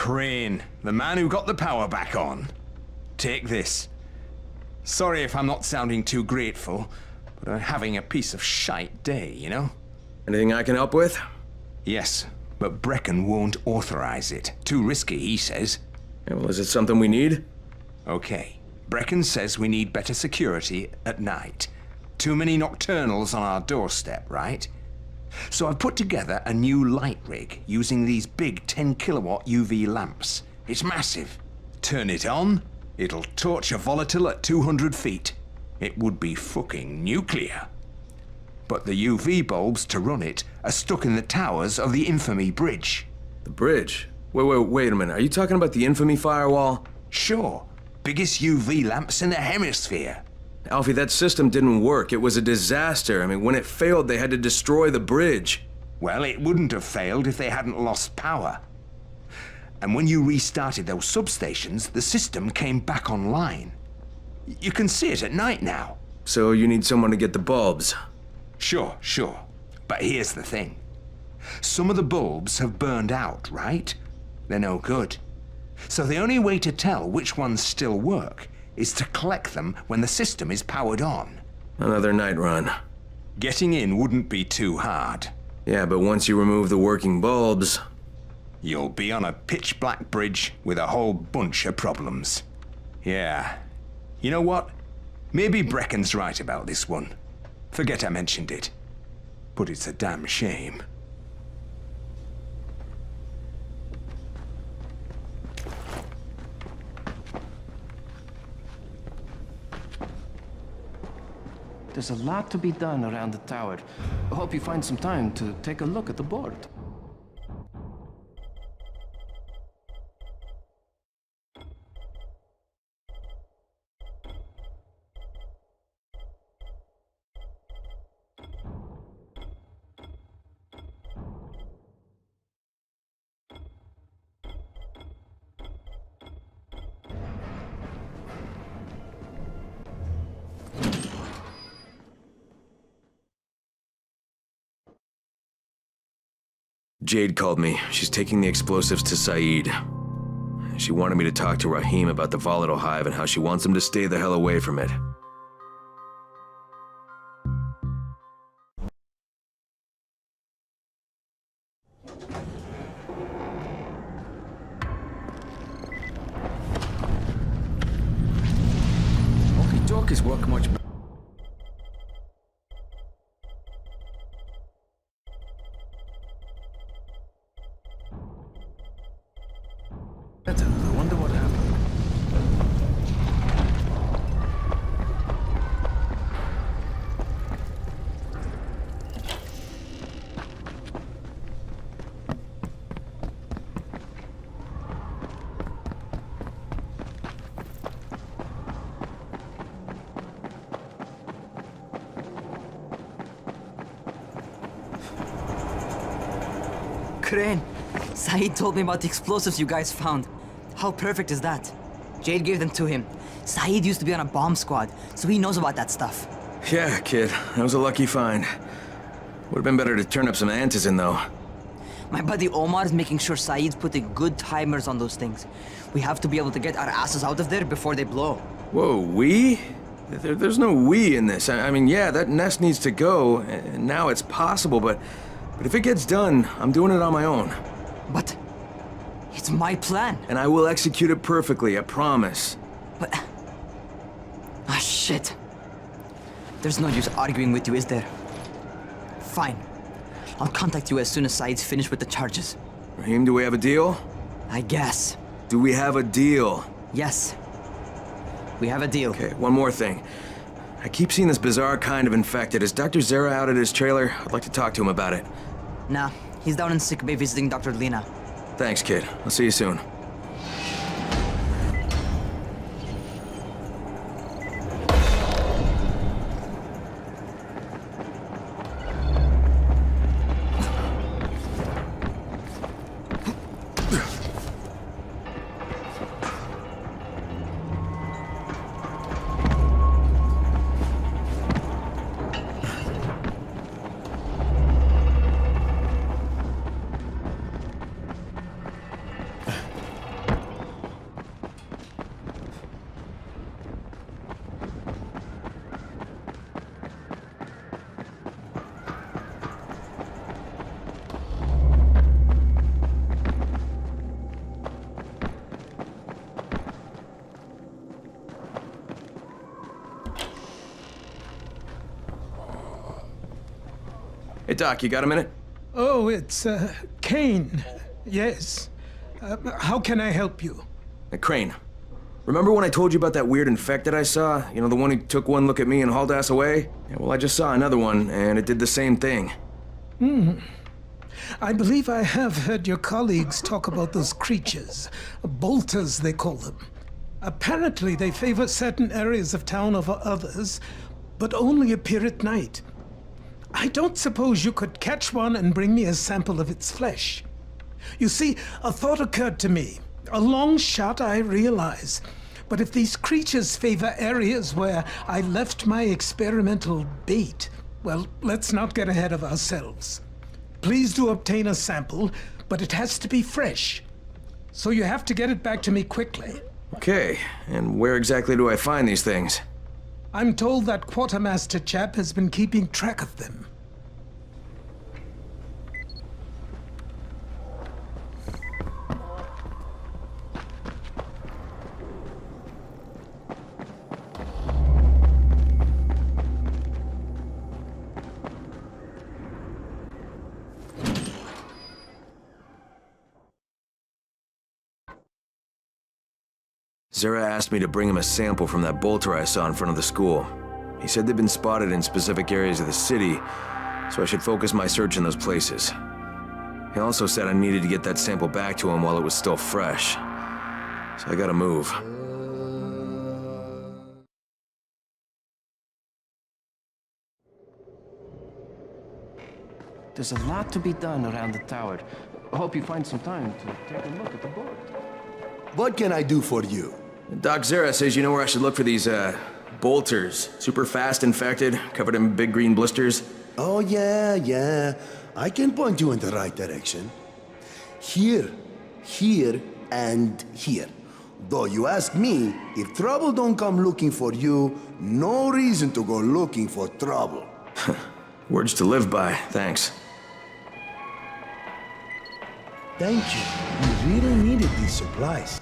[SPEAKER 18] Crane, the man who got the power back on. Take this. Sorry if I'm not sounding too grateful, but I'm having a piece of shite day, you know?
[SPEAKER 8] Anything I can help with?
[SPEAKER 18] Yes, but Brecken won't authorize it. Too risky, he says.
[SPEAKER 8] Yeah, well, is it something we need?
[SPEAKER 18] Okay. Brecken says we need better security at night. Too many nocturnals on our doorstep, right? So I've put together a new light rig using these big 10-kilowatt UV lamps. It's massive. Turn it on, it'll torch a volatile at 200 feet. It would be fucking nuclear. But the UV bulbs to run it are stuck in the towers of the Infamy Bridge.
[SPEAKER 8] The bridge? Wait a minute. Are you talking about the Infamy firewall?
[SPEAKER 18] Sure. Biggest UV lamps in the hemisphere.
[SPEAKER 8] Alfie, that system didn't work. It was a disaster. I mean, when it failed, they had to destroy the bridge.
[SPEAKER 18] Well, it wouldn't have failed if they hadn't lost power. And when you restarted those substations, the system came back online. You can see it at night now.
[SPEAKER 8] So you need someone to get the bulbs?
[SPEAKER 18] Sure. But here's the thing. Some of the bulbs have burned out, right? They're no good. So the only way to tell which ones still work is to collect them when the system is powered on.
[SPEAKER 8] Another night run.
[SPEAKER 18] Getting in wouldn't be too hard.
[SPEAKER 8] Yeah, but once you remove the working bulbs...
[SPEAKER 18] You'll be on a pitch-black bridge with a whole bunch of problems. Yeah. You know what? Maybe Brecken's right about this one. Forget I mentioned it. But it's a damn shame.
[SPEAKER 1] There's a lot to be done around the tower. I hope you find some time to take a look at the board.
[SPEAKER 8] Jade called me. She's taking the explosives to Saeed. She wanted me to talk to Rahim about the volatile hive and how she wants him to stay the hell away from it.
[SPEAKER 4] Walkie-talkies work much better. I wonder what happened.
[SPEAKER 12] Crane, Saeed told me about the explosives you guys found. How perfect is that? Jade gave them to him. Saeed used to be on a bomb squad, so he knows about that stuff.
[SPEAKER 8] Yeah, kid. That was a lucky find. Would have been better to turn up some antizin, though.
[SPEAKER 12] My buddy Omar is making sure Saeed's putting good timers on those things. We have to be able to get our asses out of there before they blow.
[SPEAKER 8] Whoa, we? There's no we in this. I mean, yeah, that nest needs to go, and now it's possible, but if it gets done, I'm doing it on my own.
[SPEAKER 12] But it's my plan.
[SPEAKER 8] And I will execute it perfectly, I promise.
[SPEAKER 12] But... ah, shit. There's no use arguing with you, is there? Fine. I'll contact you as soon as Saeed's finished with the charges.
[SPEAKER 8] Rahim, do we have a deal?
[SPEAKER 12] I guess.
[SPEAKER 8] Do we have a deal?
[SPEAKER 12] Yes. We have a deal.
[SPEAKER 8] Okay, one more thing. I keep seeing this bizarre kind of infected. Is Dr. Zera out at his trailer? I'd like to talk to him about it.
[SPEAKER 12] Nah, he's down in sick bay visiting Dr. Lena.
[SPEAKER 8] Thanks, kid. I'll see you soon. Hey, Doc, you got a minute?
[SPEAKER 20] Oh, it's, Kane. Yes. How can I help you?
[SPEAKER 8] Hey, Crane. Remember when I told you about that weird infected I saw? You know, the one who took one look at me and hauled ass away? Yeah, well, I just saw another one, and it did the same thing.
[SPEAKER 20] I believe I have heard your colleagues talk about those creatures. Bolters, they call them. Apparently, they favor certain areas of town over others, but only appear at night. I don't suppose you could catch one and bring me a sample of its flesh. You see, a thought occurred to me. A long shot, I realize. But if these creatures favor areas where I left my experimental bait, well, let's not get ahead of ourselves. Please do obtain a sample, but it has to be fresh. So you have to get it back to me quickly.
[SPEAKER 8] Okay, and where exactly do I find these things?
[SPEAKER 20] I'm told that quartermaster chap has been keeping track of them.
[SPEAKER 8] Zera asked me to bring him a sample from that bolter I saw in front of the school. He said they'd been spotted in specific areas of the city, so I should focus my search in those places. He also said I needed to get that sample back to him while it was still fresh. So I gotta move.
[SPEAKER 1] There's a lot to be done around the tower. I hope you find some time to take a look at the board.
[SPEAKER 10] What can I do for you?
[SPEAKER 8] Doc Zera says you know where I should look for these, bolters. Super fast infected, covered in big green blisters.
[SPEAKER 10] Oh, yeah. I can point you in the right direction. Here, and here. Though you ask me, if trouble don't come looking for you, no reason to go looking for trouble.
[SPEAKER 8] Words to live by, thanks.
[SPEAKER 10] Thank you. We really needed these supplies.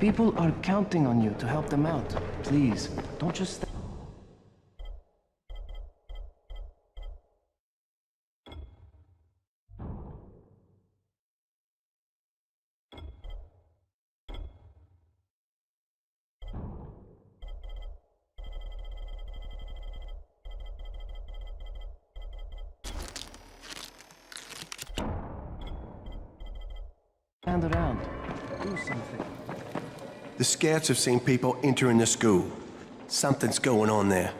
[SPEAKER 1] People are counting on you to help them out. Please, don't just... stand around. Do something.
[SPEAKER 14] The scouts have seen people entering the school. Something's going on there.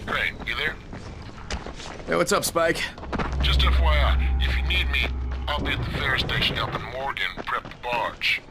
[SPEAKER 17] Crane, you there?
[SPEAKER 8] Hey, what's up, Spike?
[SPEAKER 17] Just FYI, if you need me, I'll be at the ferry station helping Morgan prep the barge.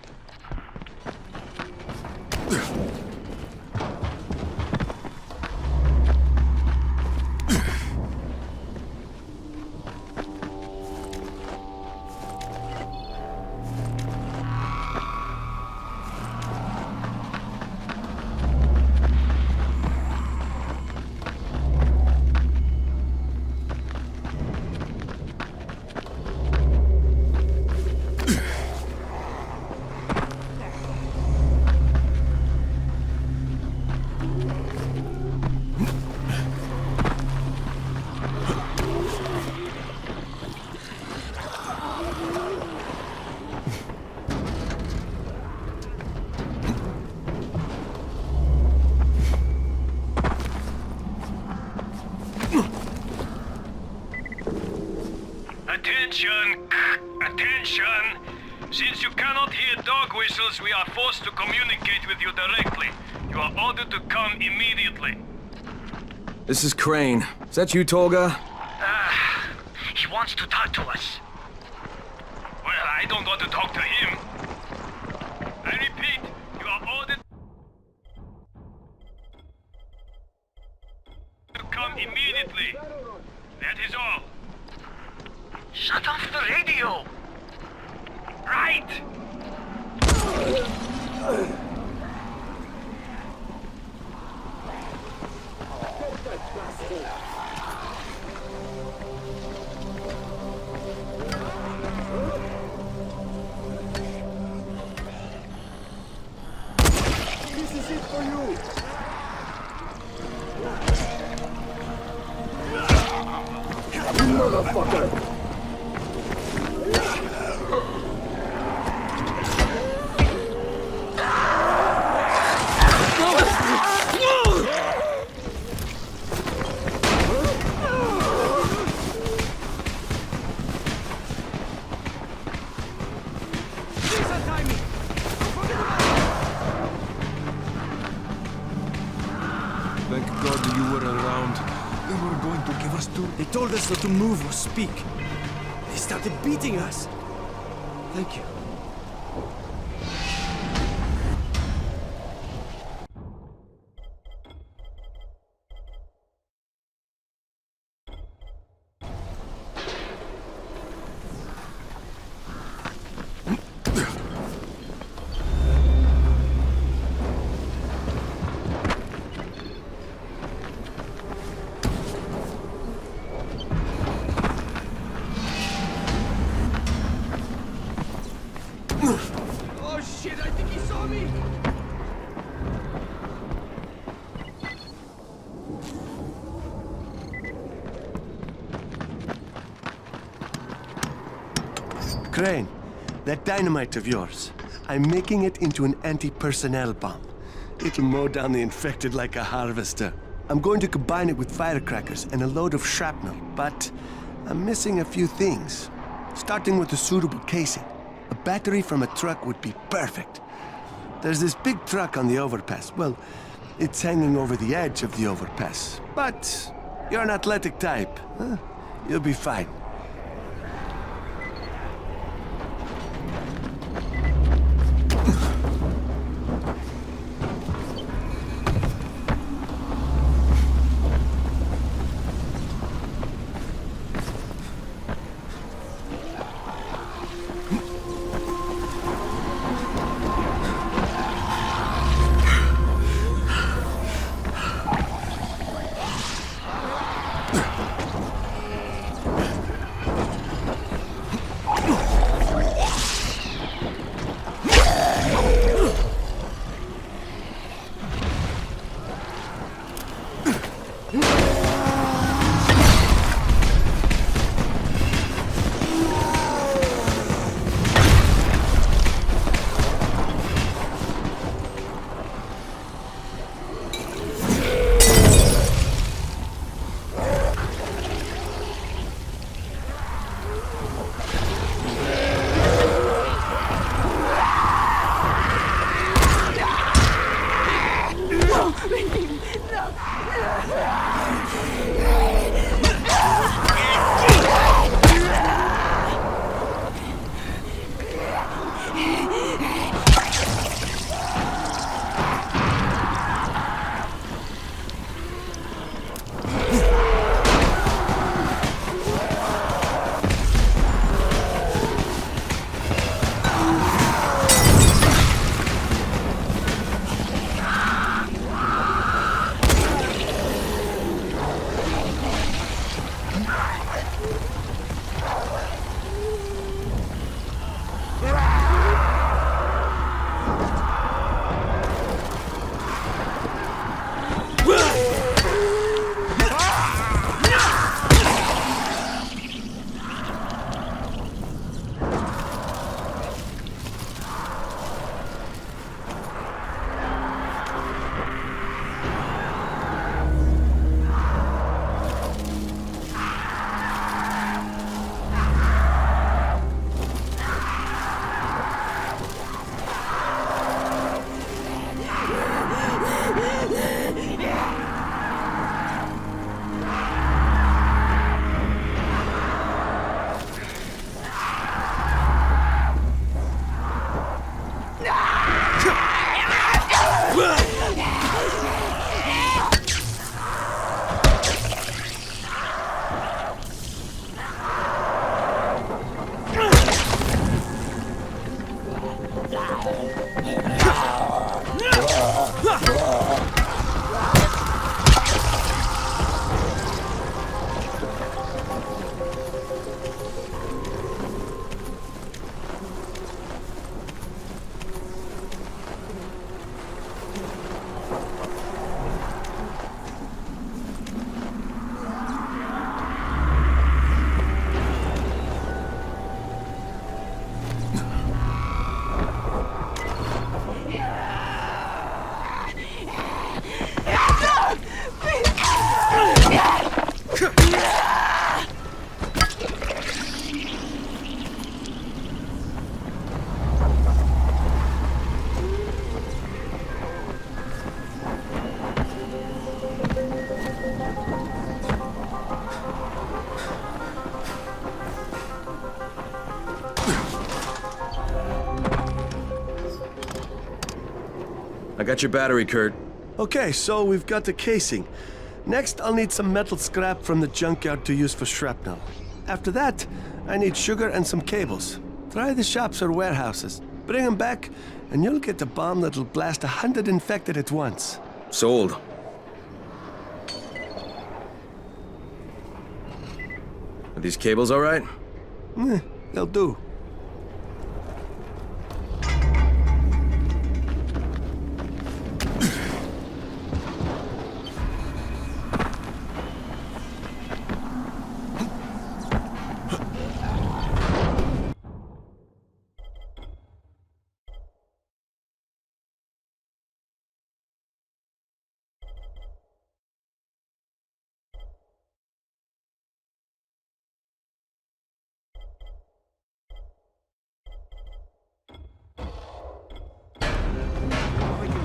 [SPEAKER 9] Attention! Attention! Since you cannot hear dog whistles, we are forced to communicate with you directly. You are ordered to come immediately.
[SPEAKER 8] This is Crane. Is that you, Tolga?
[SPEAKER 9] He wants to talk to us. Well, I don't want to talk to him. I repeat, you are ordered to come immediately. That is all. Shut off the radio! Right!
[SPEAKER 14] This is it for you! You motherfucker!
[SPEAKER 13] Thank God you were around. They were going to give us two.
[SPEAKER 14] They told us not to move or speak. They started beating us. Thank you. Oh shit, I think he saw me! Crane, that dynamite of yours, I'm making it into an anti-personnel bomb. It'll mow down the infected like a harvester. I'm going to combine it with firecrackers and a load of shrapnel, but I'm missing a few things. Starting with a suitable casing. A battery from a truck would be perfect. There's this big truck on the overpass. Well, it's hanging over the edge of the overpass. But you're an athletic type. Huh? You'll be fine.
[SPEAKER 8] I got your battery, Kurt.
[SPEAKER 14] Okay, so we've got the casing. Next, I'll need some metal scrap from the junkyard to use for shrapnel. After that, I need sugar and some cables. Try the shops or warehouses. Bring them back, and you'll get a bomb that'll blast 100 infected at once.
[SPEAKER 8] Sold. Are these cables all right?
[SPEAKER 14] They'll do.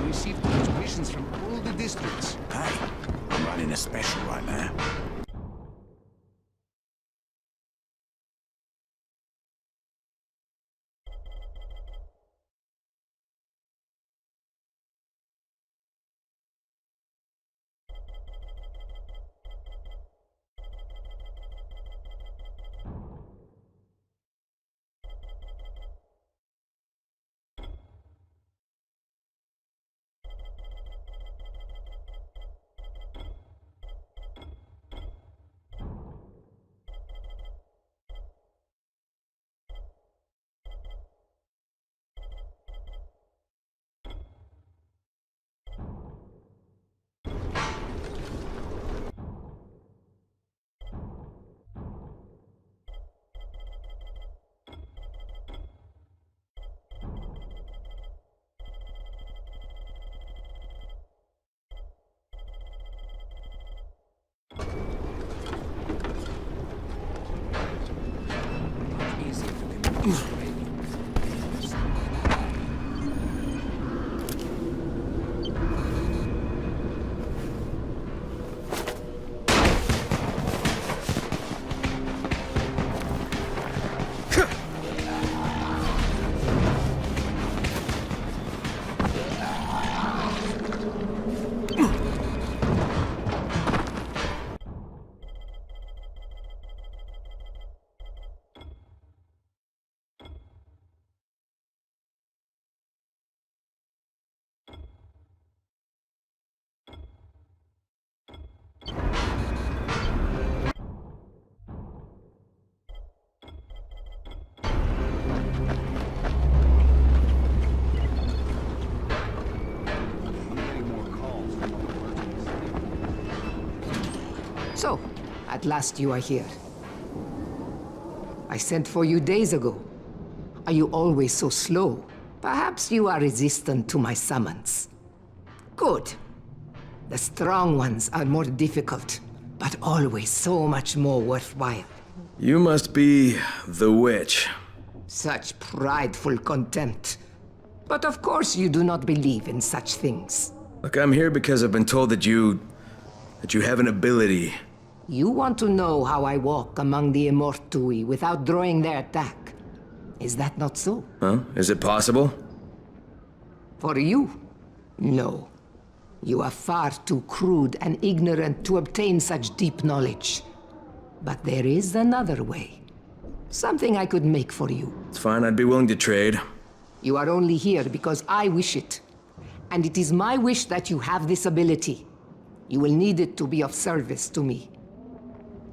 [SPEAKER 17] Receive contributions from all the districts.
[SPEAKER 18] Hey, I'm running a special right now.
[SPEAKER 19] So, at last you are here. I sent for you days ago. Are you always so slow? Perhaps you are resistant to my summons. Good. The strong ones are more difficult, but always so much more worthwhile.
[SPEAKER 8] You must be the witch.
[SPEAKER 19] Such prideful contempt. But of course you do not believe in such things.
[SPEAKER 8] Look, I'm here because I've been told that you have an ability.
[SPEAKER 19] You want to know how I walk among the Immortui without drawing their attack. Is that not so?
[SPEAKER 8] Huh? Is it possible?
[SPEAKER 19] For you? No. You are far too crude and ignorant to obtain such deep knowledge. But there is another way. Something I could make for you.
[SPEAKER 8] It's fine, I'd be willing to trade.
[SPEAKER 19] You are only here because I wish it. And it is my wish that you have this ability. You will need it to be of service to me.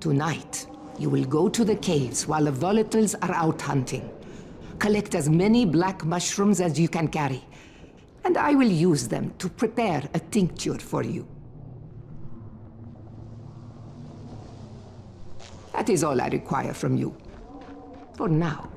[SPEAKER 19] Tonight, you will go to the caves while the volatiles are out hunting. Collect as many black mushrooms as you can carry, and I will use them to prepare a tincture for you. That is all I require from you. For now.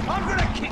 [SPEAKER 20] I'm gonna kick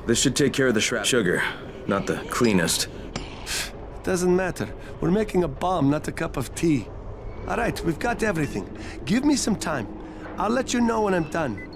[SPEAKER 8] This should take care of the sugar. Not the cleanest.
[SPEAKER 14] Doesn't matter. We're making a bomb, not a cup of tea. All right, we've got everything. Give me some time. I'll let you know when I'm done.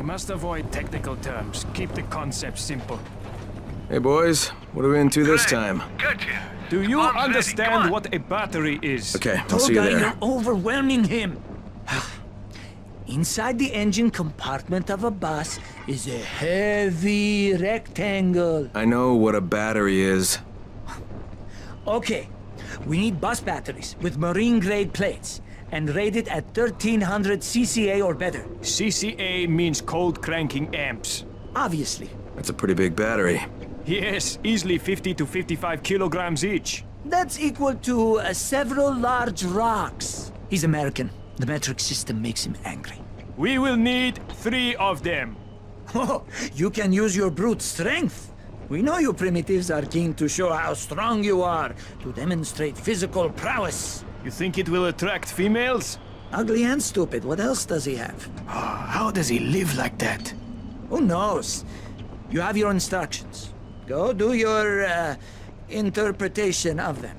[SPEAKER 16] Must avoid technical terms. Keep the concept simple.
[SPEAKER 8] Hey boys, what are we into this time?
[SPEAKER 16] Do you understand what a battery is?
[SPEAKER 8] Okay, I'll see you there.
[SPEAKER 20] You're overwhelming him. Inside the engine compartment of a bus is a heavy rectangle.
[SPEAKER 8] I know what a battery is.
[SPEAKER 20] Okay, we need bus batteries with marine-grade plates and rated at 1300 CCA or better.
[SPEAKER 16] CCA means cold cranking amps.
[SPEAKER 20] Obviously.
[SPEAKER 8] That's a pretty big battery.
[SPEAKER 16] Yes, easily 50 to 55 kilograms each.
[SPEAKER 20] That's equal to several large rocks. He's American. The metric system makes him angry.
[SPEAKER 16] We will need 3 of them.
[SPEAKER 20] Oh, you can use your brute strength. We know you primitives are keen to show how strong you are, to demonstrate physical prowess.
[SPEAKER 16] You think it will attract females?
[SPEAKER 20] Ugly and stupid. What else does he have?
[SPEAKER 16] How does he live like that?
[SPEAKER 20] Who knows? You have your instructions. Go do your interpretation of them.